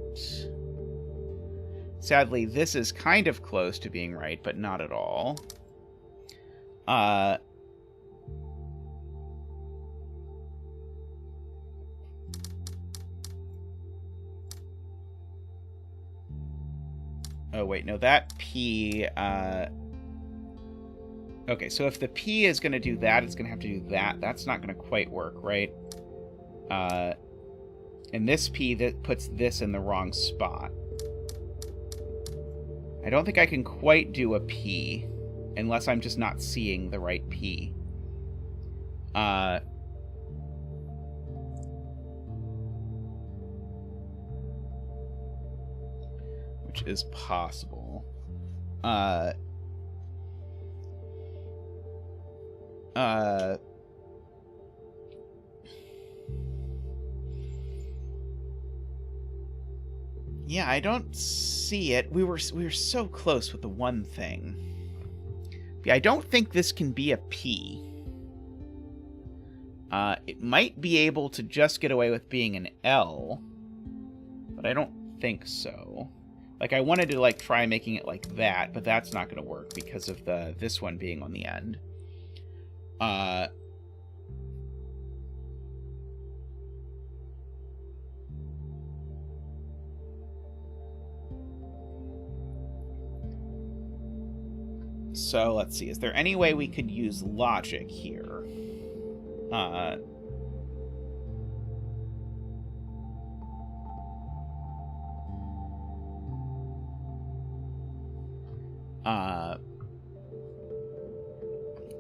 Speaker 1: Sadly, this is kind of close to being right, but not at all. Oh, wait, no, that P, Okay, so if the P is going to do that, it's going to have to do that. That's not going to quite work, right? And this P that puts this in the wrong spot. I don't think I can quite do a P unless I'm just not seeing the right P. Which is possible. Yeah, I don't see it. We were so close with the one thing. Yeah, I don't think this can be a P. It might be able to just get away with being an L, but I don't think so. Like, I wanted to, like, try making it like that, but that's not going to work because of this one being on the end. So, let's see. Is there any way we could use logic here?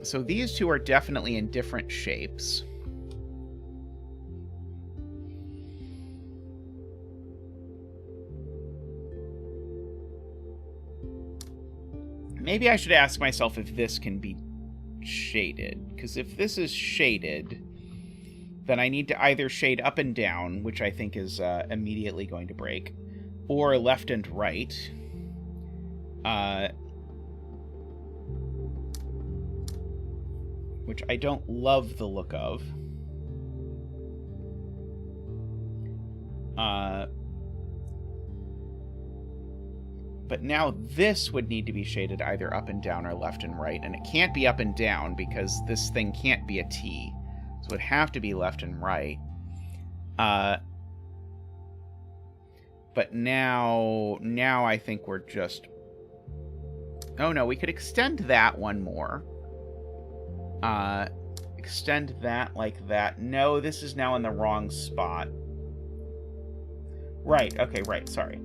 Speaker 1: So these two are definitely in different shapes. Maybe I should ask myself if this can be shaded, because if this is shaded, then I need to either shade up and down, which I think is immediately going to break, or left and right. Which I don't love the look of. But now this would need to be shaded either up and down or left and right, and it can't be up and down because this thing can't be a T. So it would have to be left and right. But now I think we're just... Oh no, we could extend that one more. Extend that like that. No, this is now in the wrong spot. Right, okay, right, sorry.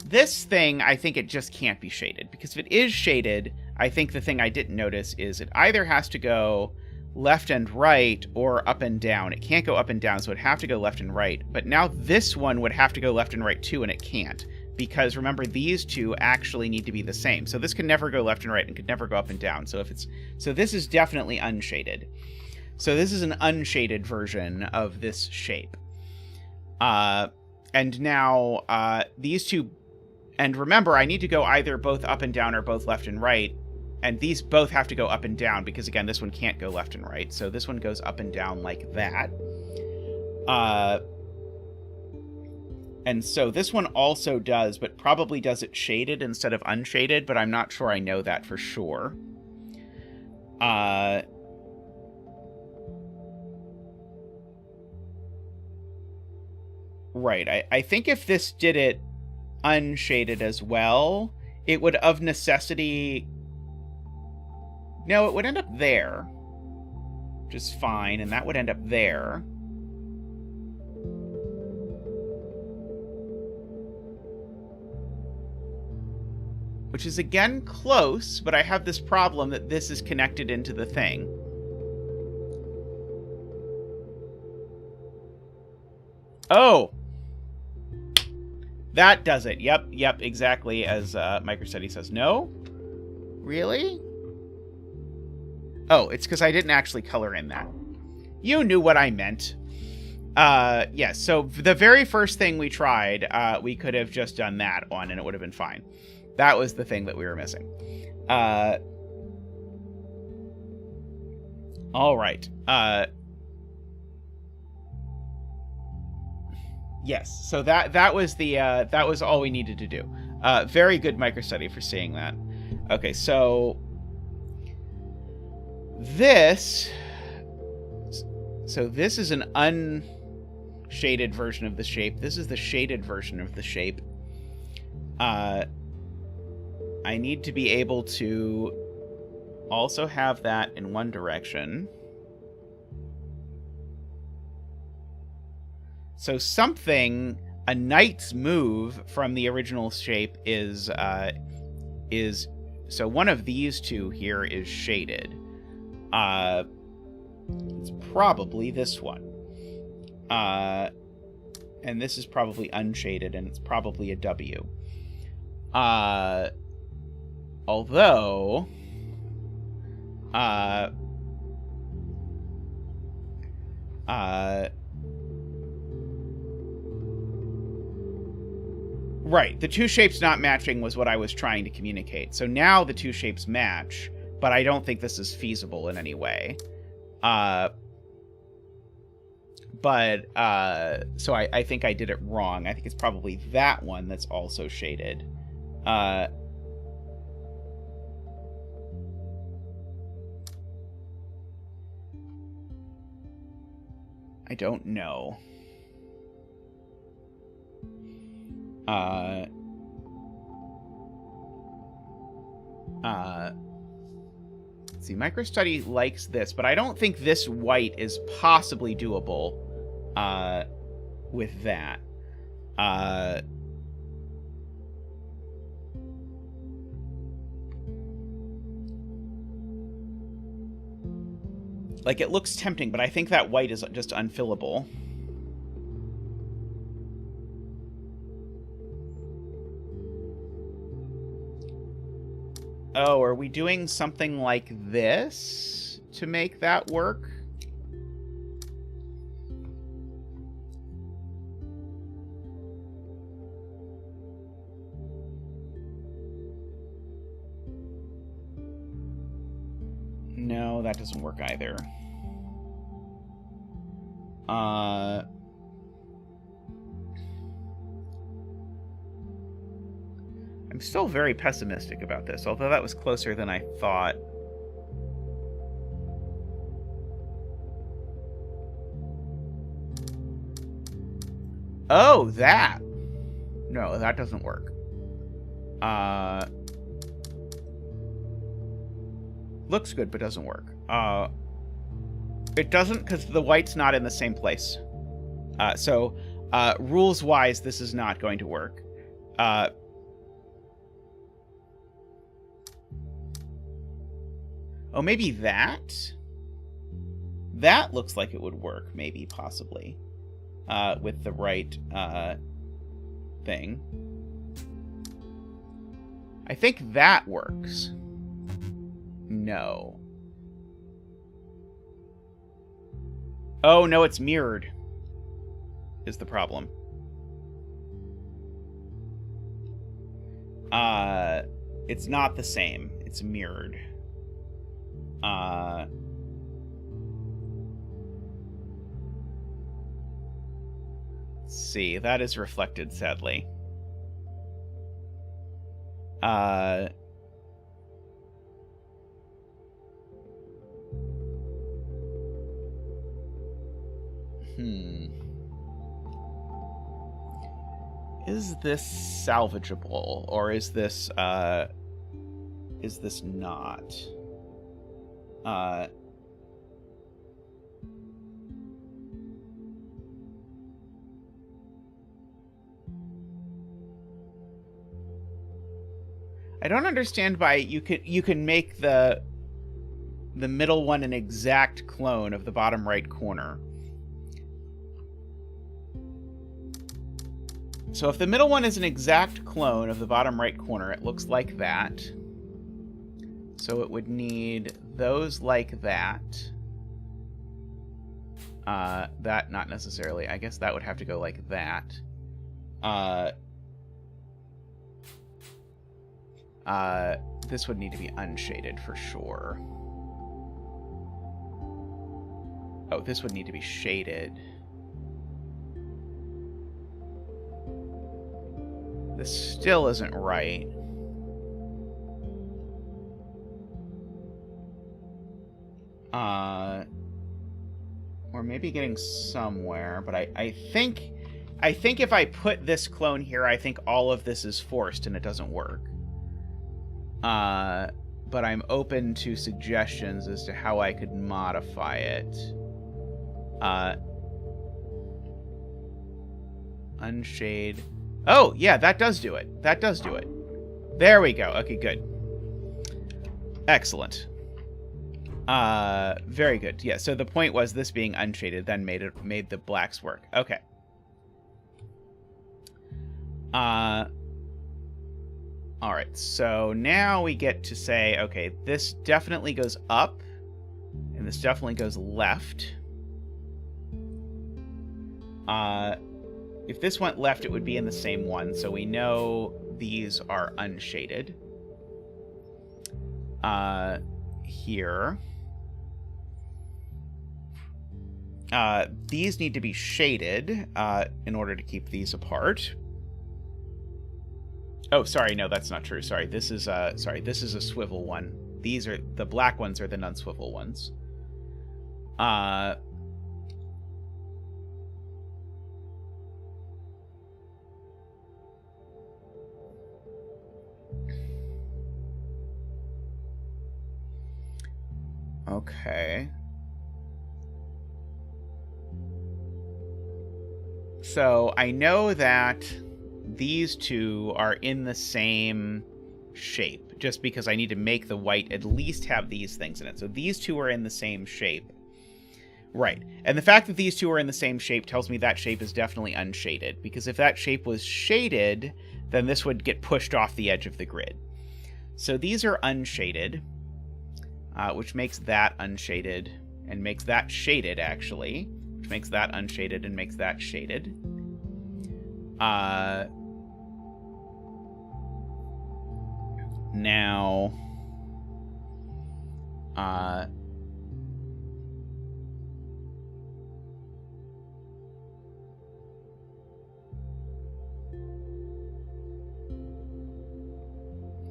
Speaker 1: This thing, I think it just can't be shaded, because if it is shaded, I think the thing I didn't notice is it either has to go left and right or up and down. It can't go up and down, so it'd have to go left and right. But now this one would have to go left and right too, and it can't. Because remember, these two actually need to be the same. So this can never go left and right and could never go up and down. So this is definitely unshaded. So this is an unshaded version of this shape. And now these two, and remember, I need to go either both up and down or both left and right. And these both have to go up and down because, again, this one can't go left and right. So this one goes up and down like that. And so this one also does, but probably does it shaded instead of unshaded, but I'm not sure I know that for sure. Right, I think if this did it unshaded as well, it would of necessity... No, it would end up there, which is fine, and that would end up there. Which is, again, close, but I have this problem that this is connected into the thing. Oh! That does it. Yep, exactly as MicroStudy says. No? Really? Oh, it's because I didn't actually color in that. You knew what I meant. Yes, so the very first thing we tried, we could have just done that on, and it would have been fine. That was the thing that we were missing. All right. Yes, so that was the that was all we needed to do. Very good MicroStudy for seeing that. Okay, so this is an unshaded version of the shape. This is the shaded version of the shape. I need to be able to also have that in one direction. So something, a knight's move from the original shape is so one of these two here is shaded. It's probably this one. And this is probably unshaded, and it's probably a W. Although, right, the two shapes not matching was what I was trying to communicate. So now the two shapes match, but I don't think this is feasible in any way. So I think I did it wrong. I think it's probably that one that's also shaded. I don't know. See, MicroStudy likes this, but I don't think this white is possibly doable with that. Like, it looks tempting, but I think that white is just unfillable. Oh, are we doing something like this to make that work? No, that doesn't work either. I'm still very pessimistic about this, although that was closer than I thought. Oh, that! No, that doesn't work. Looks good, but doesn't work. It doesn't because the white's not in the same place. So, rules-wise, this is not going to work. Oh, maybe that? That looks like it would work, maybe, possibly. With the right, thing. I think that works. No. Oh, no, it's mirrored. Is the problem. It's not the same. It's mirrored. Let's see. That is reflected, sadly. Is this salvageable, or is this not? I don't understand why you can make the middle one an exact clone of the bottom right corner. So if the middle one is an exact clone of the bottom right corner, it looks like that. So it would need those like that. That not necessarily. I guess that would have to go like that. This would need to be unshaded for sure. Oh, this would need to be shaded. This still isn't right. Or maybe getting somewhere, but I think if I put this clone here, I think all of this is forced and it doesn't work. But I'm open to suggestions as to how I could modify it. Unshade. Oh, yeah, that does do it. That does do it. There we go. Okay, good. Excellent. Very good. Yeah, so the point was this being unshaded then made the blacks work. Okay. All right, so now we get to say, okay, this definitely goes up, and this definitely goes left. If this went left, it would be in the same one, so we know these are unshaded. Here. These need to be shaded in order to keep these apart. Oh, sorry, no, that's not true. Sorry, this is a swivel one. These are the black ones are the non-swivel ones. Okay. So I know that these two are in the same shape, just because I need to make the white at least have these things in it. So these two are in the same shape. Right. And the fact that these two are in the same shape tells me that shape is definitely unshaded, because if that shape was shaded, then this would get pushed off the edge of the grid. So these are unshaded, which makes that unshaded, and makes that shaded, actually. Which makes that unshaded and makes that shaded. Now,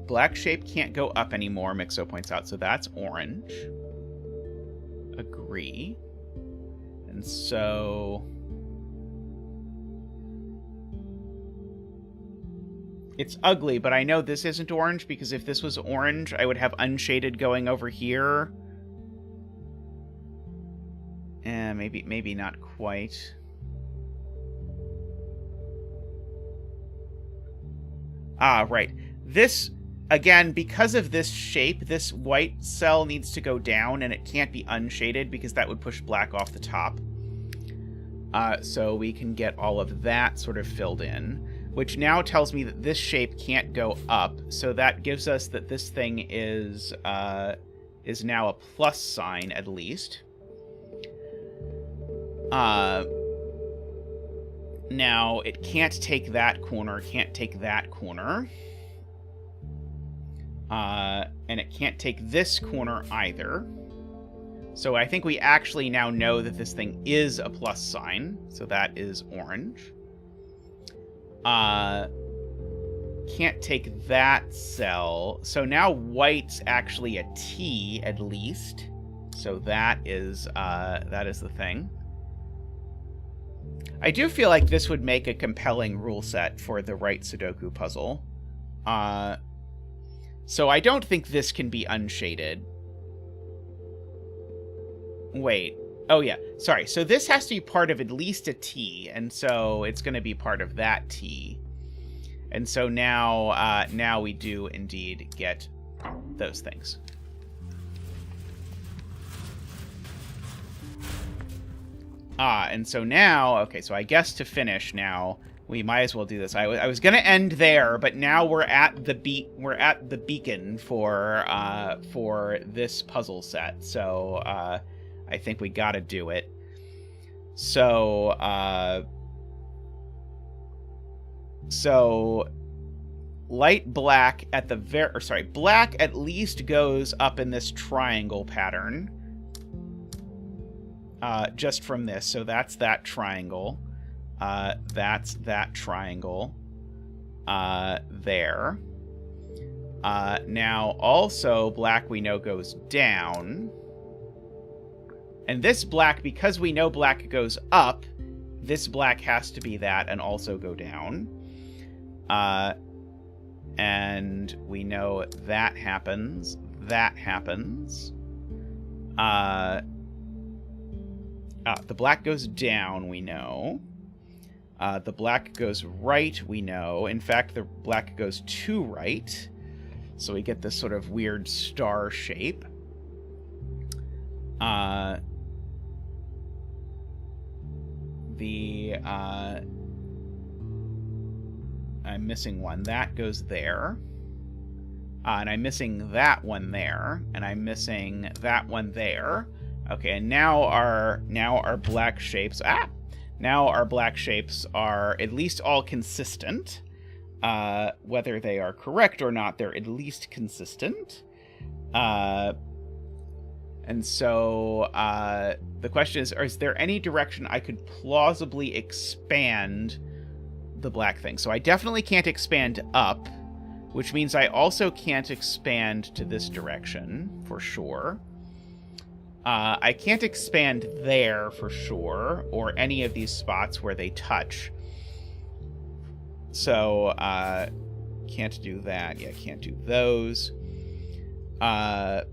Speaker 1: black shape can't go up anymore, Mixo points out, so that's orange. Agree. And so it's ugly, but I know this isn't orange, because if this was orange, I would have unshaded going over here. Maybe not quite. Ah, right. This, again, because of this shape, this white cell needs to go down, and it can't be unshaded, because that would push black off the top. So we can get all of that sort of filled in, which now tells me that this shape can't go up, so that gives us that this thing is now a plus sign, at least. Now, it can't take that corner, can't take that corner. And it can't take this corner either. So I think we actually now know that this thing is a plus sign, so that is orange. Can't take that cell. So now white's actually a T, at least. So that is the thing. I do feel like this would make a compelling rule set for the right Sudoku puzzle. So I don't think this can be unshaded. Wait. Oh, yeah. Sorry. So this has to be part of at least a T, and so it's going to be part of that T. And so now, now we do indeed get those things. And so now, okay, so I guess to finish now, we might as well do this. I was gonna end there, but now we're at the beacon for this puzzle set. So I think we gotta do it. So light black at the black at least goes up in this triangle pattern. Just from this. So that's that triangle. That's that triangle. There. Now, also, black we know goes down. And this black, because we know black goes up, this black has to be that and also go down. And we know that happens. That happens. The black goes down, we know. The black goes right, we know. In fact, the black goes to right. So we get this sort of weird star shape. I'm missing one. That goes there. And I'm missing that one there. And I'm missing that one there. Okay, and now our black shapes... Now our black shapes are at least all consistent. Whether they are correct or not, they're at least consistent. And so the question is there any direction I could plausibly expand the black thing? So I definitely can't expand up, which means I also can't expand to this direction, for sure. I can't expand there, for sure, or any of these spots where they touch. So, can't do that. Yeah, can't do those. That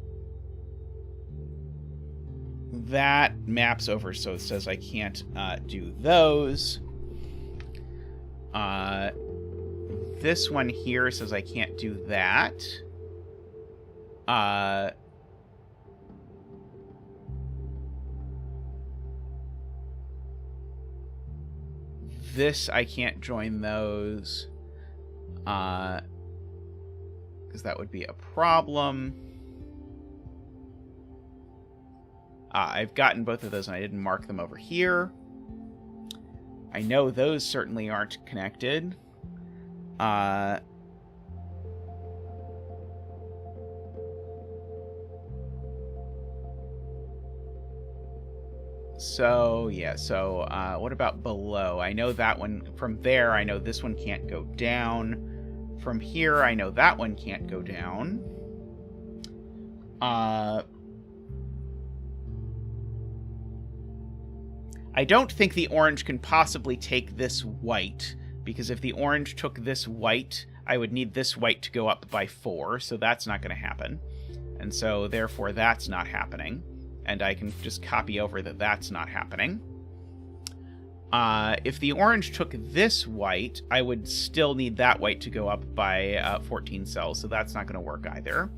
Speaker 1: maps over, so it says I can't do those. This one here says I can't do that. This, I can't join those. Because that would be a problem. I've gotten both of those and I didn't mark them over here. I know those certainly aren't connected. So, yeah, so what about below? I know that one, from there, I know this one can't go down. From here, I know that one can't go down. I don't think the orange can possibly take this white, because if the orange took this white, I would need this white to go up by 4, so that's not going to happen. And so, therefore, that's not happening. And I can just copy over that that's not happening. If the orange took this white, I would still need that white to go up by 14 cells, so that's not going to work either.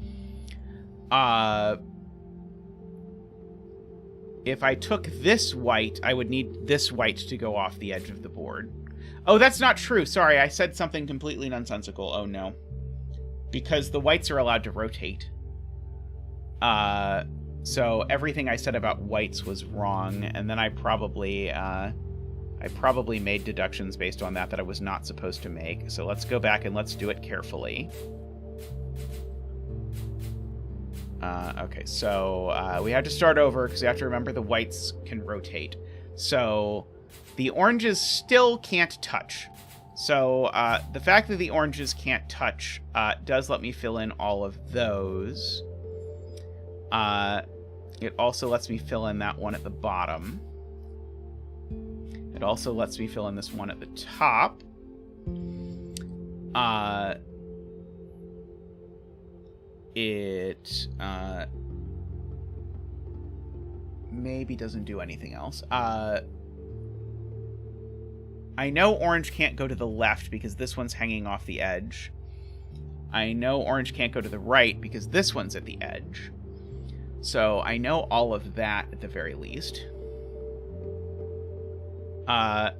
Speaker 1: If I took this white, I would need this white to go off the edge of the board. Oh, that's not true. Sorry, I said something completely nonsensical. Oh, no. Because the whites are allowed to rotate. So everything I said about whites was wrong, and then I probably made deductions based on that I was not supposed to make. So let's go back and let's do it carefully. Okay, so we have to start over because we have to remember the whites can rotate. So the oranges still can't touch. So the fact that the oranges can't touch does let me fill in all of those. It also lets me fill in that one at the bottom. It also lets me fill in this one at the top. It maybe doesn't do anything else. I know orange can't go to the left because this one's hanging off the edge. I know orange can't go to the right because this one's at the edge. So I know all of that at the very least. I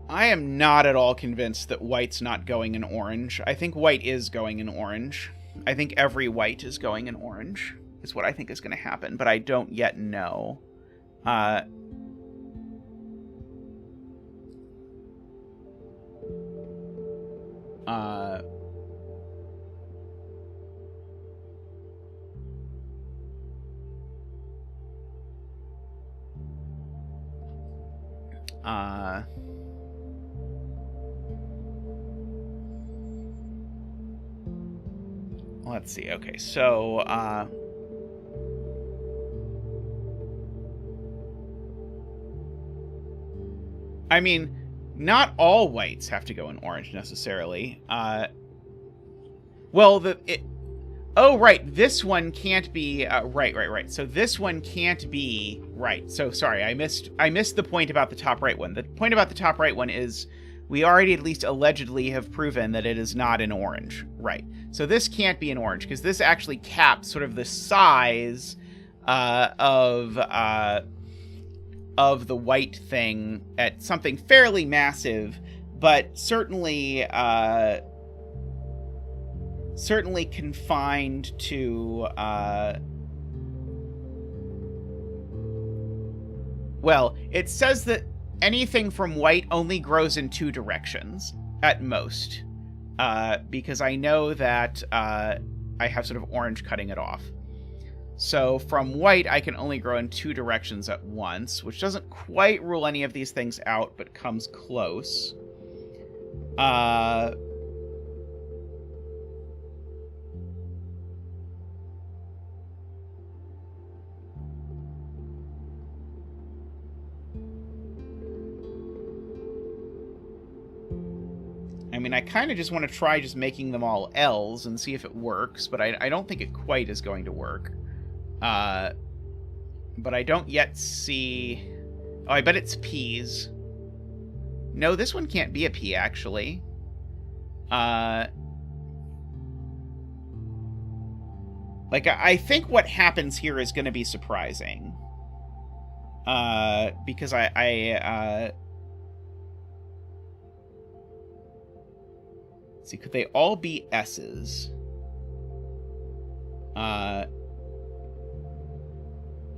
Speaker 1: am not at all convinced that white's not going in orange. I think white is going in orange. I think every white is going in orange, is what I think is going to happen, but I don't yet know. Let's see. Okay, so I mean, not all whites have to go in orange necessarily. Well, oh, right, this one can't be, right. So this one can't be, right. So, sorry, I missed the point about the top right one. The point about the top right one is we already at least allegedly have proven that it is not an orange, right. So this can't be an orange, because this actually caps sort of the size of the white thing at something fairly massive, but certainly confined to, well, it says that anything from white only grows in 2 directions, at most, because I know that I have sort of orange cutting it off. So from white, I can only grow in 2 directions at once, which doesn't quite rule any of these things out, but comes close. I mean, I kind of just want to try just making them all L's and see if it works, but I don't think it quite is going to work. But I don't yet see... Oh, I bet it's P's. No, this one can't be a P, actually. Like, I think what happens here is going to be surprising. Because let's see, could they all be S's?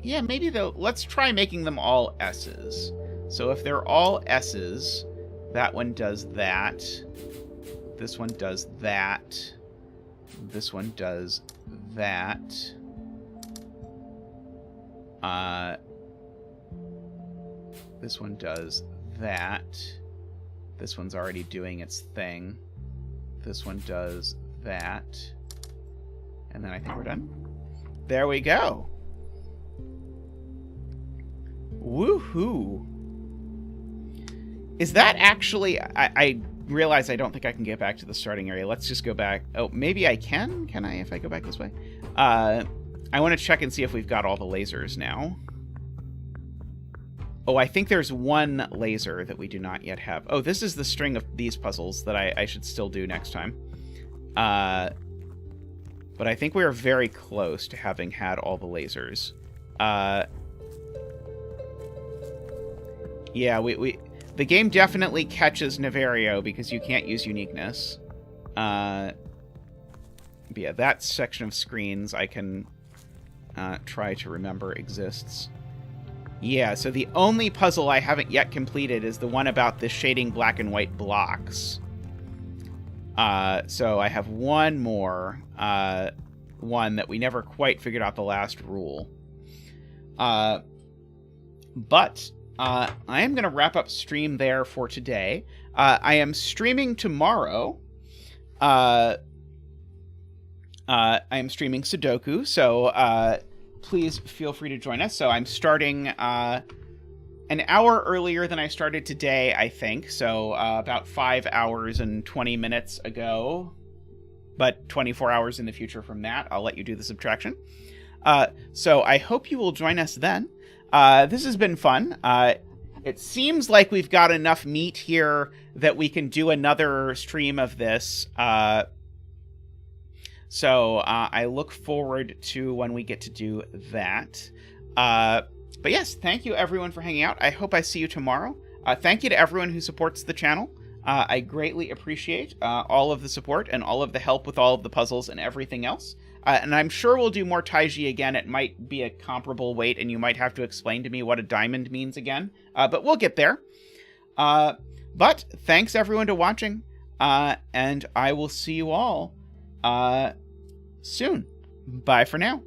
Speaker 1: Yeah, maybe though. Let's try making them all S's. So if they're all S's, that one does that. This one does that. This one does that. This one does that. This one's already doing its thing. This one does that. And then I think we're done. There we go. Woohoo. Is that actually... I realize I don't think I can get back to the starting area. Let's just go back. Oh, maybe I can? Can I if I go back this way? I want to check and see if we've got all the lasers now. Oh, I think there's one laser that we do not yet have. Oh, this is the string of these puzzles that I should still do next time. But I think we are very close to having had all the lasers. Yeah, the game definitely catches Nevario because you can't use uniqueness. But yeah, that section of screens I can try to remember exists. Yeah, so the only puzzle I haven't yet completed is the one about the shading black and white blocks. So I have one more, one that we never quite figured out the last rule. But I am going to wrap up stream there for today. I am streaming tomorrow. I am streaming Sudoku, so please feel free to join us. So I'm starting an hour earlier than I started today, I think. So about 5 hours and 20 minutes ago, but 24 hours in the future from that. I'll let you do the subtraction. So I hope you will join us then. This has been fun. It seems like we've got enough meat here that we can do another stream of this. So I look forward to when we get to do that. But yes, thank you everyone for hanging out. I hope I see you tomorrow. Thank you to everyone who supports the channel. I greatly appreciate all of the support and all of the help with all of the puzzles and everything else. And I'm sure we'll do more Taiji again. It might be a comparable weight, and you might have to explain to me what a diamond means again. But we'll get there. But thanks everyone to watching, and I will see you all soon. Bye for now.